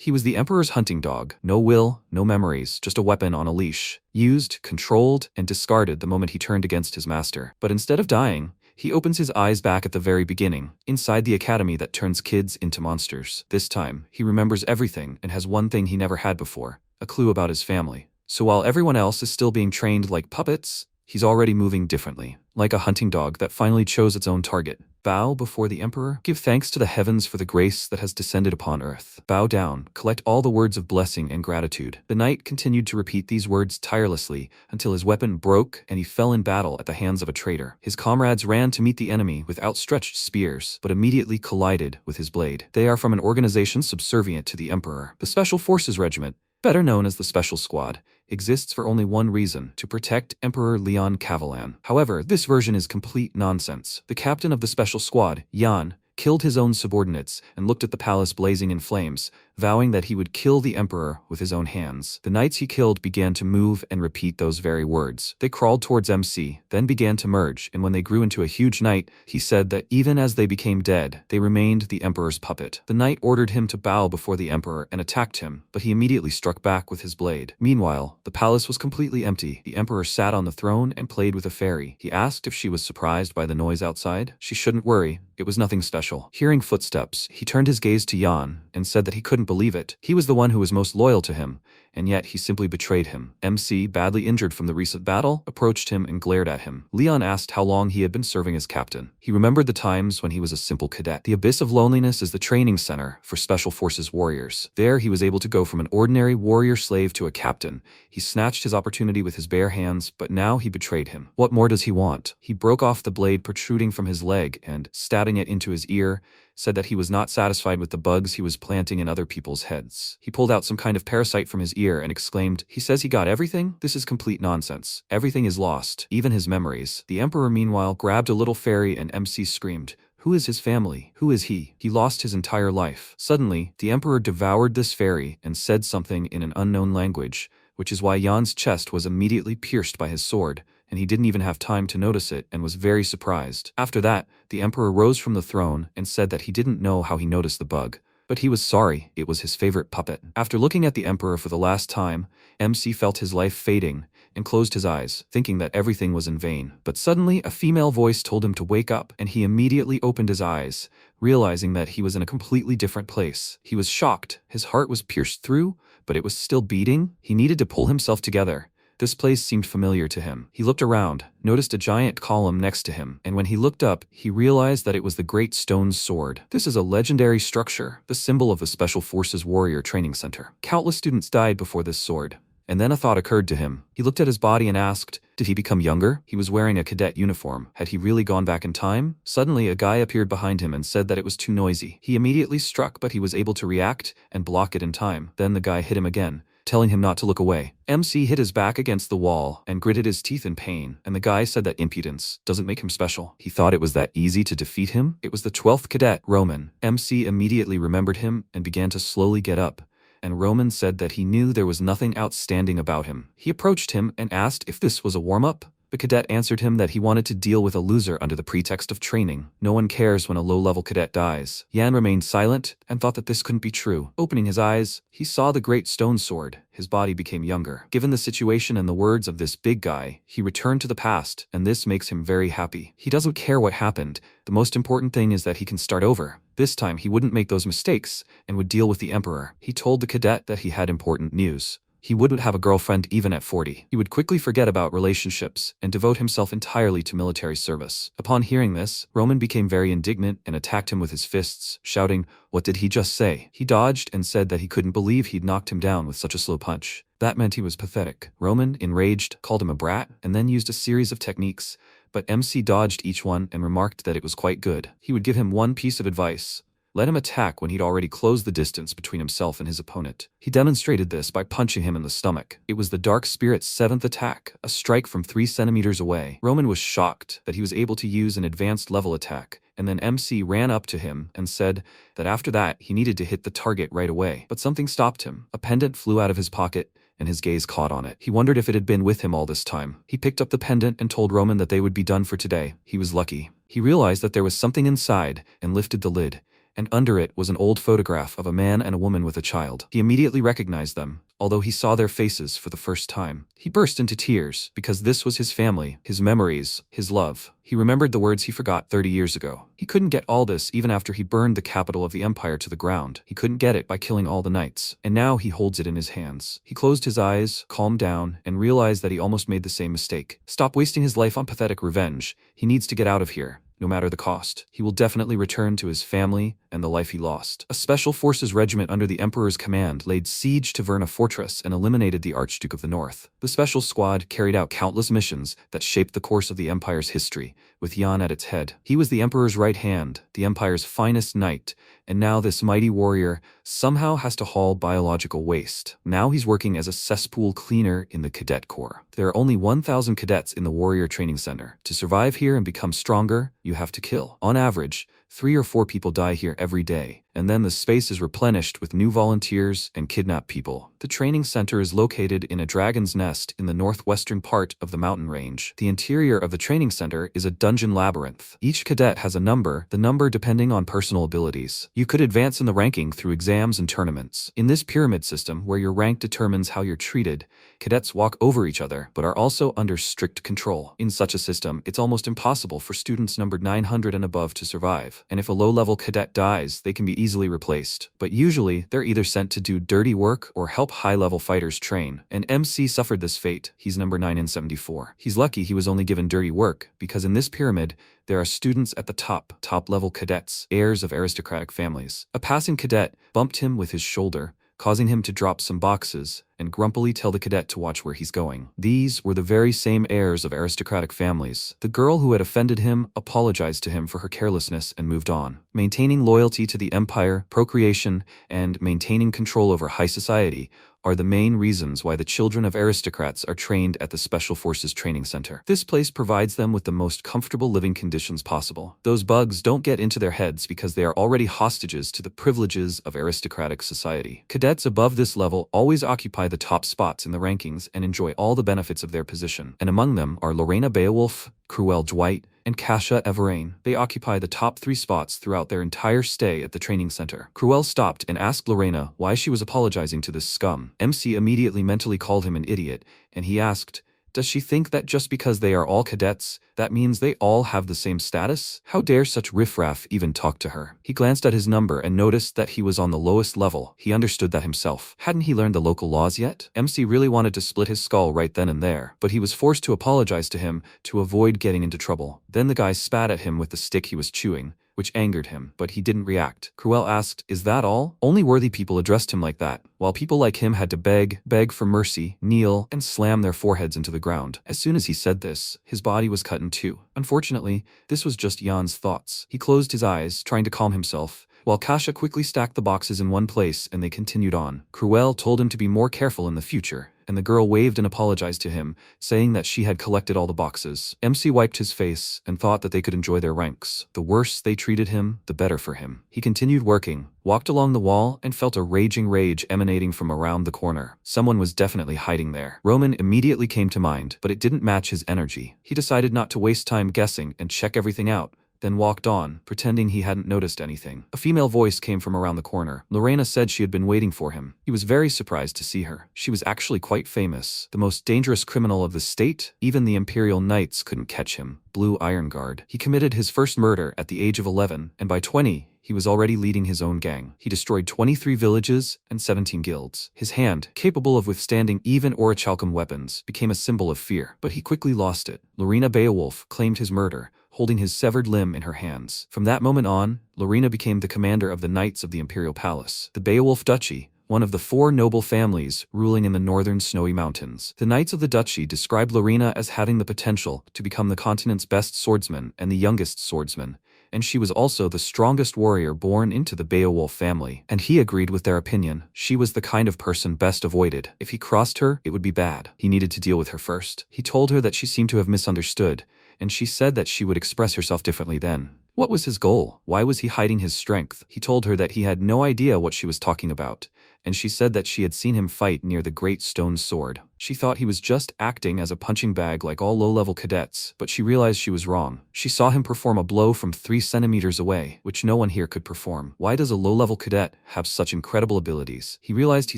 He was the Emperor's hunting dog. No will, no memories, just a weapon on a leash. Used, controlled, and discarded the moment he turned against his master. But instead of dying, he opens his eyes back at the very beginning, inside the academy that turns kids into monsters. This time, he remembers everything and has one thing he never had before, a clue about his family. So while everyone else is still being trained like puppets, he's already moving differently, like a hunting dog that finally chose its own target. Bow before the Emperor. Give thanks to the heavens for the grace that has descended upon earth. Bow down, collect all the words of blessing and gratitude. The knight continued to repeat these words tirelessly until his weapon broke and he fell in battle at the hands of a traitor. His comrades ran to meet the enemy with outstretched spears, but immediately collided with his blade. They are from an organization subservient to the Emperor. The Special Forces Regiment, better known as the Special Squad, exists for only one reason: to protect Emperor Leon Cavalan. However, this version is complete nonsense. The captain of the Special Squad, Jan, killed his own subordinates and looked at the palace blazing in flames, vowing that he would kill the Emperor with his own hands. The knights he killed began to move and repeat those very words. They crawled towards MC, then began to merge, and when they grew into a huge knight, he said that even as they became dead, they remained the Emperor's puppet. The knight ordered him to bow before the Emperor and attacked him, but he immediately struck back with his blade. Meanwhile, the palace was completely empty. The Emperor sat on the throne and played with a fairy. He asked if she was surprised by the noise outside. She shouldn't worry, it was nothing special. Hearing footsteps, he turned his gaze to Jan and said that he couldn't believe it. He was the one who was most loyal to him, and yet he simply betrayed him. MC, badly injured from the recent battle, approached him and glared at him. Leon asked how long he had been serving as captain. He remembered the times when he was a simple cadet. The Abyss of Loneliness is the training center for Special Forces warriors. There he was able to go from an ordinary warrior slave to a captain. He snatched his opportunity with his bare hands, but now he betrayed him. What more does he want? He broke off the blade protruding from his leg and, stabbing it into his ear, said that he was not satisfied with the bugs he was planting in other people's heads. He pulled out some kind of parasite from his ear and exclaimed, "He says he got everything? This is complete nonsense. Everything is lost, even his memories." The Emperor meanwhile grabbed a little fairy and MC screamed, "Who is his family? Who is he? He lost his entire life." Suddenly, the Emperor devoured this fairy and said something in an unknown language, which is why Jan's chest was immediately pierced by his sword, and he didn't even have time to notice it and was very surprised. After that, the Emperor rose from the throne and said that he didn't know how he noticed the bug, but he was sorry, it was his favorite puppet. After looking at the Emperor for the last time, MC felt his life fading and closed his eyes, thinking that everything was in vain. But suddenly, a female voice told him to wake up, and he immediately opened his eyes, realizing that he was in a completely different place. He was shocked. His heart was pierced through, but it was still beating. He needed to pull himself together. This place seemed familiar to him. He looked around, noticed a giant column next to him, and when he looked up, he realized that it was the Great Stone Sword. This is a legendary structure, the symbol of the Special Forces Warrior Training Center. Countless students died before this sword. And then a thought occurred to him. He looked at his body and asked, did he become younger? He was wearing a cadet uniform. Had he really gone back in time? Suddenly, a guy appeared behind him and said that it was too noisy. He immediately struck, but he was able to react and block it in time. Then the guy hit him again, telling him not to look away. MC hit his back against the wall and gritted his teeth in pain, and the guy said that impudence doesn't make him special. He thought it was that easy to defeat him. It was the 12th cadet, Roman. MC immediately remembered him and began to slowly get up, and Roman said that he knew there was nothing outstanding about him. He approached him and asked if this was a warm-up. The cadet answered him that he wanted to deal with a loser under the pretext of training. No one cares when a low-level cadet dies. Jan remained silent and thought that this couldn't be true. Opening his eyes, he saw the great stone sword. His body became younger. Given the situation and the words of this big guy, he returned to the past, and this makes him very happy. He doesn't care what happened. The most important thing is that he can start over. This time he wouldn't make those mistakes and would deal with the Emperor. He told the cadet that he had important news. He wouldn't have a girlfriend even at 40. He would quickly forget about relationships and devote himself entirely to military service. Upon hearing this, Roman became very indignant and attacked him with his fists, shouting, "What did he just say?" He dodged and said that he couldn't believe he'd knocked him down with such a slow punch. That meant he was pathetic. Roman, enraged, called him a brat and then used a series of techniques, but MC dodged each one and remarked that it was quite good. He would give him one piece of advice: let him attack when he'd already closed the distance between himself and his opponent. He demonstrated this by punching him in the stomach. It was the Dark Spirit's 7th attack, a strike from 3 centimeters away. Roman was shocked that he was able to use an advanced level attack, and then MC ran up to him and said that after that he needed to hit the target right away. But something stopped him. A pendant flew out of his pocket, and his gaze caught on it. He wondered if it had been with him all this time. He picked up the pendant and told Roman that they would be done for today. He was lucky. He realized that there was something inside and lifted the lid, and under it was an old photograph of a man and a woman with a child. He immediately recognized them, although he saw their faces for the first time. He burst into tears, because this was his family, his memories, his love. He remembered the words he forgot 30 years ago. He couldn't get all this even after he burned the capital of the empire to the ground. He couldn't get it by killing all the knights. And now he holds it in his hands. He closed his eyes, calmed down, and realized that he almost made the same mistake. Stop wasting his life on pathetic revenge. He needs to get out of here, no matter the cost. He will definitely return to his family and the life he lost. A special forces regiment under the Emperor's command laid siege to Verna Fortress and eliminated the Archduke of the North. The special squad carried out countless missions that shaped the course of the Empire's history, with Yan at its head. He was the Emperor's right hand, the Empire's finest knight, and now this mighty warrior somehow has to haul biological waste. Now he's working as a cesspool cleaner in the Cadet Corps. There are only 1,000 cadets in the Warrior Training Center. To survive here and become stronger, you have to kill. On average, 3 or 4 people die here every day, and then the space is replenished with new volunteers and kidnapped people. The training center is located in a dragon's nest in the northwestern part of the mountain range. The interior of the training center is a dungeon labyrinth. Each cadet has a number, the number depending on personal abilities. You could advance in the ranking through exams and tournaments. In this pyramid system, where your rank determines how you're treated, cadets walk over each other, but are also under strict control. In such a system, it's almost impossible for students numbered 900 and above to survive. And if a low-level cadet dies, they can be easily replaced. But usually, they're either sent to do dirty work or help high-level fighters train. And MC suffered this fate. He's number 9 in 74. He's lucky he was only given dirty work, because in this pyramid, there are students at the top-level cadets, heirs of aristocratic families. A passing cadet bumped him with his shoulder, causing him to drop some boxes and grumpily tell the cadet to watch where he's going. These were the very same heirs of aristocratic families. The girl who had offended him apologized to him for her carelessness and moved on. Maintaining loyalty to the empire, procreation, and maintaining control over high society are the main reasons why the children of aristocrats are trained at the Special Forces Training Center. This place provides them with the most comfortable living conditions possible. Those bugs don't get into their heads because they are already hostages to the privileges of aristocratic society. Cadets above this level always occupy the top spots in the rankings and enjoy all the benefits of their position. And among them are Lorena Beowulf, Cruel Dwight, and Kasia Everain. They occupy the top 3 spots throughout their entire stay at the training center. Cruel stopped and asked Lorena why she was apologizing to this scum. MC immediately mentally called him an idiot, and he asked, does she think that just because they are all cadets, that means they all have the same status? How dare such riffraff even talk to her? He glanced at his number and noticed that he was on the lowest level. He understood that himself. Hadn't he learned the local laws yet? MC really wanted to split his skull right then and there, but he was forced to apologize to him to avoid getting into trouble. Then the guy spat at him with the stick he was chewing, which angered him, but he didn't react. Cruel asked, is that all? Only worthy people addressed him like that, while people like him had to beg for mercy, kneel, and slam their foreheads into the ground. As soon as he said this, his body was cut in two. Unfortunately, this was just Jan's thoughts. He closed his eyes, trying to calm himself, while Kasia quickly stacked the boxes in one place and they continued on. Cruel told him to be more careful in the future, and the girl waved and apologized to him, saying that she had collected all the boxes. MC wiped his face and thought that they could enjoy their ranks. The worse they treated him, the better for him. He continued working, walked along the wall, and felt a raging rage emanating from around the corner. Someone was definitely hiding there. Roman immediately came to mind, but it didn't match his energy. He decided not to waste time guessing and check everything out, then walked on, pretending he hadn't noticed anything. A female voice came from around the corner. Lorena said she had been waiting for him. He was very surprised to see her. She was actually quite famous. The most dangerous criminal of the state. Even the Imperial Knights couldn't catch him. Blue Iron Guard. He committed his first murder at the age of 11, and by 20, he was already leading his own gang. He destroyed 23 villages and 17 guilds. His hand, capable of withstanding even orichalcum weapons, became a symbol of fear, but he quickly lost it. Lorena Beowulf claimed his murder, holding his severed limb in her hands. From that moment on, Lorena became the commander of the Knights of the Imperial Palace, the Beowulf Duchy, one of the 4 noble families ruling in the northern snowy mountains. The Knights of the Duchy described Lorena as having the potential to become the continent's best swordsman and the youngest swordsman, and she was also the strongest warrior born into the Beowulf family. And he agreed with their opinion. She was the kind of person best avoided. If he crossed her, it would be bad. He needed to deal with her first. He told her that she seemed to have misunderstood, and she said that she would express herself differently then. What was his goal? Why was he hiding his strength? He told her that he had no idea what she was talking about, and she said that she had seen him fight near the great stone sword. She thought he was just acting as a punching bag like all low-level cadets, but she realized she was wrong. She saw him perform a blow from 3 centimeters away, which no one here could perform. Why does a low-level cadet have such incredible abilities? He realized he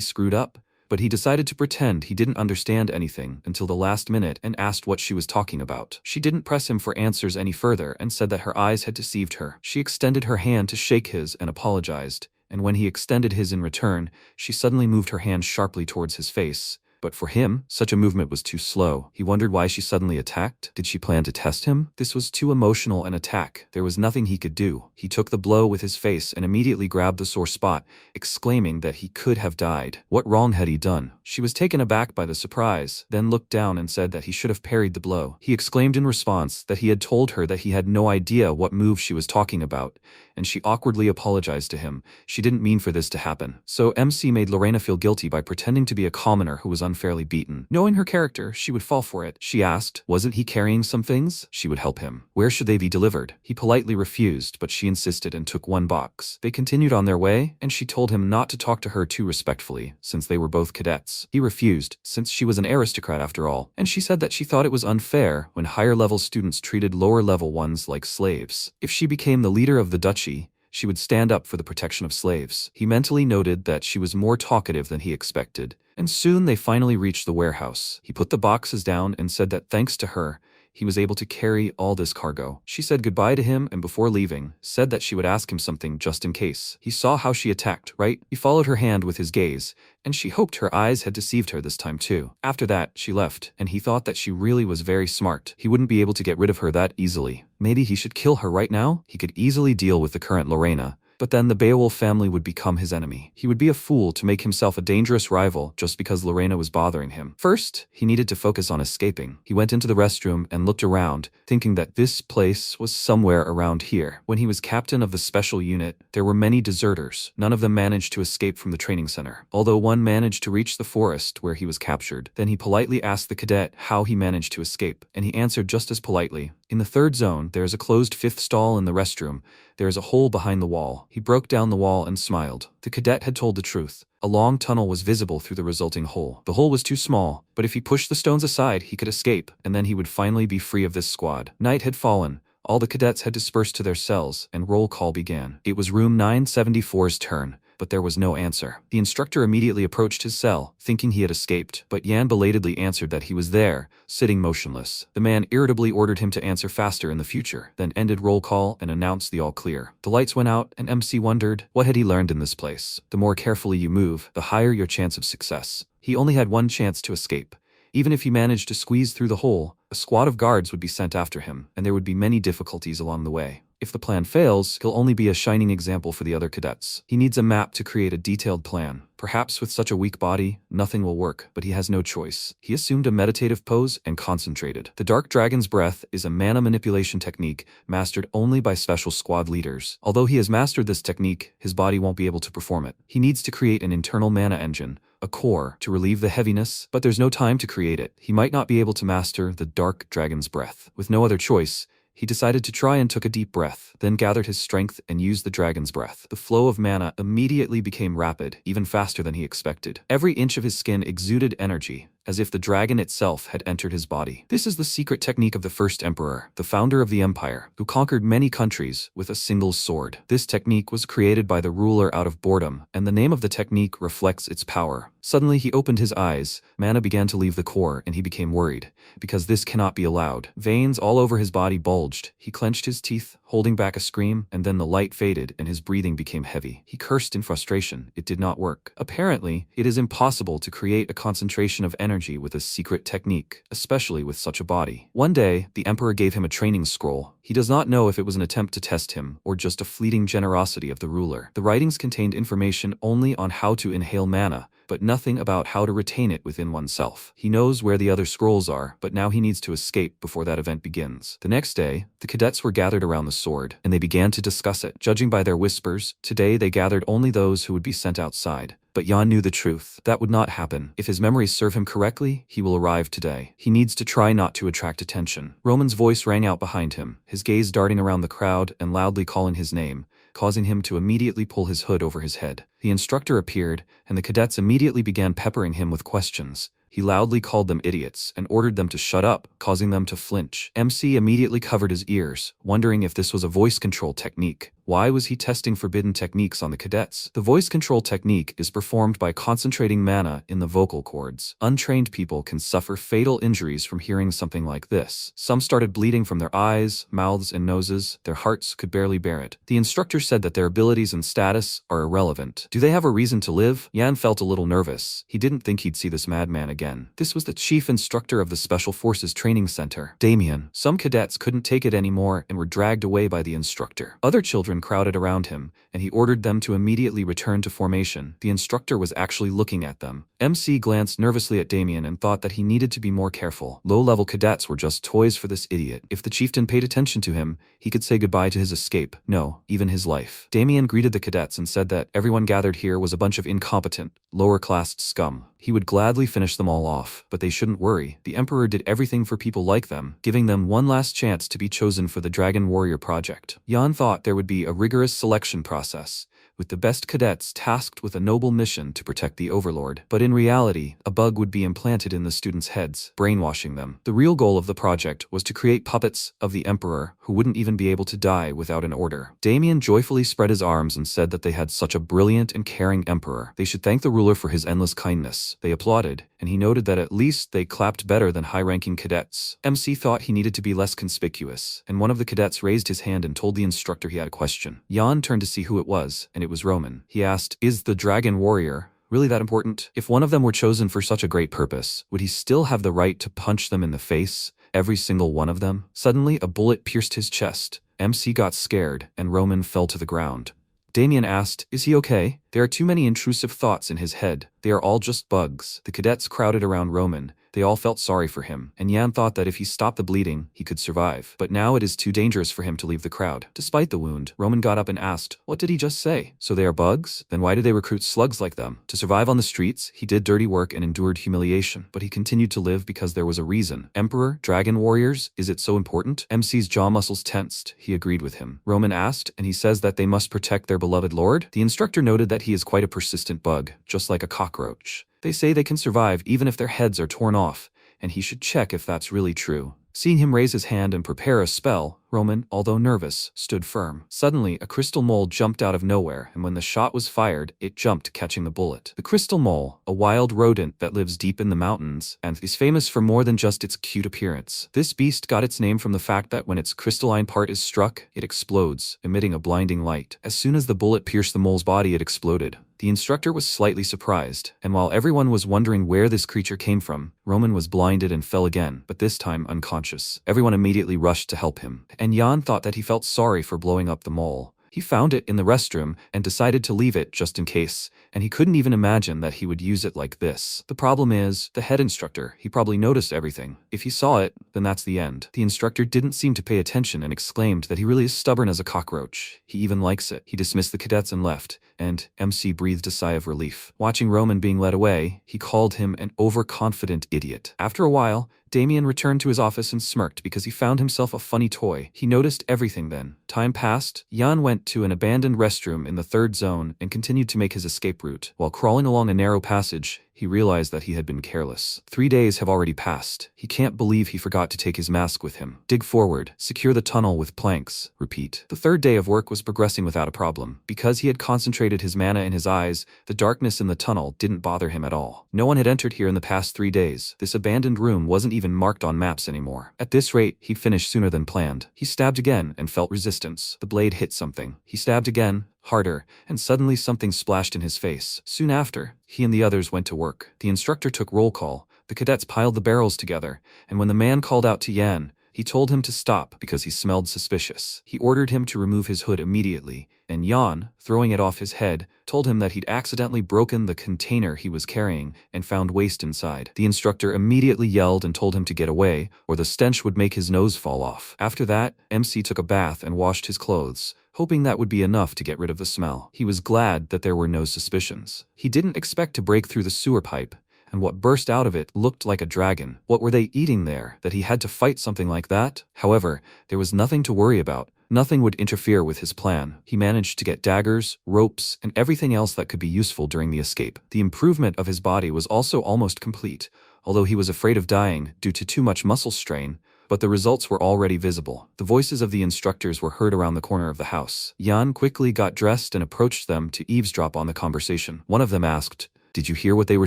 screwed up, but he decided to pretend he didn't understand anything until the last minute and asked what she was talking about. She didn't press him for answers any further and said that her eyes had deceived her. She extended her hand to shake his and apologized, and when he extended his in return, she suddenly moved her hand sharply towards his face. But for him, such a movement was too slow. He wondered why she suddenly attacked. Did she plan to test him? This was too emotional an attack. There was nothing he could do. He took the blow with his face and immediately grabbed the sore spot, exclaiming that he could have died. What wrong had he done? She was taken aback by the surprise, then looked down and said that he should have parried the blow. He exclaimed in response that he had told her that he had no idea what move she was talking about, and she awkwardly apologized to him. She didn't mean for this to happen. So MC made Lorena feel guilty by pretending to be a commoner who was unfairly beaten. Knowing her character, she would fall for it. She asked, wasn't he carrying some things? She would help him. Where should they be delivered? He politely refused, but she insisted and took 1 box. They continued on their way, and she told him not to talk to her too respectfully, since they were both cadets. He refused, since she was an aristocrat after all, and she said that she thought it was unfair when higher-level students treated lower-level ones like slaves. If she became the leader of the duchy, she would stand up for the protection of slaves. He mentally noted that she was more talkative than he expected, and soon they finally reached the warehouse. He put the boxes down and said that thanks to her, he was able to carry all this cargo. She said goodbye to him and before leaving, said that she would ask him something just in case. He saw how she attacked, right? He followed her hand with his gaze, and she hoped her eyes had deceived her this time too. After that, she left, and he thought that she really was very smart. He wouldn't be able to get rid of her that easily. Maybe he should kill her right now? He could easily deal with the current Lorena, but then the Beowulf family would become his enemy. He would be a fool to make himself a dangerous rival just because Lorena was bothering him. First, he needed to focus on escaping. He went into the restroom and looked around, thinking that this place was somewhere around here. When he was captain of the special unit, there were many deserters. None of them managed to escape from the training center, although one managed to reach the forest where he was captured. Then he politely asked the cadet how he managed to escape, and he answered just as politely. In the 3rd zone, there is a closed 5th stall in the restroom. There is a hole behind the wall. He broke down the wall and smiled. The cadet had told the truth. A long tunnel was visible through the resulting hole. The hole was too small, but if he pushed the stones aside, he could escape, and then he would finally be free of this squad. Night had fallen. All the cadets had dispersed to their cells, and roll call began. It was room 974's turn, but there was no answer. The instructor immediately approached his cell, thinking he had escaped, but Yan belatedly answered that he was there, sitting motionless. The man irritably ordered him to answer faster in the future, then ended roll call and announced the all clear. The lights went out, and MC wondered, what had he learned in this place? The more carefully you move, the higher your chance of success. He only had 1 chance to escape. Even if he managed to squeeze through the hole, a squad of guards would be sent after him, and there would be many difficulties along the way. If the plan fails, he'll only be a shining example for the other cadets. He needs a map to create a detailed plan. Perhaps with such a weak body, nothing will work, but he has no choice. He assumed a meditative pose and concentrated. The Dark Dragon's Breath is a mana manipulation technique mastered only by special squad leaders. Although he has mastered this technique, his body won't be able to perform it. He needs to create an internal mana engine, a core, to relieve the heaviness, but there's no time to create it. He might not be able to master the Dark Dragon's Breath. With no other choice, he decided to try and took a deep breath, then gathered his strength and used the dragon's breath. The flow of mana immediately became rapid, even faster than he expected. Every inch of his skin exuded energy, as if the dragon itself had entered his body. This is the secret technique of the first emperor, the founder of the empire, who conquered many countries with a single sword. This technique was created by the ruler out of boredom, and the name of the technique reflects its power. Suddenly he opened his eyes, mana began to leave the core, and he became worried, because this cannot be allowed. Veins all over his body bulged. He clenched his teeth, holding back a scream, and then the light faded and his breathing became heavy. He cursed in frustration. It did not work. Apparently, it is impossible to create a concentration of energy with a secret technique, especially with such a body. One day, the emperor gave him a training scroll. He does not know if it was an attempt to test him or just a fleeting generosity of the ruler. The writings contained information only on how to inhale mana, but nothing about how to retain it within oneself. He knows where the other scrolls are, but now he needs to escape before that event begins. The next day, the cadets were gathered around the sword, and they began to discuss it. Judging by their whispers, today they gathered only those who would be sent outside. But Jan knew the truth. That would not happen. If his memories serve him correctly, he will arrive today. He needs to try not to attract attention. Roman's voice rang out behind him, his gaze darting around the crowd and loudly calling his name, causing him to immediately pull his hood over his head. The instructor appeared, and the cadets immediately began peppering him with questions. He loudly called them idiots and ordered them to shut up, causing them to flinch. MC immediately covered his ears, wondering if this was a voice control technique. Why was he testing forbidden techniques on the cadets? The voice control technique is performed by concentrating mana in the vocal cords. Untrained people can suffer fatal injuries from hearing something like this. Some started bleeding from their eyes, mouths, and noses. Their hearts could barely bear it. The instructor said that their abilities and status are irrelevant. Do they have a reason to live? Yan felt a little nervous. He didn't think he'd see this madman again. This was the chief instructor of the Special Forces Training Center, Damian. Some cadets couldn't take it anymore and were dragged away by the instructor. Other children crowded around him, and he ordered them to immediately return to formation. The instructor was actually looking at them. MC glanced nervously at Damian and thought that he needed to be more careful. Low-level cadets were just toys for this idiot. If the chieftain paid attention to him, he could say goodbye to his escape. No, even his life. Damian greeted the cadets and said that everyone gathered here was a bunch of incompetent, lower-classed scum. He would gladly finish them all off, but they shouldn't worry. The Emperor did everything for people like them, giving them one last chance to be chosen for the Dragon Warrior project. Yan thought there would be a rigorous selection process, with the best cadets tasked with a noble mission to protect the Overlord. But in reality, a bug would be implanted in the students' heads, brainwashing them. The real goal of the project was to create puppets of the Emperor who wouldn't even be able to die without an order. Damian joyfully spread his arms and said that they had such a brilliant and caring Emperor. They should thank the ruler for his endless kindness. They applauded, and he noted that at least they clapped better than high-ranking cadets. MC thought he needed to be less conspicuous, and one of the cadets raised his hand and told the instructor he had a question. Yan turned to see who it was, and it was Roman. He asked, "Is the Dragon Warrior really that important? If one of them were chosen for such a great purpose, would he still have the right to punch them in the face? Every single one of them?" Suddenly, a bullet pierced his chest. MC got scared, and Roman fell to the ground. Damian asked, "Is he okay?" There are too many intrusive thoughts in his head. They are all just bugs. The cadets crowded around Roman. They all felt sorry for him, and Yan thought that if he stopped the bleeding, he could survive. But now it is too dangerous for him to leave the crowd. Despite the wound, Roman got up and asked, "What did he just say? So they are bugs? Then why do they recruit slugs like them?" To survive on the streets, he did dirty work and endured humiliation, but he continued to live because there was a reason. Emperor, Dragon Warriors, is it so important? MC's jaw muscles tensed. He agreed with him. Roman asked, "And he says that they must protect their beloved lord?" The instructor noted that he is quite a persistent bug, just like a cockroach. They say they can survive even if their heads are torn off, and he should check if that's really true. Seeing him raise his hand and prepare a spell, Roman, although nervous, stood firm. Suddenly, a crystal mole jumped out of nowhere, and when the shot was fired, it jumped, catching the bullet. The crystal mole, a wild rodent that lives deep in the mountains, and is famous for more than just its cute appearance. This beast got its name from the fact that when its crystalline part is struck, it explodes, emitting a blinding light. As soon as the bullet pierced the mole's body, it exploded. The instructor was slightly surprised, and while everyone was wondering where this creature came from, Roman was blinded and fell again, but this time unconscious. Everyone immediately rushed to help him, and Yan thought that he felt sorry for blowing up the mole. He found it in the restroom and decided to leave it just in case, and he couldn't even imagine that he would use it like this. The problem is, the head instructor, he probably noticed everything. If he saw it, then that's the end. The instructor didn't seem to pay attention and exclaimed that he really is stubborn as a cockroach. He even likes it. He dismissed the cadets and left, and MC breathed a sigh of relief. Watching Roman being led away, he called him an overconfident idiot. After a while, Damian returned to his office and smirked because he found himself a funny toy. He noticed everything then. Time passed. Yan went to an abandoned restroom in the 3rd zone and continued to make his escape route. While crawling along a narrow passage, he realized that he had been careless. 3 days have already passed. He can't believe he forgot to take his mask with him. Dig forward. Secure the tunnel with planks. Repeat. The 3rd day of work was progressing without a problem. Because he had concentrated his mana in his eyes, the darkness in the tunnel didn't bother him at all. No one had entered here in the past 3 days. This abandoned room wasn't even marked on maps anymore. At this rate, he'd finish sooner than planned. He stabbed again and felt resistance. The blade hit something. He stabbed again, harder, and suddenly something splashed in his face. Soon after, he and the others went to work. The instructor took roll call. The cadets piled the barrels together, and when the man called out to Yan, he told him to stop because he smelled suspicious. He ordered him to remove his hood immediately, and Yan, throwing it off his head, told him that he'd accidentally broken the container he was carrying and found waste inside. The instructor immediately yelled and told him to get away, or the stench would make his nose fall off. After that, MC took a bath and washed his clothes, hoping that would be enough to get rid of the smell. He was glad that there were no suspicions. He didn't expect to break through the sewer pipe, and what burst out of it looked like a dragon. What were they eating there, that he had to fight something like that? However, there was nothing to worry about. Nothing would interfere with his plan. He managed to get daggers, ropes, and everything else that could be useful during the escape. The improvement of his body was also almost complete, although he was afraid of dying due to too much muscle strain, but the results were already visible. The voices of the instructors were heard around the corner of the house. Yan quickly got dressed and approached them to eavesdrop on the conversation. One of them asked, "Did you hear what they were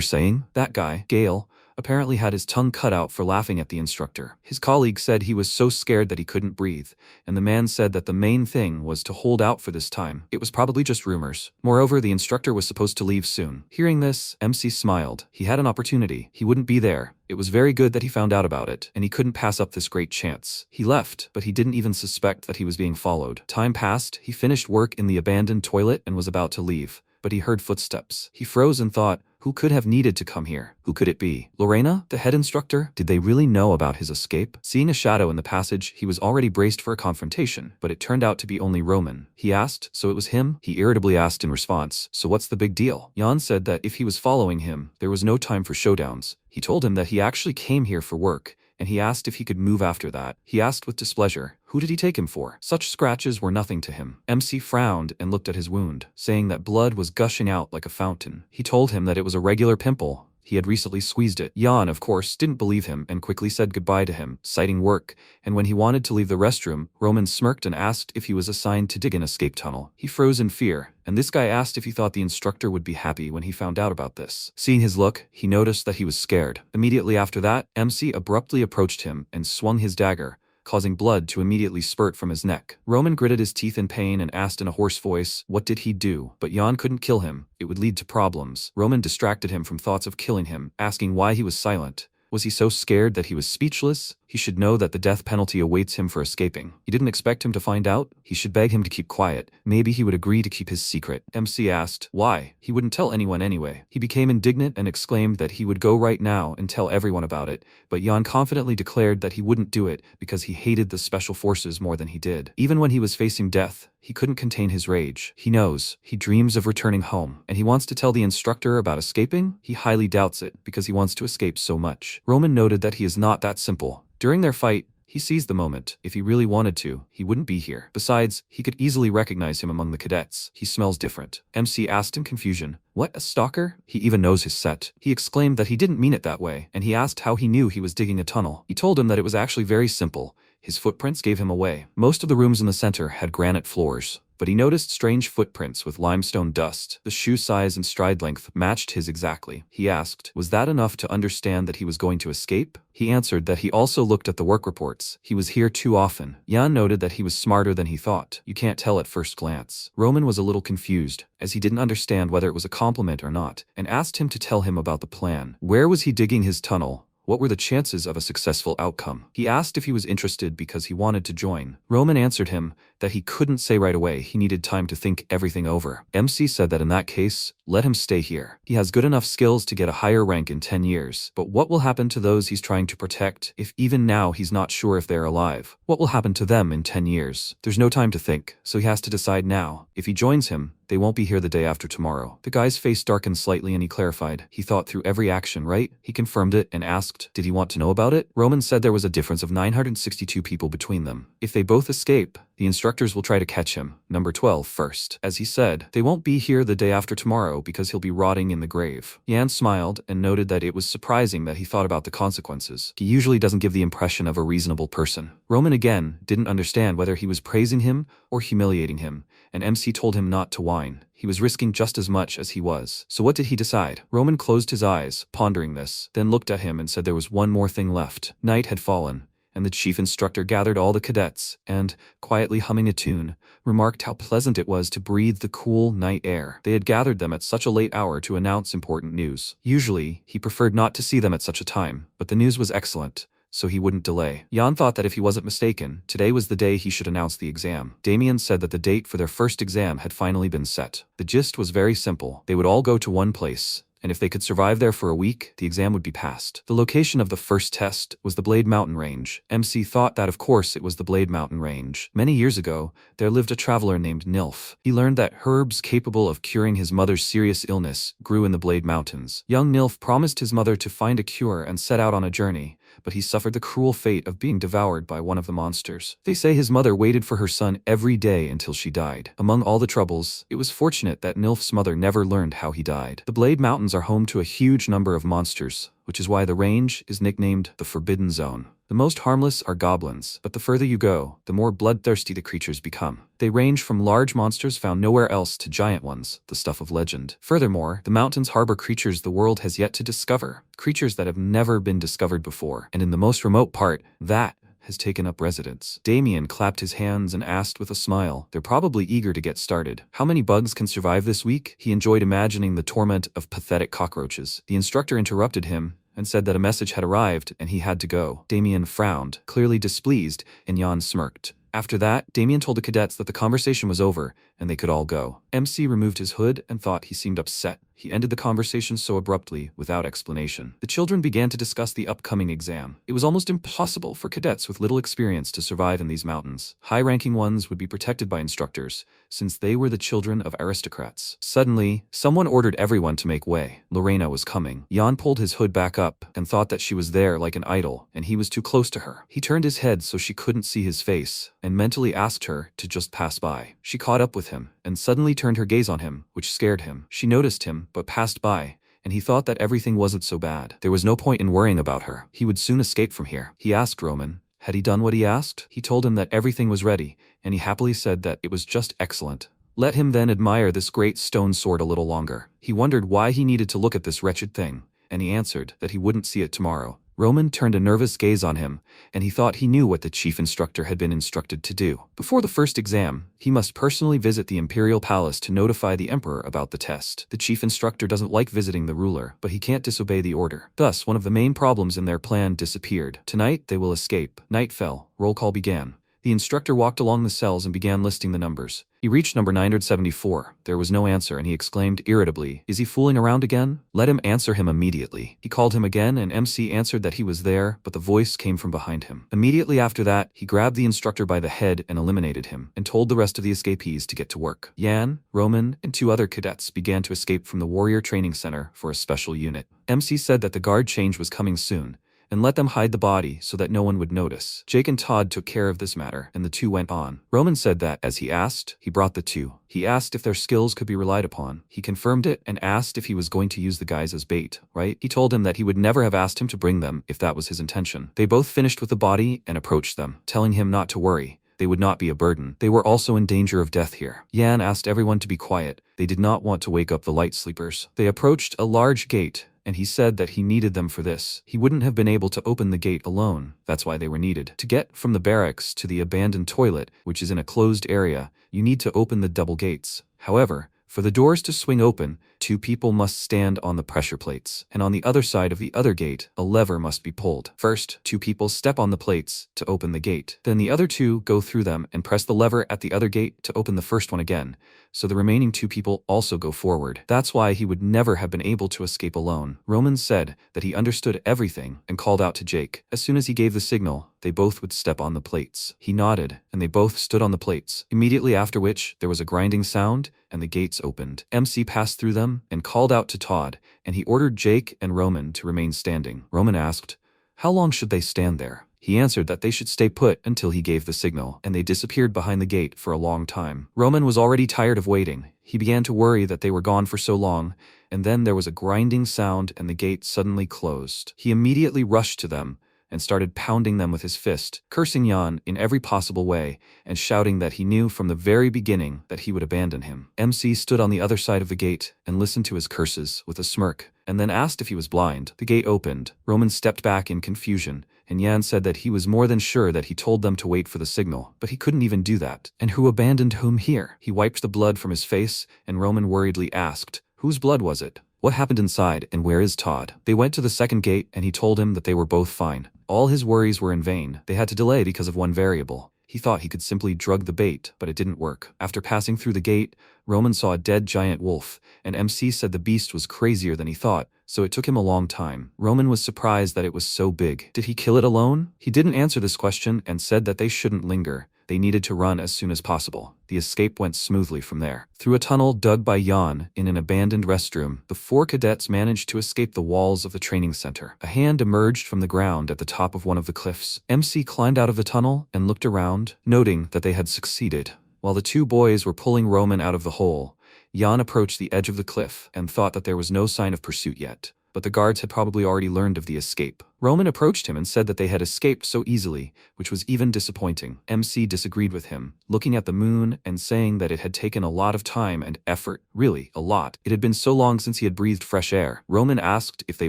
saying?" That guy, Gale, apparently had his tongue cut out for laughing at the instructor. His colleague said he was so scared that he couldn't breathe, and the man said that the main thing was to hold out for this time. It was probably just rumors. Moreover, the instructor was supposed to leave soon. Hearing this, MC smiled. He had an opportunity. He wouldn't be there. It was very good that he found out about it, and he couldn't pass up this great chance. He left, but he didn't even suspect that he was being followed. Time passed, he finished work in the abandoned toilet and was about to leave, but he heard footsteps. He froze and thought, who could have needed to come here? Who could it be? Lorena, the head instructor? Did they really know about his escape? Seeing a shadow in the passage, he was already braced for a confrontation, but it turned out to be only Roman. He asked, so it was him? He irritably asked in response, so what's the big deal? Jan said that if he was following him, there was no time for showdowns. He told him that he actually came here for work, and he asked if he could move after that. He asked with displeasure, who did he take him for? Such scratches were nothing to him. MC frowned and looked at his wound, saying that blood was gushing out like a fountain. He told him that it was a regular pimple. He had recently squeezed it. Jan, of course, didn't believe him and quickly said goodbye to him, citing work, and when he wanted to leave the restroom, Roman smirked and asked if he was assigned to dig an escape tunnel. He froze in fear, and this guy asked if he thought the instructor would be happy when he found out about this. Seeing his look, he noticed that he was scared. Immediately after that, MC abruptly approached him and swung his dagger, causing blood to immediately spurt from his neck. Roman gritted his teeth in pain and asked in a hoarse voice, what did he do? But Jan couldn't kill him. It would lead to problems. Roman distracted him from thoughts of killing him, asking why he was silent. Was he so scared that he was speechless? He should know that the death penalty awaits him for escaping. He didn't expect him to find out. He should beg him to keep quiet. Maybe he would agree to keep his secret. MC asked, why? He wouldn't tell anyone anyway. He became indignant and exclaimed that he would go right now and tell everyone about it, but Jan confidently declared that he wouldn't do it because he hated the special forces more than he did. Even when he was facing death, he couldn't contain his rage. He knows. He dreams of returning home, and he wants to tell the instructor about escaping. He highly doubts it because he wants to escape so much. Roman noted that he is not that simple. During their fight, he seized the moment. If he really wanted to, he wouldn't be here. Besides, he could easily recognize him among the cadets. He smells different. MC asked in confusion, what, a stalker? He even knows his set. He exclaimed that he didn't mean it that way, and he asked how he knew he was digging a tunnel. He told him that it was actually very simple. His footprints gave him away. Most of the rooms in the center had granite floors, but he noticed strange footprints with limestone dust. The shoe size and stride length matched his exactly. He asked, was that enough to understand that he was going to escape? He answered that he also looked at the work reports. He was here too often. Jan noted that he was smarter than he thought. You can't tell at first glance. Roman was a little confused, as he didn't understand whether it was a compliment or not, and asked him to tell him about the plan. Where was he digging his tunnel? What were the chances of a successful outcome? He asked if he was interested because he wanted to join. Roman answered him that he couldn't say right away. He needed time to think everything over. MC said that in that case, let him stay here. He has good enough skills to get a higher rank in 10 years. But what will happen to those he's trying to protect if even now he's not sure if they're alive? What will happen to them in 10 years? There's no time to think, so he has to decide now. If he joins him, they won't be here the day after tomorrow. The guy's face darkened slightly and he clarified. He thought through every action, right? He confirmed it and asked, did he want to know about it? Roman said there was a difference of 962 people between them. If they both escape, the instructors will try to catch him, number 12, first. As he said, they won't be here the day after tomorrow because he'll be rotting in the grave. Yan smiled and noted that it was surprising that he thought about the consequences. He usually doesn't give the impression of a reasonable person. Roman again didn't understand whether he was praising him or humiliating him, and MC told him not to whine. He was risking just as much as he was. So what did he decide? Roman closed his eyes, pondering this, then looked at him and said there was one more thing left. Night had fallen, and the chief instructor gathered all the cadets and, quietly humming a tune, remarked how pleasant it was to breathe the cool night air. They had gathered them at such a late hour to announce important news. Usually, he preferred not to see them at such a time, but the news was excellent, so he wouldn't delay. Jan thought that if he wasn't mistaken, today was the day he should announce the exam. Damian said that the date for their first exam had finally been set. The gist was very simple. They would all go to one place, and if they could survive there for a week, the exam would be passed. The location of the first test was the Blade Mountain Range. MC thought that of course it was the Blade Mountain Range. Many years ago, there lived a traveler named Nilf. He learned that herbs capable of curing his mother's serious illness grew in the Blade Mountains. Young Nilf promised his mother to find a cure and set out on a journey, but he suffered the cruel fate of being devoured by one of the monsters. They say his mother waited for her son every day until she died. Among all the troubles, it was fortunate that Nilf's mother never learned how he died. The Blade Mountains are home to a huge number of monsters, which is why the range is nicknamed the Forbidden Zone. The most harmless are goblins, but the further you go, the more bloodthirsty the creatures become. They range from large monsters found nowhere else to giant ones, the stuff of legend. Furthermore, the mountains harbor creatures the world has yet to discover, creatures that have never been discovered before, and in the most remote part, that has taken up residence. Damian clapped his hands and asked with a smile, "They're probably eager to get started. How many bugs can survive this week?" He enjoyed imagining the torment of pathetic cockroaches. The instructor interrupted him and said that a message had arrived and he had to go. Damian frowned, clearly displeased, and Jan smirked. After that, Damian told the cadets that the conversation was over and they could all go. MC removed his hood and thought he seemed upset. He ended the conversation so abruptly, without explanation. The children began to discuss the upcoming exam. It was almost impossible for cadets with little experience to survive in these mountains. High-ranking ones would be protected by instructors, since they were the children of aristocrats. Suddenly, someone ordered everyone to make way. Lorena was coming. Jan pulled his hood back up and thought that she was there like an idol, and he was too close to her. He turned his head so she couldn't see his face, and mentally asked her to just pass by. She caught up with him, and suddenly turned her gaze on him, which scared him. She noticed him, but passed by, and he thought that everything wasn't so bad. There was no point in worrying about her. He would soon escape from here. He asked Roman, had he done what he asked? He told him that everything was ready, and he happily said that it was just excellent. Let him then admire this great stone sword a little longer. He wondered why he needed to look at this wretched thing, and he answered that he wouldn't see it tomorrow. Roman turned a nervous gaze on him, and he thought he knew what the chief instructor had been instructed to do. Before the first exam, he must personally visit the imperial palace to notify the emperor about the test. The chief instructor doesn't like visiting the ruler, but he can't disobey the order. Thus, one of the main problems in their plan disappeared. Tonight, they will escape. Night fell. Roll call began. The instructor walked along the cells and began listing the numbers. He reached number 974. There was no answer, and he exclaimed irritably, "Is he fooling around again? Let him answer him immediately." He called him again, and MC answered that he was there, but the voice came from behind him. Immediately after that, he grabbed the instructor by the head and eliminated him, and told the rest of the escapees to get to work. Jan, Roman, and 2 other cadets began to escape from the warrior training center for a special unit. MC said that the guard change was coming soon, and let them hide the body so that no one would notice. Jake and Todd took care of this matter, and the 2 went on. Roman said that, as he asked, he brought the 2. He asked if their skills could be relied upon. He confirmed it and asked if he was going to use the guys as bait, right? He told him that he would never have asked him to bring them if that was his intention. They both finished with the body and approached them, telling him not to worry. They would not be a burden. They were also in danger of death here. Jan asked everyone to be quiet. They did not want to wake up the light sleepers. They approached a large gate, and he said that he needed them for this. He wouldn't have been able to open the gate alone. That's why they were needed. To get from the barracks to the abandoned toilet, which is in a closed area, you need to open the double gates. However, for the doors to swing open, 2 people must stand on the pressure plates, and on the other side of the other gate, a lever must be pulled. First, 2 people step on the plates to open the gate. Then the other 2 go through them and press the lever at the other gate to open the first one again, so the remaining 2 people also go forward. That's why he would never have been able to escape alone. Roman said that he understood everything and called out to Jake. As soon as he gave the signal, they both would step on the plates. He nodded, and they both stood on the plates, immediately after which there was a grinding sound, and the gates opened. MC passed through them and called out to Todd, and he ordered Jake and Roman to remain standing. Roman asked, how long should they stand there? He answered that they should stay put until he gave the signal, and they disappeared behind the gate for a long time. Roman was already tired of waiting. He began to worry that they were gone for so long, and then there was a grinding sound and the gate suddenly closed. He immediately rushed to them and started pounding them with his fist, cursing Jan in every possible way, and shouting that he knew from the very beginning that he would abandon him. MC stood on the other side of the gate and listened to his curses with a smirk, and then asked if he was blind. The gate opened. Roman stepped back in confusion, and Jan said that he was more than sure that he told them to wait for the signal, but he couldn't even do that. And who abandoned whom here? He wiped the blood from his face, and Roman worriedly asked, whose blood was it? What happened inside, and where is Todd? They went to the second gate, and he told him that they were both fine. All his worries were in vain. They had to delay because of one variable. He thought he could simply drug the bait, but it didn't work. After passing through the gate, Roman saw a dead giant wolf, and MC said the beast was crazier than he thought, so it took him a long time. Roman was surprised that it was so big. Did he kill it alone? He didn't answer this question and said that they shouldn't linger, They needed to run as soon as possible. The escape went smoothly from there. Through a tunnel dug by Jan in an abandoned restroom, the 4 cadets managed to escape the walls of the training center. A hand emerged from the ground at the top of one of the cliffs. MC climbed out of the tunnel and looked around, noting that they had succeeded. While the 2 boys were pulling Roman out of the hole, Jan approached the edge of the cliff and thought that there was no sign of pursuit yet. But the guards had probably already learned of the escape. Roman approached him and said that they had escaped so easily, which was even disappointing. MC disagreed with him, looking at the moon and saying that it had taken a lot of time and effort. Really, a lot. It had been so long since he had breathed fresh air. Roman asked if they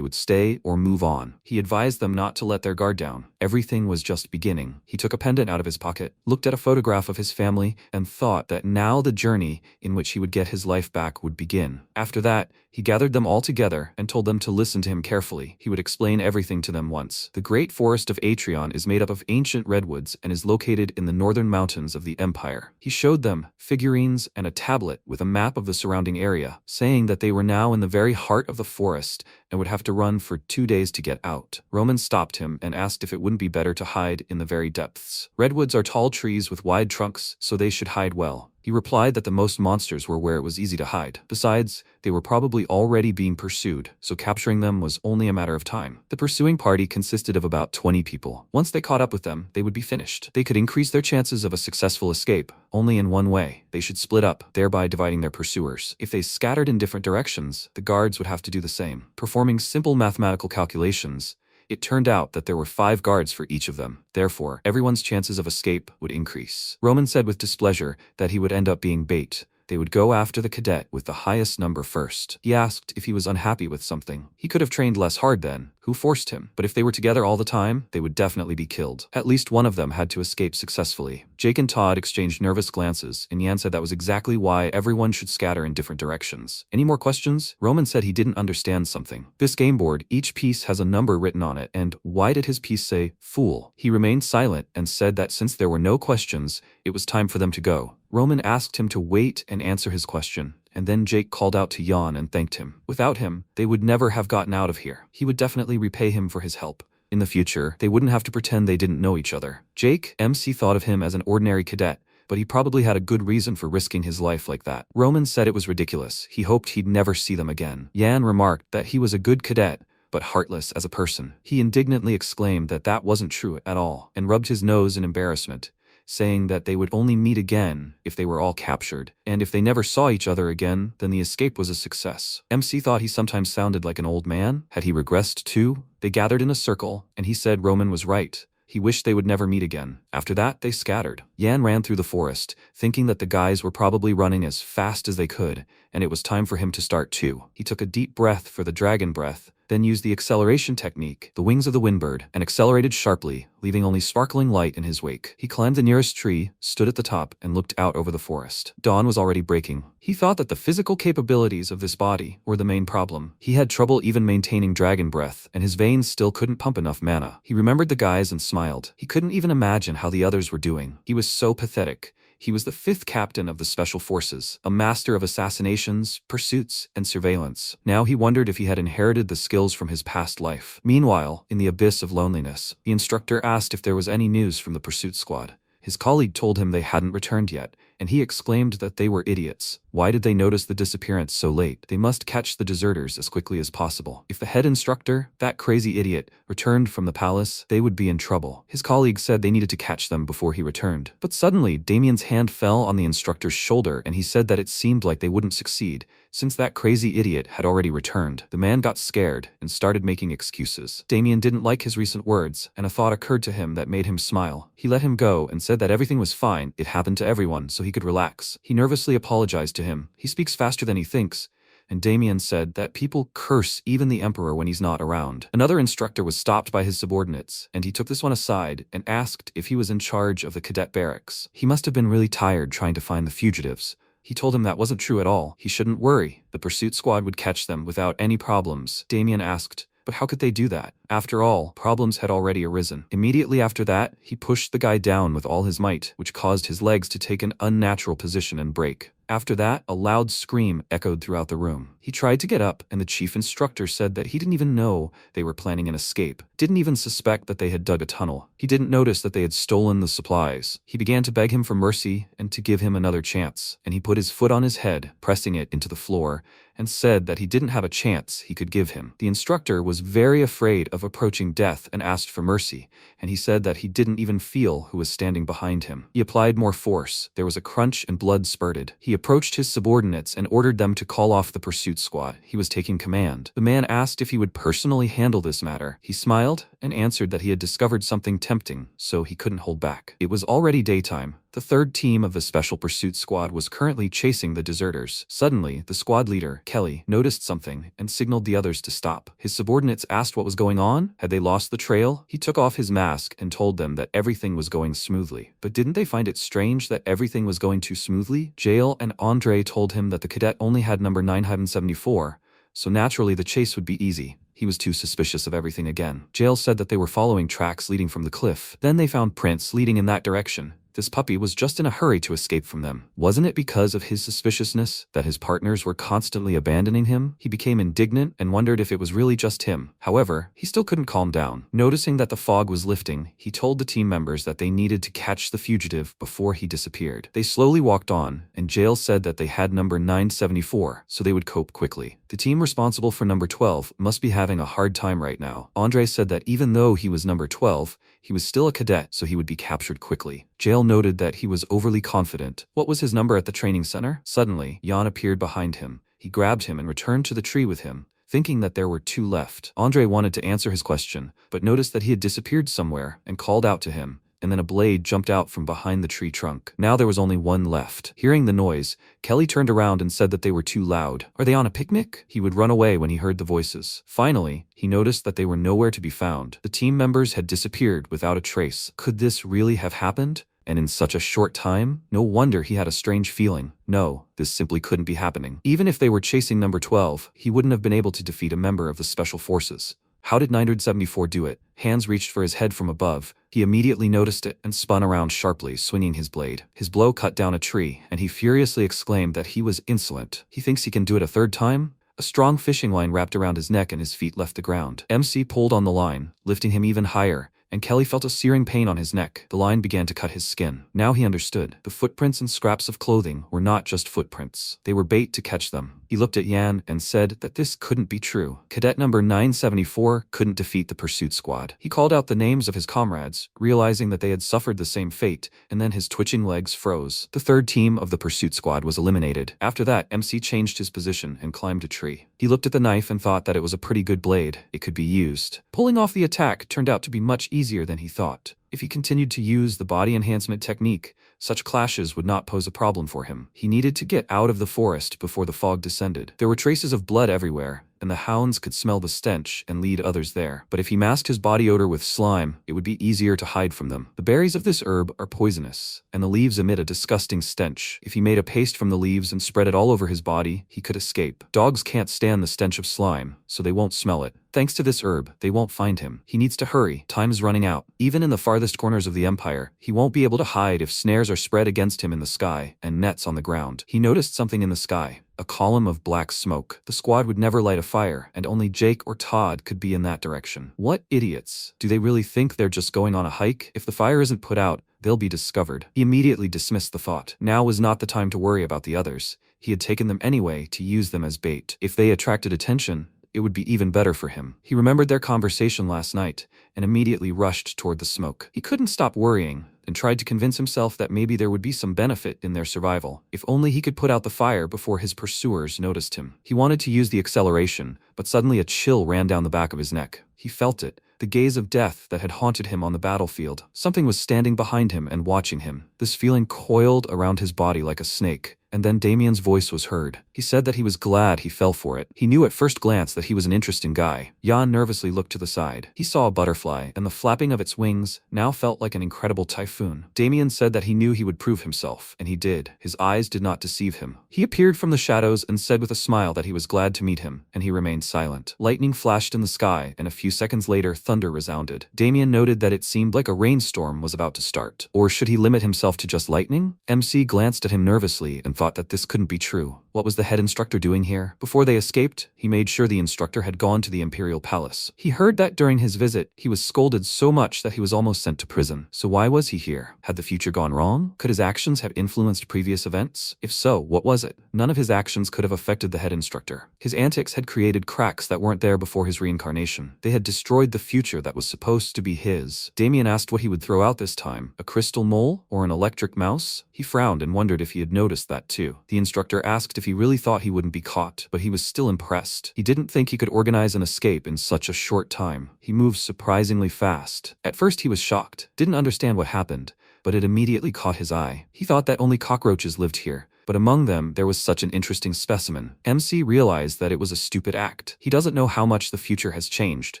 would stay or move on. He advised them not to let their guard down. Everything was just beginning. He took a pendant out of his pocket, looked at a photograph of his family, and thought that now the journey in which he would get his life back would begin. After that, he gathered them all together and told them to listen to him carefully. He would explain everything to them once. The Great Forest of Atrion is made up of ancient redwoods and is located in the northern mountains of the Empire. He showed them figurines and a tablet with a map of the surrounding area, saying that they were now in the very heart of the forest and would have to run for 2 days to get out. Roman stopped him and asked if it wouldn't be better to hide in the very depths. Redwoods are tall trees with wide trunks, so they should hide well. He replied that the most monsters were where it was easy to hide. Besides, they were probably already being pursued, so capturing them was only a matter of time. The pursuing party consisted of about 20 people. Once they caught up with them, they would be finished. They could increase their chances of a successful escape only in one way. They should split up, thereby dividing their pursuers. If they scattered in different directions, the guards would have to do the same. Performing simple mathematical calculations, it turned out that there were 5 guards for each of them. Therefore, everyone's chances of escape would increase. Roman said with displeasure that he would end up being bait. They would go after the cadet with the highest number first. He asked if he was unhappy with something. He could have trained less hard then. Who forced him? But if they were together all the time, they would definitely be killed. At least one of them had to escape successfully. Jake and Todd exchanged nervous glances, and Yan said that was exactly why everyone should scatter in different directions. Any more questions? Roman said he didn't understand something. This game board, each piece has a number written on it, and why did his piece say fool? He remained silent and said that since there were no questions, it was time for them to go. Roman asked him to wait and answer his question, and then Jake called out to Jan and thanked him. Without him, they would never have gotten out of here. He would definitely repay him for his help. In the future, they wouldn't have to pretend they didn't know each other. Jake, MC thought of him as an ordinary cadet, but he probably had a good reason for risking his life like that. Roman said it was ridiculous. He hoped he'd never see them again. Yan remarked that he was a good cadet, but heartless as a person. He indignantly exclaimed that that wasn't true at all, and rubbed his nose in embarrassment, saying that they would only meet again if they were all captured, and if they never saw each other again, then the escape was a success. MC thought he sometimes sounded like an old man. Had he regressed too? They gathered in a circle, and he said Roman was right. He wished they would never meet again. After that, they scattered. Yan ran through the forest, thinking that the guys were probably running as fast as they could, and it was time for him to start too. He took a deep breath for the dragon breath, then used the acceleration technique, the wings of the windbird, and accelerated sharply, leaving only sparkling light in his wake. He climbed the nearest tree, stood at the top, and looked out over the forest. Dawn was already breaking. He thought that the physical capabilities of this body were the main problem. He had trouble even maintaining dragon breath, and his veins still couldn't pump enough mana. He remembered the guys and smiled. He couldn't even imagine how the others were doing. He was so pathetic. He was the 5th captain of the Special Forces, a master of assassinations, pursuits, and surveillance. Now he wondered if he had inherited the skills from his past life. Meanwhile, in the abyss of loneliness, the instructor asked if there was any news from the pursuit squad. His colleague told him they hadn't returned yet, and he exclaimed that they were idiots. Why did they notice the disappearance so late? They must catch the deserters as quickly as possible. If the head instructor, that crazy idiot, returned from the palace, they would be in trouble. His colleague said they needed to catch them before he returned. But suddenly, Damian's hand fell on the instructor's shoulder, and he said that it seemed like they wouldn't succeed, since that crazy idiot had already returned. The man got scared and started making excuses. Damian didn't like his recent words, and a thought occurred to him that made him smile. He let him go and said that everything was fine, it happened to everyone, so he could relax. He nervously apologized to him. He speaks faster than he thinks, and Damian said that people curse even the emperor when he's not around. Another instructor was stopped by his subordinates, and he took this one aside and asked if he was in charge of the cadet barracks. He must have been really tired trying to find the fugitives. He told him that wasn't true at all. He shouldn't worry. The pursuit squad would catch them without any problems. Damian asked, But how could they do that? After all, problems had already arisen. Immediately after that, he pushed the guy down with all his might, which caused his legs to take an unnatural position and break. After that, a loud scream echoed throughout the room. He tried to get up, and the chief instructor said that he didn't even know they were planning an escape, didn't even suspect that they had dug a tunnel. He didn't notice that they had stolen the supplies. He began to beg him for mercy and to give him another chance, and he put his foot on his head, pressing it into the floor, and said that he didn't have a chance he could give him. The instructor was very afraid of approaching death and asked for mercy, and he said that he didn't even feel who was standing behind him. He applied more force. There was a crunch and blood spurted. He approached his subordinates and ordered them to call off the pursuit squad. He was taking command. The man asked if he would personally handle this matter. He smiled and answered that he had discovered something tempting, so he couldn't hold back. It was already daytime. The third team of the Special Pursuit Squad was currently chasing the deserters. Suddenly, the squad leader, Kelly, noticed something and signaled the others to stop. His subordinates asked what was going on. Had they lost the trail? He took off his mask and told them that everything was going smoothly. But didn't they find it strange that everything was going too smoothly? Jael and Andre told him that the cadet only had number 974, so naturally the chase would be easy. He was too suspicious of everything again. Jael said that they were following tracks leading from the cliff. Then they found prints leading in that direction. This puppy was just in a hurry to escape from them. Wasn't it because of his suspiciousness that his partners were constantly abandoning him? He became indignant and wondered if it was really just him. However, he still couldn't calm down. Noticing that the fog was lifting, he told the team members that they needed to catch the fugitive before he disappeared. They slowly walked on, and Jael said that they had number 974, so they would cope quickly. The team responsible for number 12 must be having a hard time right now. Andre said that even though he was number 12, he was still a cadet, so he would be captured quickly. Jael noted that he was overly confident. What was his number at the training center? Suddenly, Jan appeared behind him. He grabbed him and returned to the tree with him, thinking that there were two left. Andre wanted to answer his question, but noticed that he had disappeared somewhere and called out to him. And then a blade jumped out from behind the tree trunk. Now there was only one left. Hearing the noise, Kelly turned around and said that they were too loud. Are they on a picnic? He would run away when he heard the voices. Finally, he noticed that they were nowhere to be found. The team members had disappeared without a trace. Could this really have happened? And in such a short time? No wonder he had a strange feeling. No, this simply couldn't be happening. Even if they were chasing number 12, he wouldn't have been able to defeat a member of the Special Forces. How did 974 do it? Hands reached for his head from above. He immediately noticed it and spun around sharply, swinging his blade. His blow cut down a tree, and he furiously exclaimed that he was insolent. He thinks he can do it a third time? A strong fishing line wrapped around his neck and his feet left the ground. MC pulled on the line, lifting him even higher, and Kelly felt a searing pain on his neck. The line began to cut his skin. Now he understood. The footprints and scraps of clothing were not just footprints. They were bait to catch them. He looked at Yan and said that this couldn't be true. Cadet number 974 couldn't defeat the pursuit squad. He called out the names of his comrades, realizing that they had suffered the same fate, and then his twitching legs froze. The third team of the pursuit squad was eliminated. After that, MC changed his position and climbed a tree. He looked at the knife and thought that it was a pretty good blade. It could be used. Pulling off the attack turned out to be much easier than he thought. If he continued to use the body enhancement technique, such clashes would not pose a problem for him. He needed to get out of the forest before the fog descended. There were traces of blood everywhere, and the hounds could smell the stench and lead others there. But if he masked his body odor with slime, it would be easier to hide from them. The berries of this herb are poisonous, and the leaves emit a disgusting stench. If he made a paste from the leaves and spread it all over his body, he could escape. Dogs can't stand the stench of slime, so they won't smell it. Thanks to this herb, they won't find him. He needs to hurry. Time is running out. Even in the farthest corners of the Empire, he won't be able to hide if snares are spread against him in the sky and nets on the ground. He noticed something in the sky. A column of black smoke. The squad would never light a fire, and only Jake or Todd could be in that direction. What idiots. Do they really think they're just going on a hike? If the fire isn't put out, they'll be discovered. He immediately dismissed the thought. Now was not the time to worry about the others. He had taken them anyway to use them as bait. If they attracted attention, it would be even better for him. He remembered their conversation last night and immediately rushed toward the smoke. He couldn't stop worrying and tried to convince himself that maybe there would be some benefit in their survival. If only he could put out the fire before his pursuers noticed him. He wanted to use the acceleration, but suddenly a chill ran down the back of his neck. He felt it. The gaze of death that had haunted him on the battlefield. Something was standing behind him and watching him. This feeling coiled around his body like a snake, And then Damian's voice was heard. He said that he was glad he fell for it. He knew at first glance that he was an interesting guy. Jan nervously looked to the side. He saw a butterfly, and the flapping of its wings now felt like an incredible typhoon. Damian said that he knew he would prove himself, and he did. His eyes did not deceive him. He appeared from the shadows and said with a smile that he was glad to meet him, and he remained silent. Lightning flashed in the sky, and a few seconds later thunder resounded. Damian noted that it seemed like a rainstorm was about to start. Or should he limit himself to just lightning? MC glanced at him nervously and thought that this couldn't be true. What was the head instructor doing here? Before they escaped, he made sure the instructor had gone to the Imperial Palace. He heard that during his visit, he was scolded so much that he was almost sent to prison. So why was he here? Had the future gone wrong? Could his actions have influenced previous events? If so, what was it? None of his actions could have affected the head instructor. His antics had created cracks that weren't there before his reincarnation. They had destroyed the future that was supposed to be his. Damian asked what he would throw out this time. A crystal mole or an electric mouse? He frowned and wondered if he had noticed that too. The instructor asked if he really thought he wouldn't be caught, but he was still impressed. He didn't think he could organize an escape in such a short time. He moved surprisingly fast. At first he was shocked, didn't understand what happened, but it immediately caught his eye. He thought that only cockroaches lived here, but among them there was such an interesting specimen. MC realized that it was a stupid act. He doesn't know how much the future has changed,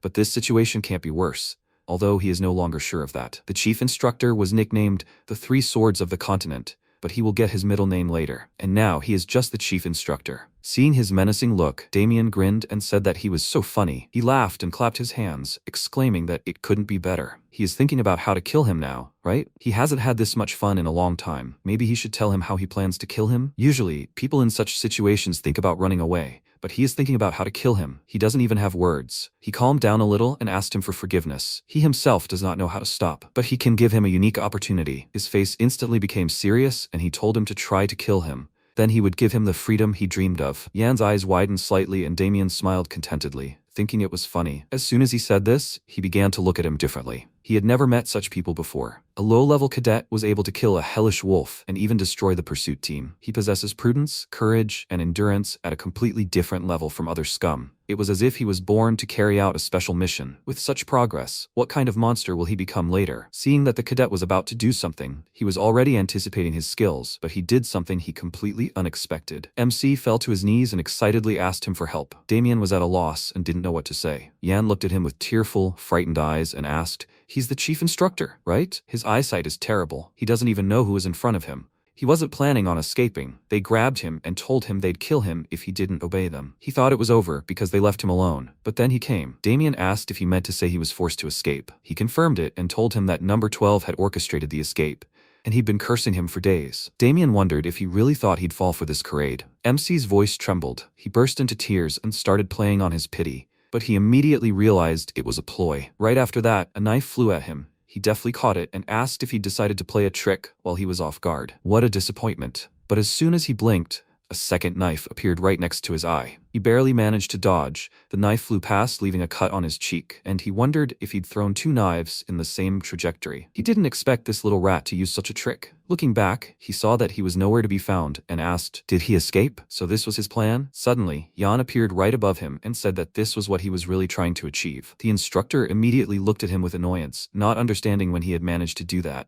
but this situation can't be worse, although he is no longer sure of that. The chief instructor was nicknamed the Three Swords of the Continent, but he will get his middle name later. And now he is just the chief instructor. Seeing his menacing look, Damian grinned and said that he was so funny. He laughed and clapped his hands, exclaiming that it couldn't be better. He is thinking about how to kill him now, right? He hasn't had this much fun in a long time. Maybe he should tell him how he plans to kill him? Usually, people in such situations think about running away, but he is thinking about how to kill him. He doesn't even have words. He calmed down a little and asked him for forgiveness. He himself does not know how to stop, but he can give him a unique opportunity. His face instantly became serious and he told him to try to kill him. Then he would give him the freedom he dreamed of. Yan's eyes widened slightly and Damian smiled contentedly, thinking it was funny. As soon as he said this, he began to look at him differently. He had never met such people before. A low-level cadet was able to kill a hellish wolf and even destroy the pursuit team. He possesses prudence, courage, and endurance at a completely different level from other scum. It was as if he was born to carry out a special mission. With such progress, what kind of monster will he become later? Seeing that the cadet was about to do something, he was already anticipating his skills, but he did something he completely unexpected. MC fell to his knees and excitedly asked him for help. Damian was at a loss and didn't know what to say. Yan looked at him with tearful, frightened eyes and asked, "He's the chief instructor, right? His eyesight is terrible. He doesn't even know who is in front of him. He wasn't planning on escaping. They grabbed him and told him they'd kill him if he didn't obey them. He thought it was over because they left him alone. But then he came." Damian asked if he meant to say he was forced to escape. He confirmed it and told him that number 12 had orchestrated the escape, and he'd been cursing him for days. Damian wondered if he really thought he'd fall for this charade. MC's voice trembled. He burst into tears and started playing on his pity, but he immediately realized it was a ploy. Right after that, a knife flew at him. He deftly caught it and asked if he decided to play a trick while he was off guard. What a disappointment. But as soon as he blinked, a second knife appeared right next to his eye. He barely managed to dodge. The knife flew past, leaving a cut on his cheek, and he wondered if he'd thrown two knives in the same trajectory. He didn't expect this little rat to use such a trick. Looking back, he saw that he was nowhere to be found and asked, did he escape? So this was his plan? Suddenly, Jan appeared right above him and said that this was what he was really trying to achieve. The instructor immediately looked at him with annoyance, not understanding when he had managed to do that.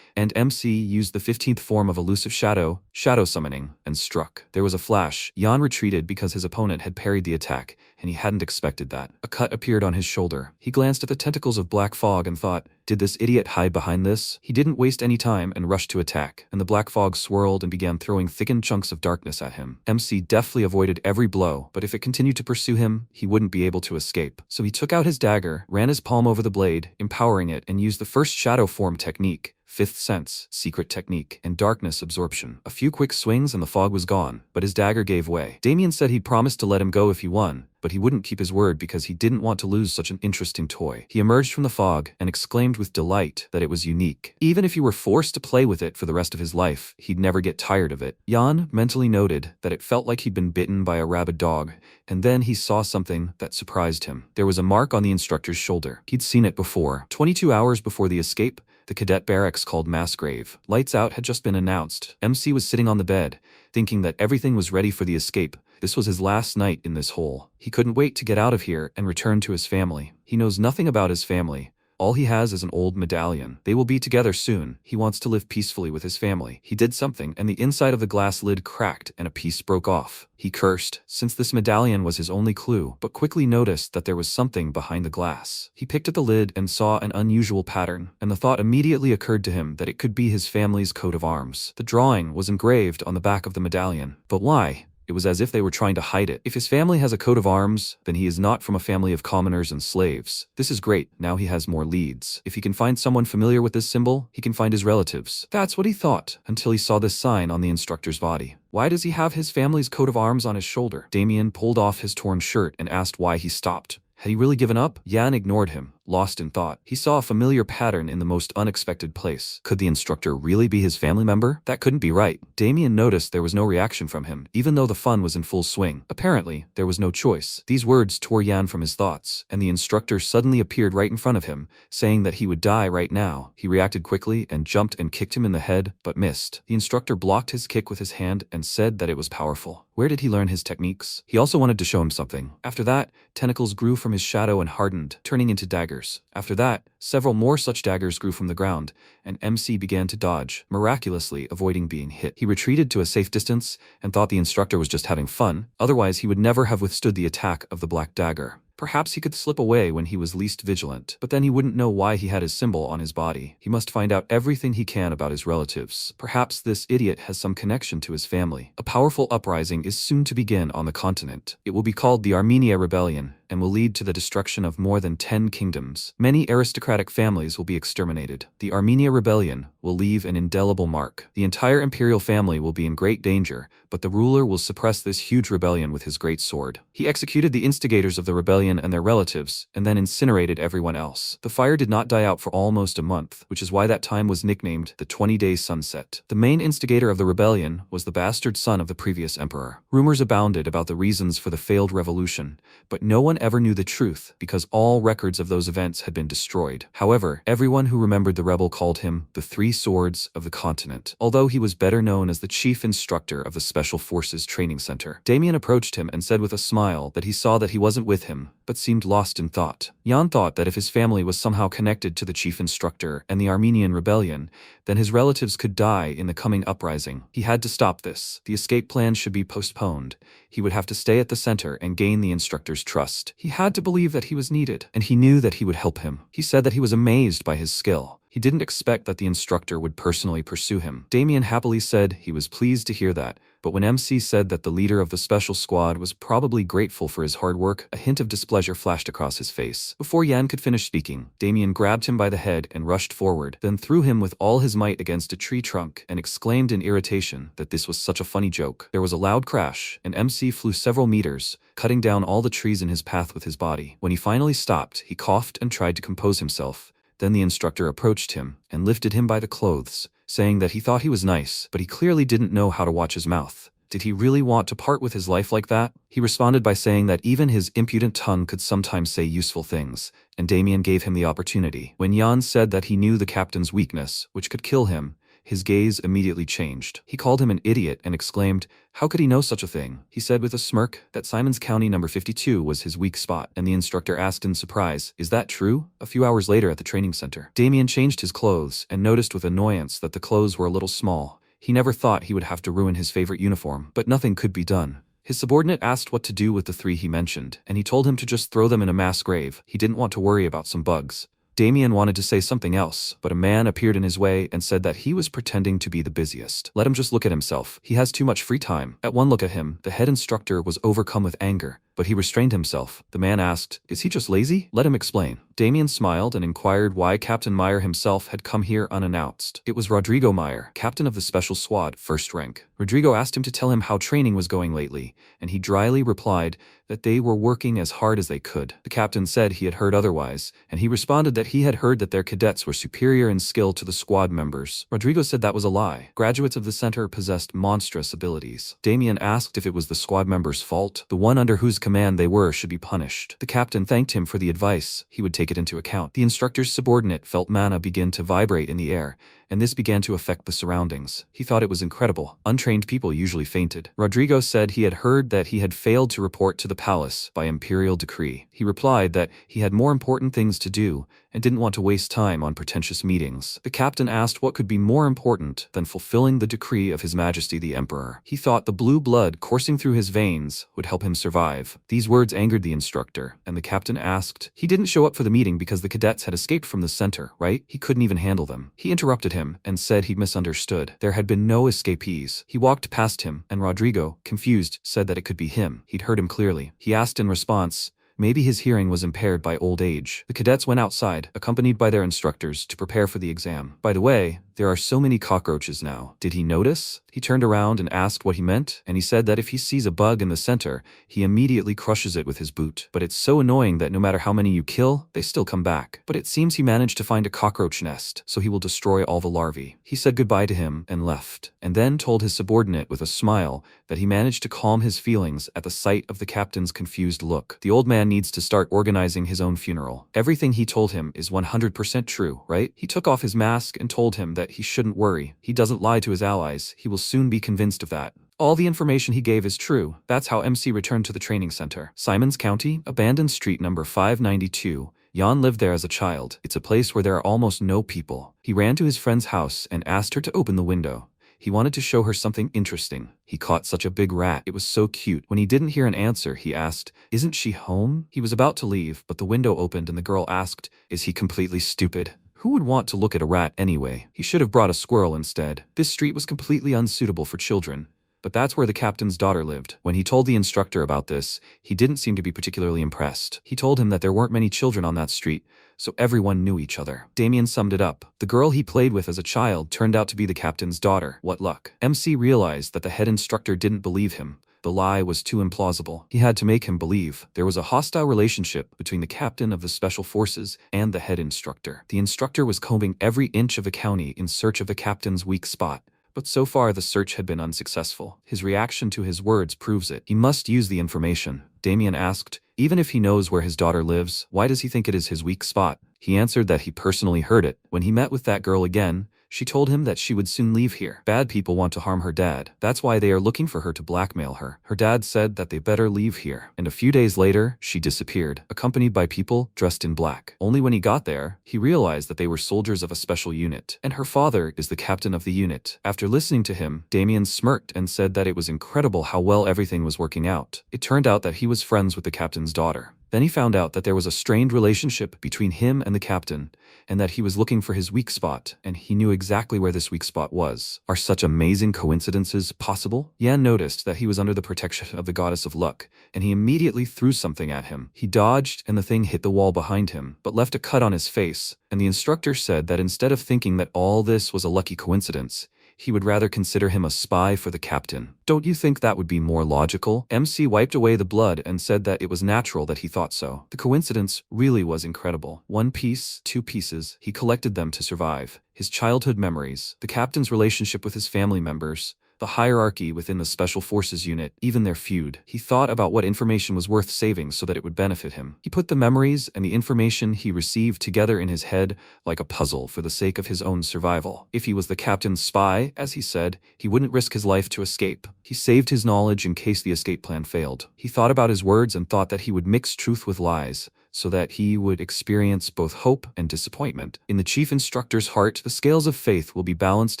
And MC used the 15th form of elusive shadow summoning, and struck. There was a flash. Jan retreated because his opponent had parried the attack, and he hadn't expected that. A cut appeared on his shoulder. He glanced at the tentacles of black fog and thought, did this idiot hide behind this? He didn't waste any time and rushed to attack, and the black fog swirled and began throwing thickened chunks of darkness at him. MC deftly avoided every blow, but if it continued to pursue him, he wouldn't be able to escape. So he took out his dagger, ran his palm over the blade, empowering it, and used the first shadow form technique, Fifth Sense, Secret Technique, and Darkness Absorption. A few quick swings and the fog was gone, but his dagger gave way. Damian said he'd promised to let him go if he won, but he wouldn't keep his word because he didn't want to lose such an interesting toy. He emerged from the fog and exclaimed with delight that it was unique. Even if he were forced to play with it for the rest of his life, he'd never get tired of it. Jan mentally noted that it felt like he'd been bitten by a rabid dog, and then he saw something that surprised him. There was a mark on the instructor's shoulder. He'd seen it before. 22 hours before the escape, the cadet barracks called Mass Grave. Lights out had just been announced. MC was sitting on the bed, thinking that everything was ready for the escape. This was his last night in this hole. He couldn't wait to get out of here and return to his family. He knows nothing about his family, All he has is an old medallion. They will be together soon. He wants to live peacefully with his family. He did something, and the inside of the glass lid cracked and a piece broke off. He cursed, since this medallion was his only clue, but quickly noticed that there was something behind the glass. He picked at the lid and saw an unusual pattern, and the thought immediately occurred to him that it could be his family's coat of arms. The drawing was engraved on the back of the medallion. But why? It was as if they were trying to hide it. If his family has a coat of arms, then he is not from a family of commoners and slaves. This is great, now he has more leads. If he can find someone familiar with this symbol, he can find his relatives. That's what he thought, until he saw this sign on the instructor's body. Why does he have his family's coat of arms on his shoulder? Damian pulled off his torn shirt and asked why he stopped. Had he really given up? Yan ignored him, lost in thought. He saw a familiar pattern in the most unexpected place. Could the instructor really be his family member? That couldn't be right. Damian noticed there was no reaction from him, even though the fun was in full swing. Apparently, there was no choice. These words tore Yan from his thoughts, and the instructor suddenly appeared right in front of him, saying that he would die right now. He reacted quickly and jumped and kicked him in the head, but missed. The instructor blocked his kick with his hand and said that it was powerful. Where did he learn his techniques? He also wanted to show him something. After that, tentacles grew from his shadow and hardened, turning into daggers. After that, several more such daggers grew from the ground, and MC began to dodge, miraculously avoiding being hit. He retreated to a safe distance and thought the instructor was just having fun, otherwise he would never have withstood the attack of the black dagger. Perhaps he could slip away when he was least vigilant, but then he wouldn't know why he had his symbol on his body. He must find out everything he can about his relatives. Perhaps this idiot has some connection to his family. A powerful uprising is soon to begin on the continent. It will be called the Armenia Rebellion, and will lead to the destruction of more than 10 kingdoms. Many aristocratic families will be exterminated. The Armenia Rebellion will leave an indelible mark. The entire imperial family will be in great danger, but the ruler will suppress this huge rebellion with his great sword. He executed the instigators of the rebellion and their relatives, and then incinerated everyone else. The fire did not die out for almost a month, which is why that time was nicknamed the 20-day sunset. The main instigator of the rebellion was the bastard son of the previous emperor. Rumors abounded about the reasons for the failed revolution, but no one ever knew the truth because all records of those events had been destroyed. However, everyone who remembered the rebel called him the Three Swords of the Continent, although he was better known as the chief instructor of the Special Forces Training Center. Damian approached him and said with a smile that he saw that he wasn't with him, but seemed lost in thought. Yan thought that if his family was somehow connected to the chief instructor and the Armenian rebellion, then his relatives could die in the coming uprising. He had to stop this. The escape plan should be postponed. He would have to stay at the center and gain the instructor's trust. He had to believe that he was needed, and he knew that he would help him. He said that he was amazed by his skill. He didn't expect that the instructor would personally pursue him. Damian happily said he was pleased to hear that, but when MC said that the leader of the special squad was probably grateful for his hard work, a hint of displeasure flashed across his face. Before Yan could finish speaking, Damian grabbed him by the head and rushed forward, then threw him with all his might against a tree trunk and exclaimed in irritation that this was such a funny joke. There was a loud crash, and MC flew several meters, cutting down all the trees in his path with his body. When he finally stopped, he coughed and tried to compose himself. Then the instructor approached him and lifted him by the clothes, saying that he thought he was nice, but he clearly didn't know how to watch his mouth. Did he really want to part with his life like that? He responded by saying that even his impudent tongue could sometimes say useful things, and Damian gave him the opportunity. When Yan said that he knew the captain's weakness, which could kill him, his gaze immediately changed. He called him an idiot and exclaimed, "How could he know such a thing?" He said with a smirk that Simon's County number 52 was his weak spot, and the instructor asked in surprise, "Is that true?" A few hours later at the training center, Damian changed his clothes and noticed with annoyance that the clothes were a little small. He never thought he would have to ruin his favorite uniform, but nothing could be done. His subordinate asked what to do with the three he mentioned, and he told him to just throw them in a mass grave. He didn't want to worry about some bugs. Damian wanted to say something else, but a man appeared in his way and said that he was pretending to be the busiest. Let him just look at himself. He has too much free time. At one look at him, the head instructor was overcome with anger, but he restrained himself. The man asked, "Is he just lazy? Let him explain." Damian smiled and inquired why Captain Meyer himself had come here unannounced. It was Rodrigo Meyer, captain of the special squad, first rank. Rodrigo asked him to tell him how training was going lately, and he dryly replied that they were working as hard as they could. The captain said he had heard otherwise, and he responded that he had heard that their cadets were superior in skill to the squad members. Rodrigo said that was a lie. Graduates of the center possessed monstrous abilities. Damian asked if it was the squad members' fault. The one under whose command they were should be punished. The captain thanked him for the advice. He would take it into account. The instructor's subordinate felt mana begin to vibrate in the air, and this began to affect the surroundings. He thought it was incredible. Untrained people usually fainted. Rodrigo said he had heard that he had failed to report to the palace by imperial decree. He replied that he had more important things to do and didn't want to waste time on pretentious meetings. The captain asked what could be more important than fulfilling the decree of His Majesty the Emperor. He thought the blue blood coursing through his veins would help him survive. These words angered the instructor, and the captain asked, "He didn't show up for the meeting because the cadets had escaped from the center, right? He couldn't even handle them." He interrupted him and said he misunderstood. There had been no escapees. He walked past him, and Rodrigo, confused, said that it could be him. He'd heard him clearly. He asked in response, maybe his hearing was impaired by old age. The cadets went outside, accompanied by their instructors, to prepare for the exam. By the way, there are so many cockroaches now. Did he notice? He turned around and asked what he meant, and he said that if he sees a bug in the center, he immediately crushes it with his boot. But it's so annoying that no matter how many you kill, they still come back. But it seems he managed to find a cockroach nest, so he will destroy all the larvae. He said goodbye to him and left, and then told his subordinate with a smile that he managed to calm his feelings at the sight of the captain's confused look. The old man needs to start organizing his own funeral. Everything he told him is 100% true, right? He took off his mask and told him that he shouldn't worry. He doesn't lie to his allies. He will soon be convinced of that. All the information he gave is true. That's how MC returned to the training center. Simons County, abandoned street number 592. Jan lived there as a child. It's a place where there are almost no people. He ran to his friend's house and asked her to open the window. He wanted to show her something interesting. He caught such a big rat. It was so cute. When he didn't hear an answer, he asked, "Isn't she home?" He was about to leave, but the window opened and the girl asked, "Is he completely stupid? Who would want to look at a rat anyway? He should have brought a squirrel instead." This street was completely unsuitable for children, but that's where the captain's daughter lived. When he told the instructor about this, he didn't seem to be particularly impressed. He told him that there weren't many children on that street, so everyone knew each other. Damian summed it up. The girl he played with as a child turned out to be the captain's daughter. What luck. MC realized that the head instructor didn't believe him. The lie was too implausible. He had to make him believe. There was a hostile relationship between the captain of the special forces and the head instructor. The instructor was combing every inch of the county in search of the captain's weak spot. But so far the search had been unsuccessful. His reaction to his words proves it. He must use the information. Damian asked, even if he knows where his daughter lives, why does he think it is his weak spot? He answered that he personally heard it. When he met with that girl again, she told him that she would soon leave here. Bad people want to harm her dad. That's why they are looking for her to blackmail her. Her dad said that they better leave here. And a few days later, she disappeared, accompanied by people dressed in black. Only when he got there, he realized that they were soldiers of a special unit. And her father is the captain of the unit. After listening to him, Damian smirked and said that it was incredible how well everything was working out. It turned out that he was friends with the captain's daughter. Then he found out that there was a strained relationship between him and the captain, and that he was looking for his weak spot, and he knew exactly where this weak spot was. Are such amazing coincidences possible? Yan noticed that he was under the protection of the goddess of luck, and he immediately threw something at him. He dodged, and the thing hit the wall behind him, but left a cut on his face, and the instructor said that instead of thinking that all this was a lucky coincidence, he would rather consider him a spy for the captain. Don't you think that would be more logical? MC wiped away the blood and said that it was natural that he thought so. The coincidence really was incredible. 1 piece, 2 pieces, he collected them to survive. His childhood memories, the captain's relationship with his family members, the hierarchy within the Special Forces unit, even their feud. He thought about what information was worth saving so that it would benefit him. He put the memories and the information he received together in his head like a puzzle for the sake of his own survival. If he was the captain's spy, as he said, he wouldn't risk his life to escape. He saved his knowledge in case the escape plan failed. He thought about his words and thought that he would mix truth with lies, so that he would experience both hope and disappointment. In the chief instructor's heart, the scales of faith will be balanced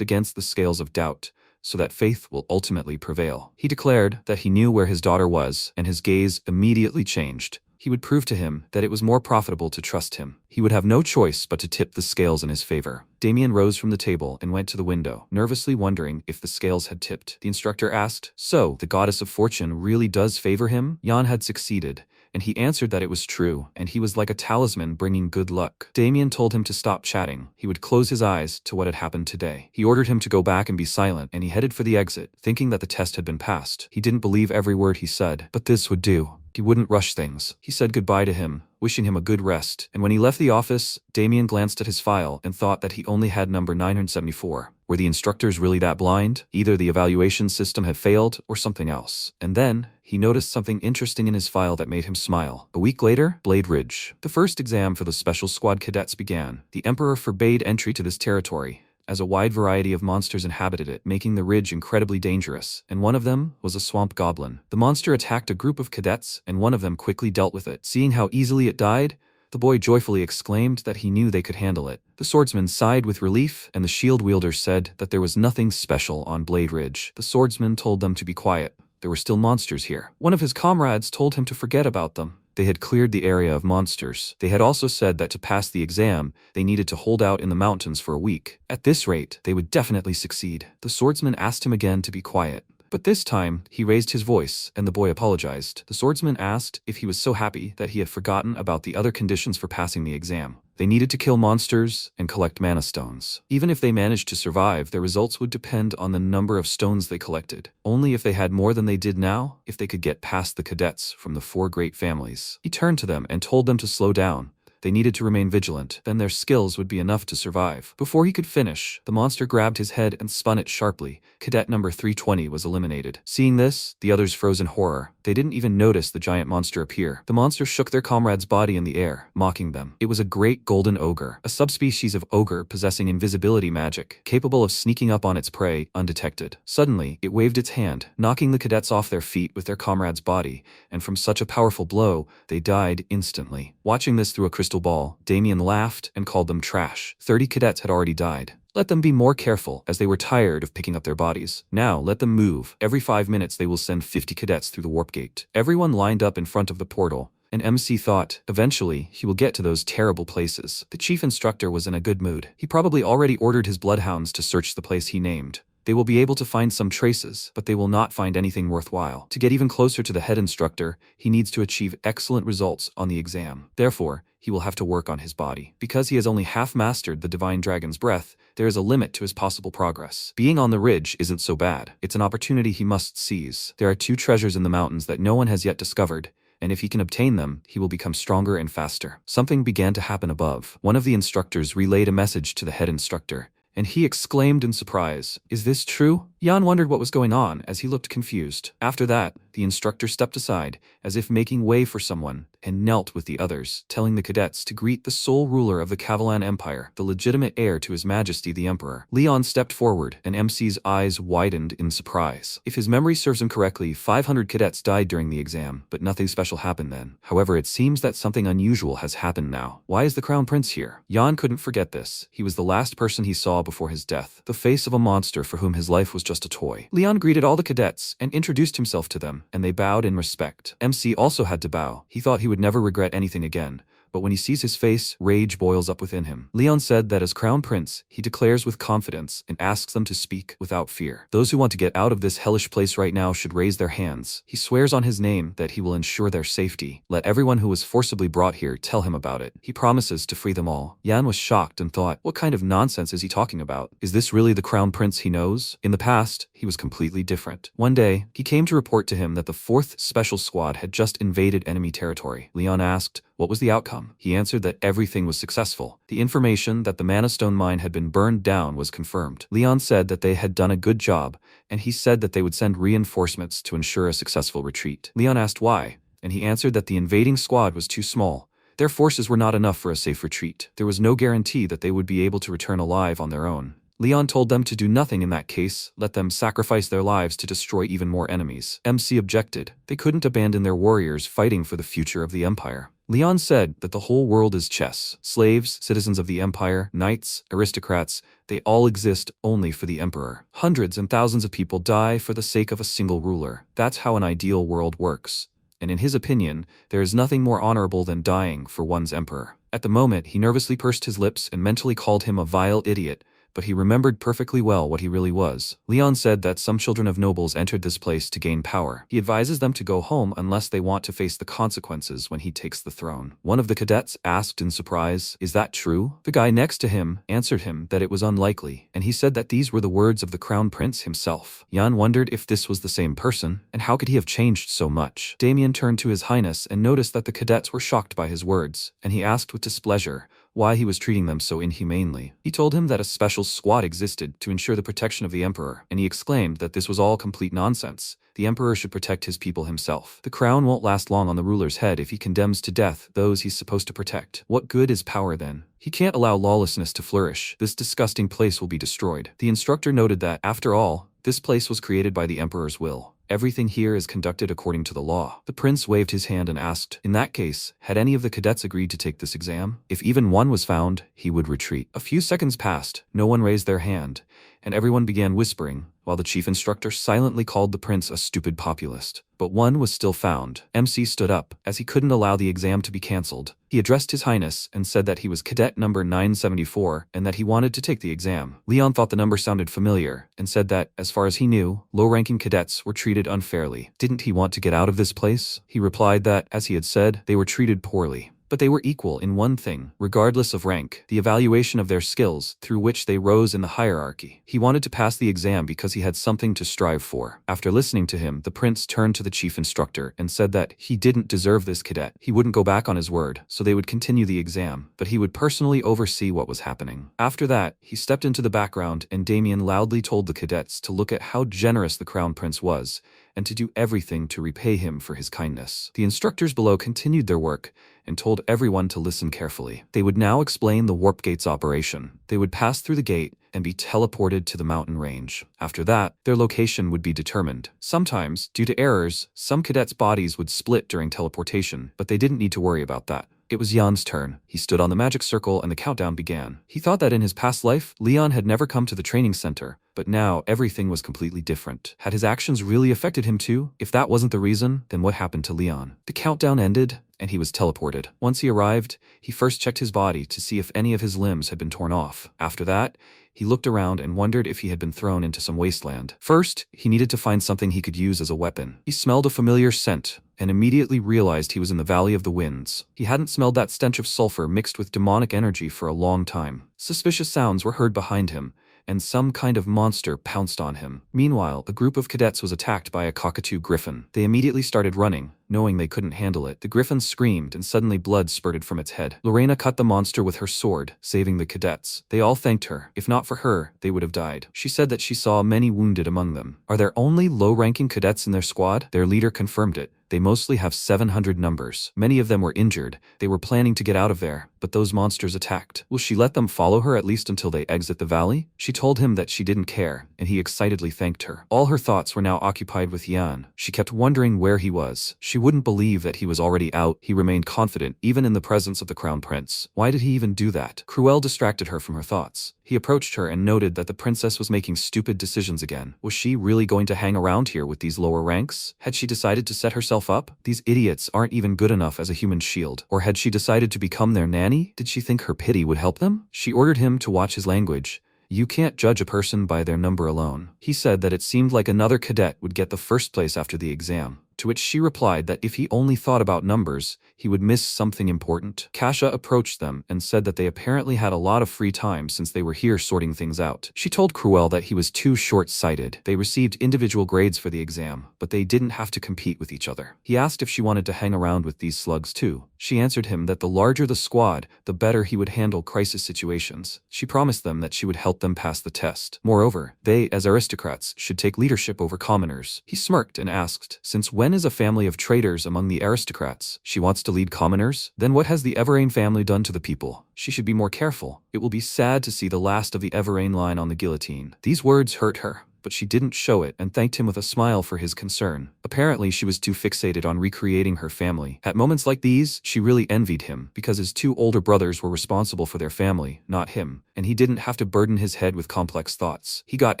against the scales of doubt, so that faith will ultimately prevail. He declared that he knew where his daughter was, and his gaze immediately changed. He would prove to him that it was more profitable to trust him. He would have no choice but to tip the scales in his favor. Damian rose from the table and went to the window, nervously wondering if the scales had tipped. The instructor asked, "So, the goddess of fortune really does favor him?" Jan had succeeded, and he answered that it was true, and he was like a talisman bringing good luck. Damian told him to stop chatting. He would close his eyes to what had happened today. He ordered him to go back and be silent, and he headed for the exit, thinking that the test had been passed. He didn't believe every word he said, but this would do. He wouldn't rush things. He said goodbye to him, wishing him a good rest, and when he left the office, Damian glanced at his file and thought that he only had number 974. Were the instructors really that blind? Either the evaluation system had failed or something else. And then, he noticed something interesting in his file that made him smile. A week later, Blade Ridge. The first exam for the Special Squad cadets began. The Emperor forbade entry to this territory, as a wide variety of monsters inhabited it, making the ridge incredibly dangerous, and one of them was a swamp goblin. The monster attacked a group of cadets, and one of them quickly dealt with it. Seeing how easily it died, the boy joyfully exclaimed that he knew they could handle it. The swordsman sighed with relief, and the shield wielder said that there was nothing special on Blade Ridge. The swordsman told them to be quiet. There were still monsters here. One of his comrades told him to forget about them. They had cleared the area of monsters. They had also said that to pass the exam, they needed to hold out in the mountains for a week. At this rate, they would definitely succeed. The swordsman asked him again to be quiet. But this time, he raised his voice, and the boy apologized. The swordsman asked if he was so happy that he had forgotten about the other conditions for passing the exam. They needed to kill monsters and collect mana stones. Even if they managed to survive, their results would depend on the number of stones they collected. Only if they had more than they did now, if they could get past the cadets from the 4 great families. He turned to them and told them to slow down. They needed to remain vigilant, then their skills would be enough to survive. Before he could finish, the monster grabbed his head and spun it sharply. Cadet number 320 was eliminated. Seeing this, the others froze in horror. They didn't even notice the giant monster appear. The monster shook their comrade's body in the air, mocking them. It was a great golden ogre, a subspecies of ogre possessing invisibility magic, capable of sneaking up on its prey undetected. Suddenly, it waved its hand, knocking the cadets off their feet with their comrade's body, and from such a powerful blow, they died instantly. Watching this through a crystal ball, Damian laughed and called them trash. 30 cadets had already died. Let them be more careful, as they were tired of picking up their bodies. Now, let them move. Every 5 minutes they will send 50 cadets through the warp gate. Everyone lined up in front of the portal, and MC thought, eventually, he will get to those terrible places. The chief instructor was in a good mood. He probably already ordered his bloodhounds to search the place he named. They will be able to find some traces, but they will not find anything worthwhile. To get even closer to the head instructor, he needs to achieve excellent results on the exam. Therefore, he will have to work on his body. Because he has only half mastered the divine dragon's breath, there is a limit to his possible progress. Being on the ridge isn't so bad. It's an opportunity he must seize. There are 2 treasures in the mountains that no one has yet discovered, and if he can obtain them, he will become stronger and faster. Something began to happen above. One of the instructors relayed a message to the head instructor, and he exclaimed in surprise, "Is this true?" Jan wondered what was going on as he looked confused. After that, the instructor stepped aside, as if making way for someone, and knelt with the others, telling the cadets to greet the sole ruler of the Kavalan Empire, the legitimate heir to His Majesty the Emperor. Leon stepped forward, and MC's eyes widened in surprise. If his memory serves him correctly, 500 cadets died during the exam, but nothing special happened then. However, it seems that something unusual has happened now. Why is the Crown Prince here? Jan couldn't forget this. He was the last person he saw before his death, the face of a monster for whom his life was just a toy. Leon greeted all the cadets and introduced himself to them, and they bowed in respect. MC also had to bow. He thought he would never regret anything again, but when he sees his face, rage boils up within him. Leon said that as Crown Prince, he declares with confidence and asks them to speak without fear. Those who want to get out of this hellish place right now should raise their hands. He swears on his name that he will ensure their safety. Let everyone who was forcibly brought here tell him about it. He promises to free them all. Jan was shocked and thought, what kind of nonsense is he talking about? Is this really the Crown Prince he knows? In the past, he was completely different. One day, he came to report to him that the 4th Special Squad had just invaded enemy territory. Leon asked, what was the outcome? He answered that everything was successful. The information that the Mana Stone mine had been burned down was confirmed. Leon said that they had done a good job, and he said that they would send reinforcements to ensure a successful retreat. Leon asked why, and he answered that the invading squad was too small. Their forces were not enough for a safe retreat. There was no guarantee that they would be able to return alive on their own. Leon told them to do nothing in that case, let them sacrifice their lives to destroy even more enemies. MC objected. They couldn't abandon their warriors fighting for the future of the Empire. Leon said that the whole world is chess. Slaves, citizens of the Empire, knights, aristocrats, they all exist only for the Emperor. Hundreds and thousands of people die for the sake of a single ruler. That's how an ideal world works. And in his opinion, there is nothing more honorable than dying for one's emperor. At the moment, he nervously pursed his lips and mentally called him a vile idiot, but he remembered perfectly well what he really was. Leon said that some children of nobles entered this place to gain power. He advises them to go home unless they want to face the consequences when he takes the throne. One of the cadets asked in surprise, "Is that true?" The guy next to him answered him that it was unlikely, and he said that these were the words of the Crown Prince himself. Jan wondered if this was the same person, and how could he have changed so much? Damian turned to His Highness and noticed that the cadets were shocked by his words, and he asked with displeasure why he was treating them so inhumanely. He told him that a special squad existed to ensure the protection of the Emperor, and he exclaimed that this was all complete nonsense. the emperor should protect his people himself. The crown won't last long on the ruler's head if he condemns to death those he's supposed to protect. What good is power then? He can't allow lawlessness to flourish. This disgusting place will be destroyed. The instructor noted that, after all, this place was created by the emperor's will. Everything here is conducted according to the law. The prince waved his hand and asked, in that case, had any of the cadets agreed to take this exam? If even one was found, he would retreat. A few seconds passed, no one raised their hand, and everyone began whispering, while the chief instructor silently called the prince a stupid populist. But one was still found. MC stood up, as he couldn't allow the exam to be cancelled. He addressed His Highness and said that he was cadet number 974 and that he wanted to take the exam. Leon thought the number sounded familiar and said that, as far as he knew, low-ranking cadets were treated unfairly. Didn't he want to get out of this place? He replied that, as he had said, they were treated poorly. But they were equal in one thing, regardless of rank, the evaluation of their skills through which they rose in the hierarchy. He wanted to pass the exam because he had something to strive for. After listening to him, the prince turned to the chief instructor and said that he didn't deserve this cadet. He wouldn't go back on his word, so they would continue the exam, but he would personally oversee what was happening. After that, he stepped into the background and Damian loudly told the cadets to look at how generous the crown prince was and to do everything to repay him for his kindness. The instructors below continued their work and told everyone to listen carefully. They would now explain the warp gate's operation. They would pass through the gate and be teleported to the mountain range. After that, their location would be determined. Sometimes, due to errors, some cadets' bodies would split during teleportation, but they didn't need to worry about that. It was Jan's turn. He stood on the magic circle and the countdown began. He thought that in his past life, Leon had never come to the training center, but now everything was completely different. Had his actions really affected him too? If that wasn't the reason, then what happened to Leon? The countdown ended, and he was teleported. Once he arrived, he first checked his body to see if any of his limbs had been torn off. After that, he looked around and wondered if he had been thrown into some wasteland. First, he needed to find something he could use as a weapon. He smelled a familiar scent and immediately realized he was in the Valley of the Winds. He hadn't smelled that stench of sulfur mixed with demonic energy for a long time. Suspicious sounds were heard behind him, and some kind of monster pounced on him. Meanwhile, a group of cadets was attacked by a cockatoo griffin. They immediately started running, knowing they couldn't handle it. The griffin screamed and suddenly blood spurted from its head. Lorena cut the monster with her sword, saving the cadets. They all thanked her. If not for her, they would have died. She said that she saw many wounded among them. Are there only low-ranking cadets in their squad? Their leader confirmed it. They mostly have 700 numbers. Many of them were injured. They were planning to get out of there, but those monsters attacked. Will she let them follow her at least until they exit the valley? She told him that she didn't care, and he excitedly thanked her. All her thoughts were now occupied with Jan. She kept wondering where he was. She wouldn't believe that he was already out. He remained confident, even in the presence of the crown prince. Why did he even do that? Cruel distracted her from her thoughts. He approached her and noted that the princess was making stupid decisions again. Was she really going to hang around here with these lower ranks? Had she decided to set herself up? These idiots aren't even good enough as a human shield. Or had she decided to become their nanny? Did she think her pity would help them? She ordered him to watch his language. You can't judge a person by their number alone. He said that it seemed like another cadet would get the first place after the exam, to which she replied that if he only thought about numbers, he would miss something important. Kasha approached them and said that they apparently had a lot of free time since they were here sorting things out. She told Cruel that he was too short-sighted. They received individual grades for the exam, but they didn't have to compete with each other. He asked if she wanted to hang around with these slugs too. She answered him that the larger the squad, the better he would handle crisis situations. She promised them that she would help them pass the test. Moreover, they, as aristocrats, should take leadership over commoners. He smirked and asked, since when is a family of traitors among the aristocrats? She wants to lead commoners? Then what has the Everain family done to the people? She should be more careful. It will be sad to see the last of the Everain line on the guillotine. These words hurt her, but she didn't show it and thanked him with a smile for his concern. Apparently, she was too fixated on recreating her family. At moments like these, she really envied him because his two older brothers were responsible for their family, not him, and he didn't have to burden his head with complex thoughts. He got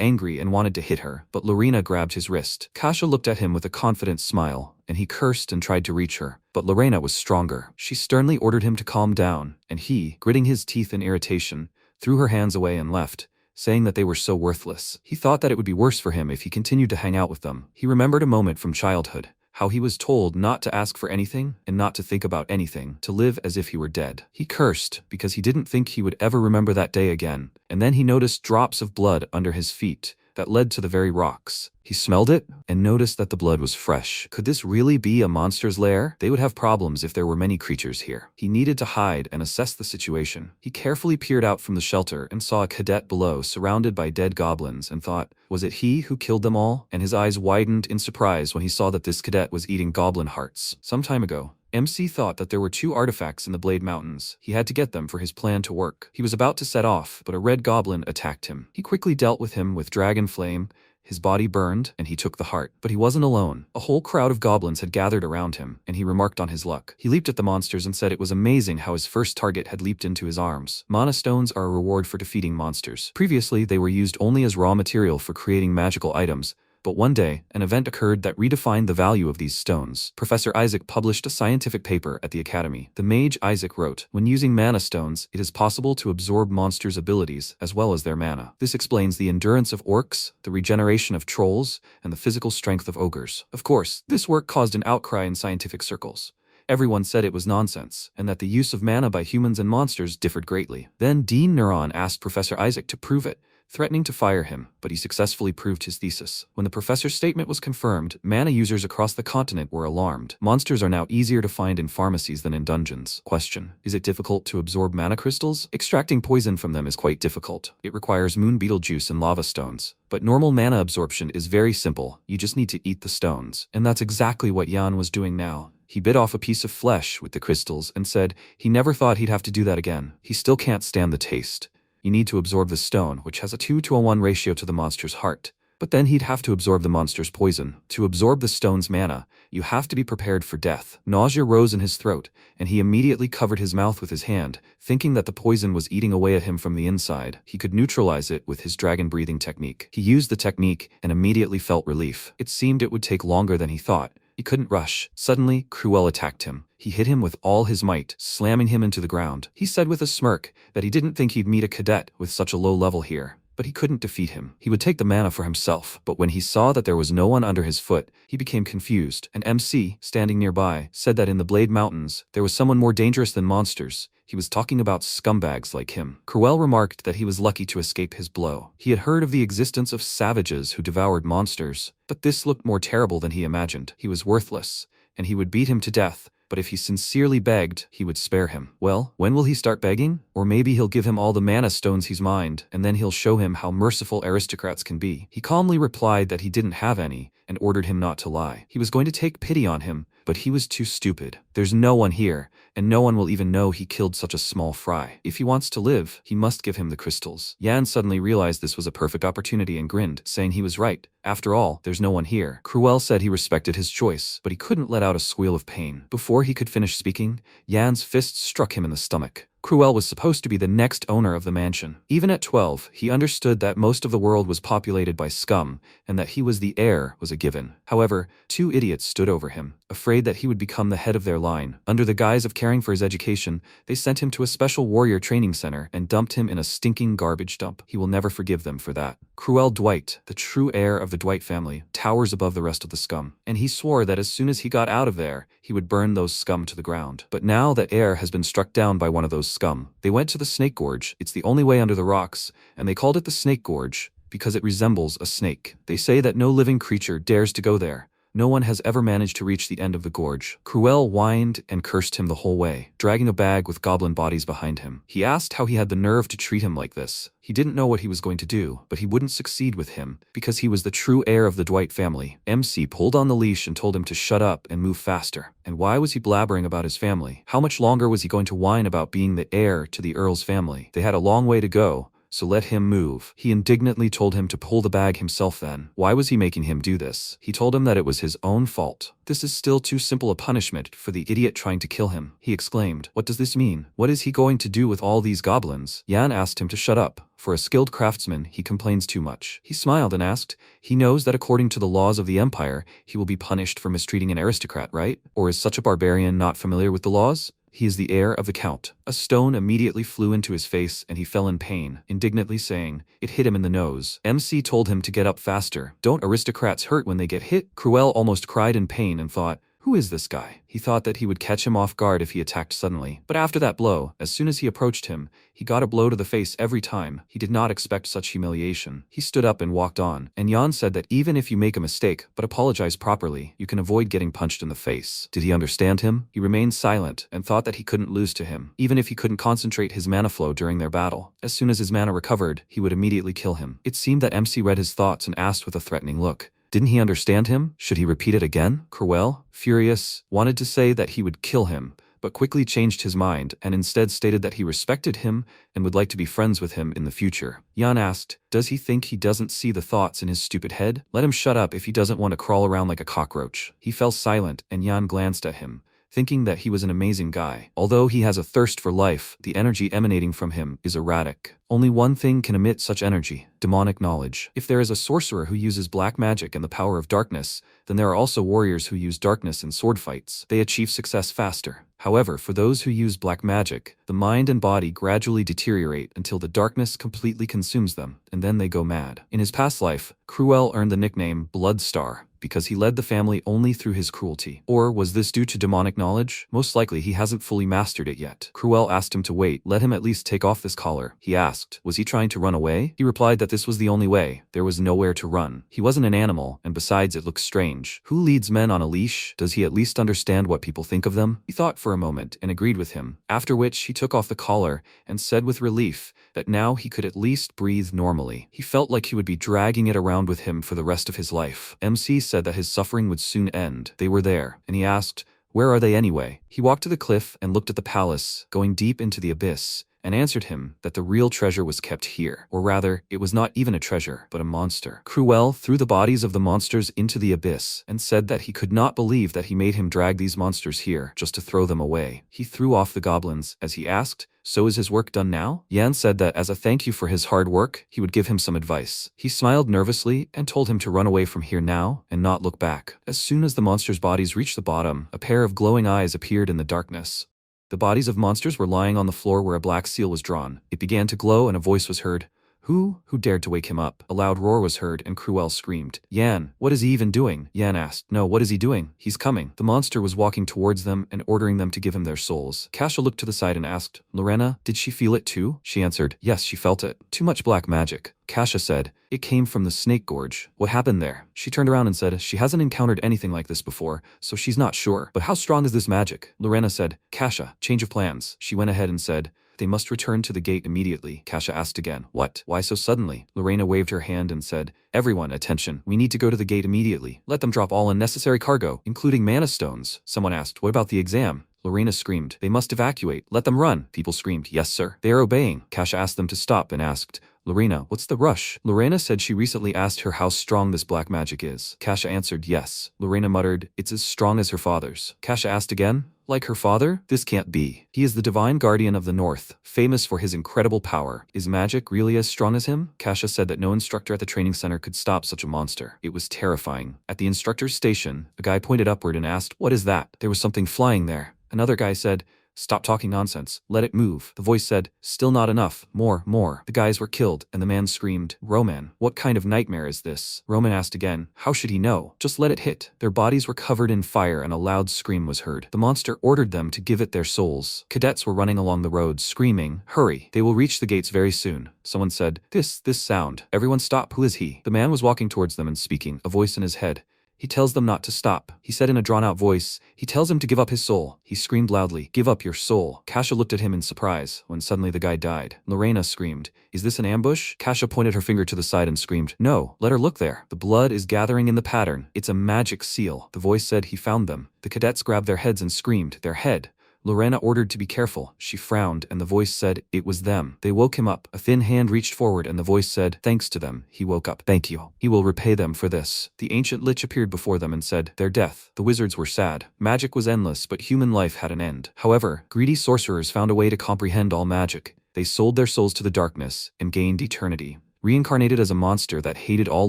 angry and wanted to hit her, but Lorena grabbed his wrist. Kasha looked at him with a confident smile, and he cursed and tried to reach her, but Lorena was stronger. She sternly ordered him to calm down, and he, gritting his teeth in irritation, threw her hands away and left, saying that they were so worthless. He thought that it would be worse for him if he continued to hang out with them. He remembered a moment from childhood, how he was told not to ask for anything and not to think about anything, to live as if he were dead. He cursed because he didn't think he would ever remember that day again, and then he noticed drops of blood under his feet. that led to the very rocks. He smelled it and noticed that the blood was fresh. Could this really be a monster's lair? They would have problems if there were many creatures here. He needed to hide and assess the situation. He carefully peered out from the shelter and saw a cadet below surrounded by dead goblins and thought, was it he who killed them all? And his eyes widened in surprise when he saw that this cadet was eating goblin hearts. Some time ago, MC thought that there were 2 artifacts in the Blade Mountains. He had to get them for his plan to work. He was about to set off, but a red goblin attacked him. He quickly dealt with him with dragon flame. His body burned, and he took the heart. But he wasn't alone. A whole crowd of goblins had gathered around him, and he remarked on his luck. He leaped at the monsters and said it was amazing how his first target had leaped into his arms. Mana stones are a reward for defeating monsters. Previously, they were used only as raw material for creating magical items, but one day, an event occurred that redefined the value of these stones. Professor Isaac published a scientific paper at the Academy. The mage Isaac wrote, when using mana stones, it is possible to absorb monsters' abilities as well as their mana. This explains the endurance of orcs, the regeneration of trolls, and the physical strength of ogres. Of course, this work caused an outcry in scientific circles. Everyone said it was nonsense, and that the use of mana by humans and monsters differed greatly. Then Dean Neuron asked Professor Isaac to prove it, threatening to fire him, but he successfully proved his thesis. When the professor's statement was confirmed, mana users across the continent were alarmed. Monsters are now easier to find in pharmacies than in dungeons. Question: is it difficult to absorb mana crystals? Extracting poison from them is quite difficult. It requires moon beetle juice and lava stones. But normal mana absorption is very simple. You just need to eat the stones. And that's exactly what Jan was doing now. He bit off a piece of flesh with the crystals and said he never thought he'd have to do that again. He still can't stand the taste. You need to absorb the stone, which has a 2-to-1 ratio to the monster's heart. But then he'd have to absorb the monster's poison. To absorb the stone's mana, you have to be prepared for death. Nausea rose in his throat, and he immediately covered his mouth with his hand, thinking that the poison was eating away at him from the inside. He could neutralize it with his dragon breathing technique. He used the technique and immediately felt relief. It seemed it would take longer than he thought. He couldn't rush. Suddenly, Cruel attacked him. He hit him with all his might, slamming him into the ground. He said with a smirk that he didn't think he'd meet a cadet with such a low level here, but he couldn't defeat him. He would take the mana for himself, but when he saw that there was no one under his foot, he became confused. An MC, standing nearby, said that in the Blade Mountains, there was someone more dangerous than monsters. He was talking about scumbags like him. Cruel remarked that he was lucky to escape his blow. He had heard of the existence of savages who devoured monsters, but this looked more terrible than he imagined. He was worthless, and he would beat him to death. But if he sincerely begged, he would spare him. Well, when will he start begging? Or maybe he'll give him all the mana stones he's mined, and then he'll show him how merciful aristocrats can be. He calmly replied that he didn't have any, and ordered him not to lie. He was going to take pity on him, but he was too stupid. There's no one here, and no one will even know he killed such a small fry. If he wants to live, he must give him the crystals. Yan suddenly realized this was a perfect opportunity and grinned, saying he was right. After all, there's no one here. Cruel said he respected his choice, but he couldn't let out a squeal of pain. Before he could finish speaking, Yan's fist struck him in the stomach. Cruel was supposed to be the next owner of the mansion. Even at 12, he understood that most of the world was populated by scum, and that he was the heir was a given. However, 2 idiots stood over him, afraid that he would become the head of their line. Under the guise of caring for his education, they sent him to a special warrior training center and dumped him in a stinking garbage dump. He will never forgive them for that. Cruel Dwight, the true heir of the Dwight family, towers above the rest of the scum, and he swore that as soon as he got out of there, he would burn those scum to the ground. But now that heir has been struck down by one of those scum, they went to the Snake Gorge. It's the only way under the rocks, and they called it the Snake Gorge because it resembles a snake. They say that no living creature dares to go there. No one has ever managed to reach the end of the gorge. Cruel whined and cursed him the whole way, dragging a bag with goblin bodies behind him. He asked how he had the nerve to treat him like this. He didn't know what he was going to do, but he wouldn't succeed with him, because he was the true heir of the Dwight family. MC pulled on the leash and told him to shut up and move faster. And why was he blabbering about his family? How much longer was he going to whine about being the heir to the Earl's family? They had a long way to go, so let him move. He indignantly told him to pull the bag himself then. Why was he making him do this? He told him that it was his own fault. This is still too simple a punishment for the idiot trying to kill him. He exclaimed, "What does this mean? What is he going to do with all these goblins?" Yan asked him to shut up. For a skilled craftsman, he complains too much. He smiled and asked, he knows that according to the laws of the Empire, he will be punished for mistreating an aristocrat, right? Or is such a barbarian not familiar with the laws? He is the heir of the Count. A stone immediately flew into his face and he fell in pain, indignantly saying, it hit him in the nose. MC told him to get up faster. Don't aristocrats hurt when they get hit? Cruel almost cried in pain and thought, Who is this guy? He thought that he would catch him off guard if he attacked suddenly. But after that blow, as soon as he approached him, he got a blow to the face every time. He did not expect such humiliation. He stood up and walked on, and Yan said that even if you make a mistake but apologize properly, you can avoid getting punched in the face. Did he understand him? He remained silent and thought that he couldn't lose to him, even if he couldn't concentrate his mana flow during their battle. As soon as his mana recovered, he would immediately kill him. It seemed that MC read his thoughts and asked with a threatening look. Didn't he understand him? Should he repeat it again? Cruel, furious, wanted to say that he would kill him, but quickly changed his mind and instead stated that he respected him and would like to be friends with him in the future. Yan asked, does he think he doesn't see the thoughts in his stupid head? Let him shut up if he doesn't want to crawl around like a cockroach. He fell silent and Yan glanced at him, thinking that he was an amazing guy. Although he has a thirst for life, the energy emanating from him is erratic. Only one thing can emit such energy: demonic knowledge. If there is a sorcerer who uses black magic and the power of darkness, then there are also warriors who use darkness in sword fights. They achieve success faster. However, for those who use black magic, the mind and body gradually deteriorate until the darkness completely consumes them, and then they go mad. In his past life, Cruel earned the nickname Bloodstar because he led the family only through his cruelty. Or was this due to demonic knowledge? Most likely he hasn't fully mastered it yet. Cruel asked him to wait, let him at least take off this collar. He asked, was he trying to run away? He replied that this was the only way. There was nowhere to run. He wasn't an animal, and besides it looked strange. Who leads men on a leash? Does he at least understand what people think of them? He thought for a moment and agreed with him, after which he took off the collar and said with relief that now he could at least breathe normally. He felt like he would be dragging it around with him for the rest of his life. MC said that his suffering would soon end. They were there, and he asked, where are they anyway? He walked to the cliff and looked at the palace, going deep into the abyss, and answered him that the real treasure was kept here. Or rather, it was not even a treasure, but a monster. Cruel threw the bodies of the monsters into the abyss and said that he could not believe that he made him drag these monsters here just to throw them away. He threw off the goblins as he asked, so is his work done now? Yan said that as a thank you for his hard work, he would give him some advice. He smiled nervously and told him to run away from here now and not look back. As soon as the monsters' bodies reached the bottom, a pair of glowing eyes appeared in the darkness. The bodies of monsters were lying on the floor where a black seal was drawn. It began to glow and a voice was heard. Who dared to wake him up? A loud roar was heard and Cruel screamed. Yan, what is he even doing? Yan asked. No, what is he doing? He's coming. The monster was walking towards them and ordering them to give him their souls. Kasha looked to the side and asked, Lorena, did she feel it too? She answered, yes, she felt it. Too much black magic. Kasha said, it came from the snake gorge. What happened there? She turned around and said she hasn't encountered anything like this before, so she's not sure. But how strong is this magic? Lorena said, Kasha, change of plans. She went ahead and said, they must return to the gate immediately. Kasha asked again, what? Why so suddenly? Lorena waved her hand and said, everyone, attention. We need to go to the gate immediately. Let them drop all unnecessary cargo, including mana stones. Someone asked, what about the exam? Lorena screamed, they must evacuate. Let them run. People screamed, yes sir. They are obeying. Kasha asked them to stop and asked, Lorena, what's the rush? Lorena said she recently asked her how strong this black magic is. Kasha answered yes. Lorena muttered, it's as strong as her father's. Kasha asked again, like her father? This can't be. He is the divine guardian of the north, famous for his incredible power. Is magic really as strong as him? Kasha said that no instructor at the training center could stop such a monster. It was terrifying. At the instructor's station, a guy pointed upward and asked, what is that? There was something flying there. Another guy said, stop talking nonsense. Let it move. The voice said, still not enough. More, more. The guys were killed, and the man screamed, Roman, what kind of nightmare is this? Roman asked again, how should he know? Just let it hit. Their bodies were covered in fire and a loud scream was heard. The monster ordered them to give it their souls. Cadets were running along the road, screaming, hurry. They will reach the gates very soon. Someone said, this sound. Everyone stop. Who is he? The man was walking towards them and speaking, a voice in his head. He tells them not to stop. He said in a drawn-out voice, he tells him to give up his soul. He screamed loudly, give up your soul. Kasha looked at him in surprise, when suddenly the guy died. Lorena screamed, is this an ambush? Kasha pointed her finger to the side and screamed, no, let her look there. The blood is gathering in the pattern. It's a magic seal. The voice said he found them. The cadets grabbed their heads and screamed, their head. Lorena ordered to be careful. She frowned, and the voice said, it was them. They woke him up. A thin hand reached forward, and the voice said, thanks to them. He woke up. Thank you. He will repay them for this. The ancient lich appeared before them and said, their death. The wizards were sad. Magic was endless, but human life had an end. However, greedy sorcerers found a way to comprehend all magic. They sold their souls to the darkness and gained eternity. reincarnated as a monster that hated all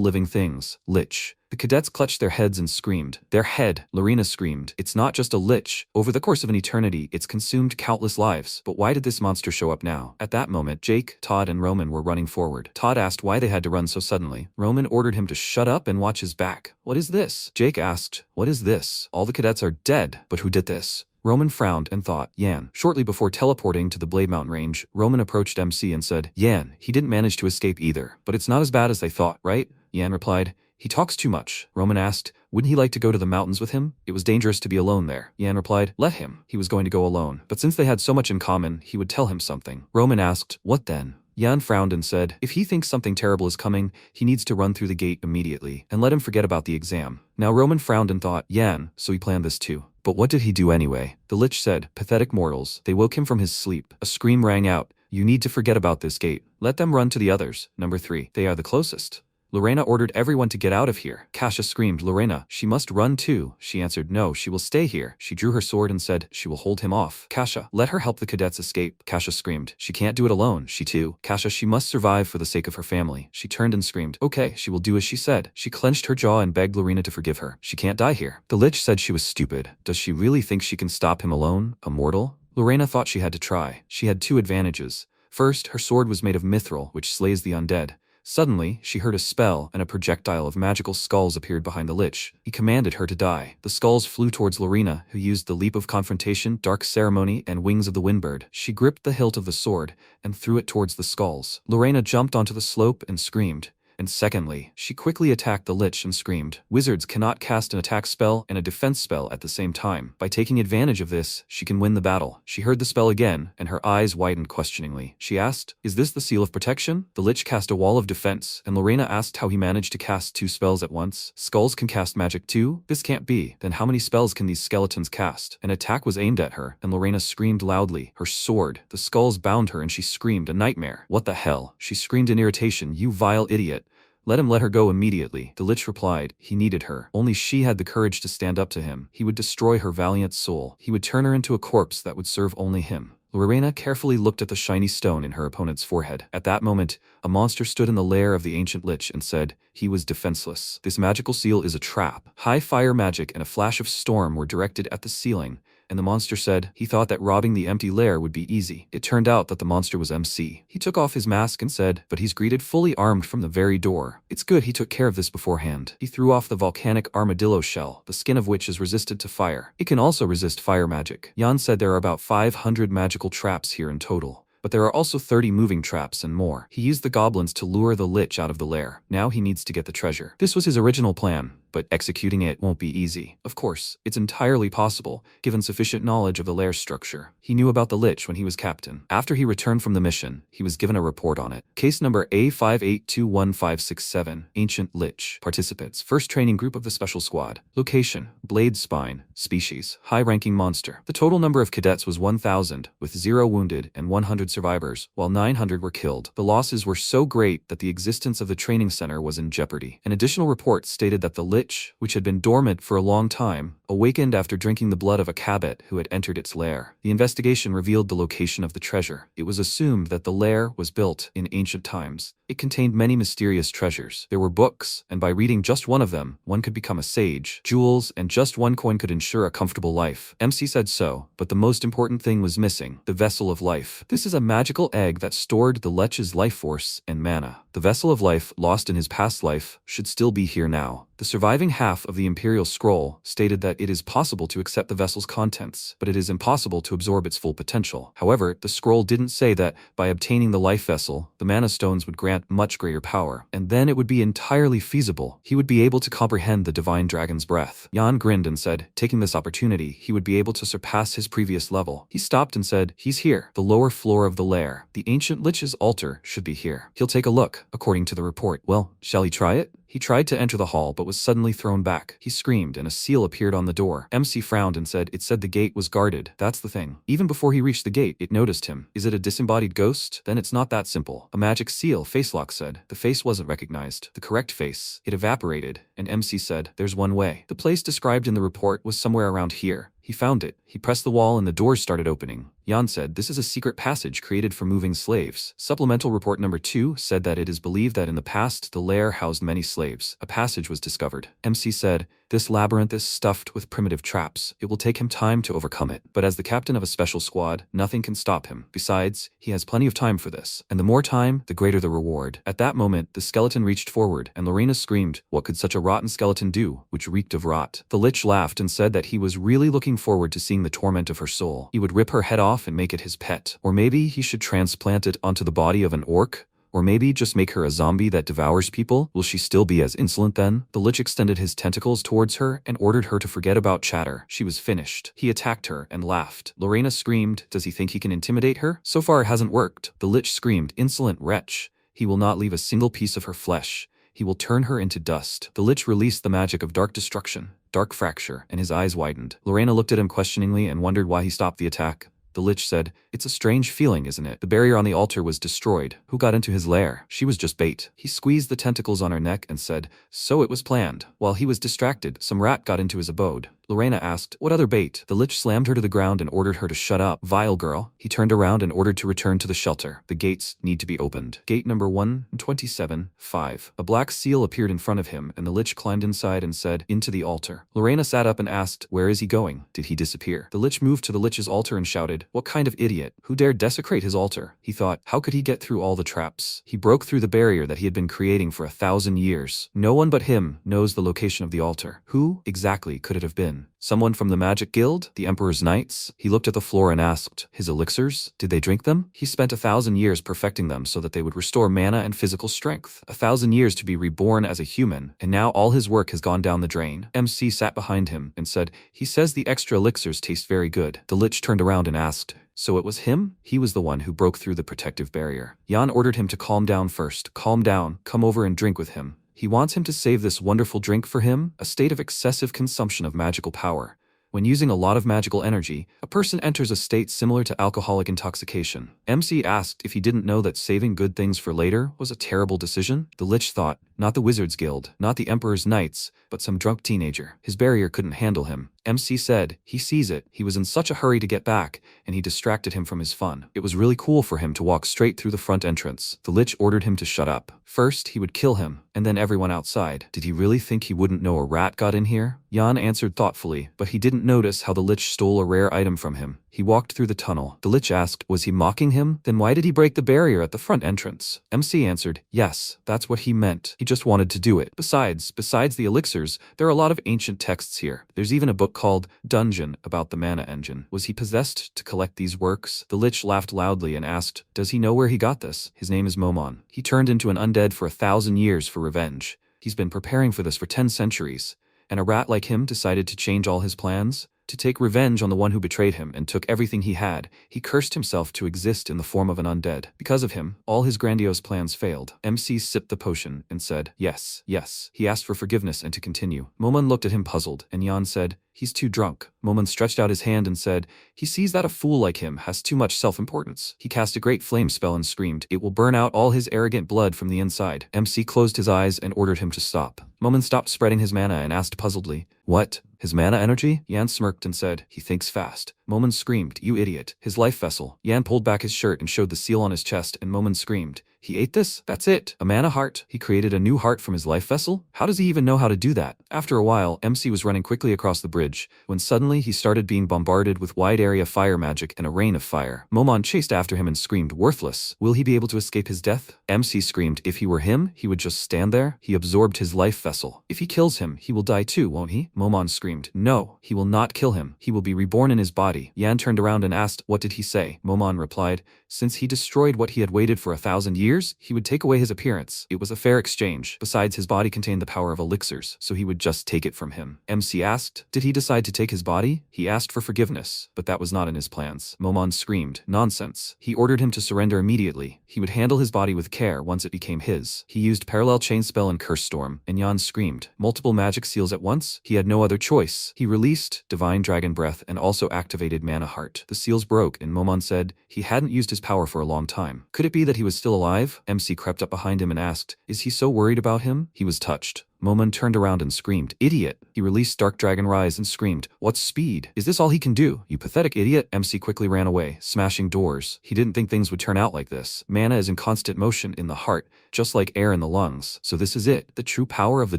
living things, Lich. The cadets clutched their heads and screamed. Their head, Lena screamed. It's not just a lich. Over the course of an eternity, it's consumed countless lives. But why did this monster show up now? At that moment, Jake, Todd, and Roman were running forward. Todd asked why they had to run so suddenly. Roman ordered him to shut up and watch his back. What is this? Jake asked, what is this? All the cadets are dead. But who did this? Roman frowned and thought, Yan. Shortly before teleporting to the Blade Mountain range, Roman approached MC and said, Yan, he didn't manage to escape either. But it's not as bad as they thought, right? Yan replied, he talks too much. Roman asked, wouldn't he like to go to the mountains with him? It was dangerous to be alone there. Yan replied, let him. He was going to go alone. But since they had so much in common, he would tell him something. Roman asked, what then? Yan frowned and said, if he thinks something terrible is coming, he needs to run through the gate immediately, and let him forget about the exam. Now Roman frowned and thought, Yan, so he planned this too. But what did he do anyway? The Lich said, pathetic mortals. They woke him from his sleep. A scream rang out. You need to forget about this gate. Let them run to the others. Number 3. They are the closest. Lena ordered everyone to get out of here. Kasia screamed, Lena, she must run too. She answered, no, she will stay here. She drew her sword and said, she will hold him off. Kasia, let her help the cadets escape. Kasia screamed, she can't do it alone. She too. Kasia, she must survive for the sake of her family. She turned and screamed, okay, she will do as she said. She clenched her jaw and begged Lena to forgive her. She can't die here. The Lich said she was stupid. Does she really think she can stop him alone? A mortal? Lena thought she had to try. She had 2 advantages. First, her sword was made of mithril, which slays the undead. Suddenly, she heard a spell, and a projectile of magical skulls appeared behind the Lich. He commanded her to die. The skulls flew towards Lena, who used the leap of confrontation, dark ceremony, and wings of the windbird. She gripped the hilt of the sword, and threw it towards the skulls. Lena jumped onto the slope and screamed. And secondly, she quickly attacked the Lich and screamed. Wizards cannot cast an attack spell and a defense spell at the same time. By taking advantage of this, she can win the battle. She heard the spell again, and her eyes widened questioningly. She asked, is this the seal of protection? The Lich cast a wall of defense, and Lena asked how he managed to cast 2 spells at once. Skulls can cast magic too? This can't be. Then how many spells can these skeletons cast? An attack was aimed at her, and Lena screamed loudly. Her sword. The skulls bound her and she screamed, a nightmare. What the hell? She screamed in irritation, you vile idiot. Let her go immediately. The Lich replied, he needed her. Only she had the courage to stand up to him. He would destroy her valiant soul. He would turn her into a corpse that would serve only him. Lena carefully looked at the shiny stone in her opponent's forehead. At that moment, a monster stood in the lair of the ancient Lich and said, he was defenseless. This magical seal is a trap. High fire magic and a flash of storm were directed at the ceiling. And the monster said, he thought that robbing the empty lair would be easy. It turned out that the monster was MC. He took off his mask and said, but he's greeted fully armed from the very door. It's good he took care of this beforehand. He threw off the volcanic armadillo shell, the skin of which is resistant to fire. It can also resist fire magic. Jan said there are about 500 magical traps here in total. But there are also 30 moving traps and more. He used the goblins to lure the Lich out of the lair. Now he needs to get the treasure. This was his original plan, but executing it won't be easy. Of course, it's entirely possible, given sufficient knowledge of the lair's structure. He knew about the Lich when he was captain. After he returned from the mission, he was given a report on it. Case number A58215567, Ancient Lich. Participants, first training group of the Special Squad. Location, Blade Spine. Species, high-ranking monster. The total number of cadets was 1,000, with 0 wounded and 100 survivors, while 900 were killed. The losses were so great that the existence of the training center was in jeopardy. An additional report stated that the Lich, which had been dormant for a long time, awakened after drinking the blood of a cabbet who had entered its lair. The investigation revealed the location of the treasure. It was assumed that the lair was built in ancient times. It contained many mysterious treasures. There were books, and by reading just one of them, one could become a sage, jewels, and just one coin could ensure a comfortable life. MC said so, but the most important thing was missing, the Vessel of Life. This is a magical egg that stored the Lich's life force and mana. The Vessel of Life, lost in his past life, should still be here now. The surviving half of the Imperial Scroll stated that it is possible to accept the vessel's contents, but it is impossible to absorb its full potential. However, the scroll didn't say that, by obtaining the life vessel, the mana stones would grant much greater power, and then it would be entirely feasible. He would be able to comprehend the divine dragon's breath. Jan grinned and said, taking this opportunity, he would be able to surpass his previous level. He stopped and said, he's here, the lower floor of the lair. The ancient Lich's altar should be here. He'll take a look, according to the report. Well, shall he try it? He tried to enter the hall but was suddenly thrown back. He screamed and a seal appeared on the door. MC frowned and said it said the gate was guarded. That's the thing. Even before he reached the gate, it noticed him. Is it a disembodied ghost? Then it's not that simple. A magic seal, Facelock said. The face wasn't recognized. The correct face. It evaporated, and MC said, there's one way. The place described in the report was somewhere around here. He found it. He pressed the wall and the doors started opening. Yan said this is a secret passage created for moving slaves. Supplemental report number 2 said that it is believed that in the past the lair housed many slaves. A passage was discovered. MC said, this labyrinth is stuffed with primitive traps. It will take him time to overcome it. But as the captain of a special squad, nothing can stop him. Besides, he has plenty of time for this. And the more time, the greater the reward. At that moment, the skeleton reached forward, and Lorena screamed, what could such a rotten skeleton do, which reeked of rot? The Lich laughed and said that he was really looking forward to seeing the torment of her soul. He would rip her head off and make it his pet. Or maybe he should transplant it onto the body of an orc? Or maybe just make her a zombie that devours people? Will she still be as insolent then? The Lich extended his tentacles towards her and ordered her to forget about chatter. She was finished. He attacked her and laughed. Lorena screamed, does he think he can intimidate her? So far it hasn't worked. The Lich screamed, insolent wretch. He will not leave a single piece of her flesh. He will turn her into dust. The Lich released the magic of dark destruction, dark fracture, and his eyes widened. Lorena looked at him questioningly and wondered why he stopped the attack. The Lich said, it's a strange feeling, isn't it? The barrier on the altar was destroyed. Who got into his lair? She was just bait. He squeezed the tentacles on her neck and said, so it was planned. While he was distracted, some rat got into his abode. Lorena asked, what other bait? The Lich slammed her to the ground and ordered her to shut up. Vile girl. He turned around and ordered to return to the shelter. The gates need to be opened. Gate number 127, 5. A black seal appeared in front of him, and the Lich climbed inside and said, into the altar. Lorena sat up and asked, where is he going? Did he disappear? The Lich moved to the Lich's altar and shouted, what kind of idiot? Who dared desecrate his altar? He thought, how could he get through all the traps? He broke through the barrier that he had been creating for 1,000 years. No one but him knows the location of the altar. Who exactly could it have been? Someone from the Magic Guild? The Emperor's Knights? He looked at the floor and asked, his elixirs? Did they drink them? He spent 1,000 years perfecting them so that they would restore mana and physical strength. 1,000 years to be reborn as a human, and now all his work has gone down the drain. MC sat behind him and said, he says the extra elixirs taste very good. The Lich turned around and asked, so it was him? He was the one who broke through the protective barrier. Yan ordered him to calm down first. Calm down, come over and drink with him. He wants him to save this wonderful drink for him, a state of excessive consumption of magical power. When using a lot of magical energy, a person enters a state similar to alcoholic intoxication. MC asked if he didn't know that saving good things for later was a terrible decision. The Lich thought, not the Wizards Guild, not the Emperor's Knights, but some drunk teenager. His barrier couldn't handle him. MC said, he sees it. He was in such a hurry to get back, and he distracted him from his fun. It was really cool for him to walk straight through the front entrance. The Lich ordered him to shut up. First, he would kill him, and then everyone outside. Did he really think he wouldn't know a rat got in here? Yan answered thoughtfully, but he didn't notice how the Lich stole a rare item from him. He walked through the tunnel. The Lich asked, was he mocking him? Then why did he break the barrier at the front entrance? MC answered, yes, that's what he meant. He just wanted to do it. Besides the elixirs, there are a lot of ancient texts here. There's even a book called Dungeon about the mana engine. Was he possessed to collect these works? The Lich laughed loudly and asked, does he know where he got this? His name is Momon. He turned into an undead for 1,000 years for revenge. He's been preparing for this for 10 centuries. And a rat like him decided to change all his plans? To take revenge on the one who betrayed him and took everything he had, he cursed himself to exist in the form of an undead. Because of him, all his grandiose plans failed. MC sipped the potion and said, yes, yes. He asked for forgiveness and to continue. Momon looked at him puzzled, and Yan said, he's too drunk. Momon stretched out his hand and said, he sees that a fool like him has too much self-importance. He cast a great flame spell and screamed, it will burn out all his arrogant blood from the inside. MC closed his eyes and ordered him to stop. Momon stopped spreading his mana and asked puzzledly, what? His mana energy? Yan smirked and said, he thinks fast. Momon screamed, you idiot. His life vessel. Yan pulled back his shirt and showed the seal on his chest, and Momon screamed, he ate this? That's it. A mana heart? He created a new heart from his life vessel? How does he even know how to do that? After a while, MC was running quickly across the bridge, when suddenly he started being bombarded with wide area fire magic and a rain of fire. Momon chased after him and screamed, worthless. Will he be able to escape his death? MC screamed, if he were him, he would just stand there. He absorbed his life vessel. If he kills him, he will die too, won't he? Momon screamed, no, he will not kill him. He will be reborn in his body. Yan turned around and asked, what did he say? Momon replied, since he destroyed what he had waited for 1,000 years, he would take away his appearance. It was a fair exchange. Besides, his body contained the power of elixirs, so he would just take it from him. MC asked, did he decide to take his body? He asked for forgiveness, but that was not in his plans. Momon screamed, nonsense. He ordered him to surrender immediately. He would handle his body with care once it became his. He used Parallel Chain Spell and Curse Storm, and Yan screamed, multiple magic seals at once? He had no other choice. He released Divine Dragon Breath and also activated Mana Heart. The seals broke, and Momon said he hadn't used his power for a long time. Could it be that he was still alive? MC crept up behind him and asked, is he so worried about him? He was touched. Momon turned around and screamed, "Idiot!" He released Dark Dragon Rise and screamed, "What's speed? Is this all he can do? You pathetic idiot!" MC quickly ran away, smashing doors. He didn't think things would turn out like this. Mana is in constant motion in the heart, just like air in the lungs. So this is it, the true power of the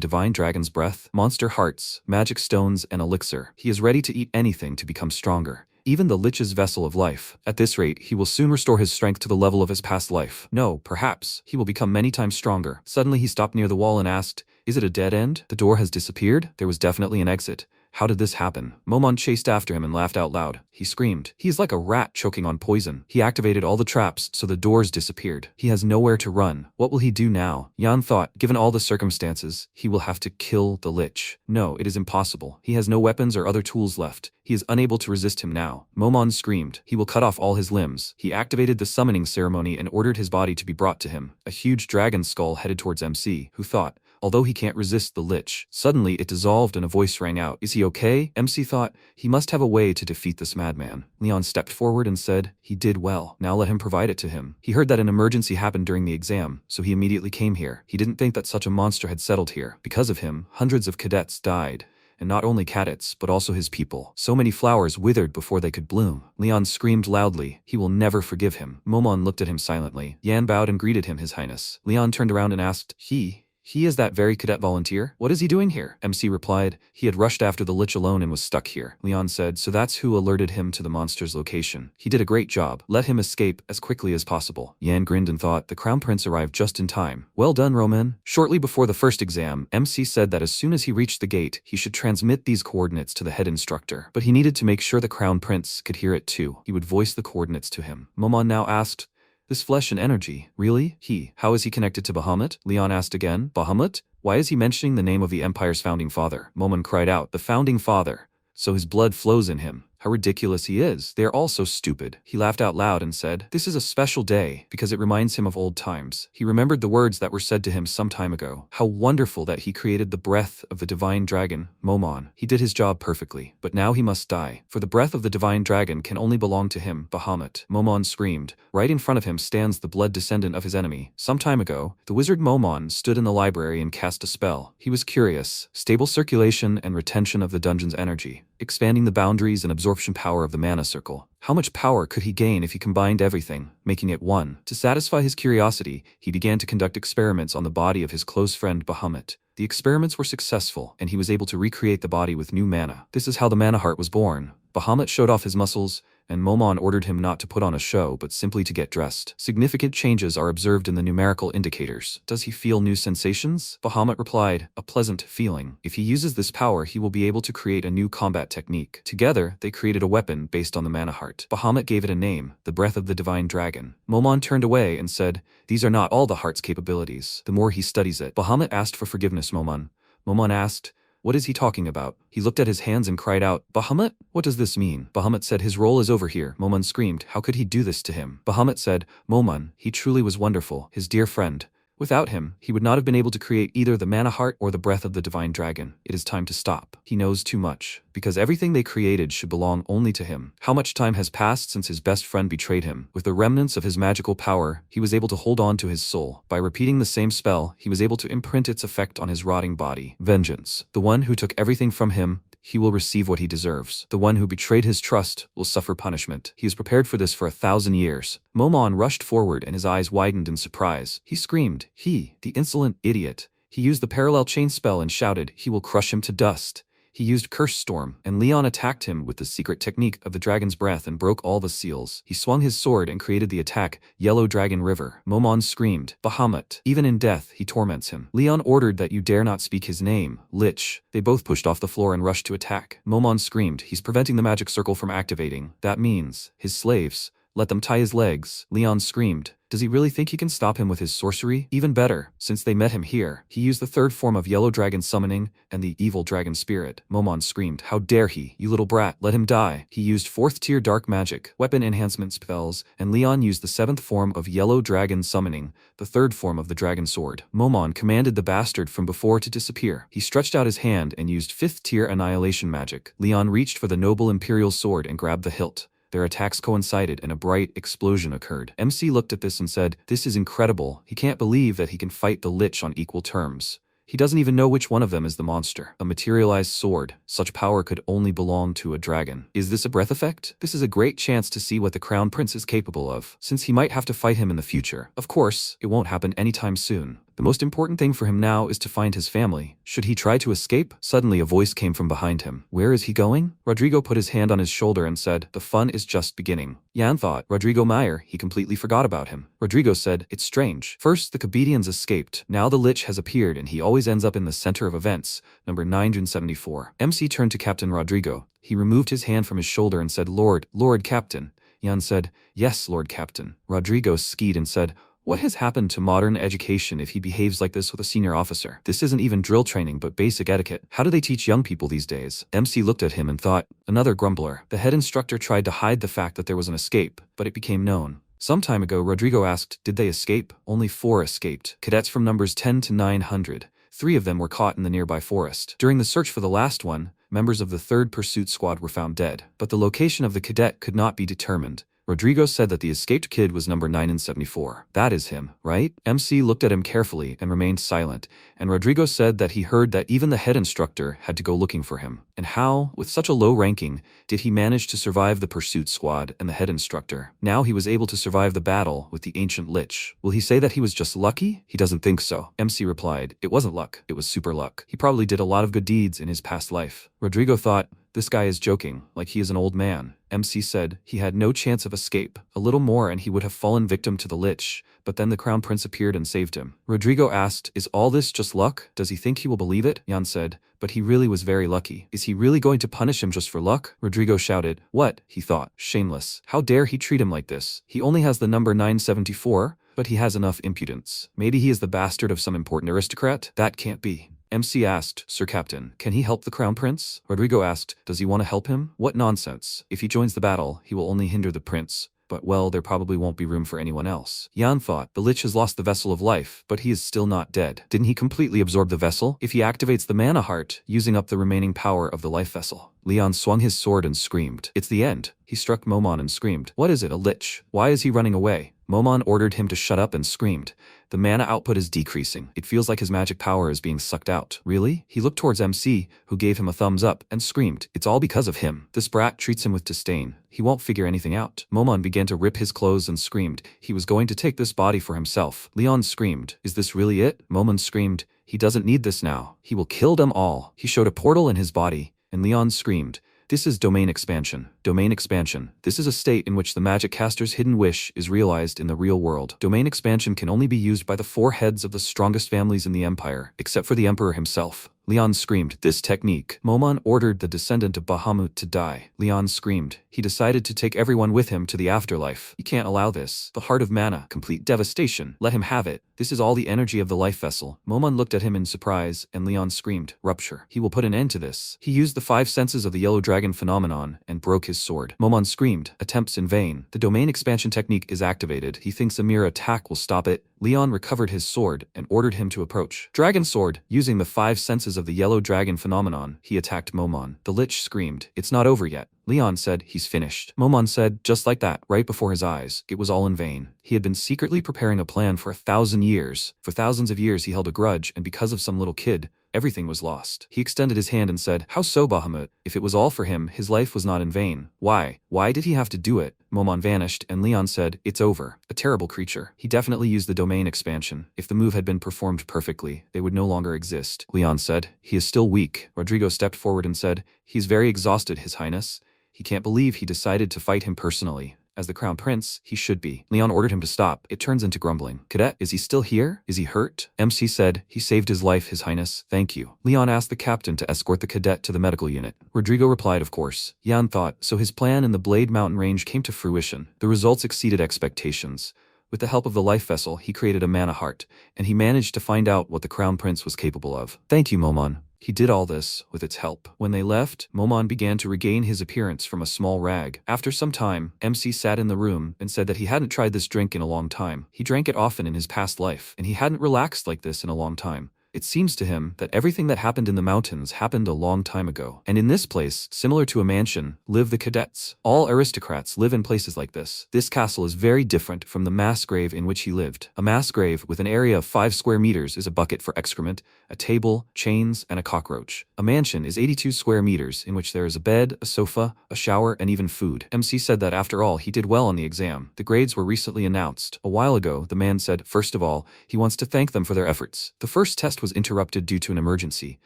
divine dragon's breath, monster hearts, magic stones, and elixir. He is ready to eat anything to become stronger. Even the Lich's vessel of life. At this rate, he will soon restore his strength to the level of his past life. No, perhaps, he will become many times stronger. Suddenly he stopped near the wall and asked, "Is it a dead end? The door has disappeared?" There was definitely an exit. How did this happen? Momon chased after him and laughed out loud. He screamed. He is like a rat choking on poison. He activated all the traps, so the doors disappeared. He has nowhere to run. What will he do now? Yan thought, given all the circumstances, he will have to kill the Lich. No, it is impossible. He has no weapons or other tools left. He is unable to resist him now. Momon screamed. He will cut off all his limbs. He activated the summoning ceremony and ordered his body to be brought to him. A huge dragon skull headed towards MC, who thought, although he can't resist the Lich. Suddenly, it dissolved and a voice rang out. Is he okay? MC thought, he must have a way to defeat this madman. Leon stepped forward and said, he did well. Now let him provide it to him. He heard that an emergency happened during the exam, so he immediately came here. He didn't think that such a monster had settled here. Because of him, hundreds of cadets died. And not only cadets, but also his people. So many flowers withered before they could bloom. Leon screamed loudly. He will never forgive him. Momon looked at him silently. Yan bowed and greeted him, His Highness. Leon turned around and asked, He is that very cadet volunteer? What is he doing here? MC replied, he had rushed after the Lich alone and was stuck here. Leon said, so that's who alerted him to the monster's location. He did a great job. Let him escape as quickly as possible. Yan grinned and thought, the Crown Prince arrived just in time. Well done, Roman. Shortly before the first exam, MC said that as soon as he reached the gate, he should transmit these coordinates to the head instructor. But he needed to make sure the Crown Prince could hear it too. He would voice the coordinates to him. Momon now asked, this flesh and energy, really? How is he connected to Bahamut? Leon asked again, Bahamut? Why is he mentioning the name of the Empire's founding father? Momon cried out, the founding father. So his blood flows in him. How ridiculous he is. They are all so stupid. He laughed out loud and said, this is a special day because it reminds him of old times. He remembered the words that were said to him some time ago. How wonderful that he created the breath of the divine dragon, Momon. He did his job perfectly, but now he must die. For the breath of the divine dragon can only belong to him, Bahamut. Momon screamed. Right in front of him stands the blood descendant of his enemy. Some time ago, the wizard Momon stood in the library and cast a spell. He was curious. Stable circulation and retention of the dungeon's energy. Expanding the boundaries and absorption power of the mana circle. How much power could he gain if he combined everything, making it one? To satisfy his curiosity, he began to conduct experiments on the body of his close friend Bahamut. The experiments were successful, and he was able to recreate the body with new mana. This is how the mana heart was born. Bahamut showed off his muscles, and Momon ordered him not to put on a show but simply to get dressed. Significant changes are observed in the numerical indicators. Does he feel new sensations? Bahamut replied, a pleasant feeling. If he uses this power, he will be able to create a new combat technique. Together, they created a weapon based on the mana heart. Bahamut gave it a name, the breath of the divine dragon. Momon turned away and said, these are not all the heart's capabilities. The more he studies it. Bahamut asked for forgiveness, Momon. Momon asked, what is he talking about? He looked at his hands and cried out, Bahamut? What does this mean? Bahamut said his role is over here. Momon screamed, how could he do this to him? Bahamut said, Momon, he truly was wonderful, his dear friend. Without him, he would not have been able to create either the mana heart or the breath of the divine dragon. It is time to stop. He knows too much. Because everything they created should belong only to him. How much time has passed since his best friend betrayed him? With the remnants of his magical power, he was able to hold on to his soul. By repeating the same spell, he was able to imprint its effect on his rotting body. Vengeance. The one who took everything from him, he will receive what he deserves. The one who betrayed his trust will suffer punishment. He is prepared for this for 1,000 years. Momon rushed forward and his eyes widened in surprise. He screamed, the insolent idiot. He used the parallel chain spell and shouted, he will crush him to dust. He used Curse Storm, and Leon attacked him with the secret technique of the dragon's breath and broke all the seals. He swung his sword and created the attack, Yellow Dragon River. Momon screamed, Bahamut. Even in death, he torments him. Leon ordered that you dare not speak his name, Lich. They both pushed off the floor and rushed to attack. Momon screamed, he's preventing the magic circle from activating. That means, his slaves. Let them tie his legs. Leon screamed. Does he really think he can stop him with his sorcery? Even better, since they met him here, he used the third form of Yellow Dragon Summoning and the Evil Dragon Spirit. Momon screamed, how dare he, you little brat, let him die. He used 4th tier Dark Magic, Weapon Enhancement spells, and Leon used the 7th form of Yellow Dragon Summoning, the 3rd form of the Dragon Sword. Momon commanded the bastard from before to disappear. He stretched out his hand and used 5th tier Annihilation Magic. Leon reached for the Noble Imperial Sword and grabbed the hilt. Their attacks coincided and a bright explosion occurred. MC looked at this and said, this is incredible. He can't believe that he can fight the Lich on equal terms. He doesn't even know which one of them is the monster. A materialized sword. Such power could only belong to a dragon. Is this a breath effect? This is a great chance to see what the Crown Prince is capable of, since he might have to fight him in the future. Of course, it won't happen anytime soon. The most important thing for him now is to find his family. Should he try to escape? Suddenly a voice came from behind him. Where is he going? Rodrigo put his hand on his shoulder and said, the fun is just beginning. Yan thought, Rodrigo Meyer, he completely forgot about him. Rodrigo said, it's strange. First, the Cabedians escaped. Now the Lich has appeared and he always ends up in the center of events. Number 974. MC turned to Captain Rodrigo. He removed his hand from his shoulder and said, Lord Captain. Yan said, yes, Lord Captain. Rodrigo skied and said, what has happened to modern education if he behaves like this with a senior officer? This isn't even drill training but basic etiquette. How do they teach young people these days? MC looked at him and thought, another grumbler. The head instructor tried to hide the fact that there was an escape, but it became known. Some time ago, Rodrigo asked, did they escape? Only 4 escaped. Cadets from numbers 10 to 900. 3 of them were caught in the nearby forest. During the search for the last one, members of the 3rd Pursuit Squad were found dead, but the location of the cadet could not be determined. Rodrigo said that the escaped kid was number 974. That is him, right? MC looked at him carefully and remained silent, and Rodrigo said that he heard that even the head instructor had to go looking for him. And how, with such a low ranking, did he manage to survive the pursuit squad and the head instructor? Now he was able to survive the battle with the ancient Lich. Will he say that he was just lucky? He doesn't think so. MC replied, it wasn't luck, it was super luck. He probably did a lot of good deeds in his past life. Rodrigo thought, this guy is joking, like he is an old man. MC said he had no chance of escape. A little more and he would have fallen victim to the Lich, but then the Crown Prince appeared and saved him. Rodrigo asked, is all this just luck? Does he think he will believe it? Yan said, but he really was very lucky. Is he really going to punish him just for luck? Rodrigo shouted, what? He thought, shameless. How dare he treat him like this? He only has the number 974, but he has enough impudence. Maybe he is the bastard of some important aristocrat? That can't be. MC asked, Sir Captain, can he help the Crown Prince? Rodrigo asked, does he want to help him? What nonsense. If he joins the battle, he will only hinder the prince. But well, there probably won't be room for anyone else. Yan thought, the Lich has lost the vessel of life, but he is still not dead. Didn't he completely absorb the vessel? If he activates the mana heart, using up the remaining power of the life vessel. Leon swung his sword and screamed. It's the end. He struck Momon and screamed. What is it, a Lich? Why is he running away? Momon ordered him to shut up and screamed. The mana output is decreasing. It feels like his magic power is being sucked out. Really? He looked towards MC, who gave him a thumbs up, and screamed. It's all because of him. This brat treats him with disdain. He won't figure anything out. Momon began to rip his clothes and screamed. He was going to take this body for himself. Leon screamed. Is this really it? Momon screamed. He doesn't need this now. He will kill them all. He showed a portal in his body, and Leon screamed. This is domain expansion. Domain expansion. This is a state in which the magic caster's hidden wish is realized in the real world. Domain expansion can only be used by the 4 heads of the strongest families in the empire, except for the emperor himself. Leon screamed, this technique. Momon ordered the descendant of Bahamut to die. Leon screamed. He decided to take everyone with him to the afterlife. He can't allow this. The heart of mana. Complete devastation. Let him have it. This is all the energy of the life vessel. Momon looked at him in surprise, and Leon screamed, rupture. He will put an end to this. He used the 5 senses of the yellow dragon phenomenon and broke his sword. Momon screamed, attempts in vain. The domain expansion technique is activated. He thinks a mere attack will stop it. Leon recovered his sword and ordered him to approach. Dragon sword. Using the 5 senses of the yellow dragon phenomenon, he attacked Momon. The Lich screamed, it's not over yet. Leon said, he's finished. Momon said, just like that, right before his eyes. It was all in vain. He had been secretly preparing a plan for 1,000 years. For thousands of years he held a grudge, and because of some little kid, everything was lost. He extended his hand and said, how so, Bahamut? If it was all for him, his life was not in vain. Why? Why did he have to do it? Momon vanished, and Leon said, it's over. A terrible creature. He definitely used the domain expansion. If the move had been performed perfectly, they would no longer exist. Leon said, he is still weak. Rodrigo stepped forward and said, he's very exhausted, His Highness. He can't believe he decided to fight him personally. As the Crown Prince, he should be. Leon ordered him to stop. It turns into grumbling. Cadet, is he still here? Is he hurt? MC said, he saved his life, His Highness. Thank you. Leon asked the captain to escort the cadet to the medical unit. Rodrigo replied, of course. Yan thought, so his plan in the Blade Mountain range came to fruition. The results exceeded expectations. With the help of the life vessel, he created a mana heart, and he managed to find out what the Crown Prince was capable of. Thank you, Momon. He did all this with its help. When they left, Momon began to regain his appearance from a small rag. After some time, MC sat in the room and said that he hadn't tried this drink in a long time. He drank it often in his past life, and he hadn't relaxed like this in a long time. It seems to him that everything that happened in the mountains happened a long time ago. And in this place, similar to a mansion, live the cadets. All aristocrats live in places like this. This castle is very different from the mass grave in which he lived. A mass grave with an area of 5 square meters is a bucket for excrement, a table, chains, and a cockroach. A mansion is 82 square meters in which there is a bed, a sofa, a shower, and even food. MC said that after all, he did well on the exam. The grades were recently announced. A while ago, the man said, first of all, he wants to thank them for their efforts. The first test was interrupted due to an emergency,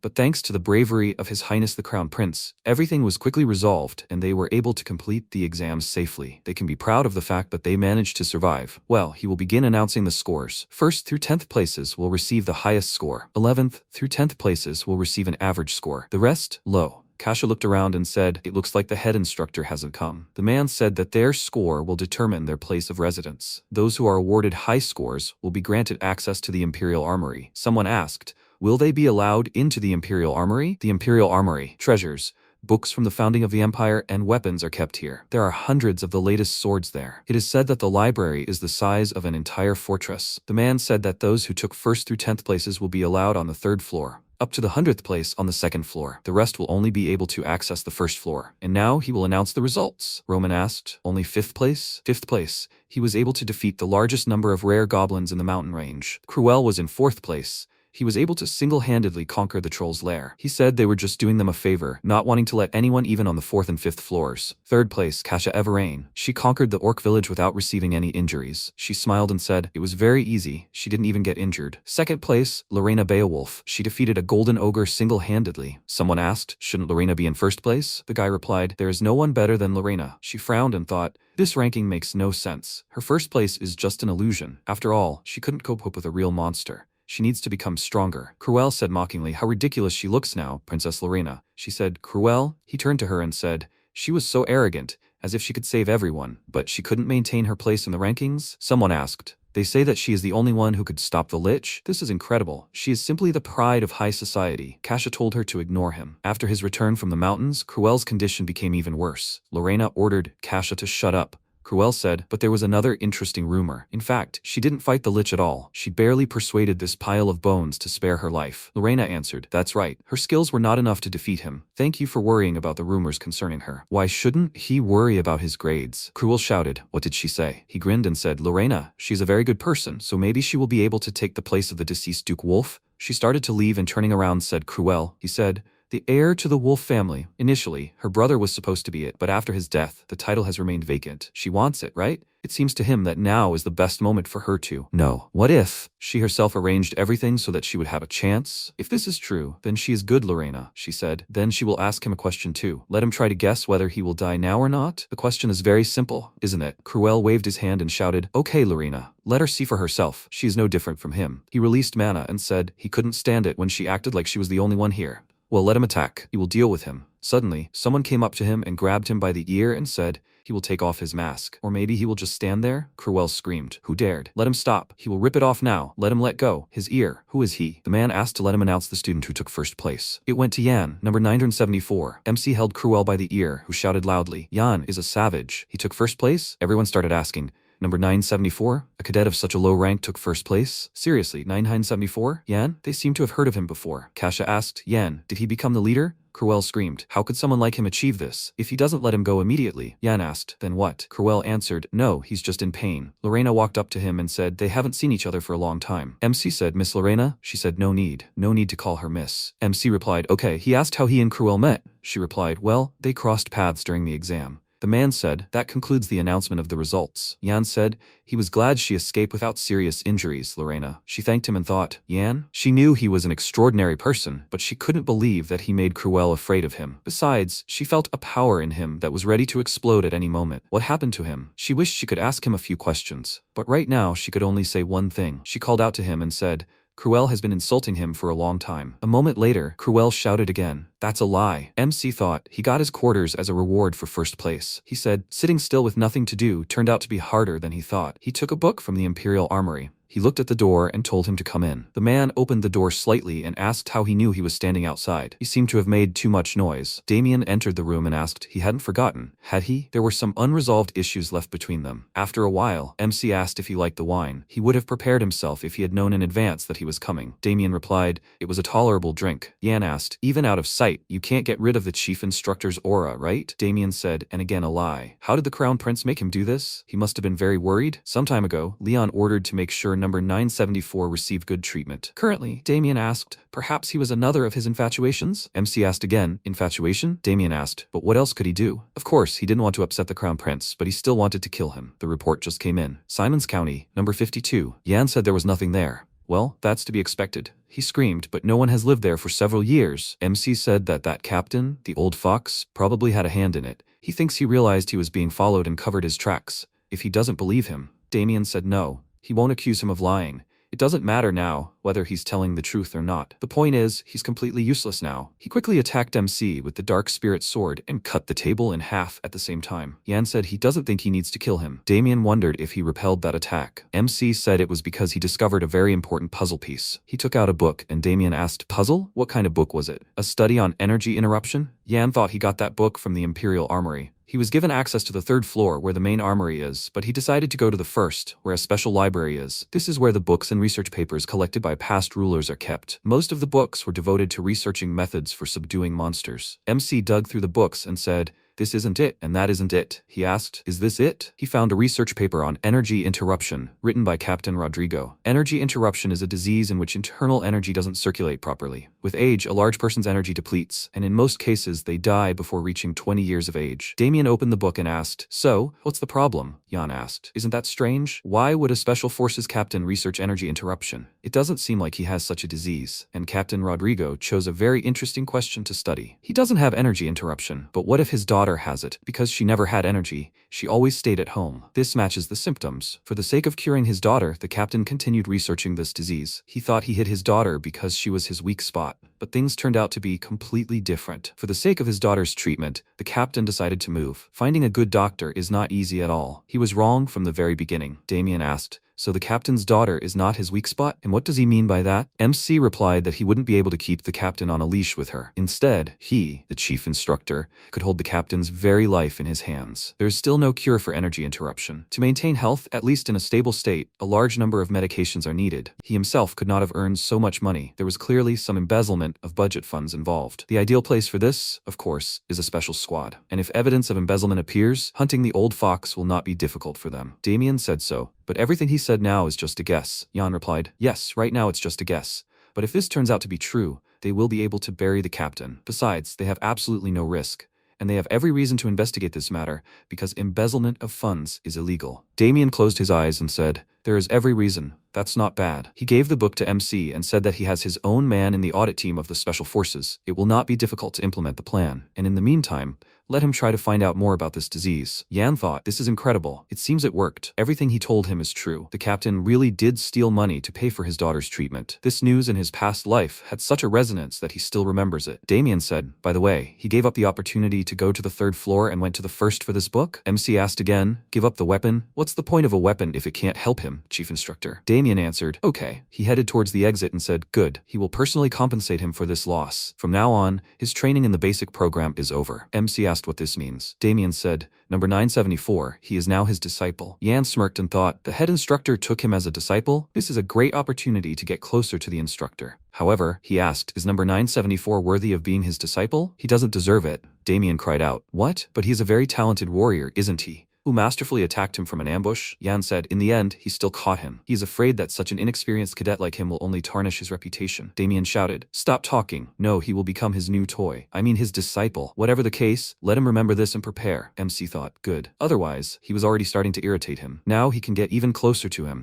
but thanks to the bravery of His Highness the Crown Prince, everything was quickly resolved and they were able to complete the exams safely. They can be proud of the fact that they managed to survive. Well, he will begin announcing the scores. 1st through 10th places will receive the highest score. 11th through 10th places will receive an average score. The rest, low. Kasha looked around and said, it looks like the head instructor hasn't come. The man said that their score will determine their place of residence. Those who are awarded high scores will be granted access to the Imperial Armory. Someone asked, will they be allowed into the Imperial Armory? The Imperial Armory, treasures, books from the founding of the Empire, and weapons are kept here. There are hundreds of the latest swords there. It is said that the library is the size of an entire fortress. The man said that those who took 1st through 10th places will be allowed on the 3rd floor, up to the 100th place on the 2nd floor. The rest will only be able to access the 1st floor. And now he will announce the results. Roman asked, only 5th place? 5th place. He was able to defeat the largest number of rare goblins in the mountain range. Cruel was in 4th place. He was able to single-handedly conquer the troll's lair. He said they were just doing them a favor, not wanting to let anyone even on the 4th and 5th floors. 3rd place, Kasha Everain. She conquered the orc village without receiving any injuries. She smiled and said, it was very easy. She didn't even get injured. 2nd place, Lorena Beowulf. She defeated a golden ogre single-handedly. Someone asked, shouldn't Lorena be in 1st place? The guy replied, there is no one better than Lorena. She frowned and thought, this ranking makes no sense. Her 1st place is just an illusion. After all, she couldn't cope up with a real monster. She needs to become stronger. Cruel said mockingly, how ridiculous she looks now, Princess Lorena. She said, Cruel? He turned to her and said, she was so arrogant, as if she could save everyone, but she couldn't maintain her place in the rankings? Someone asked, they say that she is the only one who could stop the Lich? This is incredible. She is simply the pride of high society. Kasha told her to ignore him. After his return from the mountains, Cruel's condition became even worse. Lorena ordered Kasha to shut up. Cruel said, but there was another interesting rumor. In fact, she didn't fight the Lich at all. She barely persuaded this pile of bones to spare her life. Lorena answered, that's right. Her skills were not enough to defeat him. Thank you for worrying about the rumors concerning her. Why shouldn't he worry about his grades? Cruel shouted, what did she say? He grinned and said, Lorena, she's a very good person, so maybe she will be able to take the place of the deceased Duke Wolf. She started to leave and turning around said, Cruel. He said, the heir to the Wolf family. Initially, her brother was supposed to be it, but after his death, the title has remained vacant. She wants it, right? It seems to him that now is the best moment for her to. No. What if she herself arranged everything so that she would have a chance? If this is true, then she is good, Lorena, she said. Then she will ask him a question too. Let him try to guess whether he will die now or not. The question is very simple, isn't it? Cruel waved his hand and shouted, okay, Lorena. Let her see for herself. She is no different from him. He released Mana and said he couldn't stand it when she acted like she was the only one here. Well, let him attack. He will deal with him. Suddenly, someone came up to him and grabbed him by the ear and said, he will take off his mask. Or maybe he will just stand there? Cruel screamed. Who dared? Let him stop. He will rip it off now. Let him let go. His ear. Who is he? The man asked to let him announce the student who took 1st place. It went to Yan, number 974. MC held Cruel by the ear, who shouted loudly, Yan is a savage. He took 1st place? Everyone started asking. Number 974? A cadet of such a low rank took 1st place? Seriously, 974? Yan? They seem to have heard of him before. Kasha asked, Yan, did he become the leader? Cruel screamed, how could someone like him achieve this? If he doesn't let him go immediately. Yan asked, then what? Cruel answered, no, he's just in pain. Lorena walked up to him and said they haven't seen each other for a long time. MC said, Miss Lorena? She said, no need to call her miss. MC replied, okay. He asked how he and Cruel met. She replied, well, they crossed paths during the exam. The man said, that concludes the announcement of the results. Yan said, he was glad she escaped without serious injuries, Lorena. She thanked him and thought, Yan? She knew he was an extraordinary person, but she couldn't believe that he made Cruel afraid of him. Besides, she felt a power in him that was ready to explode at any moment. What happened to him? She wished she could ask him a few questions, but right now she could only say one thing. She called out to him and said, Cruel has been insulting him for a long time. A moment later, Cruel shouted again, that's a lie. MC thought he got his quarters as a reward for 1st place. He said, sitting still with nothing to do turned out to be harder than he thought. He took a book from the Imperial Armory. He looked at the door and told him to come in. The man opened the door slightly and asked how he knew he was standing outside. He seemed to have made too much noise. Damian entered the room and asked he hadn't forgotten, had he? There were some unresolved issues left between them. After a while, MC asked if he liked the wine. He would have prepared himself if he had known in advance that he was coming. Damian replied, it was a tolerable drink. Yan asked, even out of sight, you can't get rid of the chief instructor's aura, right? Damian said, and again a lie. How did the crown prince make him do this? He must have been very worried. Some time ago, Leon ordered to make sure number 974 received good treatment. Currently, Damian asked, perhaps he was another of his infatuations? MC asked again, infatuation? Damian asked, but what else could he do? Of course, he didn't want to upset the crown prince, but he still wanted to kill him. The report just came in. Simons County, number 52. Yan said there was nothing there. Well, that's to be expected. He screamed, but no one has lived there for several years. MC said that captain, the old fox, probably had a hand in it. He thinks he realized he was being followed and covered his tracks. If he doesn't believe him, Damian said no. He won't accuse him of lying. It doesn't matter now whether he's telling the truth or not. The point is, he's completely useless now. He quickly attacked MC with the dark spirit sword and cut the table in half at the same time. Yan said he doesn't think he needs to kill him. Damian wondered if he repelled that attack. MC said it was because he discovered a very important puzzle piece. He took out a book and Damian asked, puzzle? What kind of book was it? A study on energy interruption? Yan thought he got that book from the Imperial Armory. He was given access to the third floor where the main armory is, but he decided to go to the first, where a special library is. This is where the books and research papers collected by past rulers are kept. Most of the books were devoted to researching methods for subduing monsters. MC dug through the books and said, this isn't it, and that isn't it. He asked, is this it? He found a research paper on energy interruption, written by Captain Rodrigo. Energy interruption is a disease in which internal energy doesn't circulate properly. With age, a large person's energy depletes, and in most cases, they die before reaching 20 years of age. Damian opened the book and asked, so, what's the problem? Yan asked. Isn't that strange? Why would a special forces captain research energy interruption? It doesn't seem like he has such a disease, and Captain Rodrigo chose a very interesting question to study. He doesn't have energy interruption, but what if his daughter has it? Because she never had energy, she always stayed at home. This matches the symptoms. For the sake of curing his daughter, the captain continued researching this disease. He thought he hid his daughter because she was his weak spot, but things turned out to be completely different. For the sake of his daughter's treatment, the captain decided to move. Finding a good doctor is not easy at all. He was wrong from the very beginning. Damian asked, so the captain's daughter is not his weak spot? And what does he mean by that? MC replied that he wouldn't be able to keep the captain on a leash with her. Instead, he, the chief instructor, could hold the captain's very life in his hands. There is still no cure for energy interruption. To maintain health, at least in a stable state, a large number of medications are needed. He himself could not have earned so much money. There was clearly some embezzlement of budget funds involved. The ideal place for this, of course, is a special squad. And if evidence of embezzlement appears, hunting the old fox will not be difficult for them. Damian said so. But everything he said now is just a guess. Yan replied, yes, right now it's just a guess. But if this turns out to be true, they will be able to bury the captain. Besides, they have absolutely no risk. And they have every reason to investigate this matter, because embezzlement of funds is illegal. Damian closed his eyes and said, there is every reason. That's not bad. He gave the book to MC and said that he has his own man in the audit team of the Special Forces. It will not be difficult to implement the plan. And in the meantime, let him try to find out more about this disease. Yan thought, this is incredible. It seems it worked. Everything he told him is true. The captain really did steal money to pay for his daughter's treatment. This news in his past life had such a resonance that he still remembers it. Damian said, by the way, he gave up the opportunity to go to the third floor and went to the first for this book? MC asked again, give up the weapon? What's the point of a weapon if it can't help him, chief instructor? Damian answered, okay. He headed towards the exit and said, good. He will personally compensate him for this loss. From now on, his training in the basic program is over. MC asked what this means. Damian said, number 974, he is now his disciple. Yan smirked and thought, the head instructor took him as a disciple? This is a great opportunity to get closer to the instructor. However, he asked, is number 974 worthy of being his disciple? He doesn't deserve it. Damian cried out, what? But he is a very talented warrior, isn't he? Who masterfully attacked him from an ambush? Yan said, in the end, he still caught him. He is afraid that such an inexperienced cadet like him will only tarnish his reputation. Damian shouted, stop talking. No, he will become his new toy. I mean his disciple. Whatever the case, let him remember this and prepare. MC thought, good. Otherwise, he was already starting to irritate him. Now he can get even closer to him.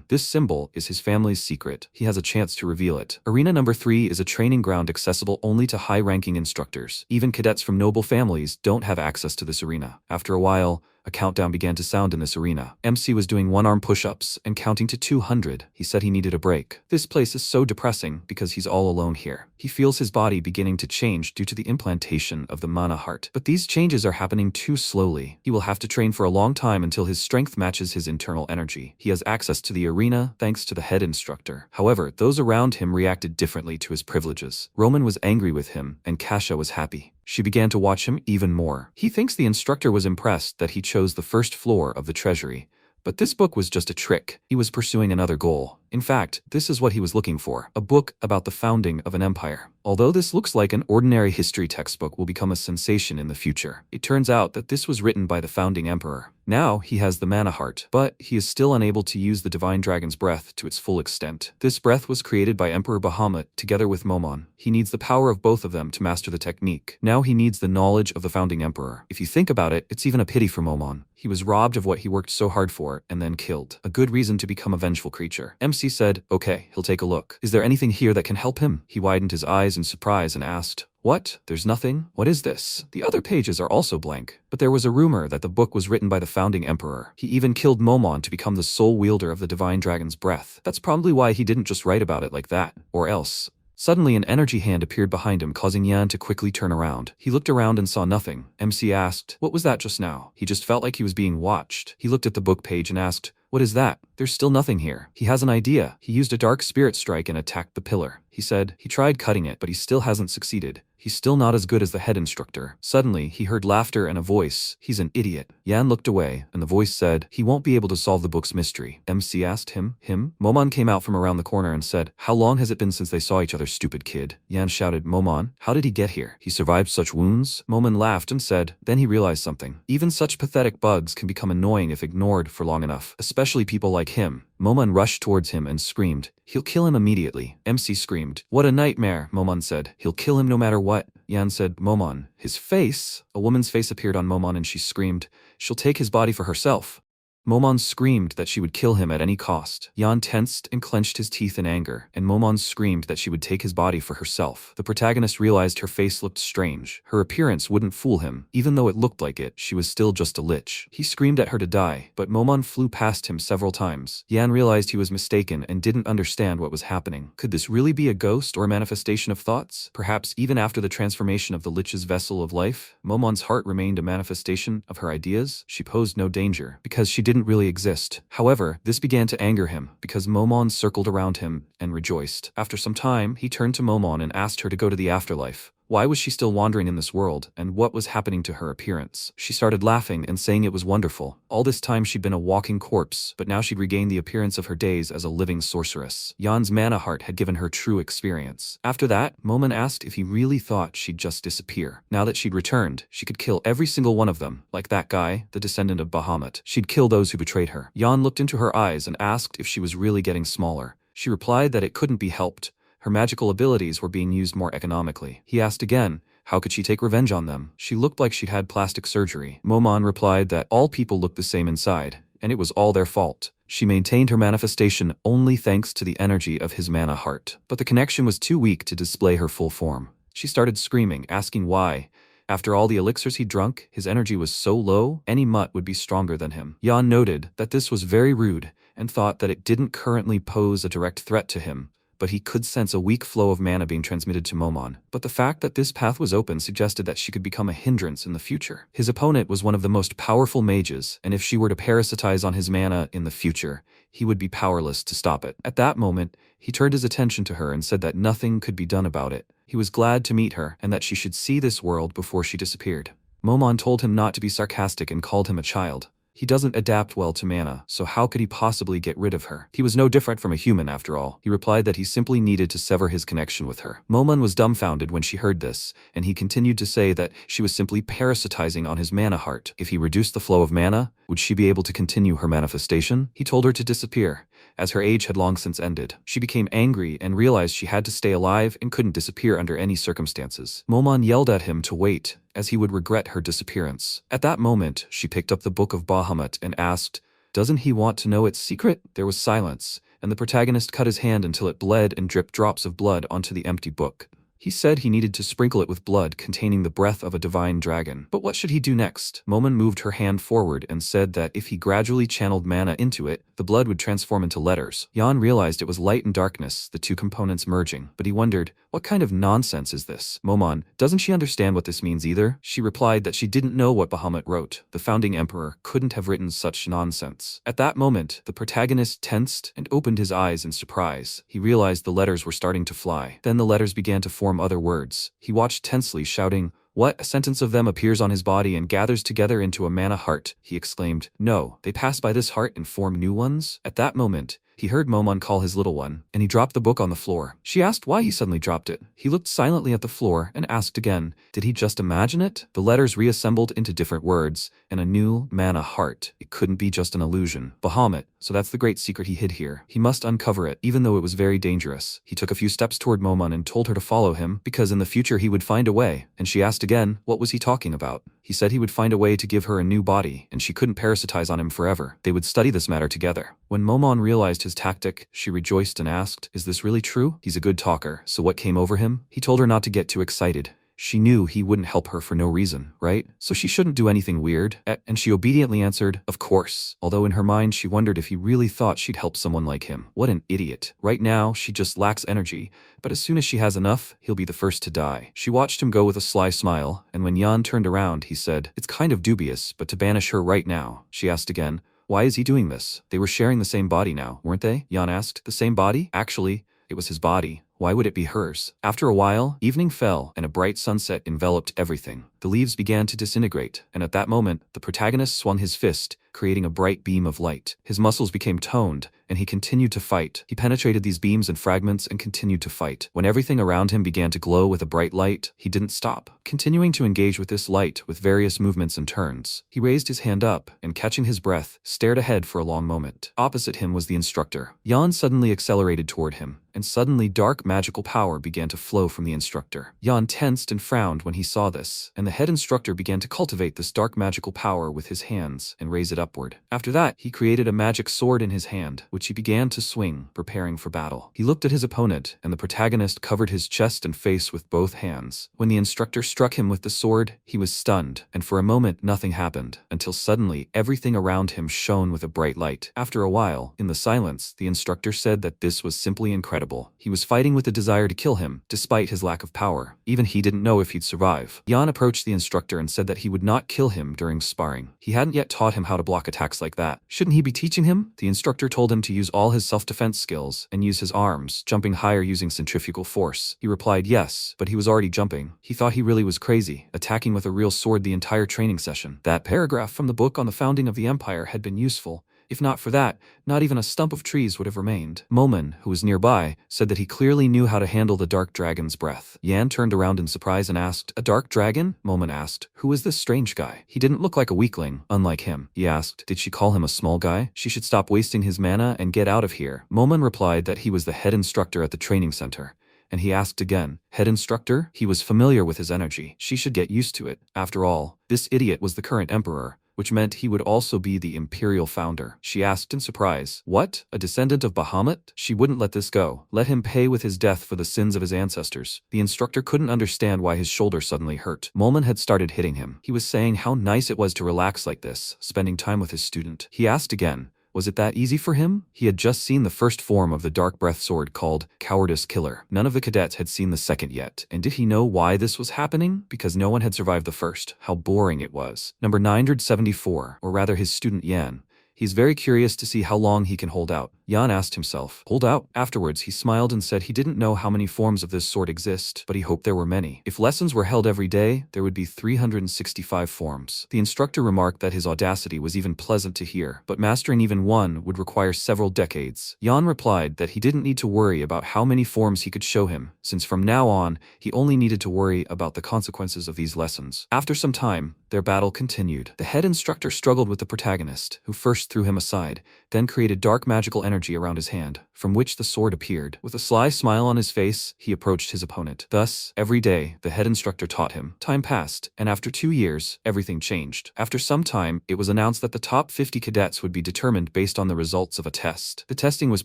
This symbol is his family's secret. He has a chance to reveal it. Arena number 3 is a training ground accessible only to high-ranking instructors. Even cadets from noble families don't have access to this arena. After a while, a countdown began to sound in this arena. MC was doing one-arm push-ups and counting to 200. He said he needed a break. This place is so depressing because he's all alone here. He feels his body beginning to change due to the implantation of the mana heart. But these changes are happening too slowly. He will have to train for a long time until his strength matches his internal energy. He has access to the arena thanks to the head instructor. However, those around him reacted differently to his privileges. Roman was angry with him, and Kasha was happy. She began to watch him even more. He thinks the instructor was impressed that he chose the first floor of the treasury. But this book was just a trick. He was pursuing another goal. In fact, this is what he was looking for, a book about the founding of an empire. Although this looks like an ordinary history textbook will become a sensation in the future, it turns out that this was written by the founding emperor. Now he has the mana heart, but he is still unable to use the divine dragon's breath to its full extent. This breath was created by Emperor Bahamut together with Momon. He needs the power of both of them to master the technique. Now he needs the knowledge of the founding emperor. If you think about it, it's even a pity for Momon. He was robbed of what he worked so hard for and then killed. A good reason to become a vengeful creature. MC said, okay, he'll take a look. Is there anything here that can help him? He widened his eyes in surprise and asked, what? There's nothing? What is this? The other pages are also blank. But there was a rumor that the book was written by the founding emperor. He even killed Momon to become the sole wielder of the divine dragon's breath. That's probably why he didn't just write about it like that. Or else. Suddenly an energy hand appeared behind him, causing Yan to quickly turn around. He looked around and saw nothing. MC asked, what was that just now? He just felt like he was being watched. He looked at the book page and asked, what is that? There's still nothing here. He has an idea. He used a dark spirit strike and attacked the pillar. He said he tried cutting it, but he still hasn't succeeded. He's still not as good as the head instructor. Suddenly, he heard laughter and a voice. He's an idiot. Yan looked away, and the voice said, he won't be able to solve the book's mystery. MC asked him? Momon came out from around the corner and said, how long has it been since they saw each other, stupid kid? Yan shouted, Momon, how did he get here? He survived such wounds? Momon laughed and said, then he realized something. Even such pathetic bugs can become annoying if ignored for long enough, especially people like him. Momon rushed towards him and screamed, he'll kill him immediately. MC screamed, what a nightmare, Momon said. He'll kill him no matter what. Yan said, Momon. His face? A woman's face appeared on Momon and she screamed, she'll take his body for herself. Momon screamed that she would kill him at any cost. Yan tensed and clenched his teeth in anger, and Momon screamed that she would take his body for herself. The protagonist realized her face looked strange. Her appearance wouldn't fool him. Even though it looked like it, she was still just a lich. He screamed at her to die, but Momon flew past him several times. Yan realized he was mistaken and didn't understand what was happening. Could this really be a ghost or a manifestation of thoughts? Perhaps even after the transformation of the lich's vessel of life, Momon's heart remained a manifestation of her ideas. She posed no danger, because she didn't really exist. However, this began to anger him, because Momon circled around him and rejoiced. After some time, he turned to Momon and asked her to go to the afterlife. Why was she still wandering in this world, and what was happening to her appearance? She started laughing and saying it was wonderful. All this time she'd been a walking corpse, but now she'd regained the appearance of her days as a living sorceress. Yan's mana heart had given her true experience. After that, Momon asked if he really thought she'd just disappear. Now that she'd returned, she could kill every single one of them, like that guy, the descendant of Bahamut. She'd kill those who betrayed her. Yan looked into her eyes and asked if she was really getting smaller. She replied that it couldn't be helped. Her magical abilities were being used more economically. He asked again, how could she take revenge on them? She looked like she'd had plastic surgery. Momon replied that all people looked the same inside, and it was all their fault. She maintained her manifestation only thanks to the energy of his mana heart. But the connection was too weak to display her full form. She started screaming, asking why. After all the elixirs he'd drunk, his energy was so low, any mutt would be stronger than him. Yan noted that this was very rude, and thought that it didn't currently pose a direct threat to him. But he could sense a weak flow of mana being transmitted to Momon. But the fact that this path was open suggested that she could become a hindrance in the future. His opponent was one of the most powerful mages, and if she were to parasitize on his mana in the future, he would be powerless to stop it. At that moment, he turned his attention to her and said that nothing could be done about it. He was glad to meet her, and that she should see this world before she disappeared. Momon told him not to be sarcastic and called him a child. He doesn't adapt well to mana, so how could he possibly get rid of her? He was no different from a human after all. He replied that he simply needed to sever his connection with her. Momon was dumbfounded when she heard this, and he continued to say that she was simply parasitizing on his mana heart. If he reduced the flow of mana, would she be able to continue her manifestation? He told her to disappear, as her age had long since ended. She became angry and realized she had to stay alive and couldn't disappear under any circumstances. Momon yelled at him to wait, as he would regret her disappearance. At that moment, she picked up the book of Bahamut and asked, doesn't he want to know its secret? There was silence, and the protagonist cut his hand until it bled and dripped drops of blood onto the empty book. He said he needed to sprinkle it with blood containing the breath of a divine dragon. But what should he do next? Momon moved her hand forward and said that if he gradually channeled mana into it, the blood would transform into letters. Yan realized it was light and darkness, the two components merging, but he wondered, what kind of nonsense is this? Momon, doesn't she understand what this means either? She replied that she didn't know what Bahamut wrote. The founding emperor couldn't have written such nonsense. At that moment, the protagonist tensed and opened his eyes in surprise. He realized the letters were starting to fly. Then the letters began to form other words. He watched tensely, shouting, "What? A sentence of them appears on his body and gathers together into a mana heart," he exclaimed. "No, they pass by this heart and form new ones?" At that moment, he heard Momon call his little one, and he dropped the book on the floor. She asked why he suddenly dropped it. He looked silently at the floor and asked again, did he just imagine it? The letters reassembled into different words, and a new mana heart. It couldn't be just an illusion. Bahamut, so that's the great secret he hid here. He must uncover it, even though it was very dangerous. He took a few steps toward Momon and told her to follow him, because in the future he would find a way. And she asked again, what was he talking about? He said he would find a way to give her a new body, and she couldn't parasitize on him forever. They would study this matter together. When Momon realized his tactic, she rejoiced and asked, is this really true? He's a good talker, so what came over him? He told her not to get too excited. She knew he wouldn't help her for no reason, right? So she shouldn't do anything weird. And she obediently answered, of course, although in her mind she wondered if he really thought she'd help someone like him. What an idiot. Right now, she just lacks energy, but as soon as she has enough, he'll be the first to die. She watched him go with a sly smile, and when Yan turned around, he said, it's kind of dubious, but to banish her right now. She asked again, why is he doing this? They were sharing the same body now, weren't they? Yan asked. The same body? Actually, it was his body. Why would it be hers? After a while, evening fell and a bright sunset enveloped everything. The leaves began to disintegrate, and at that moment, the protagonist swung his fist, creating a bright beam of light. His muscles became toned, and he continued to fight. He penetrated these beams and fragments and continued to fight. When everything around him began to glow with a bright light, he didn't stop, continuing to engage with this light with various movements and turns. He raised his hand up, and catching his breath, stared ahead for a long moment. Opposite him was the instructor. Yan suddenly accelerated toward him, and suddenly dark magical power began to flow from the instructor. Yan tensed and frowned when he saw this, and the head instructor began to cultivate this dark magical power with his hands and raise it upward. After that, he created a magic sword in his hand, which he began to swing, preparing for battle. He looked at his opponent, and the protagonist covered his chest and face with both hands. When the instructor struck him with the sword, he was stunned, and for a moment nothing happened, until suddenly everything around him shone with a bright light. After a while, in the silence, the instructor said that this was simply incredible. He was fighting with the desire to kill him, despite his lack of power. Even he didn't know if he'd survive. Yan approached the instructor and said that he would not kill him during sparring. He hadn't yet taught him how to block attacks like that. Shouldn't he be teaching him? The instructor told him to use all his self-defense skills and use his arms, jumping higher using centrifugal force. He replied yes, but he was already jumping. He thought he really was crazy, attacking with a real sword the entire training session. That paragraph from the book on the founding of the empire had been useful. If not for that, not even a stump of trees would have remained. Momon, who was nearby, said that he clearly knew how to handle the dark dragon's breath. Yan turned around in surprise and asked, a dark dragon? Momon asked, who is this strange guy? He didn't look like a weakling, unlike him. He asked, did she call him a small guy? She should stop wasting his mana and get out of here. Momon replied that he was the head instructor at the training center. And he asked again, head instructor? He was familiar with his energy. She should get used to it. After all, this idiot was the current emperor, which meant he would also be the imperial founder. She asked in surprise, what? A descendant of Bahamut? She wouldn't let this go. Let him pay with his death for the sins of his ancestors. The instructor couldn't understand why his shoulder suddenly hurt. Momon had started hitting him. He was saying how nice it was to relax like this, spending time with his student. He asked again, was it that easy for him? He had just seen the first form of the dark breath sword called Cowardice Killer. None of the cadets had seen the second yet. And did he know why this was happening? Because no one had survived the first. How boring it was. Number 974, or rather his student Yan. He's very curious to see how long he can hold out. Yan asked himself, hold out? Afterwards, he smiled and said he didn't know how many forms of this sword exist, but he hoped there were many. If lessons were held every day, there would be 365 forms. The instructor remarked that his audacity was even pleasant to hear, but mastering even one would require several decades. Yan replied that he didn't need to worry about how many forms he could show him, since from now on, he only needed to worry about the consequences of these lessons. After some time, their battle continued. The head instructor struggled with the protagonist, who first pushed threw him aside, then created dark magical energy around his hand, from which the sword appeared. With a sly smile on his face, he approached his opponent. Thus, every day, the head instructor taught him. Time passed, and after 2 years, everything changed. After some time, it was announced that the top 50 cadets would be determined based on the results of a test. The testing was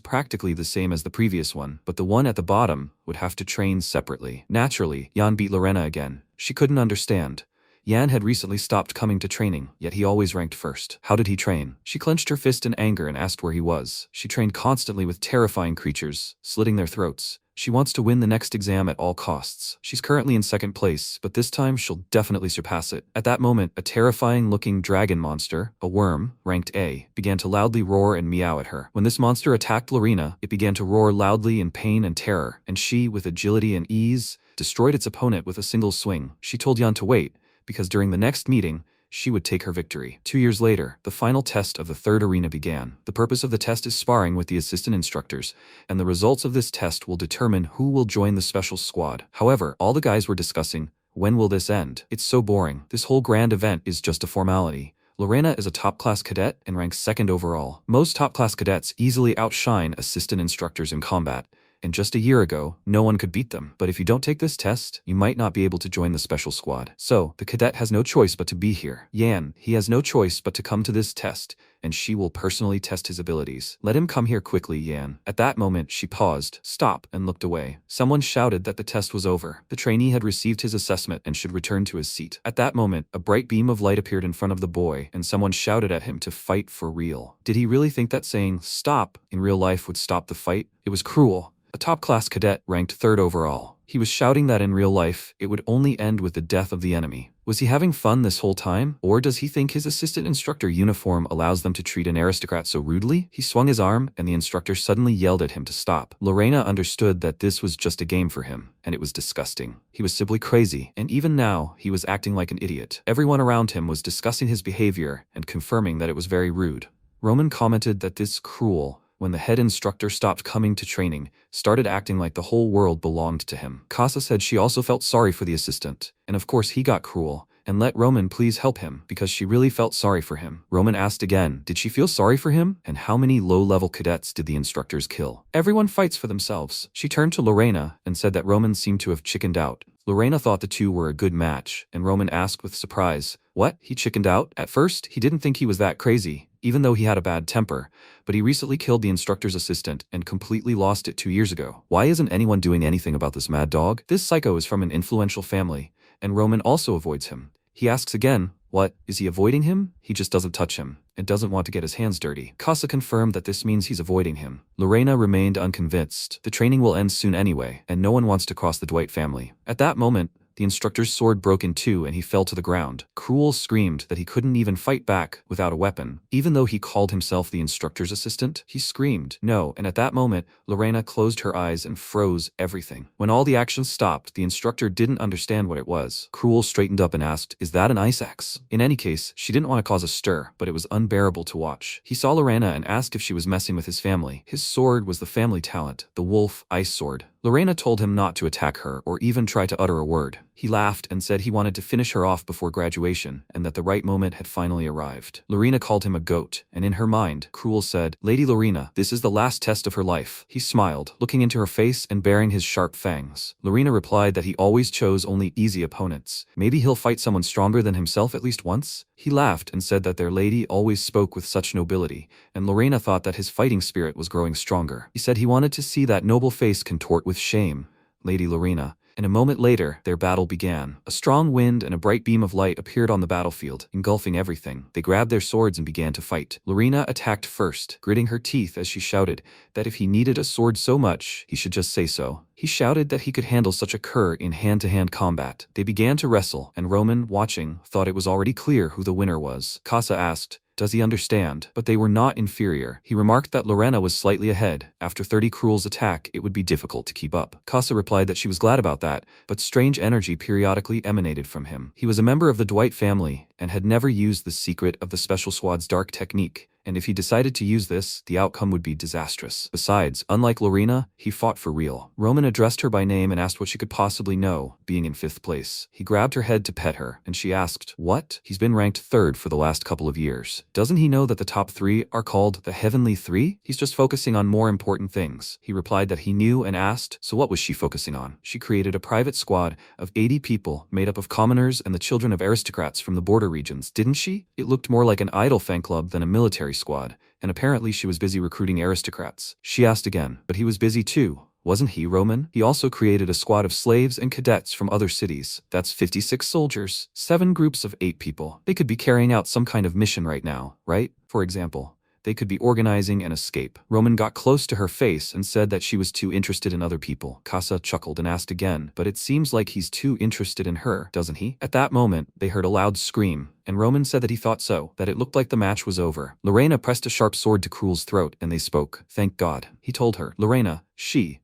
practically the same as the previous one, but the one at the bottom would have to train separately. Naturally, Yan beat Lena again. She couldn't understand. Yan had recently stopped coming to training, yet he always ranked first. How did he train? She clenched her fist in anger and asked where he was. She trained constantly with terrifying creatures, slitting their throats. She wants to win the next exam at all costs. She's currently in second place, but this time she'll definitely surpass it. At that moment, a terrifying-looking dragon monster, a worm, ranked A, began to loudly roar and meow at her. When this monster attacked Lena, it began to roar loudly in pain and terror, and she, with agility and ease, destroyed its opponent with a single swing. She told Yan to wait, because during the next meeting, she would take her victory. 2 years later, the final test of the third arena began. The purpose of the test is sparring with the assistant instructors, and the results of this test will determine who will join the special squad. However, all the guys were discussing, when will this end? It's so boring. This whole grand event is just a formality. Lena is a top-class cadet and ranks second overall. Most top-class cadets easily outshine assistant instructors in combat, and just a year ago, no one could beat them. But if you don't take this test, you might not be able to join the special squad. So, the cadet has no choice but to be here. Yan, he has no choice but to come to this test, and she will personally test his abilities. Let him come here quickly, Yan. At that moment, she paused, stopped, and looked away. Someone shouted that the test was over. The trainee had received his assessment and should return to his seat. At that moment, a bright beam of light appeared in front of the boy, and someone shouted at him to fight for real. Did he really think that saying, stop, in real life would stop the fight? It was cruel. A top-class cadet ranked third overall. He was shouting that in real life, it would only end with the death of the enemy. Was he having fun this whole time? Or does he think his assistant instructor uniform allows them to treat an aristocrat so rudely? He swung his arm, and the instructor suddenly yelled at him to stop. Lena understood that this was just a game for him, and it was disgusting. He was simply crazy, and even now, he was acting like an idiot. Everyone around him was discussing his behavior and confirming that it was very rude. Roman commented that this cruel, when the head instructor stopped coming to training, started acting like the whole world belonged to him. Casa said she also felt sorry for the assistant, and of course he got cruel, and let Roman please help him, because she really felt sorry for him. Roman asked again, did she feel sorry for him? And how many low-level cadets did the instructors kill? Everyone fights for themselves. She turned to Lena and said that Roman seemed to have chickened out. Lena thought the two were a good match, and Roman asked with surprise, what? He chickened out? At first, he didn't think he was that crazy, even though he had a bad temper, but he recently killed the instructor's assistant and completely lost it 2 years ago. Why isn't anyone doing anything about this mad dog? This psycho is from an influential family, and Roman also avoids him. He asks again, what? Is he avoiding him? He just doesn't touch him, and doesn't want to get his hands dirty. Casa confirmed that this means he's avoiding him. Lena remained unconvinced. The training will end soon anyway, and no one wants to cross the Dwight family. At that moment, the instructor's sword broke in two and he fell to the ground. Cruel screamed that he couldn't even fight back without a weapon. Even though he called himself the instructor's assistant, he screamed no, and at that moment, Lena closed her eyes and froze everything. When all the action stopped, the instructor didn't understand what it was. Cruel straightened up and asked, is that an ice axe? In any case, she didn't want to cause a stir, but it was unbearable to watch. He saw Lena and asked if she was messing with his family. His sword was the family talent, the wolf ice sword. Lena told him not to attack her or even try to utter a word. He laughed and said he wanted to finish her off before graduation and that the right moment had finally arrived. Lena called him a goat, and in her mind, Cruel said, Lady Lena, this is the last test of her life. He smiled, looking into her face and baring his sharp fangs. Lena replied that he always chose only easy opponents. Maybe he'll fight someone stronger than himself at least once? He laughed and said that their lady always spoke with such nobility, and Lena thought that his fighting spirit was growing stronger. He said he wanted to see that noble face contort with shame. Lady Lena. And a moment later, their battle began. A strong wind and a bright beam of light appeared on the battlefield, engulfing everything. They grabbed their swords and began to fight. Lena attacked first, gritting her teeth as she shouted that if he needed a sword so much, he should just say so. He shouted that he could handle such a cur in hand-to-hand combat. They began to wrestle, and Roman, watching, thought it was already clear who the winner was. Casa asked, does he understand? But they were not inferior. He remarked that Lena was slightly ahead. After 30 Cruel's attack, it would be difficult to keep up. Casa replied that she was glad about that, but strange energy periodically emanated from him. He was a member of the Dwight family and had never used the secret of the special squad's dark technique, and if he decided to use this, the outcome would be disastrous. Besides, unlike Lorena, he fought for real. Roman addressed her by name and asked what she could possibly know, being in 5th place. He grabbed her head to pet her, and she asked, "What?" He's been ranked 3rd for the last couple of years. Doesn't he know that the top 3 are called the Heavenly 3? He's just focusing on more important things. He replied that he knew and asked, so what was she focusing on? She created a private squad of 80 people made up of commoners and the children of aristocrats from the border regions, didn't she? It looked more like an idol fan club than a military squad, and apparently she was busy recruiting aristocrats. She asked again, but he was busy too. Wasn't he, Roman? He also created a squad of slaves and cadets from other cities. That's 56 soldiers, 7 groups of 8 people. They could be carrying out some kind of mission right now, right? For example, they could be organizing an escape. Roman got close to her face and said that she was too interested in other people. Casa chuckled and asked again, but it seems like he's too interested in her, doesn't he? At that moment, they heard a loud scream, and Roman said that he thought so, that it looked like the match was over. Lorena pressed a sharp sword to Cruel's throat, and they spoke. Thank God. He told her, Lorena,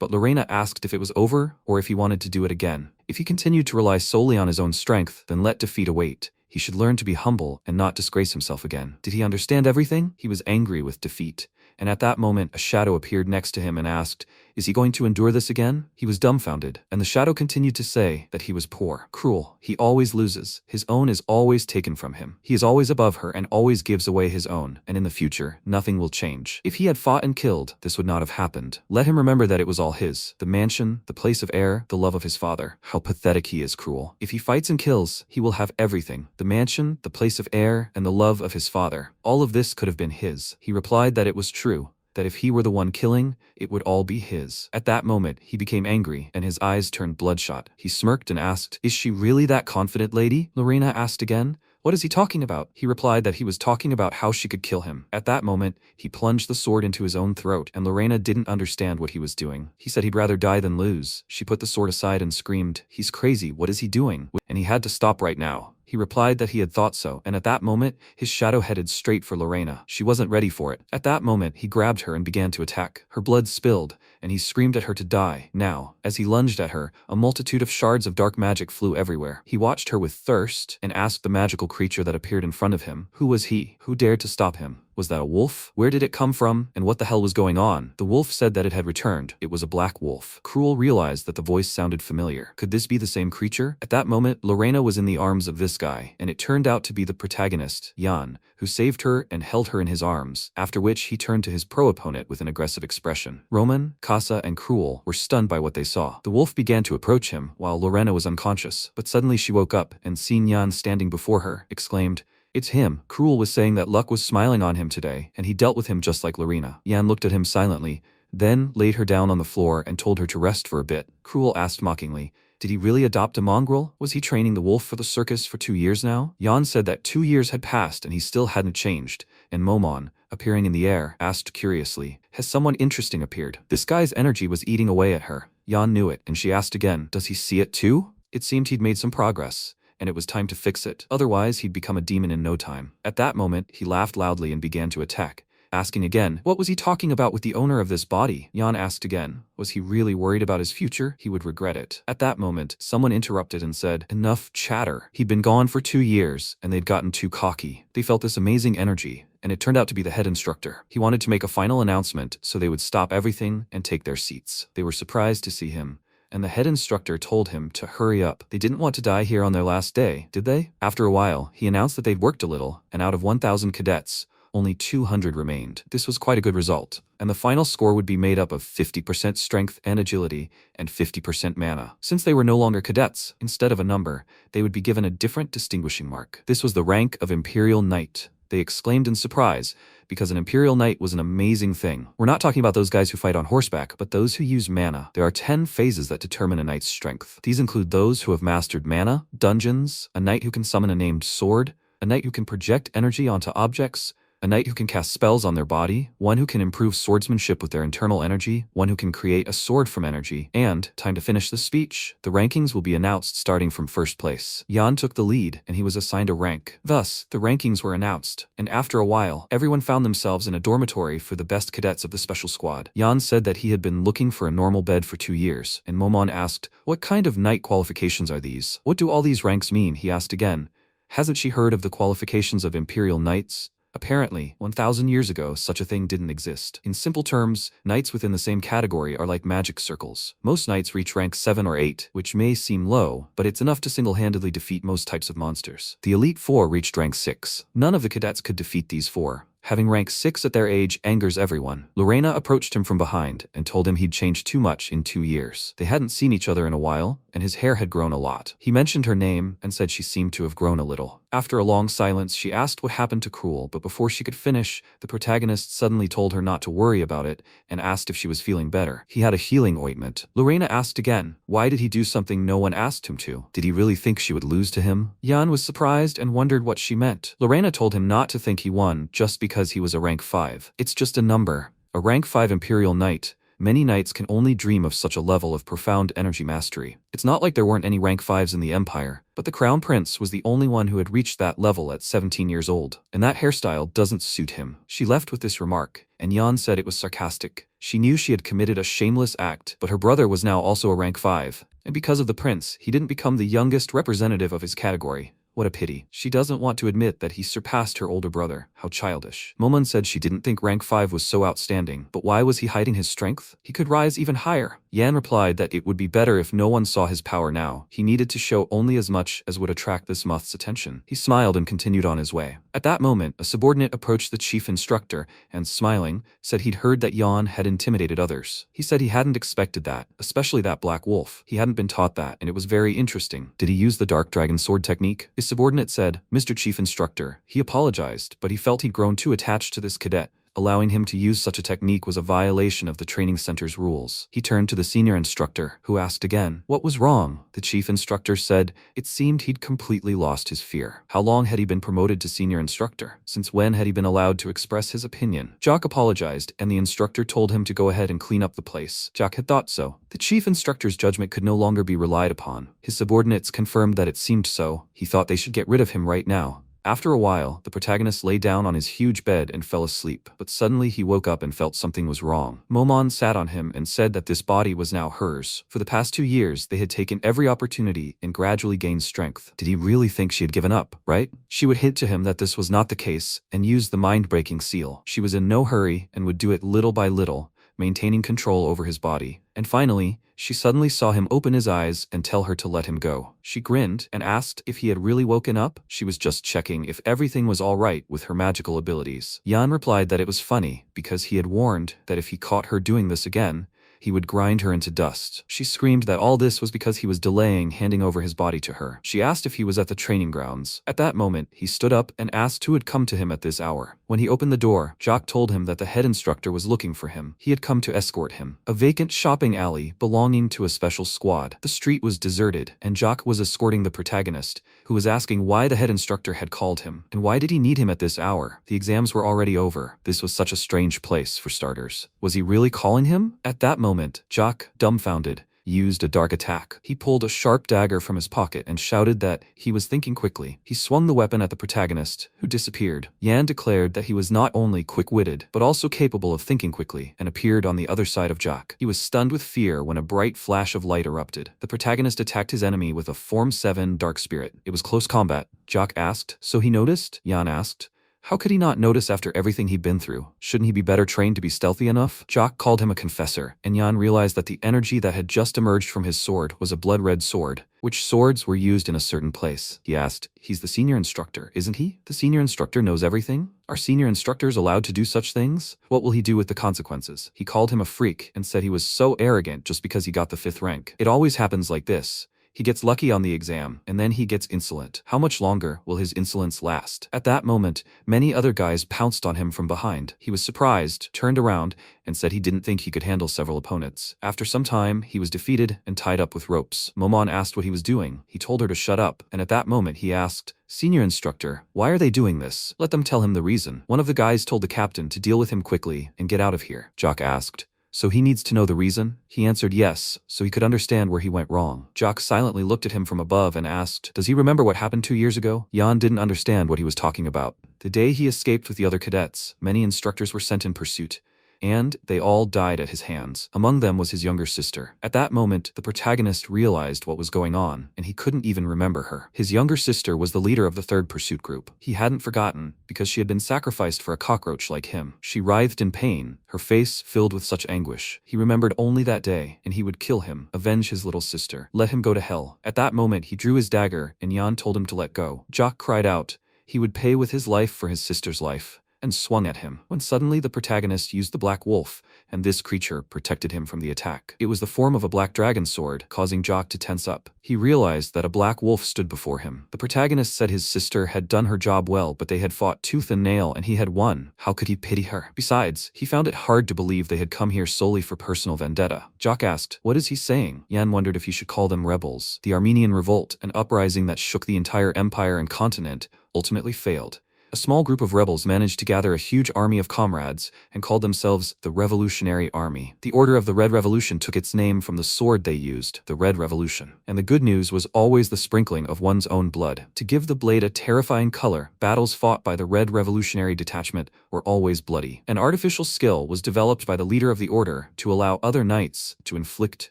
but Lorena asked if it was over or if he wanted to do it again. If he continued to rely solely on his own strength, then let defeat await. He should learn to be humble and not disgrace himself again. Did he understand everything? He was angry with defeat. And at that moment, a shadow appeared next to him and asked, "Is he going to endure this again?" He was dumbfounded, and the shadow continued to say that he was poor, cruel. He always loses. His own is always taken from him. He is always above her and always gives away his own, and in the future, nothing will change. If he had fought and killed, this would not have happened. Let him remember that it was all his. The mansion, the place of air, the love of his father. How pathetic he is, Cruel. If he fights and kills, he will have everything. The mansion, the place of air, and the love of his father. All of this could have been his. He replied that it was true, that if he were the one killing, it would all be his. At that moment, he became angry, and his eyes turned bloodshot. He smirked and asked, "Is she really that confident, lady?" Lorena asked again. "What is he talking about?" He replied that he was talking about how she could kill him. At that moment, he plunged the sword into his own throat, and Lorena didn't understand what he was doing. He said he'd rather die than lose. She put the sword aside and screamed, "He's crazy, what is he doing?" And he had to stop right now. He replied that he had thought so, and at that moment, his shadow headed straight for Lorena. She wasn't ready for it. At that moment, he grabbed her and began to attack. Her blood spilled, and he screamed at her to die. Now, as he lunged at her, a multitude of shards of dark magic flew everywhere. He watched her with thirst and asked the magical creature that appeared in front of him, who was he? Who dared to stop him? Was that a wolf? Where did it come from? And what the hell was going on? The wolf said that it had returned. It was a black wolf. Cruel realized that the voice sounded familiar. Could this be the same creature? At that moment, Lorena was in the arms of this guy, and it turned out to be the protagonist, Jan, who saved her and held her in his arms, after which he turned to his pro-opponent with an aggressive expression. Roman, Casa, and Cruel were stunned by what they saw. The wolf began to approach him, while Lorena was unconscious, but suddenly she woke up and seeing Jan standing before her, exclaimed, "It's him." Cruel was saying that luck was smiling on him today, and he dealt with him just like Lorena. Jan looked at him silently, then laid her down on the floor and told her to rest for a bit. Cruel asked mockingly, "Did he really adopt a mongrel? Was he training the wolf for the circus for 2 years now?" Jan said that 2 years had passed and he still hadn't changed, and Momon, appearing in the air, asked curiously, "Has someone interesting appeared?" This guy's energy was eating away at her. Jan knew it, and she asked again, "Does he see it too?" It seemed he'd made some progress, and it was time to fix it. Otherwise, he'd become a demon in no time. At that moment, he laughed loudly and began to attack, asking again, what was he talking about with the owner of this body? Jan asked again, was he really worried about his future? He would regret it. At that moment, someone interrupted and said, "Enough chatter." He'd been gone for 2 years, and they'd gotten too cocky. They felt this amazing energy, and it turned out to be the head instructor. He wanted to make a final announcement so they would stop everything and take their seats. They were surprised to see him, and the head instructor told him to hurry up. They didn't want to die here on their last day, did they? After a while, he announced that they'd worked a little, and out of 1,000 cadets, only 200 remained. This was quite a good result, and the final score would be made up of 50% strength and agility, and 50% mana. Since they were no longer cadets, instead of a number, they would be given a different distinguishing mark. This was the rank of Imperial Knight. They exclaimed in surprise, because an Imperial Knight was an amazing thing. We're not talking about those guys who fight on horseback, but those who use mana. There are 10 phases that determine a knight's strength. These include those who have mastered mana, dungeons, a knight who can summon a named sword, a knight who can project energy onto objects, a knight who can cast spells on their body, one who can improve swordsmanship with their internal energy, one who can create a sword from energy, and, time to finish the speech, the rankings will be announced starting from first place. Jan took the lead, and he was assigned a rank. Thus, the rankings were announced, and after a while, everyone found themselves in a dormitory for the best cadets of the special squad. Jan said that he had been looking for a normal bed for 2 years, and Momon asked, "What kind of knight qualifications are these? What do all these ranks mean?" He asked again, "Hasn't she heard of the qualifications of Imperial Knights?" Apparently, 1,000 years ago, such a thing didn't exist. In simple terms, knights within the same category are like magic circles. Most knights reach rank 7 or 8, which may seem low, but it's enough to single-handedly defeat most types of monsters. The Elite Four reached rank 6. None of the cadets could defeat these four. Having rank 6 at their age angers everyone. Lena approached him from behind and told him he'd changed too much in 2 years. They hadn't seen each other in a while, and his hair had grown a lot. He mentioned her name and said she seemed to have grown a little. After a long silence, she asked what happened to Cruel, but before she could finish, the protagonist suddenly told her not to worry about it and asked if she was feeling better. He had a healing ointment. Lena asked again, why did he do something no one asked him to? Did he really think she would lose to him? Yan was surprised and wondered what she meant. Lena told him not to think he won just because he was a rank 5. It's just a number. A rank 5 Imperial Knight. Many knights can only dream of such a level of profound energy mastery. It's not like there weren't any rank 5s in the Empire, but the Crown Prince was the only one who had reached that level at 17 years old, and that hairstyle doesn't suit him. She left with this remark, and Yan said it was sarcastic. She knew she had committed a shameless act, but her brother was now also a rank 5, and because of the prince, he didn't become the youngest representative of his category. What a pity. She doesn't want to admit that he surpassed her older brother. How childish. Momon said she didn't think rank 5 was so outstanding, but why was he hiding his strength? He could rise even higher. Yan replied that it would be better if no one saw his power now. He needed to show only as much as would attract this moth's attention. He smiled and continued on his way. At that moment, a subordinate approached the chief instructor and, smiling, said he'd heard that Yan had intimidated others. He said he hadn't expected that, especially that black wolf. He hadn't been taught that, and it was very interesting. Did he use the dark dragon sword technique? His subordinate said, Mr. Chief Instructor. He apologized, but he felt he'd grown too attached to this cadet. Allowing him to use such a technique was a violation of the training center's rules. He turned to the senior instructor, who asked again, what was wrong? The chief instructor said, it seemed he'd completely lost his fear. How long had he been promoted to senior instructor? Since when had he been allowed to express his opinion? Jock apologized, and the instructor told him to go ahead and clean up the place. Jock had thought so. The chief instructor's judgment could no longer be relied upon. His subordinates confirmed that it seemed so. He thought they should get rid of him right now. After a while, the protagonist lay down on his huge bed and fell asleep, but suddenly he woke up and felt something was wrong. Momon sat on him and said that this body was now hers. For the past 2 years, they had taken every opportunity and gradually gained strength. Did he really think she had given up, right? She would hint to him that this was not the case and use the mind-breaking seal. She was in no hurry and would do it little by little, maintaining control over his body. And finally, she suddenly saw him open his eyes and tell her to let him go. She grinned and asked if he had really woken up. She was just checking if everything was all right with her magical abilities. Yan replied that it was funny, because he had warned that if he caught her doing this again, he would grind her into dust. She screamed that all this was because he was delaying handing over his body to her. She asked if he was at the training grounds. At that moment, he stood up and asked who had come to him at this hour. When he opened the door, Jock told him that the head instructor was looking for him. He had come to escort him. A vacant shopping alley belonging to a special squad. The street was deserted, and Jock was escorting the protagonist, who was asking why the head instructor had called him, and why did he need him at this hour? The exams were already over. This was such a strange place, for starters. Was he really calling him? At that moment, Jock, dumbfounded, used a dark attack. He pulled a sharp dagger from his pocket and shouted that he was thinking quickly. He swung the weapon at the protagonist, who disappeared. Yan declared that he was not only quick-witted, but also capable of thinking quickly, and appeared on the other side of Jock. He was stunned with fear when a bright flash of light erupted. The protagonist attacked his enemy with a Form 7 Dark Spirit. It was close combat. Jock asked, so he noticed? Yan asked. How could he not notice after everything he'd been through? Shouldn't he be better trained to be stealthy enough? Jock called him a confessor, and Yan realized that the energy that had just emerged from his sword was a blood-red sword. Which swords were used in a certain place? He asked. He's the senior instructor, isn't he? The senior instructor knows everything? Are senior instructors allowed to do such things? What will he do with the consequences? He called him a freak and said he was so arrogant just because he got the 5th rank. It always happens like this. He gets lucky on the exam, and then he gets insolent. How much longer will his insolence last? At that moment, many other guys pounced on him from behind. He was surprised, turned around, and said he didn't think he could handle several opponents. After some time, he was defeated and tied up with ropes. Momon asked what he was doing. He told her to shut up, and at that moment he asked, Senior instructor, why are they doing this? Let them tell him the reason. One of the guys told the captain to deal with him quickly and get out of here. Jock asked. So he needs to know the reason? He answered yes, so he could understand where he went wrong. Jock silently looked at him from above and asked, does he remember what happened 2 years ago? Yan didn't understand what he was talking about. The day he escaped with the other cadets, many instructors were sent in pursuit, and they all died at his hands. Among them was his younger sister. At that moment, the protagonist realized what was going on, and he couldn't even remember her. His younger sister was the leader of the third pursuit group. He hadn't forgotten, because she had been sacrificed for a cockroach like him. She writhed in pain, her face filled with such anguish. He remembered only that day, and he would kill him, avenge his little sister, let him go to hell. At that moment, he drew his dagger, and Yan told him to let go. Jock cried out. He would pay with his life for his sister's life, and swung at him, when suddenly the protagonist used the black wolf, and this creature protected him from the attack. It was the form of a black dragon sword, causing Jock to tense up. He realized that a black wolf stood before him. The protagonist said his sister had done her job well, but they had fought tooth and nail and he had won. How could he pity her? Besides, he found it hard to believe they had come here solely for personal vendetta. Jock asked, "What is he saying?" Yan wondered if he should call them rebels. The Armenian Revolt, an uprising that shook the entire empire and continent, ultimately failed. A small group of rebels managed to gather a huge army of comrades and called themselves the Revolutionary Army. The Order of the Red Revolution took its name from the sword they used, the Red Revolution. And the good news was always the sprinkling of one's own blood. To give the blade a terrifying color, battles fought by the Red Revolutionary Detachment were always bloody. An artificial skill was developed by the leader of the order to allow other knights to inflict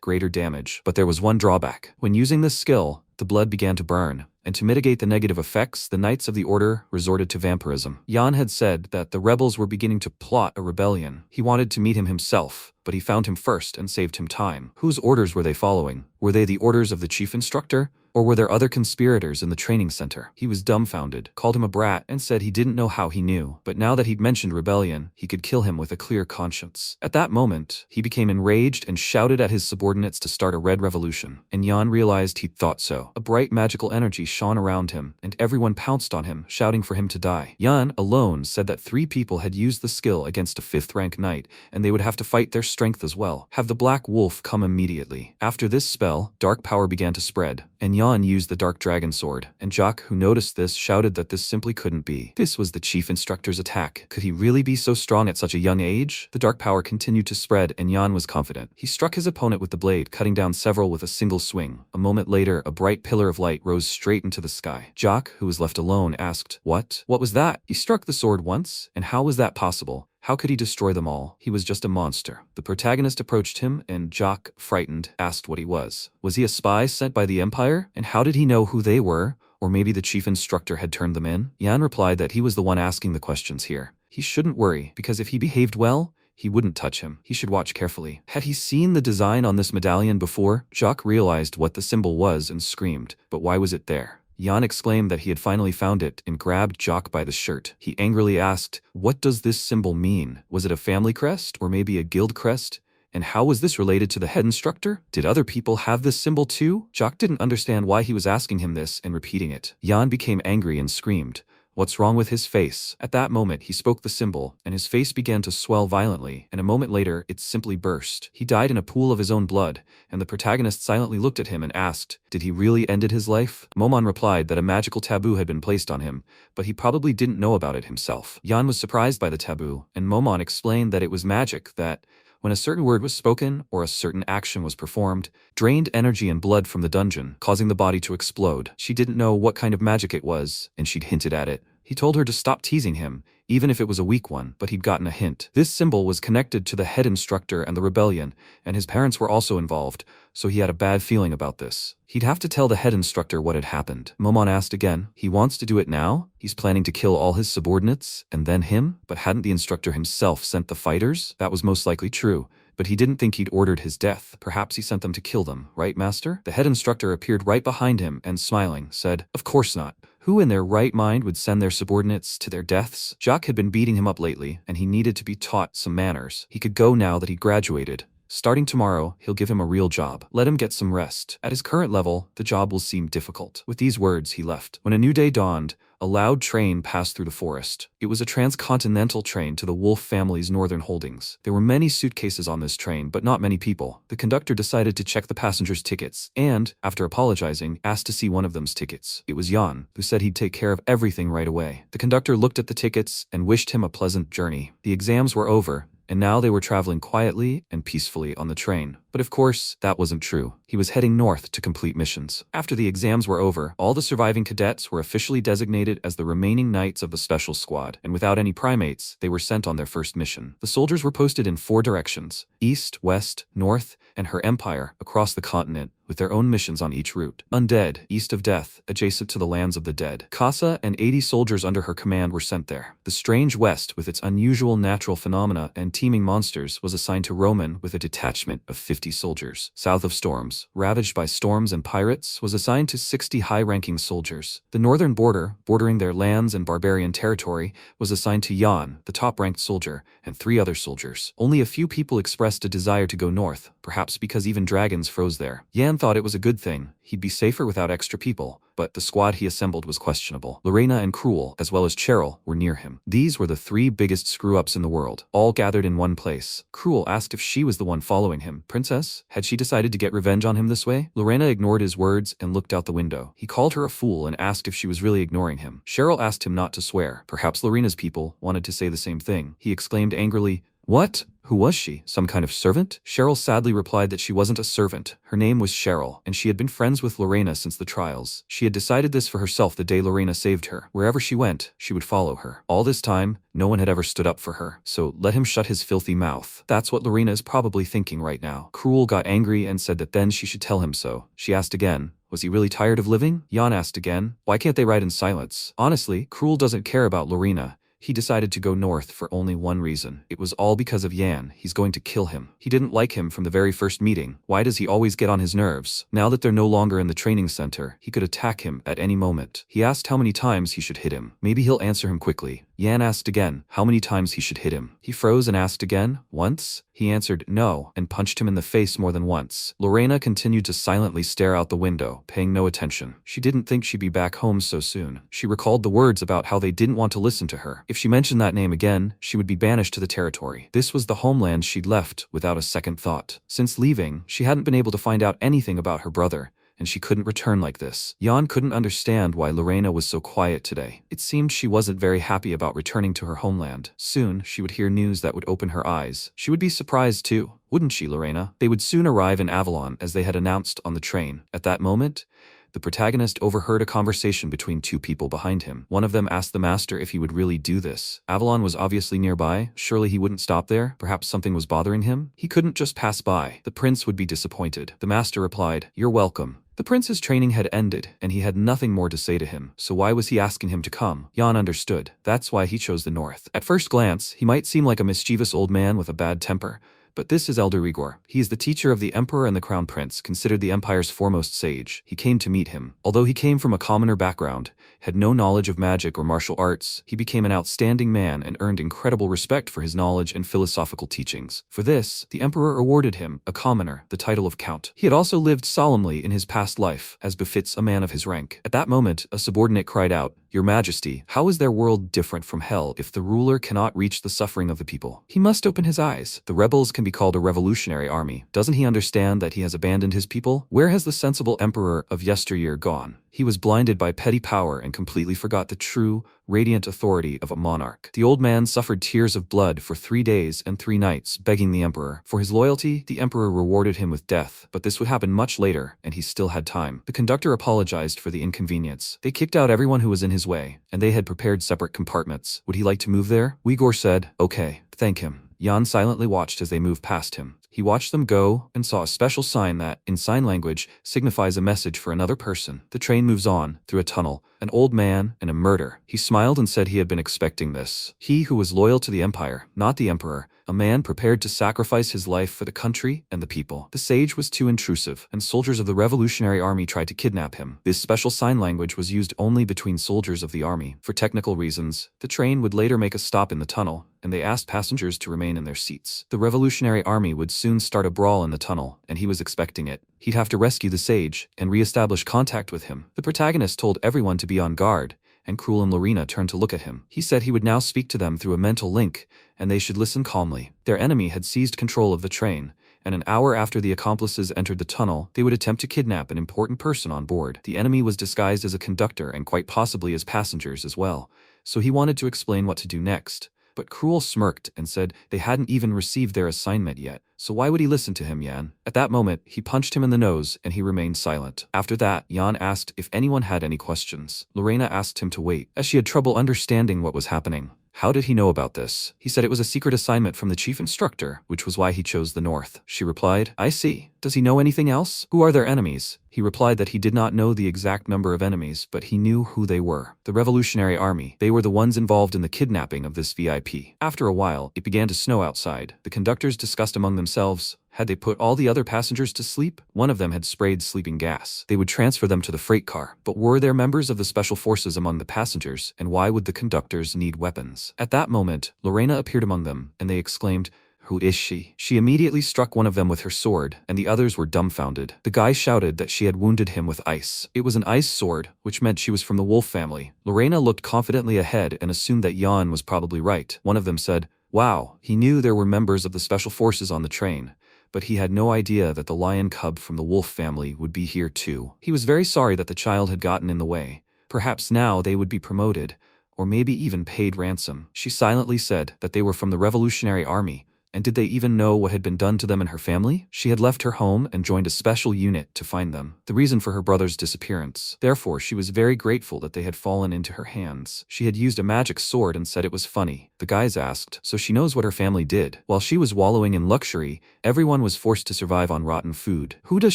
greater damage. But there was one drawback. When using this skill, the blood began to burn, and to mitigate the negative effects, the Knights of the Order resorted to vampirism. Yan had said that the rebels were beginning to plot a rebellion. He wanted to meet him himself, but he found him first and saved him time. Whose orders were they following? Were they the orders of the chief instructor? Or were there other conspirators in the training center? He was dumbfounded, called him a brat, and said he didn't know how he knew. But now that he'd mentioned rebellion, he could kill him with a clear conscience. At that moment, he became enraged and shouted at his subordinates to start a red revolution. And Yan realized he'd thought so. A bright magical energy shone around him, and everyone pounced on him, shouting for him to die. Yan, alone, said that 3 people had used the skill against a 5th-rank knight, and they would have to fight their strength as well. Have the Black Wolf come immediately. After this spell, dark power began to spread, and Yan used the Dark Dragon Sword, and Jock, who noticed this, shouted that this simply couldn't be. This was the chief instructor's attack. Could he really be so strong at such a young age? The dark power continued to spread, and Yan was confident. He struck his opponent with the blade, cutting down several with a single swing. A moment later, a bright pillar of light rose straight into the sky. Jock, who was left alone, asked, "What? What was that?" He struck the sword once, and how was that possible? How could he destroy them all? He was just a monster. The protagonist approached him, and Jock, frightened, asked what he was. Was he a spy sent by the Empire? And how did he know who they were? Or maybe the chief instructor had turned them in? Yan replied that he was the one asking the questions here. He shouldn't worry, because if he behaved well, he wouldn't touch him. He should watch carefully. Had he seen the design on this medallion before? Jock realized what the symbol was and screamed, but why was it there? Yan exclaimed that he had finally found it and grabbed Jock by the shirt. He angrily asked, "What does this symbol mean? Was it a family crest or maybe a guild crest? And how was this related to the head instructor? Did other people have this symbol too?" Jock didn't understand why he was asking him this and repeating it. Yan became angry and screamed, "What's wrong with his face?" At that moment, he spoke the symbol, and his face began to swell violently, and a moment later, it simply burst. He died in a pool of his own blood, and the protagonist silently looked at him and asked, "Did he really end his life?" Momon replied that a magical taboo had been placed on him, but he probably didn't know about it himself. Yan was surprised by the taboo, and Momon explained that it was magic that, when a certain word was spoken or a certain action was performed, drained energy and blood from the dungeon, causing the body to explode. She didn't know what kind of magic it was, and she'd hinted at it. He told her to stop teasing him, even if it was a weak one, but he'd gotten a hint. This symbol was connected to the head instructor and the rebellion, and his parents were also involved, so he had a bad feeling about this. He'd have to tell the head instructor what had happened. Momon asked again. He wants to do it now? He's planning to kill all his subordinates, and then him? But hadn't the instructor himself sent the fighters? That was most likely true, but he didn't think he'd ordered his death. Perhaps he sent them to kill them, right, Master? The head instructor appeared right behind him and, smiling, said, "Of course not. Who in their right mind would send their subordinates to their deaths?" Jock had been beating him up lately, and he needed to be taught some manners. He could go now that he graduated. Starting tomorrow, he'll give him a real job. Let him get some rest. At his current level, the job will seem difficult. With these words, he left. When a new day dawned, a loud train passed through the forest. It was a transcontinental train to the Wolf family's northern holdings. There were many suitcases on this train, but not many people. The conductor decided to check the passengers' tickets and, after apologizing, asked to see one of them's tickets. It was Yan, who said he'd take care of everything right away. The conductor looked at the tickets and wished him a pleasant journey. The exams were over, and now they were traveling quietly and peacefully on the train. But of course, that wasn't true. He was heading north to complete missions. After the exams were over, all the surviving cadets were officially designated as the remaining knights of the special squad, and without any primates, they were sent on their first mission. The soldiers were posted in 4 directions: east, west, north, and her empire across the continent, with their own missions on each route. Undead, east of death, adjacent to the lands of the dead. Casa and 80 soldiers under her command were sent there. The strange west, with its unusual natural phenomena and teeming monsters, was assigned to Roman with a detachment of 50 soldiers. South of storms, ravaged by storms and pirates, was assigned to 60 high-ranking soldiers. The northern border, bordering their lands and barbarian territory, was assigned to Yan, the top-ranked soldier, and 3 other soldiers. Only a few people expressed a desire to go north, perhaps because even dragons froze there. Yan thought it was a good thing. He'd be safer without extra people, but the squad he assembled was questionable. Lena and Cruel, as well as Cheryl, were near him. These were the 3 biggest screw-ups in the world, all gathered in one place. Cruel asked if she was the one following him. Princess? Had she decided to get revenge on him this way? Lena ignored his words and looked out the window. He called her a fool and asked if she was really ignoring him. Cheryl asked him not to swear. Perhaps Lena's people wanted to say the same thing. He exclaimed angrily, "What? Who was she? Some kind of servant?" Cheryl sadly replied that she wasn't a servant. Her name was Cheryl, and she had been friends with Lena since the trials. She had decided this for herself the day Lena saved her. Wherever she went, she would follow her. All this time, no one had ever stood up for her, so let him shut his filthy mouth. That's what Lena is probably thinking right now. Cruel got angry and said that then she should tell him so. She asked again, was he really tired of living? Jan asked again, why can't they ride in silence? Honestly, Cruel doesn't care about Lena. He decided to go north for only one reason. It was all because of Yan. He's going to kill him. He didn't like him from the very first meeting. Why does he always get on his nerves? Now that they're no longer in the training center, he could attack him at any moment. He asked how many times he should hit him. Maybe he'll answer him quickly. Yan asked again how many times he should hit him. He froze and asked again, once? He answered no and punched him in the face more than once. Lena continued to silently stare out the window, paying no attention. She didn't think she'd be back home so soon. She recalled the words about how they didn't want to listen to her. If she mentioned that name again, she would be banished to the territory. This was the homeland she'd left without a second thought. Since leaving, she hadn't been able to find out anything about her brother, and she couldn't return like this. Jan couldn't understand why Lena was so quiet today. It seemed she wasn't very happy about returning to her homeland. Soon, she would hear news that would open her eyes. She would be surprised too, wouldn't she, Lena? They would soon arrive in Avalon as they had announced on the train. At that moment, the protagonist overheard a conversation between 2 people behind him. One of them asked the master if he would really do this. Avalon was obviously nearby. Surely he wouldn't stop there. Perhaps something was bothering him. He couldn't just pass by. The prince would be disappointed. The master replied, "You're welcome." The prince's training had ended, and he had nothing more to say to him, so why was he asking him to come? Jan understood. That's why he chose the north. At first glance, he might seem like a mischievous old man with a bad temper, but this is Elder Rigor. He is the teacher of the emperor and the crown prince, considered the empire's foremost sage. He came to meet him. Although he came from a commoner background, had no knowledge of magic or martial arts, he became an outstanding man and earned incredible respect for his knowledge and philosophical teachings. For this, the emperor awarded him, a commoner, the title of count. He had also lived solemnly in his past life, as befits a man of his rank. At that moment, a subordinate cried out, "Your Majesty, how is their world different from hell if the ruler cannot reach the suffering of the people? He must open his eyes. The rebels can be called a revolutionary army. Doesn't he understand that he has abandoned his people? Where has the sensible emperor of yesteryear gone? He was blinded by petty power and completely forgot the true, radiant authority of a monarch." The old man suffered tears of blood for 3 days and 3 nights, begging the emperor. For his loyalty, the emperor rewarded him with death, but this would happen much later, and he still had time. The conductor apologized for the inconvenience. They kicked out everyone who was in his way, and they had prepared separate compartments. Would he like to move there? Uyghur said, "Okay, thank him." Jan silently watched as they moved past him. He watched them go and saw a special sign that, in sign language, signifies a message for another person. The train moves on, through a tunnel, an old man, and a murder. He smiled and said he had been expecting this. He who was loyal to the empire, not the emperor, a man prepared to sacrifice his life for the country and the people. The sage was too intrusive, and soldiers of the Revolutionary Army tried to kidnap him. This special sign language was used only between soldiers of the army. For technical reasons, the train would later make a stop in the tunnel, and they asked passengers to remain in their seats. The Revolutionary Army would soon start a brawl in the tunnel, and he was expecting it. He'd have to rescue the sage and re-establish contact with him. The protagonist told everyone to be on guard, and Cruel and Lena turned to look at him. He said he would now speak to them through a mental link, and they should listen calmly. Their enemy had seized control of the train, and an hour after the accomplices entered the tunnel, they would attempt to kidnap an important person on board. The enemy was disguised as a conductor and quite possibly as passengers as well, so he wanted to explain what to do next. But Cruel smirked and said they hadn't even received their assignment yet, so why would he listen to him, Yan? At that moment, he punched him in the nose and he remained silent. After that, Yan asked if anyone had any questions. Lorena asked him to wait, as she had trouble understanding what was happening. How did he know about this? He said it was a secret assignment from the chief instructor, which was why he chose the north. She replied, I see. Does he know anything else? Who are their enemies? He replied that he did not know the exact number of enemies, but he knew who they were. The Revolutionary Army. They were the ones involved in the kidnapping of this VIP. After a while, it began to snow outside. The conductors discussed among themselves, had they put all the other passengers to sleep? One of them had sprayed sleeping gas. They would transfer them to the freight car. But were there members of the special forces among the passengers, and why would the conductors need weapons? At that moment, Lorena appeared among them, and they exclaimed, Who is she? She immediately struck one of them with her sword, and the others were dumbfounded. The guy shouted that she had wounded him with ice. It was an ice sword, which meant she was from the wolf family. Lorena looked confidently ahead and assumed that Jan was probably right. One of them said, Wow, he knew there were members of the special forces on the train, but he had no idea that the lion cub from the wolf family would be here too. He was very sorry that the child had gotten in the way. Perhaps now they would be promoted, or maybe even paid ransom. She silently said that they were from the Revolutionary Army. And did they even know what had been done to them and her family? She had left her home and joined a special unit to find them, the reason for her brother's disappearance. Therefore, she was very grateful that they had fallen into her hands. She had used a magic sword and said it was funny. The guys asked, so she knows what her family did. While she was wallowing in luxury, everyone was forced to survive on rotten food. Who does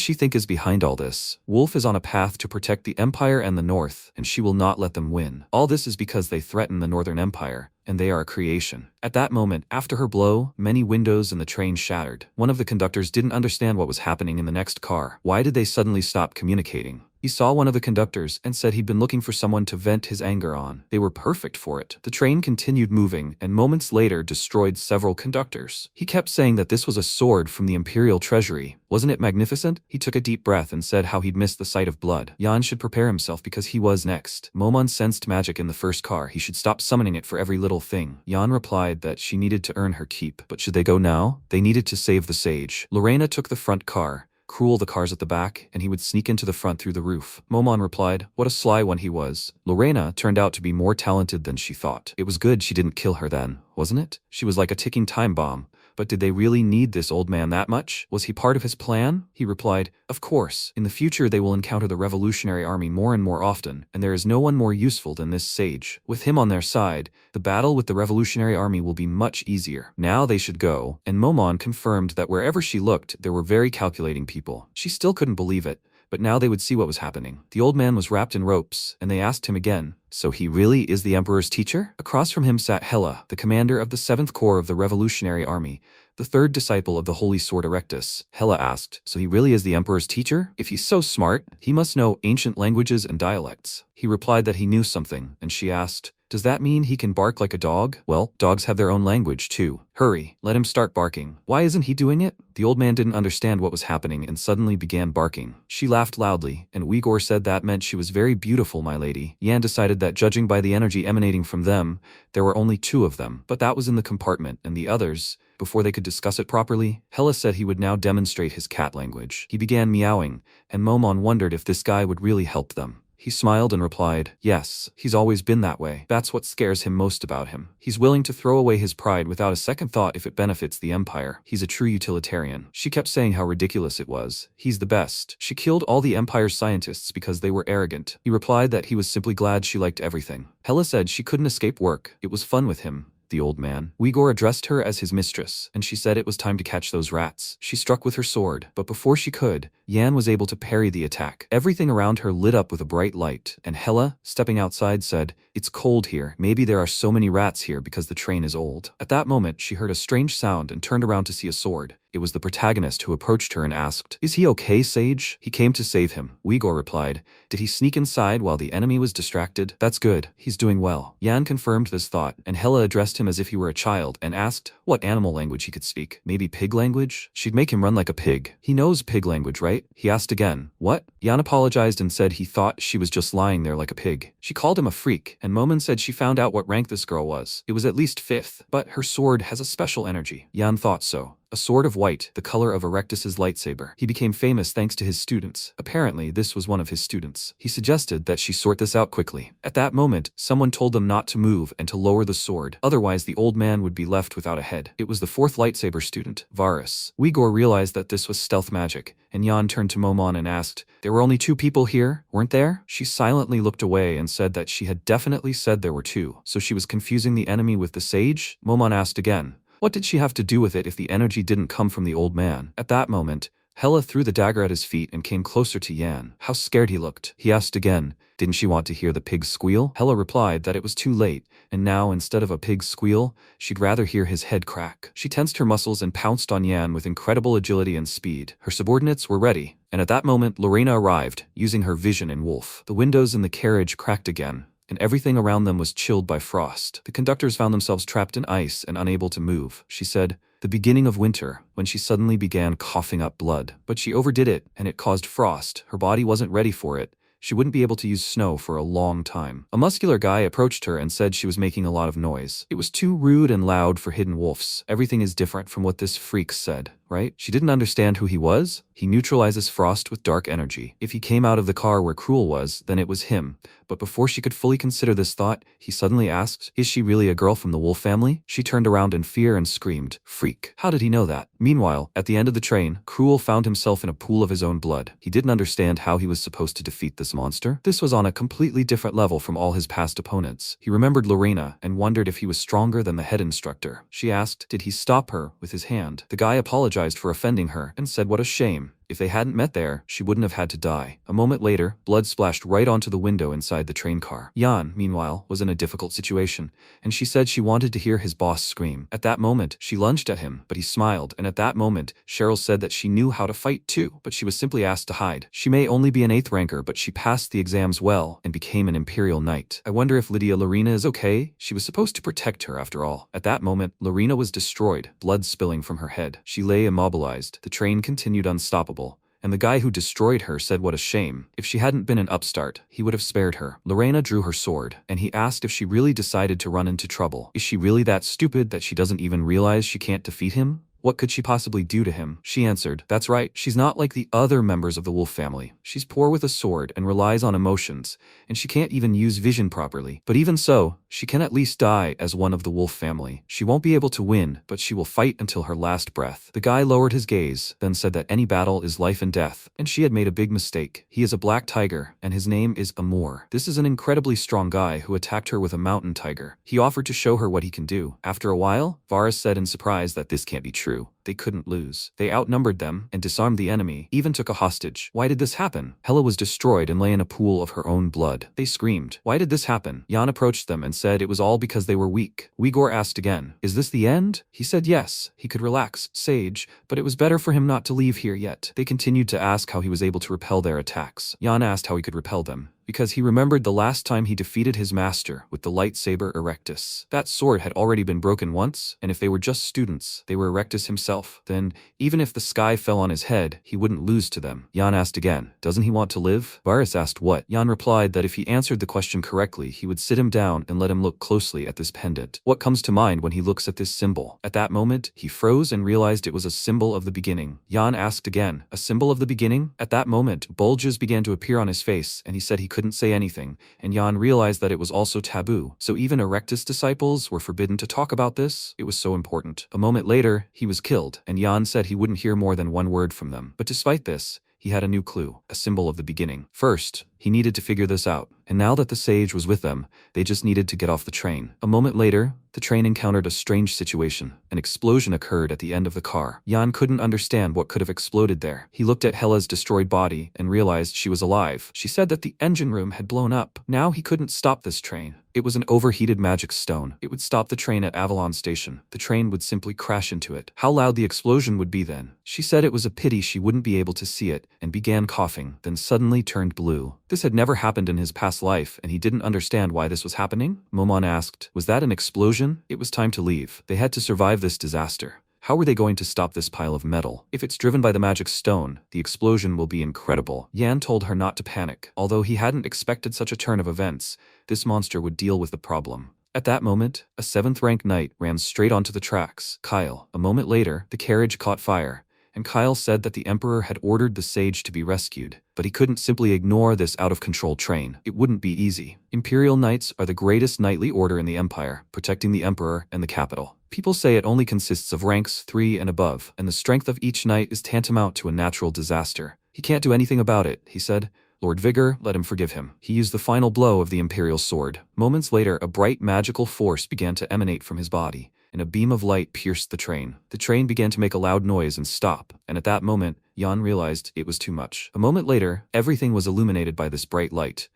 she think is behind all this? Wolf is on a path to protect the Empire and the North, and she will not let them win. All this is because they threaten the Northern Empire, and they are a creation. At that moment, after her blow, many windows in the train shattered. One of the conductors didn't understand what was happening in the next car. Why did they suddenly stop communicating? He saw one of the conductors and said he'd been looking for someone to vent his anger on. They were perfect for it. The train continued moving and moments later destroyed several conductors. He kept saying that this was a sword from the Imperial Treasury. Wasn't it magnificent? He took a deep breath and said how he'd missed the sight of blood. Jan should prepare himself because he was next. Momon sensed magic in the first car. He should stop summoning it for every little thing. Jan replied that she needed to earn her keep. But should they go now? They needed to save the sage. Lorena took the front car, Cruel the cars at the back, and he would sneak into the front through the roof. Momon replied, what a sly one he was. Lorena turned out to be more talented than she thought. It was good she didn't kill her then, wasn't it? She was like a ticking time bomb. But did they really need this old man that much? Was he part of his plan? He replied, of course. In the future they will encounter the Revolutionary Army more and more often, and there is no one more useful than this sage. With him on their side, the battle with the Revolutionary Army will be much easier. Now they should go, and Momon confirmed that wherever she looked, there were very calculating people. She still couldn't believe it, but now they would see what was happening. The old man was wrapped in ropes, and they asked him again, so he really is the Emperor's teacher? Across from him sat Hela, the commander of the 7th Corps of the Revolutionary Army, the third disciple of the Holy Sword Erectus. Hela asked, so he really is the Emperor's teacher? If he's so smart, he must know ancient languages and dialects. He replied that he knew something, and she asked, does that mean he can bark like a dog? Well, dogs have their own language too. Hurry, let him start barking. Why isn't he doing it? The old man didn't understand what was happening and suddenly began barking. She laughed loudly, and Uyghur said that meant she was very beautiful, my lady. Yan decided that judging by the energy emanating from them, there were only 2 of them, but that was in the compartment, and the others, before they could discuss it properly, Hela said he would now demonstrate his cat language. He began meowing, and Momon wondered if this guy would really help them. He smiled and replied, yes, he's always been that way. That's what scares him most about him. He's willing to throw away his pride without a second thought if it benefits the Empire. He's a true utilitarian. She kept saying how ridiculous it was. He's the best. She killed all the Empire's scientists because they were arrogant. He replied that he was simply glad she liked everything. Hela said she couldn't escape work. It was fun with him. The old man. Uyghur addressed her as his mistress, and she said it was time to catch those rats. She struck with her sword, but before she could, Yan was able to parry the attack. Everything around her lit up with a bright light, and Hela, stepping outside, said, it's cold here. Maybe there are so many rats here because the train is old. At that moment, she heard a strange sound and turned around to see a sword. It was the protagonist who approached her and asked, is he okay, Sage? He came to save him. Uyghur replied, did he sneak inside while the enemy was distracted? That's good. He's doing well. Yan confirmed this thought, and Hela addressed him as if he were a child and asked what animal language he could speak. Maybe pig language? She'd make him run like a pig. He knows pig language, right? He asked again. What? Yan apologized and said he thought she was just lying there like a pig. She called him a freak, and Momon said she found out what rank this girl was. It was at least 5th, but her sword has a special energy. Yan thought so. a sword of white, the color of Erectus's lightsaber. He became famous thanks to his students. Apparently, this was one of his students. He suggested that she sort this out quickly. At that moment, someone told them not to move and to lower the sword, otherwise the old man would be left without a head. It was the fourth lightsaber student, Varus. Uyghur realized that this was stealth magic, and Yan turned to Momon and asked, "There were only 2 people here, weren't there?" She silently looked away and said that she had definitely said there were 2, so she was confusing the enemy with the sage? Momon asked again, what did she have to do with it if the energy didn't come from the old man? At that moment, Hela threw the dagger at his feet and came closer to Yan. How scared he looked. He asked again, didn't she want to hear the pig squeal? Hela replied that it was too late, and now instead of a pig squeal, she'd rather hear his head crack. She tensed her muscles and pounced on Yan with incredible agility and speed. Her subordinates were ready, and at that moment Lorena arrived, using her vision in wolf. The windows in the carriage cracked again, and everything around them was chilled by frost. The conductors found themselves trapped in ice and unable to move. She said, the beginning of winter, when she suddenly began coughing up blood. But she overdid it, and it caused frost. Her body wasn't ready for it. She wouldn't be able to use snow for a long time. A muscular guy approached her and said she was making a lot of noise. It was too rude and loud for hidden wolves. Everything is different from what this freak said, right? She didn't understand who he was. He neutralizes frost with dark energy. If he came out of the car where Cruel was, then it was him. But before she could fully consider this thought, he suddenly asked, is she really a girl from the wolf family? She turned around in fear and screamed, freak. How did he know that? Meanwhile, at the end of the train, Cruel found himself in a pool of his own blood. He didn't understand how he was supposed to defeat this monster. This was on a completely different level from all his past opponents. He remembered Lorena and wondered if he was stronger than the head instructor. She asked, did he stop her with his hand? The guy apologized for offending her and said what a shame. If they hadn't met there, she wouldn't have had to die. A moment later, blood splashed right onto the window inside the train car. Yan, meanwhile, was in a difficult situation, and she said she wanted to hear his boss scream. At that moment, she lunged at him, but he smiled, and at that moment, Cheryl said that she knew how to fight too, but she was simply asked to hide. She may only be an 8th ranker, but she passed the exams well and became an Imperial Knight. I wonder if Lydia Lorena is okay? She was supposed to protect her after all. At that moment, Lorena was destroyed, blood spilling from her head. She lay immobilized. The train continued unstoppable. And the guy who destroyed her said what a shame. If she hadn't been an upstart, he would have spared her. Lorena drew her sword, and he asked if she really decided to run into trouble. Is she really that stupid that she doesn't even realize she can't defeat him? What could she possibly do to him? She answered, that's right, she's not like the other members of the wolf family. She's poor with a sword and relies on emotions, and she can't even use vision properly. But even so, she can at least die as one of the wolf family. She won't be able to win, but she will fight until her last breath. The guy lowered his gaze, then said that any battle is life and death, and she had made a big mistake. He is a black tiger, and his name is Amor. This is an incredibly strong guy who attacked her with a mountain tiger. He offered to show her what he can do. After a while, Varus said in surprise that this can't be true. They couldn't lose. They outnumbered them and disarmed the enemy, even took a hostage. Why did this happen? Hela was destroyed and lay in a pool of her own blood. They screamed. Why did this happen? Yan approached them and said it was all because they were weak. Uyghur asked again, is this the end? He said yes, he could relax, sage, but it was better for him not to leave here yet. They continued to ask how he was able to repel their attacks. Yan asked how he could repel them, because he remembered the last time he defeated his master with the lightsaber Erectus. That sword had already been broken once, and if they were just students, they were Erectus himself, then, even if the sky fell on his head, he wouldn't lose to them. Yan asked again, doesn't he want to live? Varus asked what? Yan replied that if he answered the question correctly, he would sit him down and let him look closely at this pendant. What comes to mind when he looks at this symbol? At that moment, he froze and realized it was a symbol of the beginning. Yan asked again, a symbol of the beginning? At that moment, bulges began to appear on his face, and he said he couldn't say anything, and Yan realized that it was also taboo, so even Erectus disciples were forbidden to talk about this. It was so important. A moment later, he was killed, and Yan said he wouldn't hear more than one word from them. But despite this, he had a new clue, a symbol of the beginning. First, he needed to figure this out, and now that the sage was with them, they just needed to get off the train. A moment later, the train encountered a strange situation. An explosion occurred at the end of the car. Yan couldn't understand what could have exploded there. He looked at Hela's destroyed body and realized she was alive. She said that the engine room had blown up. Now he couldn't stop this train. It was an overheated magic stone. It would stop the train at Avalon Station. The train would simply crash into it. How loud the explosion would be then. She said it was a pity she wouldn't be able to see it, and began coughing, then suddenly turned blue. This had never happened in his past life, and he didn't understand why this was happening. Momon asked, was that an explosion? It was time to leave. They had to survive this disaster. How were they going to stop this pile of metal? If it's driven by the magic stone, the explosion will be incredible. Yan told her not to panic. Although he hadn't expected such a turn of events, this monster would deal with the problem. At that moment, a 7th-rank knight ran straight onto the tracks. Kyle. A moment later, the carriage caught fire, and Kyle said that the Emperor had ordered the sage to be rescued, but he couldn't simply ignore this out-of-control train. It wouldn't be easy. Imperial Knights are the greatest knightly order in the Empire, protecting the Emperor and the capital. People say it only consists of ranks 3 and above, and the strength of each knight is tantamount to a natural disaster. He can't do anything about it, he said. Lord Vigor, let him forgive him. He used the final blow of the Imperial sword. Moments later, a bright magical force began to emanate from his body, and a beam of light pierced the train. The train began to make a loud noise and stop, and at that moment, Jan realized it was too much. A moment later, everything was illuminated by this bright light,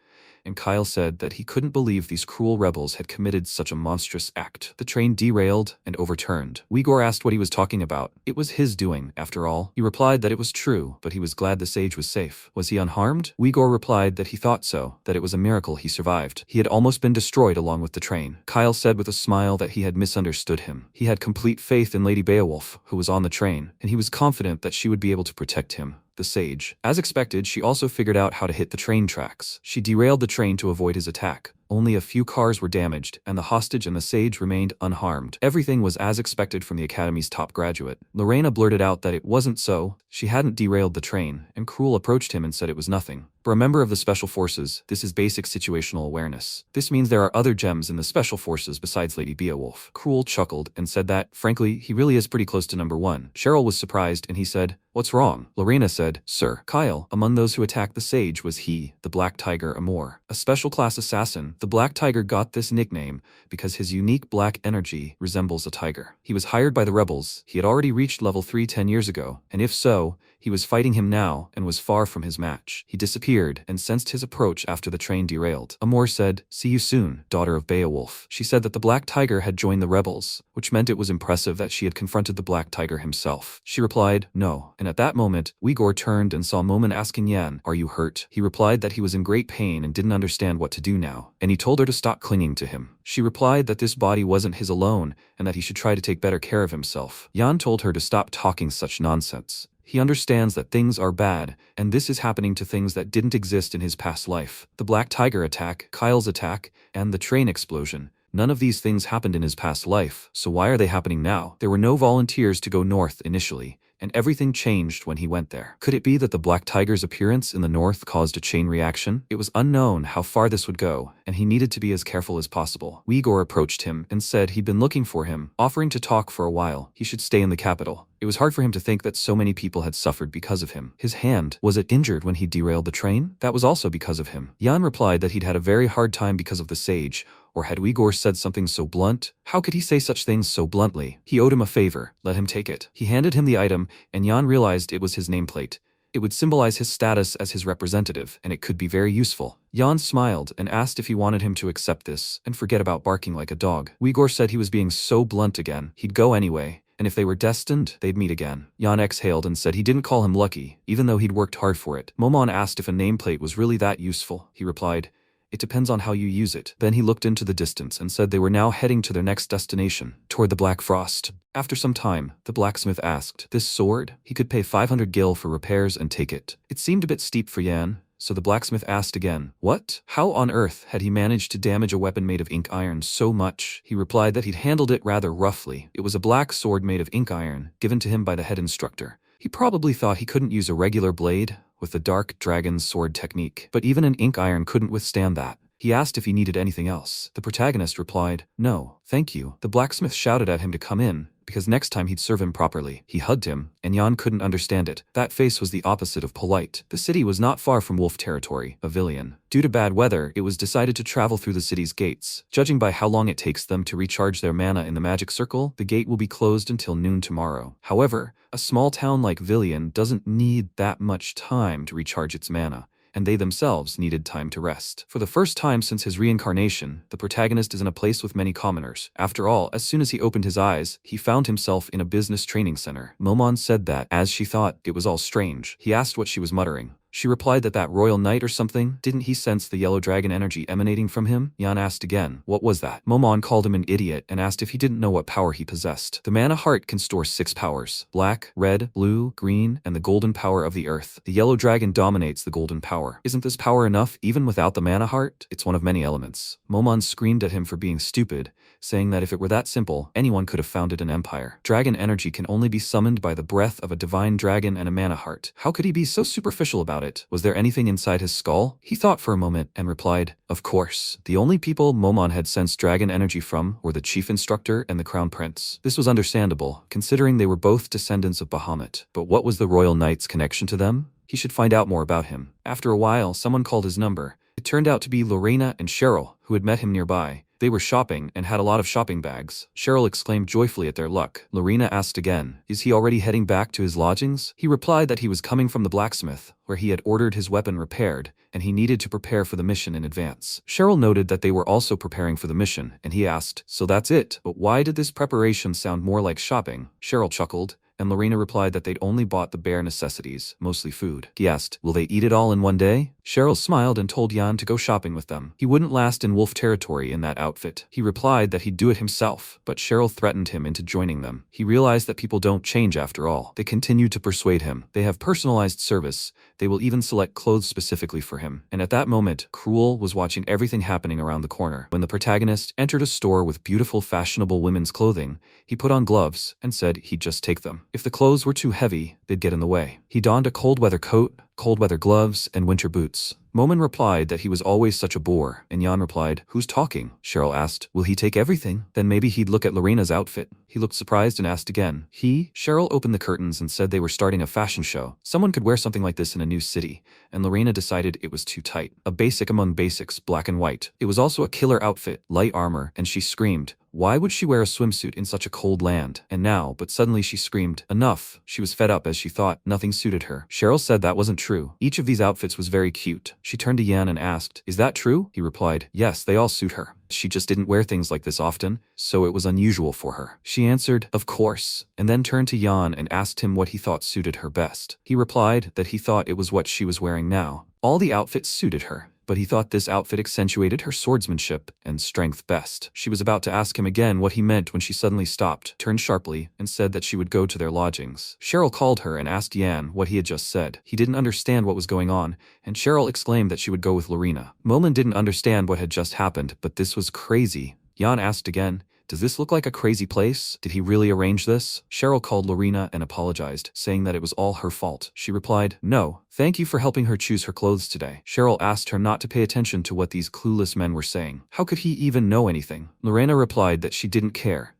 and Kyle said that he couldn't believe these cruel rebels had committed such a monstrous act. The train derailed and overturned. Uyghur asked what he was talking about. It was his doing, after all. He replied that it was true, but he was glad the sage was safe. Was he unharmed? Uyghur replied that he thought so, that it was a miracle he survived. He had almost been destroyed along with the train. Kyle said with a smile that he had misunderstood him. He had complete faith in Lady Beowulf, who was on the train, and he was confident that she would be able to protect him. The sage. As expected, she also figured out how to hit the train tracks. She derailed the train to avoid his attack. Only a few cars were damaged, and the hostage and the sage remained unharmed. Everything was as expected from the Academy's top graduate. Lorena blurted out that it wasn't so. She hadn't derailed the train, and Cruel approached him and said it was nothing. For a member of the Special Forces, this is basic situational awareness. This means there are other gems in the Special Forces besides Lady Beowulf. Cruel chuckled and said that, frankly, he really is pretty close to number 1. Cheryl was surprised and he said, "What's wrong?" Lorena said, "Sir, Kyle, among those who attacked the sage was he, the Black Tiger Amor, a special class assassin. The Black Tiger got this nickname because his unique black energy resembles a tiger. He was hired by the rebels. He had already reached level 3 10 years ago, and if so, he was fighting him now and was far from his match. He disappeared and sensed his approach after the train derailed." Amor said, "See you soon, daughter of Beowulf." She said that the Black Tiger had joined the rebels, which meant it was impressive that she had confronted the Black Tiger himself. She replied, "No." And at that moment, Uyghur turned and saw Momin asking Yan, "Are you hurt?" He replied that he was in great pain and didn't understand what to do now, and he told her to stop clinging to him. She replied that this body wasn't his alone and that he should try to take better care of himself. Yan told her to stop talking such nonsense. He understands that things are bad, and this is happening to things that didn't exist in his past life. The Black Tiger attack, Kyle's attack, and the train explosion. None of these things happened in his past life, so why are they happening now? There were no volunteers to go north initially, and everything changed when he went there. Could it be that the Black Tiger's appearance in the north caused a chain reaction? It was unknown how far this would go, and he needed to be as careful as possible. Uyghur approached him and said he'd been looking for him, offering to talk for a while. He should stay in the capital. It was hard for him to think that so many people had suffered because of him. His hand, was it injured when he derailed the train? That was also because of him. Yan replied that he'd had a very hard time because of the sage, or had Uyghur said something so blunt? How could he say such things so bluntly? He owed him a favor. Let him take it. He handed him the item, and Yan realized it was his nameplate. It would symbolize his status as his representative, and it could be very useful. Yan smiled and asked if he wanted him to accept this and forget about barking like a dog. Uyghur said he was being so blunt again, he'd go anyway, and if they were destined, they'd meet again. Yan exhaled and said he didn't call him lucky, even though he'd worked hard for it. Momon asked if a nameplate was really that useful. He replied, "It depends on how you use it." Then he looked into the distance and said they were now heading to their next destination, toward the Black Frost. After some time, the blacksmith asked, "This sword?" He could pay 500 gil for repairs and take it. It seemed a bit steep for Yan, so the blacksmith asked again, "What? How on earth had he managed to damage a weapon made of ink iron so much?" He replied that he'd handled it rather roughly. It was a black sword made of ink iron, given to him by the head instructor. He probably thought he couldn't use a regular blade with the dark dragon's sword technique, but even an ink iron couldn't withstand that. He asked if he needed anything else. The protagonist replied, "No, thank you." The blacksmith shouted at him to come in, because next time he'd serve him properly. He hugged him, and Yan couldn't understand it. That face was the opposite of polite. The city was not far from wolf territory, Avilion. Due to bad weather, it was decided to travel through the city's gates. Judging by how long it takes them to recharge their mana in the magic circle, the gate will be closed until noon tomorrow. However, a small town like Villian doesn't need that much time to recharge its mana, and they themselves needed time to rest. For the first time since his reincarnation, the protagonist is in a place with many commoners. After all, as soon as he opened his eyes, he found himself in a business training center. Momon said that, as she thought, it was all strange. He asked what she was muttering. She replied that royal knight or something. Didn't he sense the yellow dragon energy emanating from him? Yan asked again. What was that? Momon called him an idiot and asked if he didn't know what power he possessed. The mana heart can store 6 powers: black, red, blue, green, and the golden power of the earth. The yellow dragon dominates the golden power. Isn't this power enough even without the mana heart? It's one of many elements. Momon screamed at him for being stupid, saying that if it were that simple, anyone could have founded an empire. Dragon energy can only be summoned by the breath of a divine dragon and a mana heart. How could he be so superficial about it? Was there anything inside his skull? He thought for a moment and replied, of course. The only people Momon had sensed dragon energy from were the chief instructor and the crown prince. This was understandable, considering they were both descendants of Bahamut. But what was the royal knight's connection to them? He should find out more about him. After a while, someone called his number. It turned out to be Lorena and Cheryl, who had met him nearby. They were shopping and had a lot of shopping bags. Cheryl exclaimed joyfully at their luck. Lorena asked again, is he already heading back to his lodgings? He replied that he was coming from the blacksmith, where he had ordered his weapon repaired, and he needed to prepare for the mission in advance. Cheryl noted that they were also preparing for the mission, and he asked, so that's it, but why did this preparation sound more like shopping? Cheryl chuckled, and Lorena replied that they'd only bought the bare necessities, mostly food. He asked, will they eat it all in one day? Cheryl smiled and told Yan to go shopping with them. He wouldn't last in wolf territory in that outfit. He replied that he'd do it himself, but Cheryl threatened him into joining them. He realized that people don't change after all. They continued to persuade him. They have personalized service. They will even select clothes specifically for him. And at that moment, Cruel was watching everything happening around the corner. When the protagonist entered a store with beautiful fashionable women's clothing, he put on gloves and said he'd just take them. If the clothes were too heavy, they'd get in the way. He donned a cold weather coat, cold weather gloves, and winter boots. Momon replied that he was always such a bore, and Yan replied, who's talking? Cheryl asked, will he take everything? Then maybe he'd look at Lorena's outfit. He looked surprised and asked again. Cheryl opened the curtains and said they were starting a fashion show. Someone could wear something like this in a new city, and Lorena decided it was too tight. A basic among basics, black and white. It was also a killer outfit, light armor, and she screamed, why would she wear a swimsuit in such a cold land? And now, but suddenly she screamed, enough. She was fed up as she thought nothing suited her. Cheryl said that wasn't true. Each of these outfits was very cute. She turned to Yan and asked, is that true? He replied, yes, they all suit her. She just didn't wear things like this often, so it was unusual for her. She answered, of course, and then turned to Yan and asked him what he thought suited her best. He replied that he thought it was what she was wearing now. All the outfits suited her, but he thought this outfit accentuated her swordsmanship and strength best. She was about to ask him again what he meant when she suddenly stopped, turned sharply, and said that she would go to their lodgings. Cheryl called her and asked Yan what he had just said. He didn't understand what was going on, and Cheryl exclaimed that she would go with Lorena. Momon didn't understand what had just happened, but this was crazy. Yan asked again, does this look like a crazy place? Did he really arrange this? Cheryl called Lorena and apologized, saying that it was all her fault. She replied, no, thank you for helping her choose her clothes today. Cheryl asked her not to pay attention to what these clueless men were saying. How could he even know anything? Lorena replied that she didn't care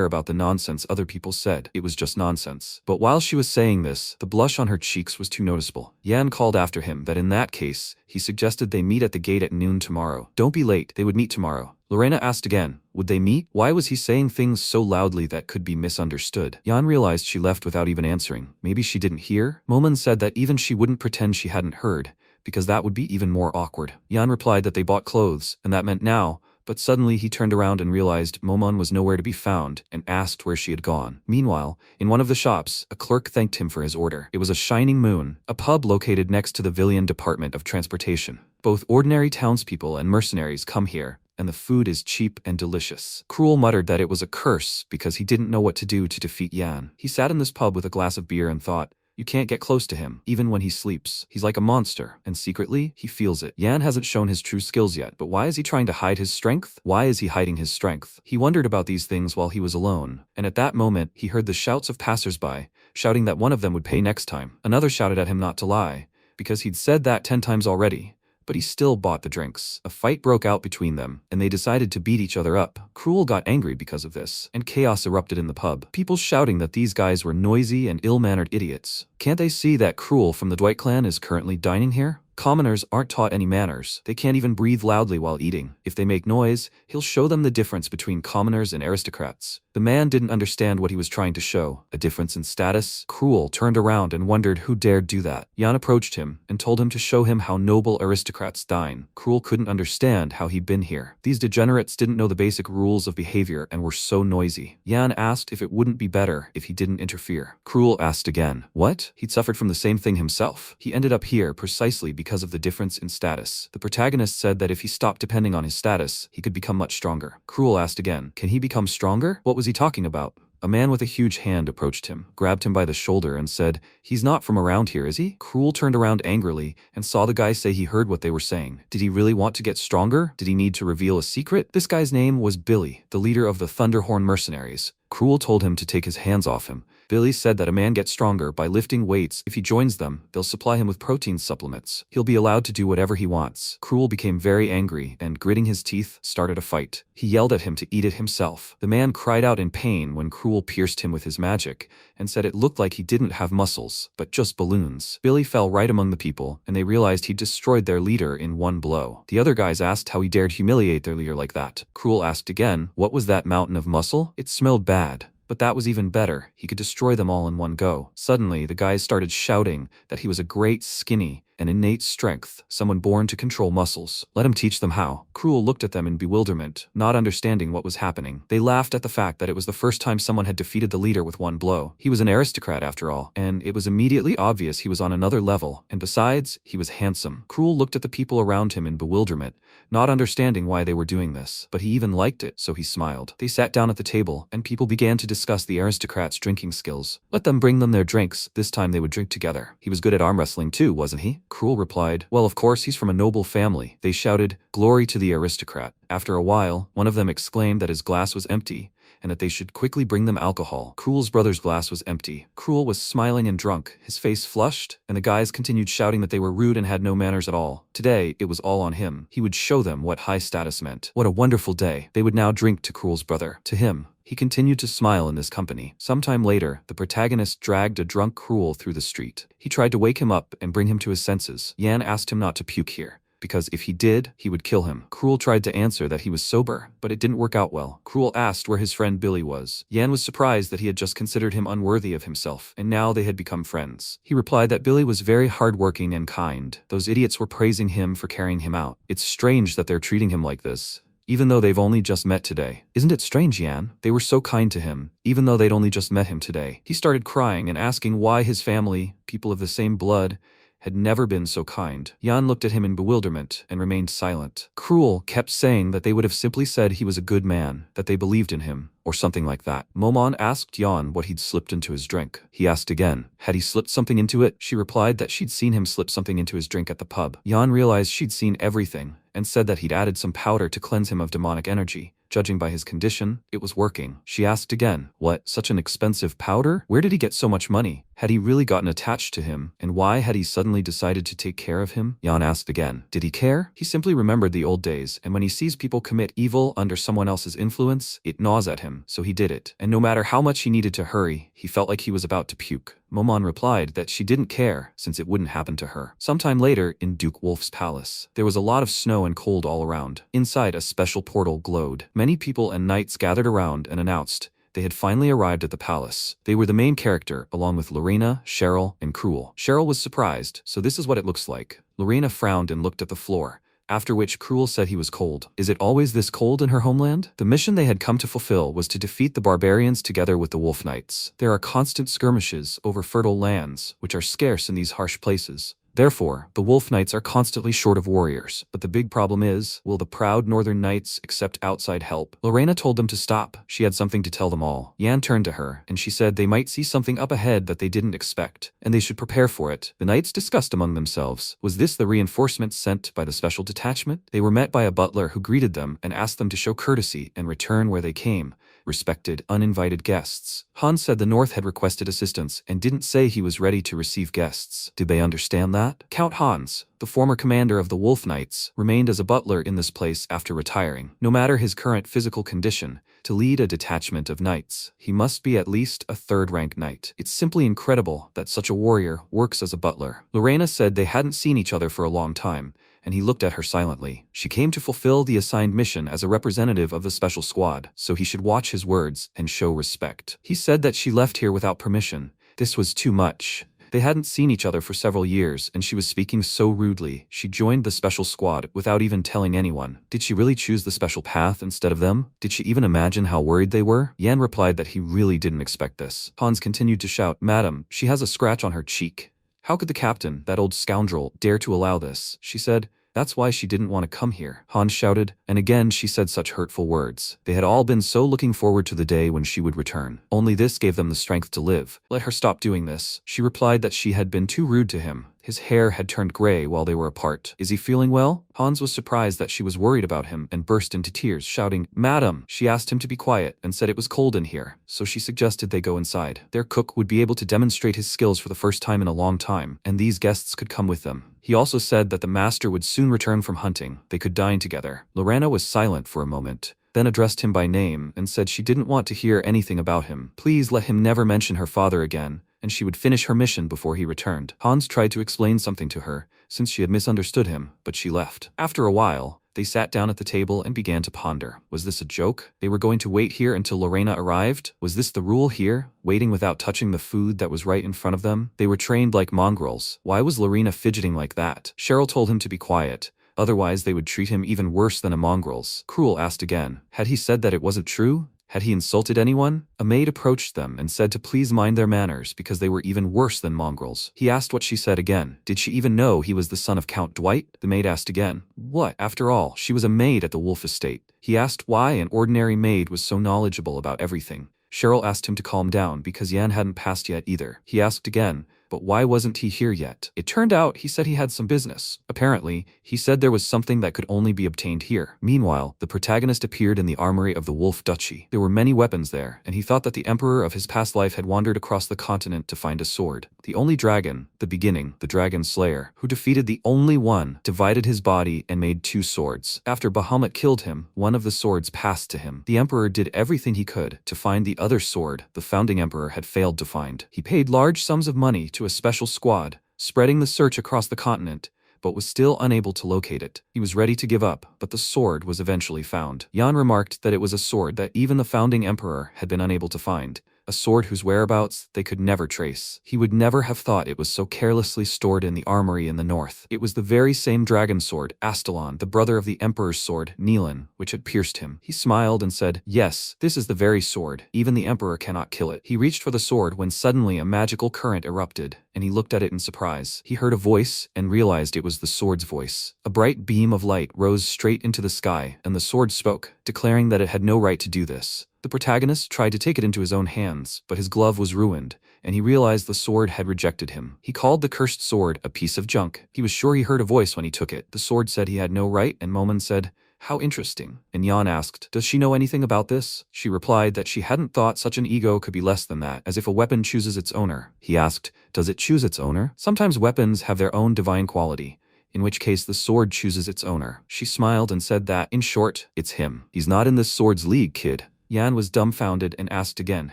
about the nonsense other people said. It was just nonsense. But while she was saying this, the blush on her cheeks was too noticeable. Yan called after him that in that case, he suggested they meet at the gate at noon tomorrow. Don't be late, they would meet tomorrow. Lorena asked again, would they meet? Why was he saying things so loudly that could be misunderstood? Yan realized she left without even answering. Maybe she didn't hear? Momon said that even she wouldn't pretend she hadn't heard, because that would be even more awkward. Yan replied that they bought clothes, and that meant now, but suddenly he turned around and realized Momon was nowhere to be found and asked where she had gone. Meanwhile, in one of the shops, a clerk thanked him for his order. It was a Shining Moon, a pub located next to the Villian Department of Transportation. Both ordinary townspeople and mercenaries come here, and the food is cheap and delicious. Cruel muttered that it was a curse because he didn't know what to do to defeat Yan. He sat in this pub with a glass of beer and thought, you can't get close to him, even when he sleeps. He's like a monster, and secretly, he feels it. Yan hasn't shown his true skills yet, but why is he trying to hide his strength? Why is he hiding his strength? He wondered about these things while he was alone, and at that moment, he heard the shouts of passersby, shouting that one of them would pay next time. Another shouted at him not to lie, because he'd said that 10 times already. But he still bought the drinks. A fight broke out between them, and they decided to beat each other up. Cruel got angry because of this, and chaos erupted in the pub. People shouting that these guys were noisy and ill-mannered idiots. Can't they see that Cruel from the Dwight clan is currently dining here? Commoners aren't taught any manners. They can't even breathe loudly while eating. If they make noise, he'll show them the difference between commoners and aristocrats. The man didn't understand what he was trying to show, a difference in status. Cruel turned around and wondered who dared do that. Yan approached him and told him to show him how noble aristocrats dine. Cruel couldn't understand how he'd been here. These degenerates didn't know the basic rules of behavior and were so noisy. Yan asked if it wouldn't be better if he didn't interfere. Cruel asked again. What? He'd suffered from the same thing himself. He ended up here precisely because of the difference in status. The protagonist said that if he stopped depending on his status, he could become much stronger. Cruel asked again. Can he become stronger? What was he talking about? A man with a huge hand approached him, grabbed him by the shoulder and said, "He's not from around here, is he?" Cruel turned around angrily and saw the guy say he heard what they were saying. Did he really want to get stronger? Did he need to reveal a secret? This guy's name was Billy, the leader of the Thunderhorn mercenaries. Cruel told him to take his hands off him. Billy said that a man gets stronger by lifting weights. If he joins them, they'll supply him with protein supplements. He'll be allowed to do whatever he wants. Cruel became very angry and, gritting his teeth, started a fight. He yelled at him to eat it himself. The man cried out in pain when Cruel pierced him with his magic and said it looked like he didn't have muscles, but just balloons. Billy fell right among the people, and they realized he destroyed their leader in one blow. The other guys asked how he dared humiliate their leader like that. Cruel asked again, what was that mountain of muscle? It smelled bad. But that was even better. He could destroy them all in one go. Suddenly, the guys started shouting that he was a great, skinny, and innate strength, someone born to control muscles. Let him teach them how. Cruel looked at them in bewilderment, not understanding what was happening. They laughed at the fact that it was the first time someone had defeated the leader with one blow. He was an aristocrat after all, and it was immediately obvious he was on another level, and besides, he was handsome. Cruel looked at the people around him in bewilderment, not understanding why they were doing this, but he even liked it, so he smiled. They sat down at the table, and people began to discuss the aristocrats' drinking skills. Let them bring them their drinks. This time they would drink together. He was good at arm wrestling too, wasn't he? Cruel replied, well, of course, he's from a noble family. They shouted, glory to the aristocrat. After a while, one of them exclaimed that his glass was empty, and that they should quickly bring them alcohol. Cruel's brother's glass was empty. Cruel was smiling and drunk, his face flushed, and the guys continued shouting that they were rude and had no manners at all. Today, it was all on him. He would show them what high status meant. What a wonderful day. They would now drink to Cruel's brother. To him. He continued to smile in this company. Sometime later, the protagonist dragged a drunk Cruel through the street. He tried to wake him up and bring him to his senses. Yan asked him not to puke here, because if he did, he would kill him. Cruel tried to answer that he was sober, but it didn't work out well. Cruel asked where his friend Billy was. Yan was surprised that he had just considered him unworthy of himself, and now they had become friends. He replied that Billy was very hardworking and kind. Those idiots were praising him for carrying him out. It's strange that they're treating him like this, even though they've only just met today. Isn't it strange, Yan? They were so kind to him, even though they'd only just met him today. He started crying and asking why his family, people of the same blood, had never been so kind. Yan looked at him in bewilderment and remained silent. Cruel kept saying that they would have simply said he was a good man, that they believed in him, or something like that. Momon asked Yan what he'd slipped into his drink. He asked again, had he slipped something into it? She replied that she'd seen him slip something into his drink at the pub. Yan realized she'd seen everything, and said that he'd added some powder to cleanse him of demonic energy. Judging by his condition, it was working. She asked again, what, such an expensive powder? Where did he get so much money? Had he really gotten attached to him? And why had he suddenly decided to take care of him? Yan asked again, did he care? He simply remembered the old days, and when he sees people commit evil under someone else's influence, it gnaws at him, so he did it. And no matter how much he needed to hurry, he felt like he was about to puke. Momon replied that she didn't care, since it wouldn't happen to her. Sometime later, in Duke Wolf's palace, there was a lot of snow and cold all around. Inside, a special portal glowed. Many people and knights gathered around and announced they had finally arrived at the palace. They were the main character, along with Lorena, Cheryl, and Cruel. Cheryl was surprised, so this is what it looks like. Lorena frowned and looked at the floor, after which Cruel said he was cold. Is it always this cold in her homeland? The mission they had come to fulfill was to defeat the barbarians together with the Wolf Knights. There are constant skirmishes over fertile lands, which are scarce in these harsh places. Therefore, the Wolf Knights are constantly short of warriors. But the big problem is, will the proud Northern Knights accept outside help? Lorena told them to stop. She had something to tell them all. Yan turned to her, and she said they might see something up ahead that they didn't expect, and they should prepare for it. The knights discussed among themselves. Was this the reinforcement sent by the special detachment? They were met by a butler who greeted them and asked them to show courtesy and return where they came. Respected, uninvited guests. Han said the North had requested assistance and didn't say he was ready to receive guests. Did they understand that? Count Hans, the former commander of the Wolf Knights, remained as a butler in this place after retiring. No matter his current physical condition, to lead a detachment of knights. He must be at least a third-rank knight. It's simply incredible that such a warrior works as a butler. Lena said they hadn't seen each other for a long time, and he looked at her silently. She came to fulfill the assigned mission as a representative of the special squad, so he should watch his words and show respect. He said that she left here without permission. This was too much. They hadn't seen each other for several years, and she was speaking so rudely. She joined the special squad without even telling anyone. Did she really choose the special path instead of them? Did she even imagine how worried they were? Yan replied that he really didn't expect this. Hans continued to shout, "Madam, she has a scratch on her cheek. How could the captain, that old scoundrel, dare to allow this?" She said, "That's why she didn't want to come here." Hans shouted, and again she said such hurtful words. They had all been so looking forward to the day when she would return. Only this gave them the strength to live. Let her stop doing this. She replied that she had been too rude to him. His hair had turned gray while they were apart. Is he feeling well? Hans was surprised that she was worried about him and burst into tears, shouting, "Madam!" She asked him to be quiet and said it was cold in here, so she suggested they go inside. Their cook would be able to demonstrate his skills for the first time in a long time, and these guests could come with them. He also said that the master would soon return from hunting. They could dine together. Lena was silent for a moment, then addressed him by name and said she didn't want to hear anything about him. Please let him never mention her father again, and she would finish her mission before he returned. Hans tried to explain something to her, since she had misunderstood him, but she left. After a while, they sat down at the table and began to ponder. Was this a joke? They were going to wait here until Lena arrived? Was this the rule here, waiting without touching the food that was right in front of them? They were trained like mongrels. Why was Lena fidgeting like that? Cheryl told him to be quiet. Otherwise they would treat him even worse than a mongrels. Cruel asked again. Had he said that it wasn't true? Had he insulted anyone? A maid approached them and said to please mind their manners because they were even worse than mongrels. He asked what she said again. Did she even know he was the son of Count Dwight? The maid asked again. What? After all, she was a maid at the Wolf estate. He asked why an ordinary maid was so knowledgeable about everything. Cheryl asked him to calm down because Yan hadn't passed yet either. He asked again, but why wasn't he here yet? It turned out he said he had some business. Apparently, he said there was something that could only be obtained here. Meanwhile, the protagonist appeared in the armory of the Wolf Duchy. There were many weapons there, and he thought that the emperor of his past life had wandered across the continent to find a sword. The only dragon, the beginning, the dragon slayer, who defeated the only one, divided his body and made 2 swords. After Bahamut killed him, one of the swords passed to him. The emperor did everything he could to find the other sword the founding emperor had failed to find. He paid large sums of money to a special squad, spreading the search across the continent, but was still unable to locate it. He was ready to give up, but the sword was eventually found. Jan remarked that it was a sword that even the founding emperor had been unable to find. A sword whose whereabouts they could never trace. He would never have thought it was so carelessly stored in the armory in the north. It was the very same dragon sword, Astalon, the brother of the emperor's sword, Nelan, which had pierced him. He smiled and said, "Yes, this is the very sword. Even the emperor cannot kill it." He reached for the sword when suddenly a magical current erupted, and he looked at it in surprise. He heard a voice and realized it was the sword's voice. A bright beam of light rose straight into the sky, and the sword spoke, declaring that it had no right to do this. The protagonist tried to take it into his own hands, but his glove was ruined, and he realized the sword had rejected him. He called the cursed sword a piece of junk. He was sure he heard a voice when he took it. The sword said he had no right, and Momen said, "How interesting." And Jan asked, "Does she know anything about this?" She replied that she hadn't thought such an ego could be less than that, as if a weapon chooses its owner. He asked, "Does it choose its owner?" Sometimes weapons have their own divine quality, in which case the sword chooses its owner. She smiled and said that, in short, it's him. He's not in this sword's league, kid. Yan was dumbfounded and asked again,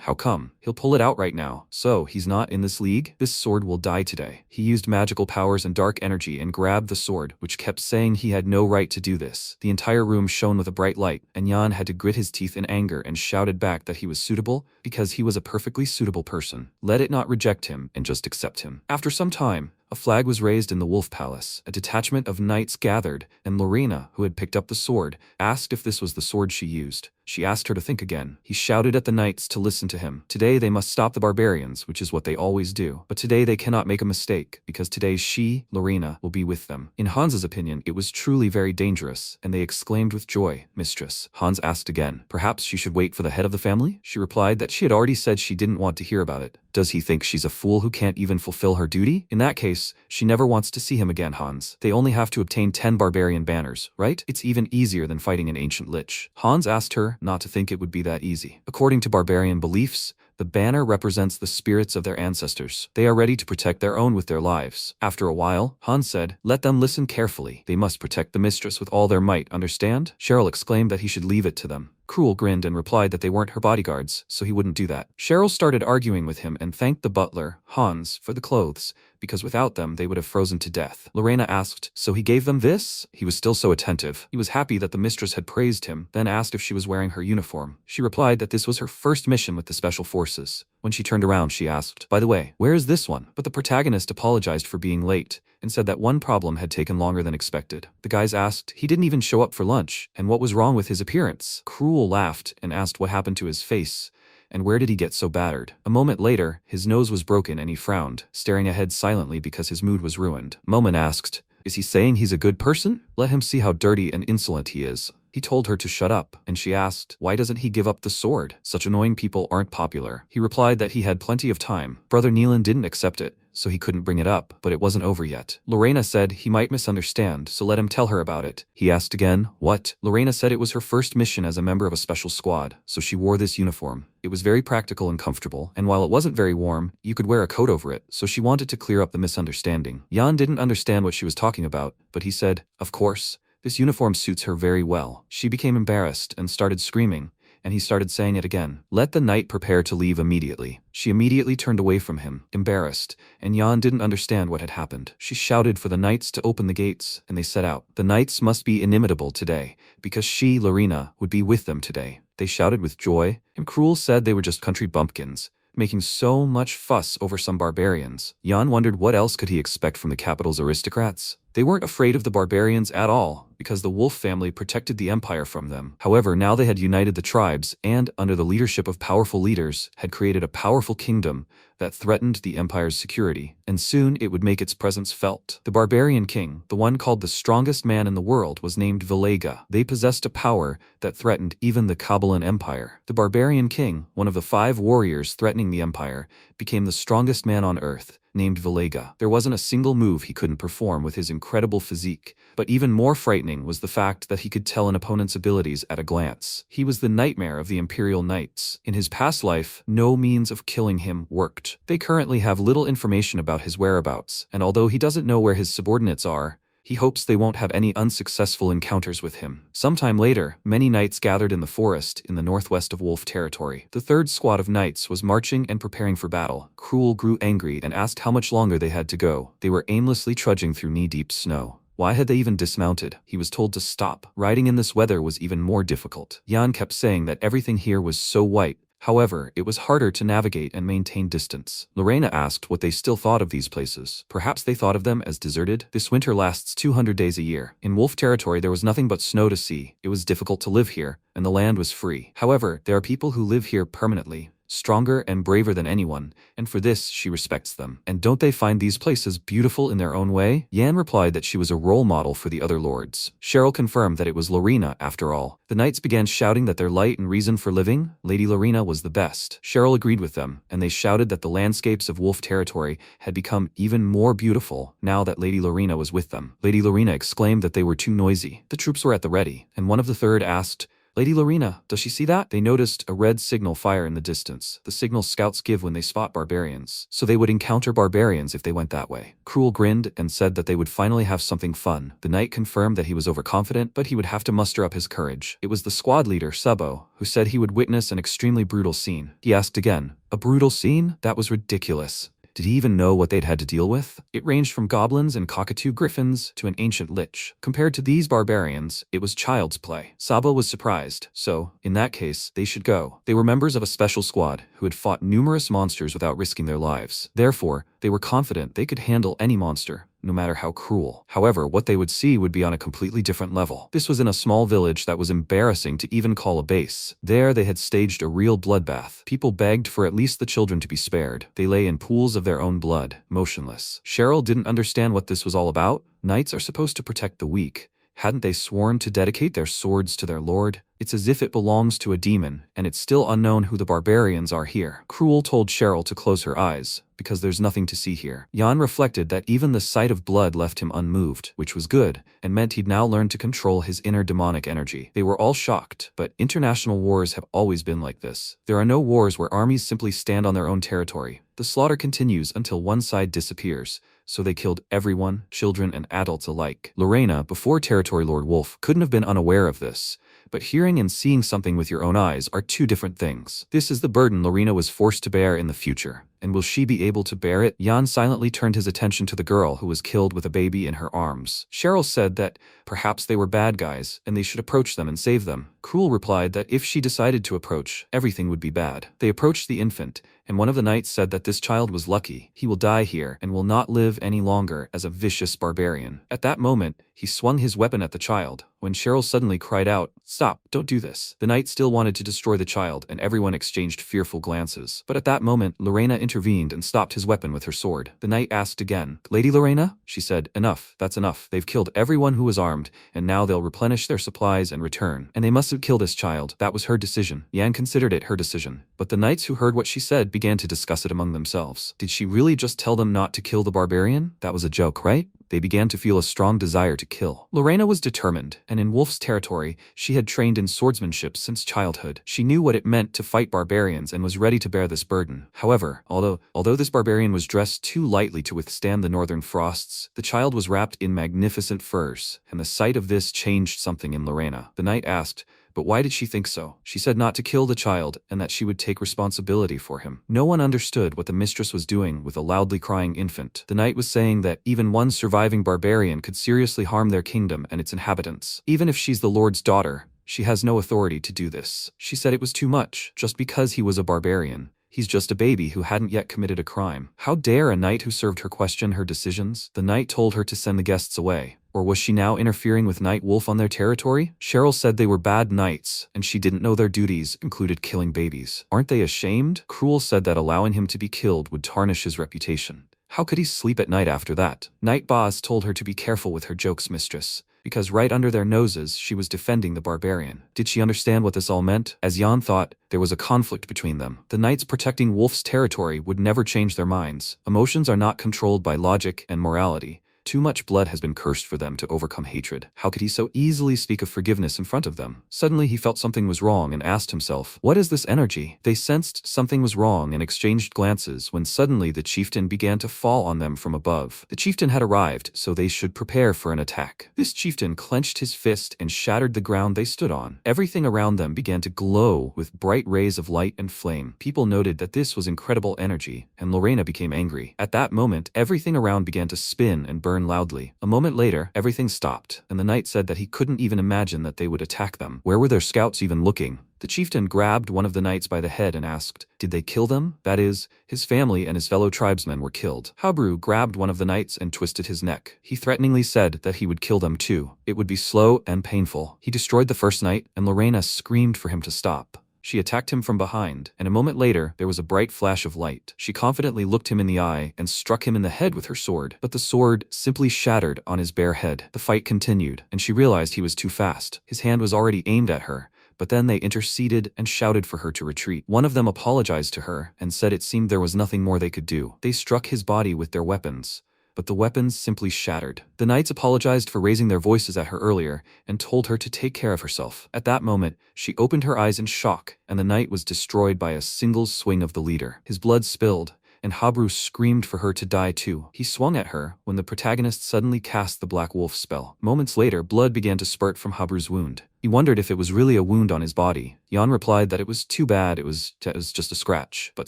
"How come? He'll pull it out right now. So, he's not in this league? This sword will die today." He used magical powers and dark energy and grabbed the sword, which kept saying he had no right to do this. The entire room shone with a bright light, and Yan had to grit his teeth in anger and shouted back that he was suitable because he was a perfectly suitable person. Let it not reject him and just accept him. After some time, a flag was raised in the Wolf Palace. A detachment of knights gathered, and Lena, who had picked up the sword, asked if this was the sword she used. She asked her to think again. He shouted at the knights to listen to him. Today they must stop the barbarians, which is what they always do. But today they cannot make a mistake, because today she, Lena, will be with them. In Hans's opinion, it was truly very dangerous, and they exclaimed with joy, "Mistress." Hans asked again, perhaps she should wait for the head of the family? She replied that she had already said she didn't want to hear about it. Does he think she's a fool who can't even fulfill her duty? In that case, she never wants to see him again, Hans. They only have to obtain 10 barbarian banners, right? It's even easier than fighting an ancient lich. Hans asked her not to think it would be that easy. According to barbarian beliefs, the banner represents the spirits of their ancestors. They are ready to protect their own with their lives. After a while, Hans said, "Let them listen carefully. They must protect the mistress with all their might, understand?" Cheryl exclaimed that he should leave it to them. Cruel grinned and replied that they weren't her bodyguards, so he wouldn't do that. Cheryl started arguing with him and thanked the butler, Hans, for the clothes, because without them they would have frozen to death. Lorena asked, "So he gave them this?" He was still so attentive. He was happy that the mistress had praised him, then asked if she was wearing her uniform. She replied that this was her first mission with the special forces. When she turned around, she asked, "By the way, where is this one?" But the protagonist apologized for being late and said that one problem had taken longer than expected. The guys asked, he didn't even show up for lunch, and what was wrong with his appearance? Cruel laughed and asked what happened to his face, and where did he get so battered? A moment later, his nose was broken and he frowned, staring ahead silently because his mood was ruined. Momen asked, "Is he saying he's a good person? Let him see how dirty and insolent he is." He told her to shut up, and she asked, why doesn't he give up the sword? Such annoying people aren't popular. He replied that he had plenty of time. Brother Neelan didn't accept it, so he couldn't bring it up, but it wasn't over yet. Lorena said he might misunderstand, so let him tell her about it. He asked again, what? Lorena said it was her first mission as a member of a special squad, so she wore this uniform. It was very practical and comfortable, and while it wasn't very warm, you could wear a coat over it, so she wanted to clear up the misunderstanding. Jan didn't understand what she was talking about, but he said, of course. This uniform suits her very well. She became embarrassed and started screaming, and he started saying it again. Let the knight prepare to leave immediately. She immediately turned away from him, embarrassed, and Jan didn't understand what had happened. She shouted for the knights to open the gates, and they set out. The knights must be inimitable today, because she, Lorena, would be with them today. They shouted with joy, and Cruel said they were just country bumpkins, making so much fuss over some barbarians. Jan wondered what else could he expect from the capital's aristocrats. They weren't afraid of the barbarians at all, because the Wolf family protected the empire from them. However, now they had united the tribes and, under the leadership of powerful leaders, had created a powerful kingdom that threatened the empire's security, and soon it would make its presence felt. The barbarian king, the one called the strongest man in the world, was named Vilega. They possessed a power that threatened even the Kabalan Empire. The barbarian king, one of the 5 warriors threatening the empire, became the strongest man on earth, named Vilega. There wasn't a single move he couldn't perform with his incredible physique, but even more frightening was the fact that he could tell an opponent's abilities at a glance. He was the nightmare of the Imperial Knights. In his past life, no means of killing him worked. They currently have little information about his whereabouts, and although he doesn't know where his subordinates are, he hopes they won't have any unsuccessful encounters with him. Sometime later, many knights gathered in the forest in the northwest of Wolf territory. The 3rd squad of knights was marching and preparing for battle. Cruel grew angry and asked how much longer they had to go. They were aimlessly trudging through knee-deep snow. Why had they even dismounted? He was told to stop. Riding in this weather was even more difficult. Jan kept saying that everything here was so white. However, it was harder to navigate and maintain distance. Lorena asked what they still thought of these places. Perhaps they thought of them as deserted. This winter lasts 200 days a year. In Wolf territory there was nothing but snow to see. It was difficult to live here, and the land was free. However, there are people who live here permanently, stronger and braver than anyone, and for this she respects them. And don't they find these places beautiful in their own way? Yan replied that she was a role model for the other lords. Cheryl confirmed that it was Lorena after all. The knights began shouting that their light and reason for living, Lady Lorena, was the best. Cheryl agreed with them, and they shouted that the landscapes of Wolf territory had become even more beautiful now that Lady Lorena was with them. Lady Lorena exclaimed that they were too noisy. The troops were at the ready, and one of the 3rd asked, Lady Lorena, does she see that? They noticed a red signal fire in the distance, the signal scouts give when they spot barbarians, so they would encounter barbarians if they went that way. Cruel grinned and said that they would finally have something fun. The knight confirmed that he was overconfident, but he would have to muster up his courage. It was the squad leader, Sabo, who said he would witness an extremely brutal scene. He asked again, a brutal scene? That was ridiculous. Did he even know what they'd had to deal with? It ranged from goblins and cockatoo griffins to an ancient lich. Compared to these barbarians, it was child's play. Sabo was surprised, so, in that case, they should go. They were members of a special squad who had fought numerous monsters without risking their lives. Therefore, they were confident they could handle any monster, no matter how cruel. However, what they would see would be on a completely different level. This was in a small village that was embarrassing to even call a base. There they had staged a real bloodbath. People begged for at least the children to be spared. They lay in pools of their own blood, motionless. Cheryl didn't understand what this was all about. Knights are supposed to protect the weak. Hadn't they sworn to dedicate their swords to their lord? It's as if it belongs to a demon, and it's still unknown who the barbarians are here. Cruel told Cheryl to close her eyes, because there's nothing to see here. Jan reflected that even the sight of blood left him unmoved, which was good, and meant he'd now learned to control his inner demonic energy. They were all shocked, but international wars have always been like this. There are no wars where armies simply stand on their own territory. The slaughter continues until one side disappears, so they killed everyone, children and adults alike. Lorena, before Territory Lord Wolf, couldn't have been unaware of this, but hearing and seeing something with your own eyes are two different things. This is the burden Lorena was forced to bear in the future. And will she be able to bear it? Jan silently turned his attention to the girl who was killed with a baby in her arms. Cheryl said that perhaps they were bad guys and they should approach them and save them. Cruel replied that if she decided to approach, everything would be bad. They approached the infant, and one of the knights said that this child was lucky. He will die here and will not live any longer as a vicious barbarian. At that moment, he swung his weapon at the child, when Cheryl suddenly cried out, "Stop, don't do this." The knight still wanted to destroy the child, and everyone exchanged fearful glances. But at that moment, Lorena intervened and stopped his weapon with her sword. The knight asked again, "Lady Lorena?" She said, "Enough, that's enough. They've killed everyone who was armed, and now they'll replenish their supplies and return. And they mustn't kill this child." That was her decision. Yan considered it her decision. But the knights who heard what she said began to discuss it among themselves. Did she really just tell them not to kill the barbarian? That was a joke, right? They began to feel a strong desire to kill. Lorena was determined, and in Wolf's territory, she had trained in swordsmanship since childhood. She knew what it meant to fight barbarians and was ready to bear this burden. However, although this barbarian was dressed too lightly to withstand the northern frosts, the child was wrapped in magnificent furs, and the sight of this changed something in Lorena. The knight asked, but why did she think so? She said not to kill the child and that she would take responsibility for him. No one understood what the mistress was doing with a loudly crying infant. The knight was saying that even one surviving barbarian could seriously harm their kingdom and its inhabitants. Even if she's the Lord's daughter, she has no authority to do this. She said it was too much, just because he was a barbarian. He's just a baby who hadn't yet committed a crime. How dare a knight who served her question her decisions? The knight told her to send the guests away. Or was she now interfering with Night Wolf on their territory? Cheryl said they were bad knights, and she didn't know their duties included killing babies. Aren't they ashamed? Cruel said that allowing him to be killed would tarnish his reputation. How could he sleep at night after that? Night Boss told her to be careful with her jokes, mistress, because right under their noses she was defending the barbarian. Did she understand what this all meant? As Jan thought, there was a conflict between them. The knights protecting Wolf's territory would never change their minds. Emotions are not controlled by logic and morality. Too much blood has been cursed for them to overcome hatred. How could he so easily speak of forgiveness in front of them? Suddenly he felt something was wrong and asked himself, what is this energy? They sensed something was wrong and exchanged glances when suddenly the chieftain began to fall on them from above. The chieftain had arrived, so they should prepare for an attack. This chieftain clenched his fist and shattered the ground they stood on. Everything around them began to glow with bright rays of light and flame. People noted that this was incredible energy, and Lorena became angry. At that moment, everything around began to spin and burn loudly. A moment later, everything stopped, and the knight said that he couldn't even imagine that they would attack them. Where were their scouts even looking? The chieftain grabbed one of the knights by the head and asked, did they kill them? That is, his family and his fellow tribesmen were killed. Habru grabbed one of the knights and twisted his neck. He threateningly said that he would kill them too. It would be slow and painful. He destroyed the first knight, and Lorena screamed for him to stop. She attacked him from behind, and a moment later, there was a bright flash of light. She confidently looked him in the eye and struck him in the head with her sword, but the sword simply shattered on his bare head. The fight continued, and she realized he was too fast. His hand was already aimed at her, but then they interceded and shouted for her to retreat. One of them apologized to her and said it seemed there was nothing more they could do. They struck his body with their weapons, but the weapons simply shattered. The knights apologized for raising their voices at her earlier and told her to take care of herself. At that moment, she opened her eyes in shock, and the knight was destroyed by a single swing of the leader. His blood spilled, and Habru screamed for her to die too. He swung at her when the protagonist suddenly cast the Black Wolf spell. Moments later, blood began to spurt from Habru's wound. He wondered if it was really a wound on his body. Jan replied that it was too bad, it was just a scratch, but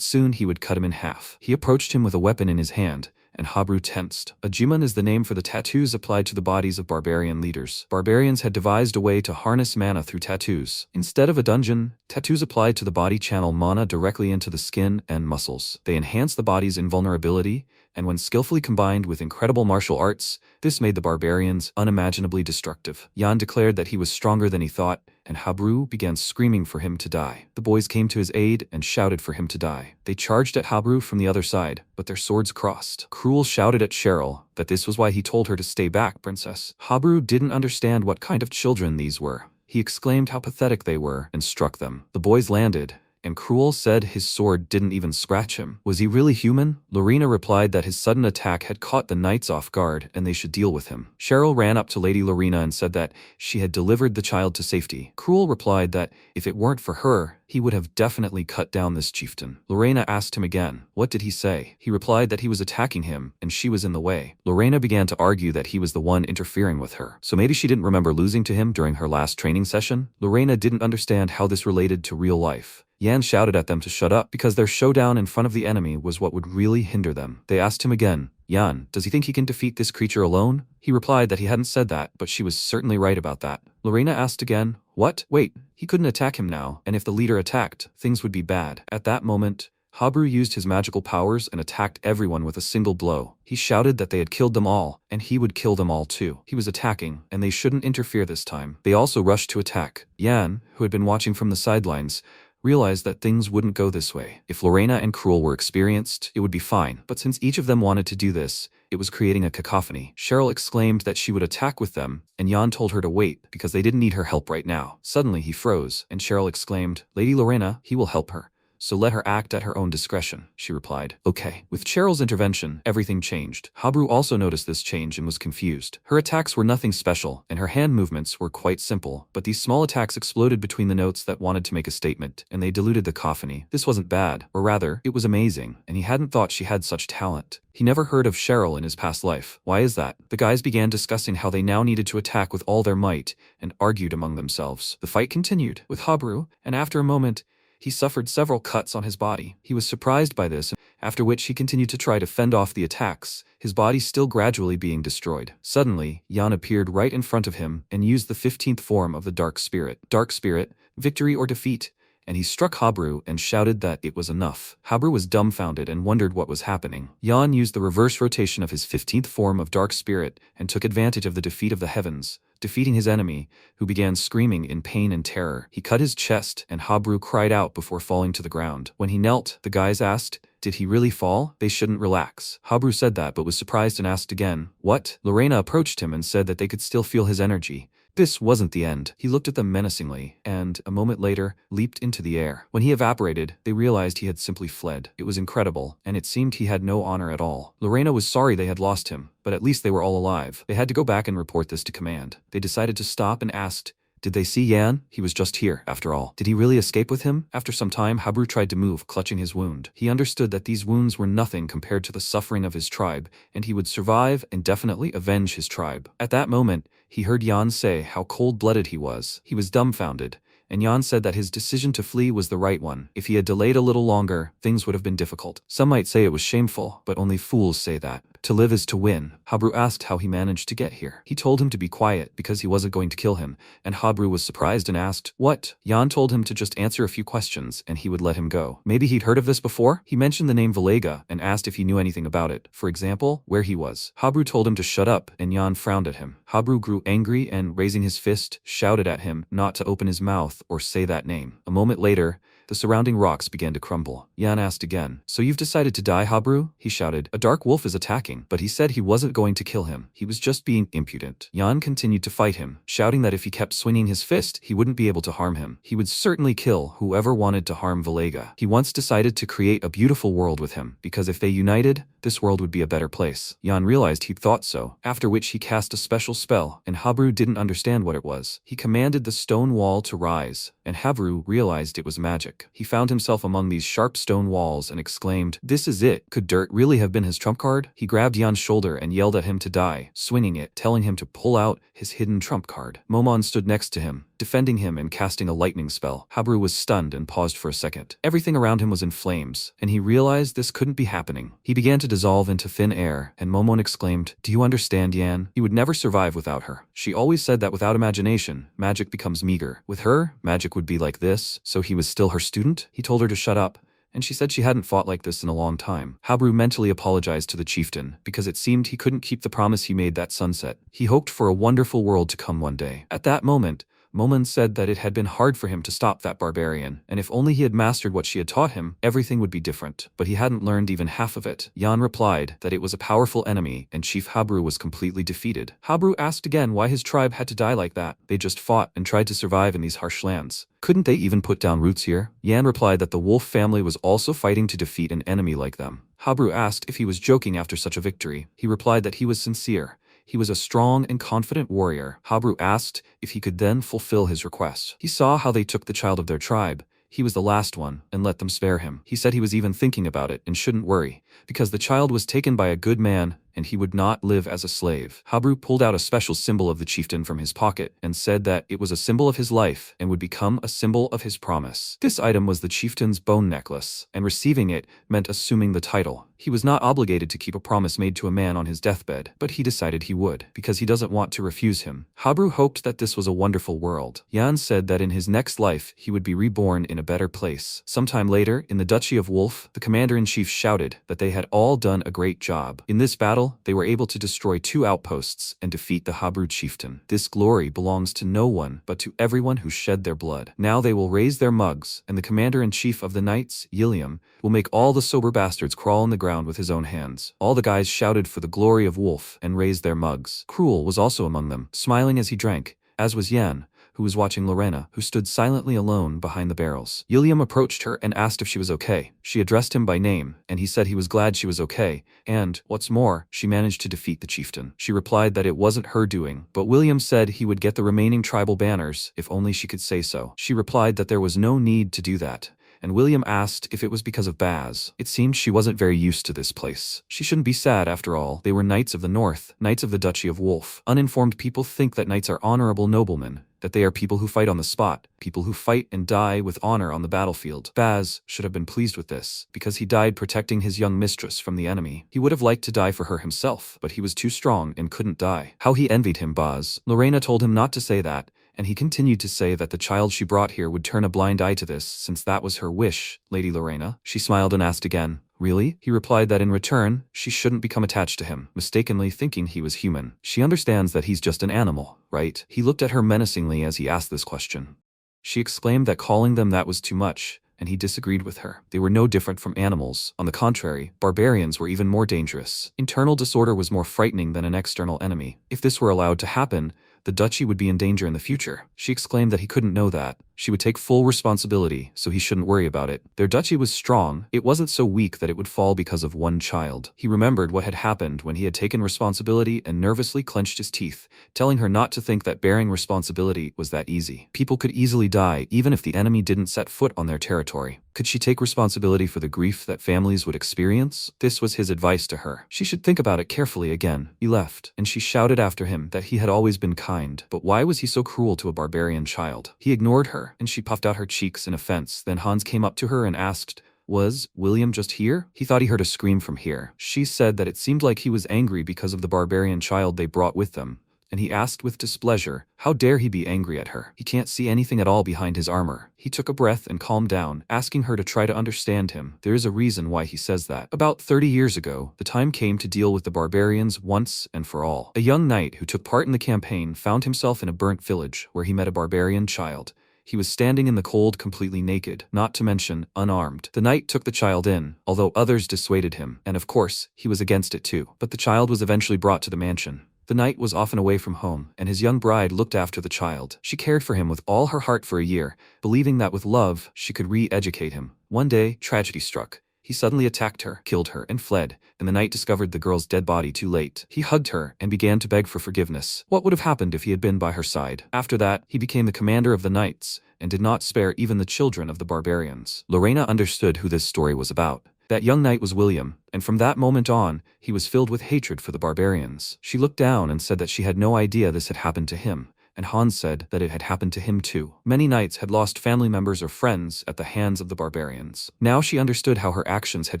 soon he would cut him in half. He approached him with a weapon in his hand, and Habru tensed. Ajiman is the name for the tattoos applied to the bodies of barbarian leaders. Barbarians had devised a way to harness mana through tattoos. Instead of a dungeon, tattoos applied to the body channel mana directly into the skin and muscles. They enhance the body's invulnerability, and when skillfully combined with incredible martial arts, this made the barbarians unimaginably destructive. Jan declared that he was stronger than he thought, and Habru began screaming for him to die. The boys came to his aid and shouted for him to die. They charged at Habru from the other side, but their swords crossed. Cruel shouted at Cheryl that this was why he told her to stay back, princess. Habru didn't understand what kind of children these were. He exclaimed how pathetic they were and struck them. The boys landed, and Cruel said his sword didn't even scratch him. Was he really human? Lorena replied that his sudden attack had caught the knights off guard and they should deal with him. Cheryl ran up to Lady Lorena and said that she had delivered the child to safety. Cruel replied that if it weren't for her, he would have definitely cut down this chieftain. Lorena asked him again, what did he say? He replied that he was attacking him and she was in the way. Lorena began to argue that he was the one interfering with her. So maybe she didn't remember losing to him during her last training session? Lorena didn't understand how this related to real life. Yan shouted at them to shut up because their showdown in front of the enemy was what would really hinder them. They asked him again, Yan, does he think he can defeat this creature alone? He replied that he hadn't said that, but she was certainly right about that. Lorena asked again, what? Wait, he couldn't attack him now, and if the leader attacked, things would be bad. At that moment, Habru used his magical powers and attacked everyone with a single blow. He shouted that they had killed them all, and he would kill them all too. He was attacking, and they shouldn't interfere this time. They also rushed to attack. Yan, who had been watching from the sidelines, realized that things wouldn't go this way. If Lorena and Cruel were experienced, it would be fine. But since each of them wanted to do this, it was creating a cacophony. Cheryl exclaimed that she would attack with them, and Jan told her to wait because they didn't need her help right now. Suddenly he froze, and Cheryl exclaimed, Lady Lorena, he will help her. So let her act at her own discretion, she replied. Okay. With Cheryl's intervention, everything changed. Habru also noticed this change and was confused. Her attacks were nothing special, and her hand movements were quite simple, but these small attacks exploded between the notes that wanted to make a statement, and they diluted the cacophony. This wasn't bad, or rather, it was amazing, and he hadn't thought she had such talent. He never heard of Cheryl in his past life. Why is that? The guys began discussing how they now needed to attack with all their might, and argued among themselves. The fight continued, with Habru, and after a moment, he suffered several cuts on his body. He was surprised by this, after which he continued to try to fend off the attacks, his body still gradually being destroyed. Suddenly, Jan appeared right in front of him and used the 15th form of the Dark Spirit. Dark Spirit, victory or defeat, and he struck Habru and shouted that it was enough. Habru was dumbfounded and wondered what was happening. Jan used the reverse rotation of his 15th form of Dark Spirit and took advantage of the defeat of the heavens, defeating his enemy, who began screaming in pain and terror. He cut his chest, and Habru cried out before falling to the ground. When he knelt, the guys asked, did he really fall? They shouldn't relax. Habru said that but was surprised and asked again, what? Lorena approached him and said that they could still feel his energy. This wasn't the end. He looked at them menacingly, and, a moment later, leaped into the air. When he evaporated, they realized he had simply fled. It was incredible, and it seemed he had no honor at all. Lorena was sorry they had lost him, but at least they were all alive. They had to go back and report this to command. They decided to stop and asked, did they see Yan? He was just here, after all. Did he really escape with him? After some time, Habru tried to move, clutching his wound. He understood that these wounds were nothing compared to the suffering of his tribe, and he would survive and definitely avenge his tribe. At that moment, he heard Jan say how cold-blooded he was. He was dumbfounded, and Jan said that his decision to flee was the right one. If he had delayed a little longer, things would have been difficult. Some might say it was shameful, but only fools say that. To live is to win. Habru asked how he managed to get here. He told him to be quiet because he wasn't going to kill him, and Habru was surprised and asked, what? Jan told him to just answer a few questions and he would let him go. Maybe he'd heard of this before? He mentioned the name Valega and asked if he knew anything about it. For example, where he was. Habru told him to shut up, and Jan frowned at him. Habru grew angry and, raising his fist, shouted at him not to open his mouth or say that name. A moment later, the surrounding rocks began to crumble. Jan asked again, so you've decided to die, Habru? He shouted. A dark wolf is attacking, but he said he wasn't going to kill him. He was just being impudent. Jan continued to fight him, shouting that if he kept swinging his fist, he wouldn't be able to harm him. He would certainly kill whoever wanted to harm Valega. He once decided to create a beautiful world with him, because if they united, this world would be a better place. Jan realized he'd thought so, after which he cast a special spell, and Habru didn't understand what it was. He commanded the stone wall to rise, and Habru realized it was magic. He found himself among these sharp stone walls and exclaimed, this is it. Could dirt really have been his trump card? He grabbed Jan's shoulder and yelled at him to die, swinging it, telling him to pull out his hidden trump card. Momon stood next to him, defending him and casting a lightning spell. Habru was stunned and paused for a second. Everything around him was in flames, and he realized this couldn't be happening. He began to dissolve into thin air, and Momon exclaimed, do you understand, Yan? He would never survive without her. She always said that without imagination, magic becomes meager. With her, magic would be like this, so he was still her student? He told her to shut up, and she said she hadn't fought like this in a long time. Habru mentally apologized to the chieftain, because it seemed he couldn't keep the promise he made that sunset. He hoped for a wonderful world to come one day. At that moment, Momon said that it had been hard for him to stop that barbarian, and if only he had mastered what she had taught him, everything would be different. But he hadn't learned even half of it. Yan replied that it was a powerful enemy, and Chief Habru was completely defeated. Habru asked again why his tribe had to die like that. They just fought and tried to survive in these harsh lands. Couldn't they even put down roots here? Yan replied that the wolf family was also fighting to defeat an enemy like them. Habru asked if he was joking after such a victory. He replied that he was sincere. He was a strong and confident warrior. Habru asked if he could then fulfill his request. He saw how they took the child of their tribe. He was the last one, and let them spare him. He said he was even thinking about it and shouldn't worry, because the child was taken by a good man, and he would not live as a slave. Habru pulled out a special symbol of the chieftain from his pocket and said that it was a symbol of his life and would become a symbol of his promise. This item was the chieftain's bone necklace, and receiving it meant assuming the title. He was not obligated to keep a promise made to a man on his deathbed, but he decided he would, because he doesn't want to refuse him. Habru hoped that this was a wonderful world. Yan said that in his next life he would be reborn in a better place. Sometime later, in the Duchy of Wolf, the commander-in-chief shouted that they had all done a great job. In this battle, they were able to destroy 2 outposts and defeat the Habru chieftain. This glory belongs to no one but to everyone who shed their blood. Now they will raise their mugs, and the commander-in-chief of the knights, Yilium, will make all the sober bastards crawl on the ground with his own hands. All the guys shouted for the glory of Wolf and raised their mugs. Cruel was also among them, smiling as he drank, as was Yan, who was watching Lorena, who stood silently alone behind the barrels. Yilium approached her and asked if she was okay. She addressed him by name, and he said he was glad she was okay, and, what's more, she managed to defeat the chieftain. She replied that it wasn't her doing, but William said he would get the remaining tribal banners if only she could say so. She replied that there was no need to do that, and William asked if it was because of Baz. It seemed she wasn't very used to this place. She shouldn't be sad after all. They were knights of the north, knights of the Duchy of Wolf. Uninformed people think that knights are honorable noblemen, that they are people who fight on the spot, people who fight and die with honor on the battlefield. Baz should have been pleased with this, because he died protecting his young mistress from the enemy. He would have liked to die for her himself, but he was too strong and couldn't die. How he envied him, Baz. Lorena told him not to say that, and he continued to say that the child she brought here would turn a blind eye to this, since that was her wish, Lady Lorena. She smiled and asked again, "Really?" He replied that in return, she shouldn't become attached to him, mistakenly thinking he was human. She understands that he's just an animal, right? He looked at her menacingly as he asked this question. She exclaimed that calling them that was too much, and he disagreed with her. They were no different from animals. On the contrary, barbarians were even more dangerous. Internal disorder was more frightening than an external enemy. If this were allowed to happen, the duchy would be in danger in the future. She exclaimed that he couldn't know that. She would take full responsibility, so he shouldn't worry about it. Their duchy was strong. It wasn't so weak that it would fall because of one child. He remembered what had happened when he had taken responsibility and nervously clenched his teeth, telling her not to think that bearing responsibility was that easy. People could easily die even if the enemy didn't set foot on their territory. Could she take responsibility for the grief that families would experience? This was his advice to her. She should think about it carefully again. He left, and she shouted after him that he had always been kind. But why was he so cruel to a barbarian child? He ignored her, and she puffed out her cheeks in offense. Then Hans came up to her and asked, "Was William just here?" He thought he heard a scream from here. She said that it seemed like he was angry because of the barbarian child they brought with them, and he asked with displeasure, how dare he be angry at her? He can't see anything at all behind his armor. He took a breath and calmed down, asking her to try to understand him. There is a reason why he says that. About 30 years ago, the time came to deal with the barbarians once and for all. A young knight who took part in the campaign found himself in a burnt village where he met a barbarian child. He was standing in the cold completely naked, not to mention unarmed. The knight took the child in, although others dissuaded him, and of course, he was against it too. But the child was eventually brought to the mansion. The knight was often away from home, and his young bride looked after the child. She cared for him with all her heart for a year, believing that with love, she could re-educate him. One day, tragedy struck. He suddenly attacked her, killed her, and fled, and the knight discovered the girl's dead body too late. He hugged her and began to beg for forgiveness. What would have happened if he had been by her side? After that, he became the commander of the knights, and did not spare even the children of the barbarians. Lorena understood who this story was about. That young knight was William, and from that moment on, he was filled with hatred for the barbarians. She looked down and said that she had no idea this had happened to him, and Hans said that it had happened to him too. Many knights had lost family members or friends at the hands of the barbarians. Now she understood how her actions had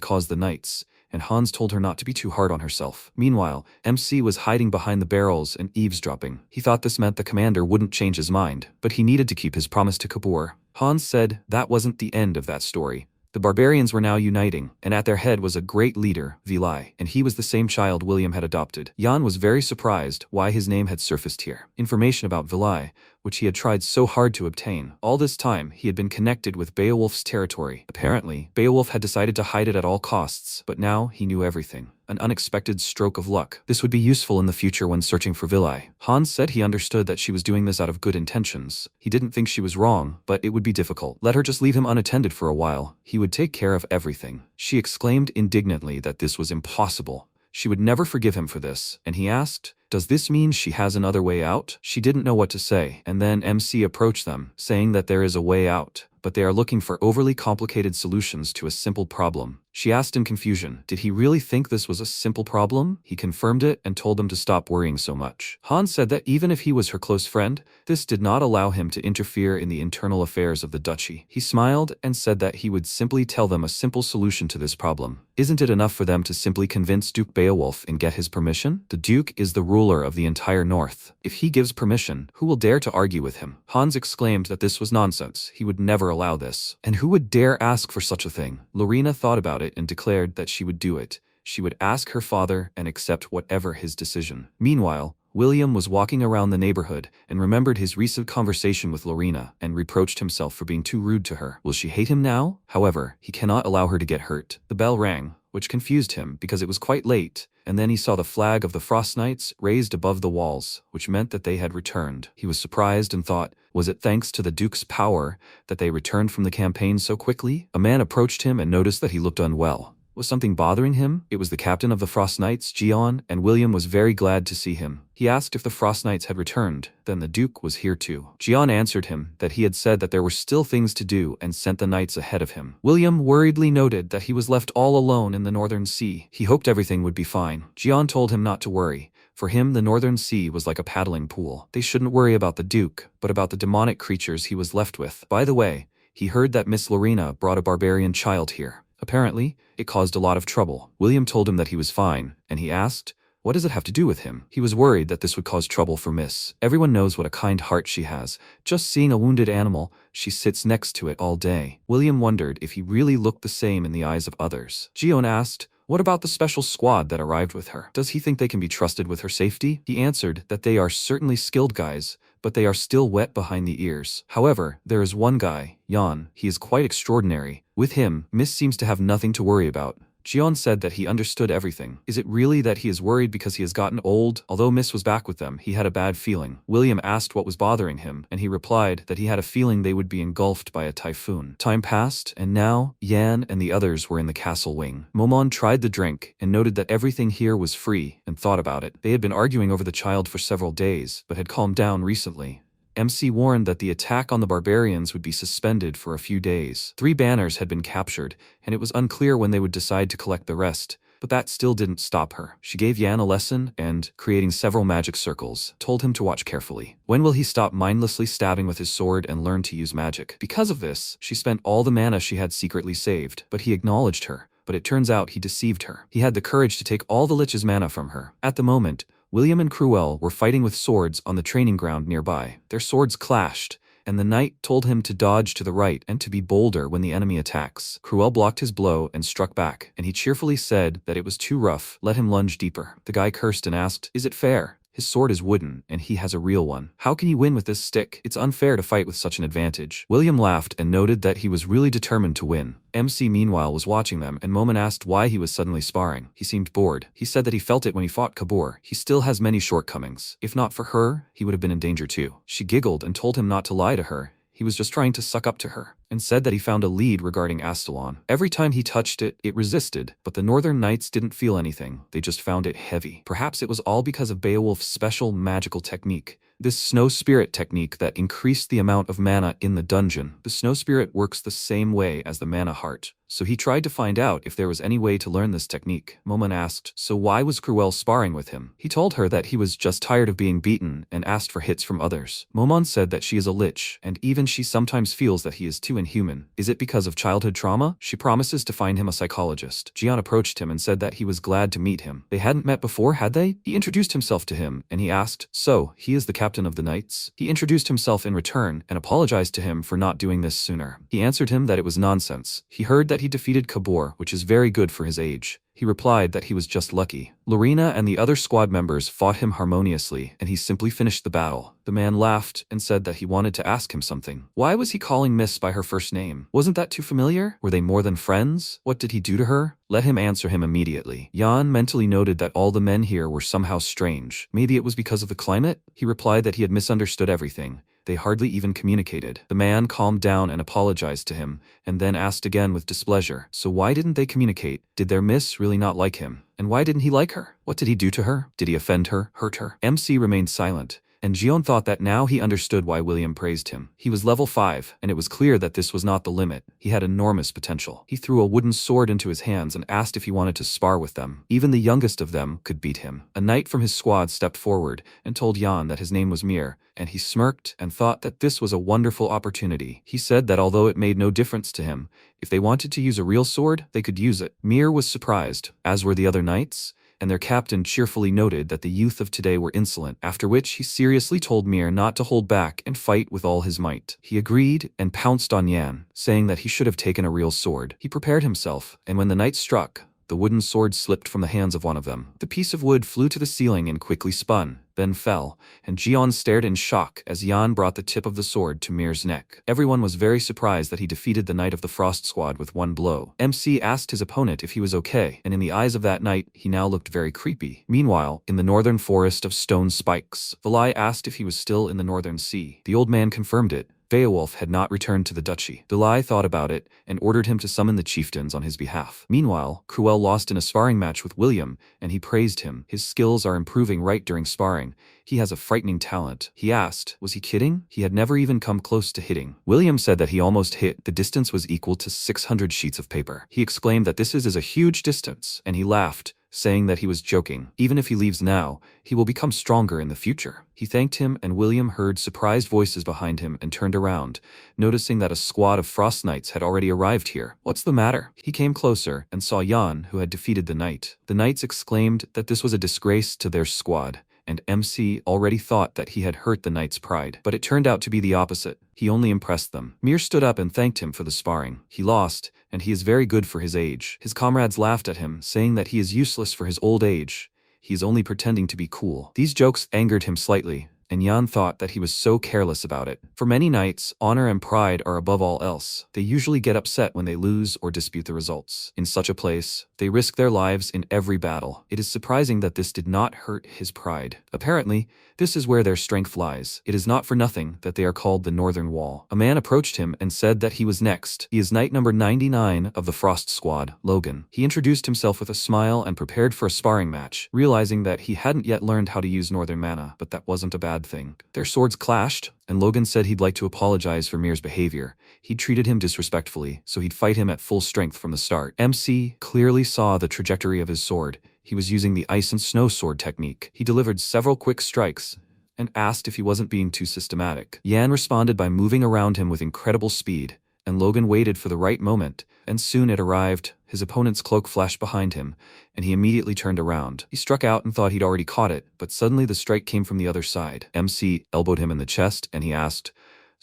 caused the knights, and Hans told her not to be too hard on herself. Meanwhile, MC was hiding behind the barrels and eavesdropping. He thought this meant the commander wouldn't change his mind, but he needed to keep his promise to Kabur. Hans said that wasn't the end of that story. The barbarians were now uniting, and at their head was a great leader, Vilai, and he was the same child William had adopted. Jan was very surprised why his name had surfaced here. Information about Vilai which he had tried so hard to obtain. All this time, he had been connected with Beowulf's territory. Apparently, Beowulf had decided to hide it at all costs, but now he knew everything. An unexpected stroke of luck. This would be useful in the future when searching for villi. Hans said he understood that she was doing this out of good intentions. He didn't think she was wrong, but it would be difficult. Let her just leave him unattended for a while. He would take care of everything. She exclaimed indignantly that this was impossible. She would never forgive him for this, and he asked, "Does this mean she has another way out?" She didn't know what to say, and then MC approached them, saying that there is a way out, but they are looking for overly complicated solutions to a simple problem. She asked in confusion, did he really think this was a simple problem? He confirmed it and told them to stop worrying so much. Hans said that even if he was her close friend, this did not allow him to interfere in the internal affairs of the duchy. He smiled and said that he would simply tell them a simple solution to this problem. Isn't it enough for them to simply convince Duke Beowulf and get his permission? The Duke is the ruler of the entire North. If he gives permission, who will dare to argue with him? Hans exclaimed that this was nonsense. He would never allow this. And who would dare ask for such a thing? Lorena thought about it and declared that she would do it. She would ask her father and accept whatever his decision. Meanwhile, William was walking around the neighborhood and remembered his recent conversation with Lorena and reproached himself for being too rude to her. Will she hate him now? However, he cannot allow her to get hurt. The bell rang, which confused him because it was quite late, and then he saw the flag of the Frost Knights raised above the walls, which meant that they had returned. He was surprised and thought, was it thanks to the Duke's power that they returned from the campaign so quickly? A man approached him and noticed that he looked unwell. Was something bothering him? It was the captain of the Frost Knights, Gion, and William was very glad to see him. He asked if the Frost Knights had returned, then the Duke was here too. Gion answered him that he had said that there were still things to do and sent the knights ahead of him. William worriedly noted that he was left all alone in the Northern Sea. He hoped everything would be fine. Gion told him not to worry. For him, the Northern Sea was like a paddling pool. They shouldn't worry about the Duke, but about the demonic creatures he was left with. By the way, he heard that Miss Lorena brought a barbarian child here. Apparently, it caused a lot of trouble. William told him that he was fine, and he asked, what does it have to do with him? He was worried that this would cause trouble for Miss. Everyone knows what a kind heart she has. Just seeing a wounded animal, she sits next to it all day. William wondered if he really looked the same in the eyes of others. Gion asked, what about the special squad that arrived with her? Does he think they can be trusted with her safety? He answered that they are certainly skilled guys, but they are still wet behind the ears. However, there is one guy, Jan. He is quite extraordinary. With him, Miss seems to have nothing to worry about. Gion said that he understood everything. Is it really that he is worried because he has gotten old? Although Miss was back with them, he had a bad feeling. William asked what was bothering him, and he replied that he had a feeling they would be engulfed by a typhoon. Time passed, and now, Yan and the others were in the castle wing. Momon tried the drink, and noted that everything here was free, and thought about it. They had been arguing over the child for several days, but had calmed down recently. MC warned that the attack on the barbarians would be suspended for a few days. 3 banners had been captured, and it was unclear when they would decide to collect the rest, but that still didn't stop her. She gave Yan a lesson and, creating several magic circles, told him to watch carefully. When will he stop mindlessly stabbing with his sword and learn to use magic? Because of this, she spent all the mana she had secretly saved, but he acknowledged her. But it turns out he deceived her. He had the courage to take all the Lich's mana from her. At the moment, William and Cruel were fighting with swords on the training ground nearby. Their swords clashed, and the knight told him to dodge to the right and to be bolder when the enemy attacks. Cruel blocked his blow and struck back, and he cheerfully said that it was too rough. Let him lunge deeper. The guy cursed and asked, is it fair? His sword is wooden, and he has a real one. How can you win with this stick? It's unfair to fight with such an advantage. William laughed and noted that he was really determined to win. MC meanwhile was watching them, and Momon asked why he was suddenly sparring. He seemed bored. He said that he felt it when he fought Kabur. He still has many shortcomings. If not for her, he would have been in danger too. She giggled and told him not to lie to her. He was just trying to suck up to her, and said that he found a lead regarding Astalon. Every time he touched it, it resisted, but the Northern Knights didn't feel anything. They just found it heavy. Perhaps it was all because of Beowulf's special magical technique. This snow spirit technique that increased the amount of mana in the dungeon. The snow spirit works the same way as the mana heart. So he tried to find out if there was any way to learn this technique. Momon asked, so why was Cruel sparring with him? He told her that he was just tired of being beaten and asked for hits from others. Momon said that she is a lich, and even she sometimes feels that he is too inhuman. Is it because of childhood trauma? She promises to find him a psychologist. Jian approached him and said that he was glad to meet him. They hadn't met before, had they? He introduced himself to him, and he asked, so, he is the captain of the knights? He introduced himself in return and apologized to him for not doing this sooner. He answered him that it was nonsense. He heard that he defeated Kabur, which is very good for his age. He replied that he was just lucky. Lena and the other squad members fought him harmoniously, and he simply finished the battle. The man laughed and said that he wanted to ask him something. Why was he calling Miss by her first name? Wasn't that too familiar? Were they more than friends? What did he do to her? Let him answer him immediately. Jan mentally noted that all the men here were somehow strange. Maybe it was because of the climate? He replied that he had misunderstood everything. They hardly even communicated. The man calmed down and apologized to him, and then asked again with displeasure. So why didn't they communicate? Did their miss really not like him? And why didn't he like her? What did he do to her? Did he offend her, hurt her? MC remained silent, and Gion thought that now he understood why William praised him. He was level 5, and it was clear that this was not the limit. He had enormous potential. He threw a wooden sword into his hands and asked if he wanted to spar with them. Even the youngest of them could beat him. A knight from his squad stepped forward and told Jan that his name was Mir, and he smirked and thought that this was a wonderful opportunity. He said that although it made no difference to him, if they wanted to use a real sword, they could use it. Mir was surprised, as were the other knights, and their captain cheerfully noted that the youth of today were insolent, after which he seriously told Mir not to hold back and fight with all his might. He agreed and pounced on Yan, saying that he should have taken a real sword. He prepared himself, and when the knight struck, the wooden sword slipped from the hands of one of them. The piece of wood flew to the ceiling and quickly spun, then fell, and Gion stared in shock as Jan brought the tip of the sword to Mir's neck. Everyone was very surprised that he defeated the Knight of the Frost Squad with one blow. MC asked his opponent if he was okay, and in the eyes of that knight, he now looked very creepy. Meanwhile, in the northern forest of stone spikes, Valai asked if he was still in the northern sea. The old man confirmed it. Beowulf had not returned to the duchy. Delay thought about it and ordered him to summon the chieftains on his behalf. Meanwhile, Cruel lost in a sparring match with William, and he praised him. His skills are improving right during sparring. He has a frightening talent. He asked, was he kidding? He had never even come close to hitting. William said that he almost hit. The distance was equal to 600 sheets of paper. He exclaimed that this is a huge distance, and he laughed, saying that he was joking. Even if he leaves now, he will become stronger in the future. He thanked him, and William heard surprised voices behind him and turned around, noticing that a squad of Frost Knights had already arrived here. What's the matter? He came closer and saw Jan, who had defeated the knight. The knights exclaimed that this was a disgrace to their squad, and MC already thought that he had hurt the knight's pride. But it turned out to be the opposite. He only impressed them. Mir stood up and thanked him for the sparring. He lost, and he is very good for his age. His comrades laughed at him, saying that he is useless for his old age. He is only pretending to be cool. These jokes angered him slightly, and Jan thought that he was so careless about it. For many knights, honor and pride are above all else. They usually get upset when they lose or dispute the results. In such a place, they risk their lives in every battle. It is surprising that this did not hurt his pride. Apparently, this is where their strength lies. It is not for nothing that they are called the Northern Wall. A man approached him and said that he was next. He is knight number 99 of the Frost Squad, Logan. He introduced himself with a smile and prepared for a sparring match, realizing that he hadn't yet learned how to use Northern Mana, but that wasn't a bad thing. Their swords clashed, and Logan said he'd like to apologize for Mir's behavior. He'd treated him disrespectfully, so he'd fight him at full strength from the start. MC clearly saw the trajectory of his sword. He was using the ice and snow sword technique. He delivered several quick strikes and asked if he wasn't being too systematic. Yan responded by moving around him with incredible speed, and Logan waited for the right moment, and soon it arrived. His opponent's cloak flashed behind him, and he immediately turned around. He struck out and thought he'd already caught it, but suddenly the strike came from the other side. MC elbowed him in the chest, and he asked,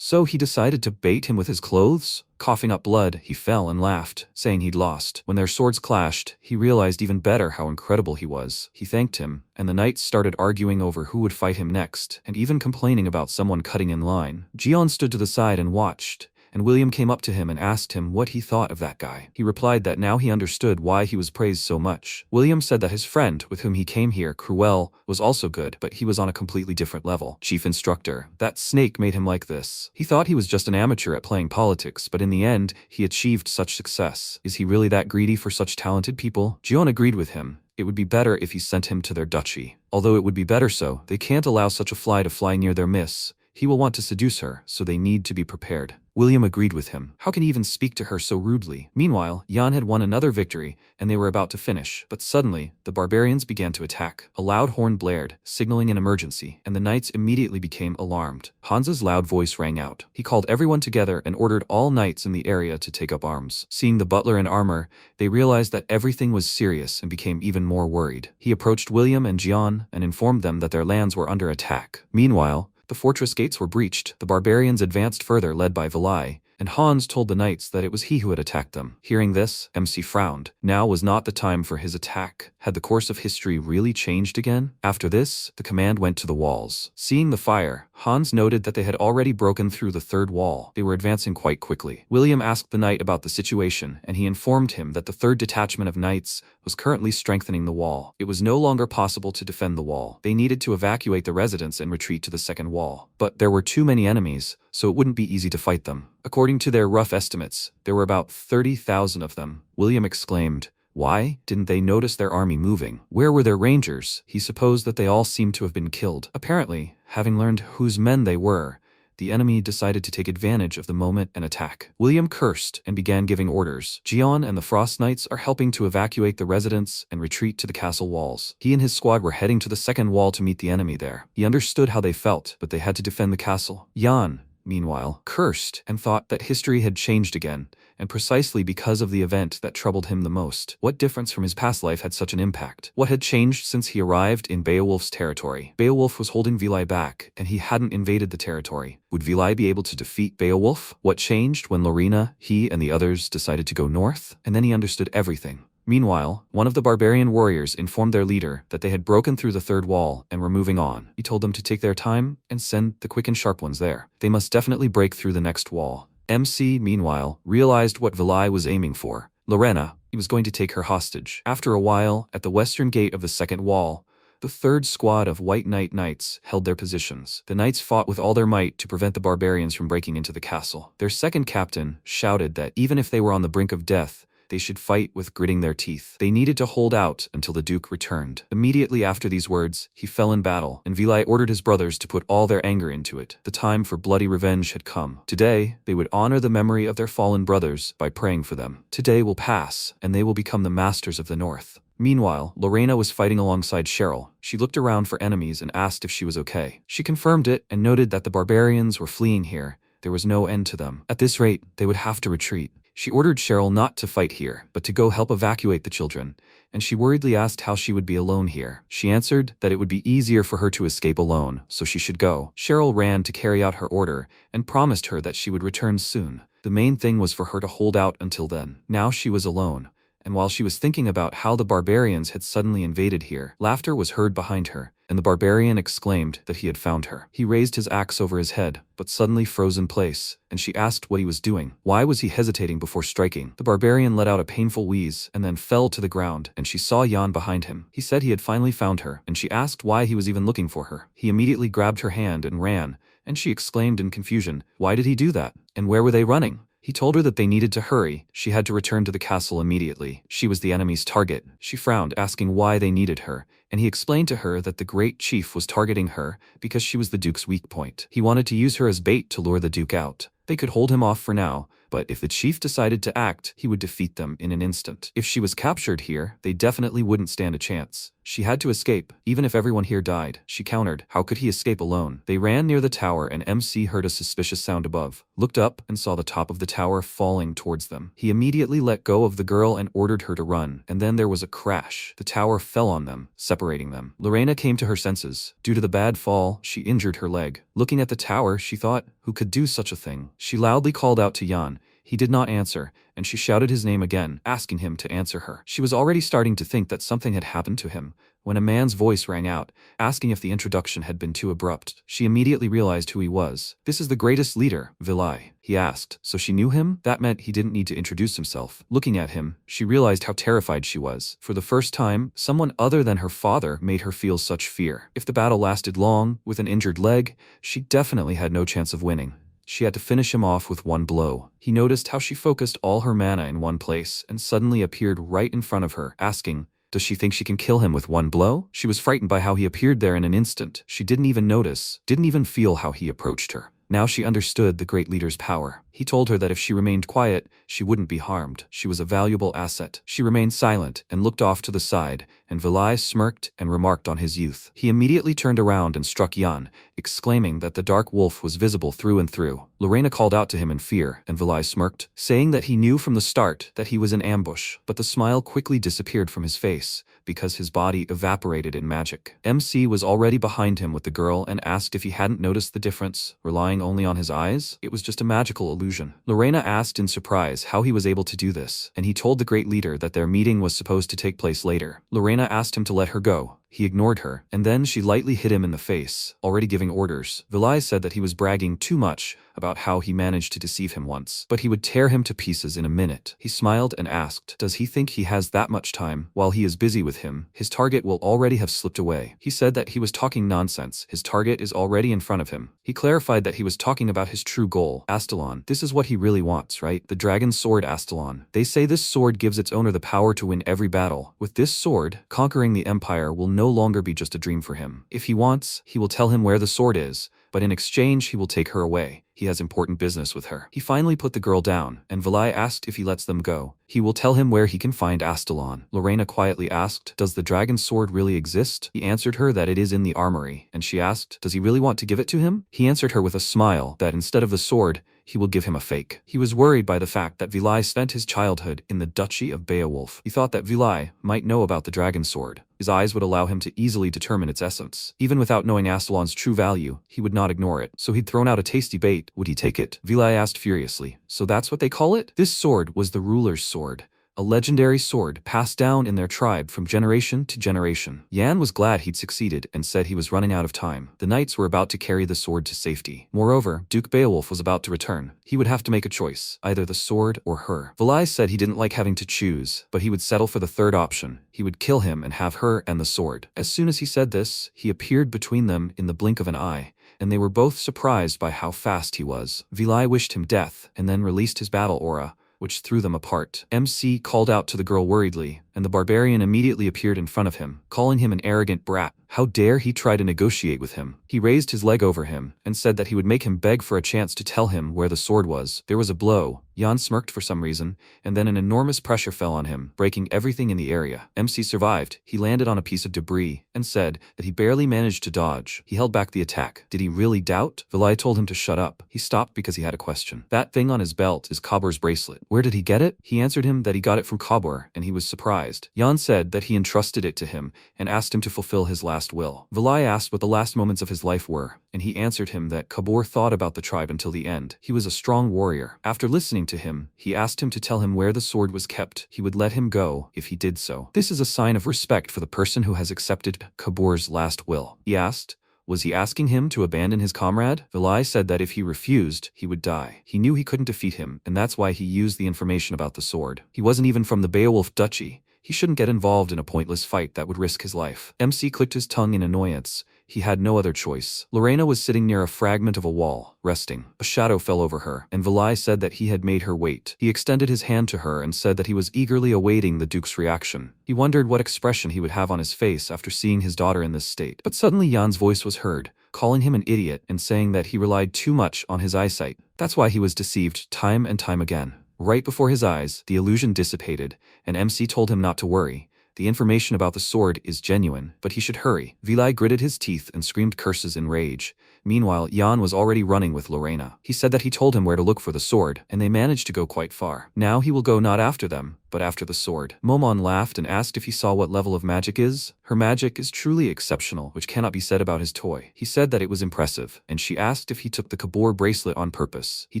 so he decided to bait him with his clothes? Coughing up blood, he fell and laughed, saying he'd lost. When their swords clashed, he realized even better how incredible he was. He thanked him, and the knights started arguing over who would fight him next, and even complaining about someone cutting in line. Gion stood to the side and watched, and William came up to him and asked him what he thought of that guy. He replied that now he understood why he was praised so much. William said that his friend, with whom he came here, Cruel, was also good, but he was on a completely different level. Chief Instructor, that snake made him like this. He thought he was just an amateur at playing politics, but in the end, he achieved such success. Is he really that greedy for such talented people? Gion agreed with him. It would be better if he sent him to their duchy. Although it would be better so, they can't allow such a fly to fly near their miss. He will want to seduce her, so they need to be prepared. William agreed with him. How can he even speak to her so rudely? Meanwhile, Jan had won another victory, and they were about to finish. But suddenly, the barbarians began to attack. A loud horn blared, signaling an emergency, and the knights immediately became alarmed. Hansa's loud voice rang out. He called everyone together and ordered all knights in the area to take up arms. Seeing the butler in armor, they realized that everything was serious and became even more worried. He approached William and Jan and informed them that their lands were under attack. Meanwhile, the fortress gates were breached. The barbarians advanced further, led by Valai, and Hans told the knights that it was he who had attacked them. Hearing this, MC frowned. Now was not the time for his attack. Had the course of history really changed again? After this, the command went to the walls. Seeing the fire, Hans noted that they had already broken through the third wall. They were advancing quite quickly. William asked the knight about the situation, and he informed him that the third detachment of knights was currently strengthening the wall. It was no longer possible to defend the wall. They needed to evacuate the residence and retreat to the second wall. But there were too many enemies, so it wouldn't be easy to fight them. According to their rough estimates, there were about 30,000 of them. William exclaimed, "Why didn't they notice their army moving? Where were their rangers?" He supposed that they all seemed to have been killed. Apparently, having learned whose men they were, the enemy decided to take advantage of the moment and attack. William cursed and began giving orders. Gion and the Frost Knights are helping to evacuate the residence and retreat to the castle walls. He and his squad were heading to the second wall to meet the enemy there. He understood how they felt, but they had to defend the castle. Jan, meanwhile, cursed and thought that history had changed again, and precisely because of the event that troubled him the most. What difference from his past life had such an impact? What had changed since he arrived in Beowulf's territory? Beowulf was holding Vili back, and he hadn't invaded the territory. Would Vili be able to defeat Beowulf? What changed when Lorena, he, and the others decided to go north? And then he understood everything. Meanwhile, one of the barbarian warriors informed their leader that they had broken through the third wall and were moving on. He told them to take their time and send the quick and sharp ones there. They must definitely break through the next wall. MC, meanwhile, realized what Vili was aiming for. Lorena, he was going to take her hostage. After a while, at the western gate of the second wall, the third squad of White Knight knights held their positions. The knights fought with all their might to prevent the barbarians from breaking into the castle. Their second captain shouted that even if they were on the brink of death, they should fight with gritting their teeth. They needed to hold out until the Duke returned. Immediately after these words, he fell in battle, and Vili ordered his brothers to put all their anger into it. The time for bloody revenge had come. Today, they would honor the memory of their fallen brothers by praying for them. Today will pass, and they will become the masters of the North. Meanwhile, Lorena was fighting alongside Cheryl. She looked around for enemies and asked if she was okay. She confirmed it and noted that the barbarians were fleeing here. There was no end to them. At this rate, they would have to retreat. She ordered Cheryl not to fight here, but to go help evacuate the children, and she worriedly asked how she would be alone here. She answered that it would be easier for her to escape alone, so she should go. Cheryl ran to carry out her order and promised her that she would return soon. The main thing was for her to hold out until then. Now she was alone, and while she was thinking about how the barbarians had suddenly invaded here, laughter was heard behind her, and the barbarian exclaimed that he had found her. He raised his axe over his head, but suddenly froze in place, and she asked what he was doing. Why was he hesitating before striking? The barbarian let out a painful wheeze and then fell to the ground, and she saw Jan behind him. He said he had finally found her, and she asked why he was even looking for her. He immediately grabbed her hand and ran, and she exclaimed in confusion, "Why did he do that? And where were they running?" He told her that they needed to hurry. She had to return to the castle immediately. She was the enemy's target. She frowned, asking why they needed her, and he explained to her that the great chief was targeting her because she was the Duke's weak point. He wanted to use her as bait to lure the Duke out. They could hold him off for now, but if the chief decided to act, he would defeat them in an instant. If she was captured here, they definitely wouldn't stand a chance. She had to escape, even if everyone here died. She countered, how could he escape alone? They ran near the tower and MC heard a suspicious sound above, looked up and saw the top of the tower falling towards them. He immediately let go of the girl and ordered her to run, and then there was a crash. The tower fell on them, separating them. Lorena came to her senses. Due to the bad fall, she injured her leg. Looking at the tower, she thought, who could do such a thing? She loudly called out to Jan. He did not answer, and she shouted his name again, asking him to answer her. She was already starting to think that something had happened to him, when a man's voice rang out, asking if the introduction had been too abrupt. She immediately realized who he was. "This is the greatest leader, Vili," he asked. So she knew him? That meant he didn't need to introduce himself. Looking at him, she realized how terrified she was. For the first time, someone other than her father made her feel such fear. If the battle lasted long, with an injured leg, she definitely had no chance of winning. She had to finish him off with one blow. He noticed how she focused all her mana in one place and suddenly appeared right in front of her, asking, does she think she can kill him with one blow? She was frightened by how he appeared there in an instant. She didn't even notice, didn't even feel how he approached her. Now she understood the great leader's power. He told her that if she remained quiet, she wouldn't be harmed. She was a valuable asset. She remained silent and looked off to the side, and Vili smirked and remarked on his youth. He immediately turned around and struck Jan, exclaiming that the dark wolf was visible through and through. Lorena called out to him in fear, and Vili smirked, saying that he knew from the start that he was in ambush, but the smile quickly disappeared from his face, because his body evaporated in magic. MC was already behind him with the girl and asked if he hadn't noticed the difference, relying only on his eyes. It was just a magical illusion. illusion. Lena asked in surprise how he was able to do this, and he told the great leader that their meeting was supposed to take place later. Lena asked him to let her go. He ignored her, and then she lightly hit him in the face, already giving orders. Vilai said that he was bragging too much about how he managed to deceive him once, but he would tear him to pieces in a minute. He smiled and asked, does he think he has that much time? While he is busy with him, his target will already have slipped away. He said that he was talking nonsense. His target is already in front of him. He clarified that he was talking about his true goal, Astalon. This is what he really wants, right? The dragon sword Astalon. They say this sword gives its owner the power to win every battle. With this sword, conquering the empire will no longer be just a dream for him. If he wants, he will tell him where the sword is, but in exchange he will take her away. He has important business with her. He finally put the girl down, and Vilai asked if he lets them go, he will tell him where he can find Astalon. Lena quietly asked, does the dragon sword really exist? He answered her that it is in the armory, and she asked, does he really want to give it to him? He answered her with a smile that instead of the sword, he will give him a fake. He was worried by the fact that Vilai spent his childhood in the Duchy of Beowulf. He thought that Vilai might know about the dragon sword. His eyes would allow him to easily determine its essence. Even without knowing Astalon's true value, he would not ignore it. So he'd thrown out a tasty bait. Would he take it? Vilai asked furiously. So that's what they call it? This sword was the ruler's sword. A legendary sword passed down in their tribe from generation to generation. Yan was glad he'd succeeded and said he was running out of time. The knights were about to carry the sword to safety. Moreover, Duke Beowulf was about to return. He would have to make a choice, either the sword or her. Vilai said he didn't like having to choose, but he would settle for the third option. He would kill him and have her and the sword. As soon as he said this, he appeared between them in the blink of an eye, and they were both surprised by how fast he was. Vilai wished him death and then released his battle aura, which threw them apart. MC called out to the girl worriedly, and the barbarian immediately appeared in front of him, calling him an arrogant brat. How dare he try to negotiate with him? He raised his leg over him and said that he would make him beg for a chance to tell him where the sword was. There was a blow. Jan smirked for some reason, and then an enormous pressure fell on him, breaking everything in the area. MC survived. He landed on a piece of debris and said that he barely managed to dodge. He held back the attack. Did he really doubt? Vilai told him to shut up. He stopped because he had a question. That thing on his belt is Kabor's bracelet. Where did he get it? He answered him that he got it from Kabor, and he was surprised. Jan said that he entrusted it to him and asked him to fulfill his last will. Vilai asked what the last moments of his life were, and he answered him that Kabor thought about the tribe until the end. He was a strong warrior. After listening to him, he asked him to tell him where the sword was kept. He would let him go if he did so. This is a sign of respect for the person who has accepted Kabor's last will. He asked, was he asking him to abandon his comrade? Vilai said that if he refused, he would die. He knew he couldn't defeat him, and that's why he used the information about the sword. He wasn't even from the Beowulf Duchy. He shouldn't get involved in a pointless fight that would risk his life. MC clicked his tongue in annoyance. He had no other choice. Lena was sitting near a fragment of a wall, resting. A shadow fell over her, and Vilai said that he had made her wait. He extended his hand to her and said that he was eagerly awaiting the Duke's reaction. He wondered what expression he would have on his face after seeing his daughter in this state. But suddenly Jan's voice was heard, calling him an idiot and saying that he relied too much on his eyesight. That's why he was deceived time and time again. Right before his eyes, the illusion dissipated, and MC told him not to worry. The information about the sword is genuine, but he should hurry. Vilai gritted his teeth and screamed curses in rage. Meanwhile, Jan was already running with Lena. He said that he told him where to look for the sword, and they managed to go quite far. Now he will go not after them, but after the sword. Momon laughed and asked if he saw what level of magic is. Her magic is truly exceptional, which cannot be said about his toy. He said that it was impressive, and she asked if he took the Kabor bracelet on purpose. He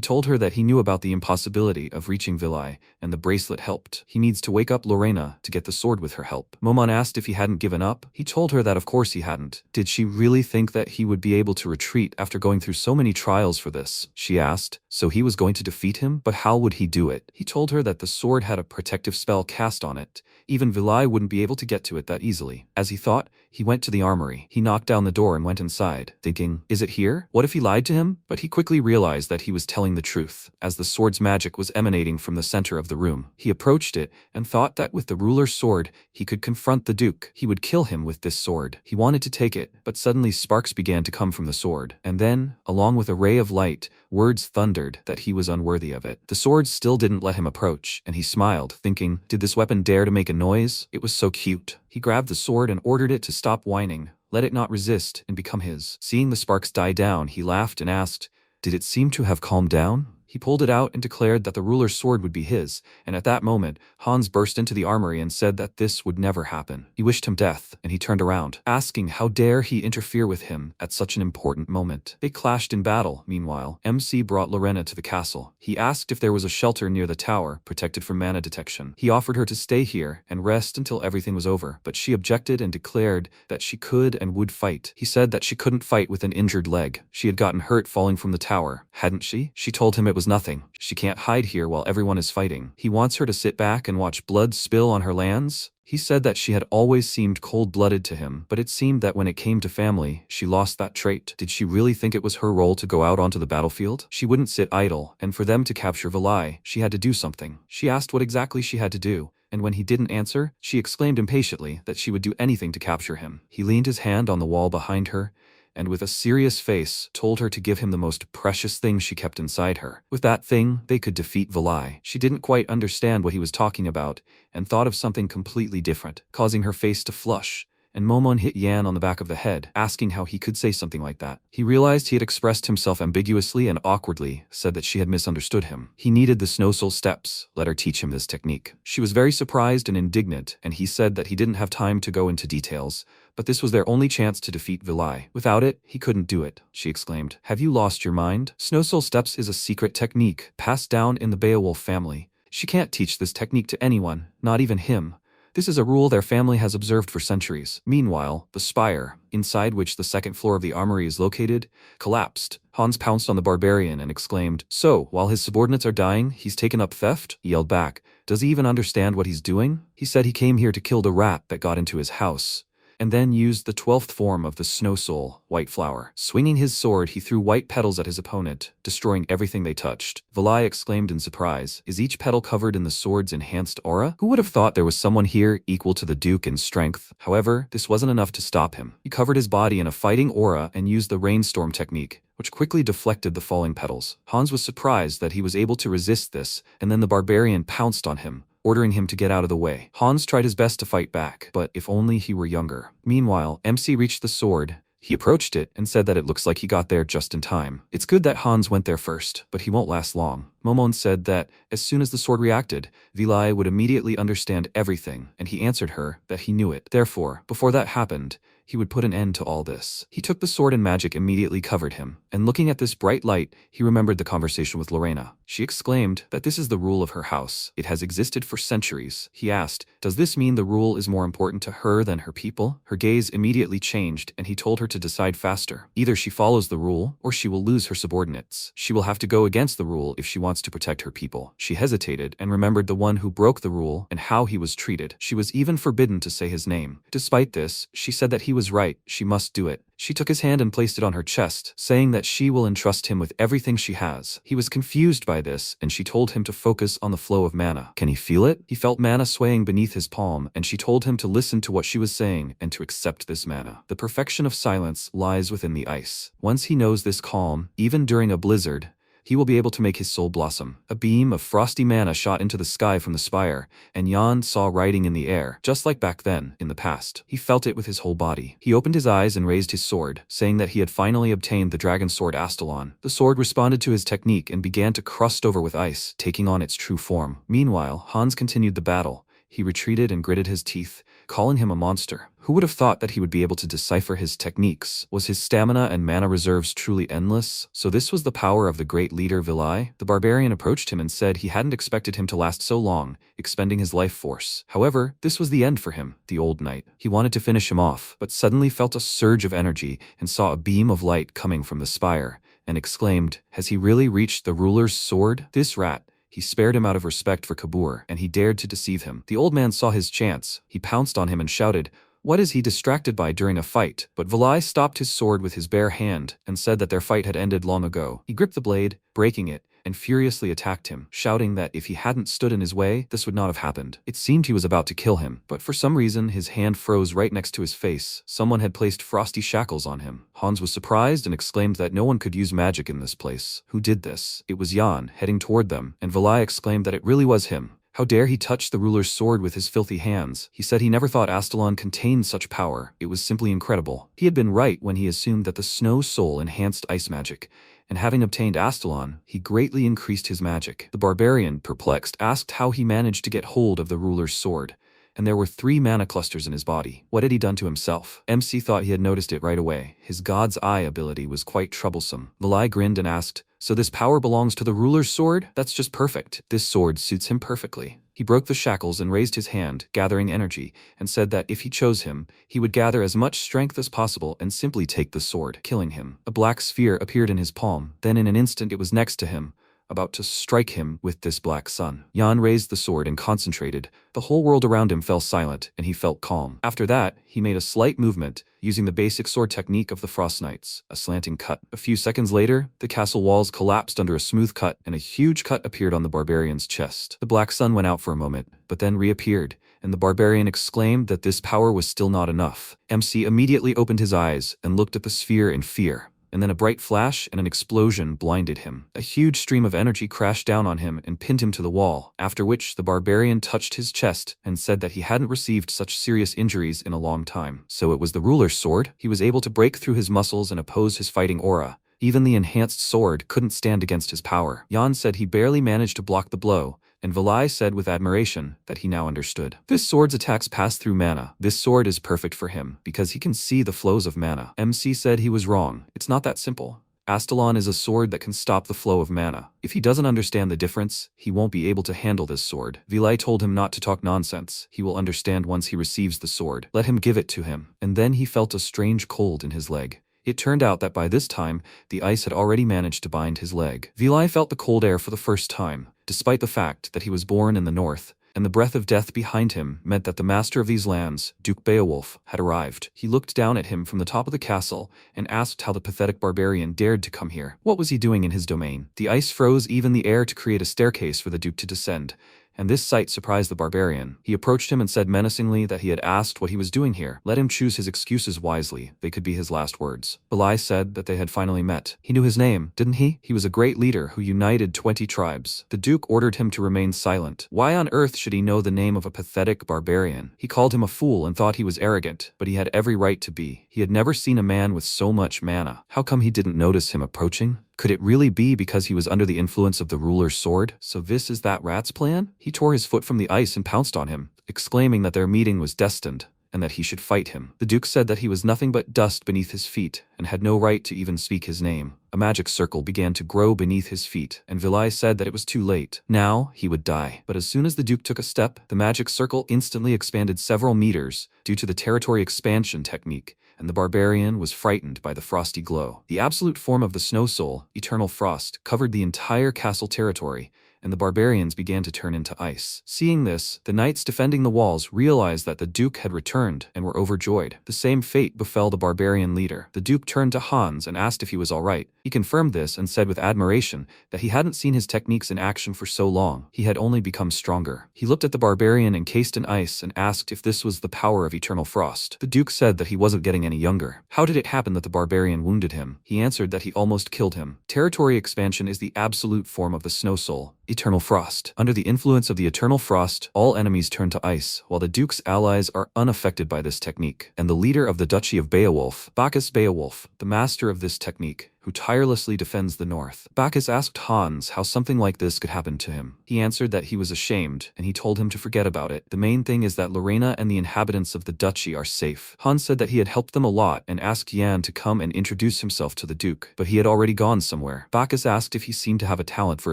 told her that he knew about the impossibility of reaching Vilai, and the bracelet helped. He needs to wake up Lena to get the sword with her help. Momon asked if he hadn't given up. He told her that of course he hadn't. Did she really think that he would be able to retreat after going through so many trials for this? She asked. So he was going to defeat him? But how would he do it? He told her that the sword had a protective spell cast on it. Even Vilai wouldn't be able to get to it that easily. As he thought, he went to the armory. He knocked down the door and went inside, thinking, is it here? What if he lied to him? But he quickly realized that he was telling the truth. As the sword's magic was emanating from the center of the room, he approached it and thought that with the ruler's sword, he could confront the Duke. He would kill him with this sword. He wanted to take it, but suddenly sparks began to come from the sword. And then, along with a ray of light, words thundered that he was unworthy of it. The sword still didn't let him approach, and he smiled, thinking, did this weapon dare to make a noise? It was so cute. He grabbed the sword and ordered it to stop whining, let it not resist, and become his. Seeing the sparks die down, he laughed and asked, did it seem to have calmed down? He pulled it out and declared that the ruler's sword would be his, and at that moment, Hans burst into the armory and said that this would never happen. He wished him death, and he turned around, asking how dare he interfere with him at such an important moment. They clashed in battle. Meanwhile, MC brought Lena to the castle. He asked if there was a shelter near the tower, protected from mana detection. He offered her to stay here and rest until everything was over, but she objected and declared that she could and would fight. He said that she couldn't fight with an injured leg. She had gotten hurt falling from the tower, hadn't she? She told him it was nothing. She can't hide here while everyone is fighting. He wants her to sit back and watch blood spill on her lands. He said that she had always seemed cold-blooded to him, but it seemed that when it came to family, she lost that trait. Did she really think it was her role to go out onto the battlefield? She wouldn't sit idle, and for them to capture Vilai, she had to do something. She asked what exactly she had to do, and when he didn't answer, she exclaimed impatiently that she would do anything to capture him. He leaned his hand on the wall behind her, and with a serious face, told her to give him the most precious thing she kept inside her. With that thing, they could defeat Vilai. She didn't quite understand what he was talking about, and thought of something completely different, causing her face to flush, and Momon hit Yan on the back of the head, asking how he could say something like that. He realized he had expressed himself ambiguously and awkwardly, said that she had misunderstood him. He needed the Snow Soul steps, let her teach him this technique. She was very surprised and indignant, and he said that he didn't have time to go into details, but this was their only chance to defeat Vilai. Without it, he couldn't do it, she exclaimed. Have you lost your mind? Snow Soul steps is a secret technique, passed down in the Beowulf family. She can't teach this technique to anyone, not even him. This is a rule their family has observed for centuries. Meanwhile, the spire, inside which the second floor of the armory is located, collapsed. Hans pounced on the barbarian and exclaimed, "So, while his subordinates are dying, he's taken up theft?" He yelled back, "Does he even understand what he's doing? He said he came here to kill the rat that got into his house." And then used the 12th form of the Snow Soul, White Flower. Swinging his sword, he threw white petals at his opponent, destroying everything they touched. Vilai exclaimed in surprise, "Is each petal covered in the sword's enhanced aura? Who would have thought there was someone here equal to the Duke in strength?" However, this wasn't enough to stop him. He covered his body in a fighting aura and used the rainstorm technique, which quickly deflected the falling petals. Hans was surprised that he was able to resist this, and then the barbarian pounced on him, ordering him to get out of the way. Hans tried his best to fight back, but if only he were younger. Meanwhile, MC reached the sword. He approached it and said that it looks like he got there just in time. It's good that Hans went there first, but he won't last long. Momon said that as soon as the sword reacted, Vilai would immediately understand everything, and he answered her that he knew it. Therefore, before that happened, he would put an end to all this. He took the sword and magic immediately covered him, and looking at this bright light, he remembered the conversation with Lena. She exclaimed that this is the rule of her house. It has existed for centuries. He asked, does this mean the rule is more important to her than her people? Her gaze immediately changed, and he told her to decide faster. Either she follows the rule, or she will lose her subordinates. She will have to go against the rule if she wants to protect her people. She hesitated and remembered the one who broke the rule and how he was treated. She was even forbidden to say his name. Despite this, she said that he was right, she must do it. She took his hand and placed it on her chest, saying that she will entrust him with everything she has. He was confused by this, and she told him to focus on the flow of mana. Can he feel it? He felt mana swaying beneath his palm, and she told him to listen to what she was saying and to accept this mana. The perfection of silence lies within the ice. Once he knows this calm, even during a blizzard, he will be able to make his soul blossom. A beam of frosty mana shot into the sky from the spire, and Jan saw writing in the air, just like back then, in the past. He felt it with his whole body. He opened his eyes and raised his sword, saying that he had finally obtained the dragon sword Astalon. The sword responded to his technique and began to crust over with ice, taking on its true form. Meanwhile, Hans continued the battle. He retreated and gritted his teeth, calling him a monster. Who would have thought that he would be able to decipher his techniques? Was his stamina and mana reserves truly endless? So this was the power of the great leader Vilai? The barbarian approached him and said he hadn't expected him to last so long, expending his life force. However, this was the end for him, the old knight. He wanted to finish him off, but suddenly felt a surge of energy and saw a beam of light coming from the spire, and exclaimed, has he really reached the ruler's sword? This rat. He spared him out of respect for Kabur, and he dared to deceive him. The old man saw his chance. He pounced on him and shouted, what is he distracted by during a fight? But Vilai stopped his sword with his bare hand and said that their fight had ended long ago. He gripped the blade, breaking it, and furiously attacked him, shouting that if he hadn't stood in his way, this would not have happened. It seemed he was about to kill him, but for some reason his hand froze right next to his face. Someone had placed frosty shackles on him. Hans was surprised and exclaimed that no one could use magic in this place. Who did this? It was Jan, heading toward them, and Vilai exclaimed that it really was him. How dare he touch the ruler's sword with his filthy hands? He said he never thought Astalon contained such power. It was simply incredible. He had been right when he assumed that the Snow Soul enhanced ice magic, and having obtained Astalon, he greatly increased his magic. The barbarian, perplexed, asked how he managed to get hold of the ruler's sword, and there were 3 mana clusters in his body. What had he done to himself? MC thought he had noticed it right away. His God's Eye ability was quite troublesome. Vilai grinned and asked, "So this power belongs to the ruler's sword? That's just perfect. This sword suits him perfectly." He broke the shackles and raised his hand, gathering energy, and said that if he chose him, he would gather as much strength as possible and simply take the sword, killing him. A black sphere appeared in his palm. Then in an instant it was next to him, about to strike him with this black sun. Jan raised the sword and concentrated. The whole world around him fell silent, and he felt calm. After that, he made a slight movement, using the basic sword technique of the Frost Knights, a slanting cut. A few seconds later, the castle walls collapsed under a smooth cut, and a huge cut appeared on the barbarian's chest. The black sun went out for a moment, but then reappeared, and the barbarian exclaimed that this power was still not enough. MC immediately opened his eyes and looked at the sphere in fear. And then a bright flash and an explosion blinded him. A huge stream of energy crashed down on him and pinned him to the wall, after which the barbarian touched his chest and said that he hadn't received such serious injuries in a long time. So it was the ruler's sword? He was able to break through his muscles and oppose his fighting aura. Even the enhanced sword couldn't stand against his power. Jan said he barely managed to block the blow, and Vilai said with admiration that he now understood. This sword's attacks pass through mana. This sword is perfect for him, because he can see the flows of mana. MC said he was wrong. It's not that simple. Astalon is a sword that can stop the flow of mana. If he doesn't understand the difference, he won't be able to handle this sword. Vilai told him not to talk nonsense. He will understand once he receives the sword. Let him give it to him. And then he felt a strange cold in his leg. It turned out that by this time, the ice had already managed to bind his leg. Vilai felt the cold air for the first time, despite the fact that he was born in the north, and the breath of death behind him meant that the master of these lands, Duke Beowulf, had arrived. He looked down at him from the top of the castle and asked how the pathetic barbarian dared to come here. What was he doing in his domain? The ice froze even the air to create a staircase for the Duke to descend, and this sight surprised the barbarian. He approached him and said menacingly that he had asked what he was doing here. Let him choose his excuses wisely. They could be his last words. Vilai said that they had finally met. He knew his name, didn't he? He was a great leader who united 20 tribes. The Duke ordered him to remain silent. Why on earth should he know the name of a pathetic barbarian? He called him a fool and thought he was arrogant, but he had every right to be. He had never seen a man with so much mana. How come he didn't notice him approaching? Could it really be because he was under the influence of the ruler's sword? So this is that rat's plan? He tore his foot from the ice and pounced on him, exclaiming that their meeting was destined, and that he should fight him. The Duke said that he was nothing but dust beneath his feet, and had no right to even speak his name. A magic circle began to grow beneath his feet, and Vilai said that it was too late. Now, he would die. But as soon as the Duke took a step, the magic circle instantly expanded several meters due to the territory expansion technique, and the barbarian was frightened by the frosty glow. The absolute form of the snow soul, eternal frost, covered the entire castle territory, and the barbarians began to turn into ice. Seeing this, the knights defending the walls realized that the Duke had returned and were overjoyed. The same fate befell the barbarian leader. The Duke turned to Hans and asked if he was all right. He confirmed this and said with admiration that he hadn't seen his techniques in action for so long. He had only become stronger. He looked at the barbarian encased in ice and asked if this was the power of eternal frost. The Duke said that he wasn't getting any younger. How did it happen that the barbarian wounded him? He answered that he almost killed him. Territory expansion is the absolute form of the snow soul, eternal frost. Under the influence of the eternal frost, all enemies turn to ice, while the Duke's allies are unaffected by this technique. And the leader of the Duchy of Beowulf, Bacchus Beowulf, the master of this technique, who tirelessly defends the north. Bacchus asked Hans how something like this could happen to him. He answered that he was ashamed, and he told him to forget about it. The main thing is that Lorena and the inhabitants of the duchy are safe. Hans said that he had helped them a lot and asked Jan to come and introduce himself to the Duke, but he had already gone somewhere. Bacchus asked if he seemed to have a talent for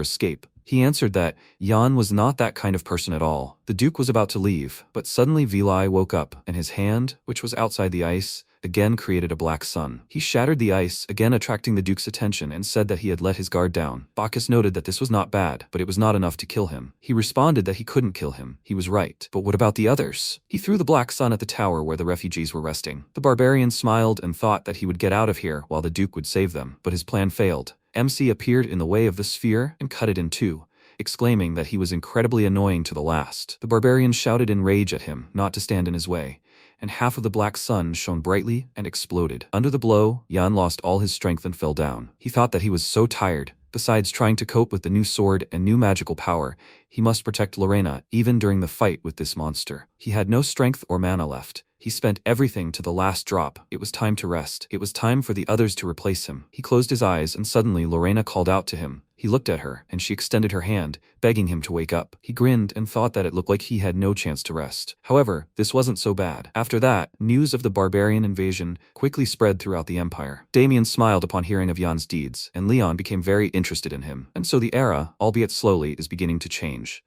escape. He answered that Jan was not that kind of person at all. The Duke was about to leave, but suddenly Vilai woke up, and his hand, which was outside the ice, again created a black sun. He shattered the ice, again attracting the Duke's attention, and said that he had let his guard down. Bacchus noted that this was not bad, but it was not enough to kill him. He responded that he couldn't kill him. He was right. But what about the others? He threw the black sun at the tower where the refugees were resting. The barbarian smiled and thought that he would get out of here while the Duke would save them, but his plan failed. MC appeared in the way of the sphere and cut it in two, exclaiming that he was incredibly annoying to the last. The barbarian shouted in rage at him not to stand in his way, and half of the black sun shone brightly and exploded. Under the blow, Jan lost all his strength and fell down. He thought that he was so tired. Besides trying to cope with the new sword and new magical power, he must protect Lorena even during the fight with this monster. He had no strength or mana left. He spent everything to the last drop. It was time to rest. It was time for the others to replace him. He closed his eyes and suddenly Lorena called out to him. He looked at her, and she extended her hand, begging him to wake up. He grinned and thought that it looked like he had no chance to rest. However, this wasn't so bad. After that, news of the barbarian invasion quickly spread throughout the empire. Damian smiled upon hearing of Jan's deeds, and Leon became very interested in him. And so the era, albeit slowly, is beginning to change.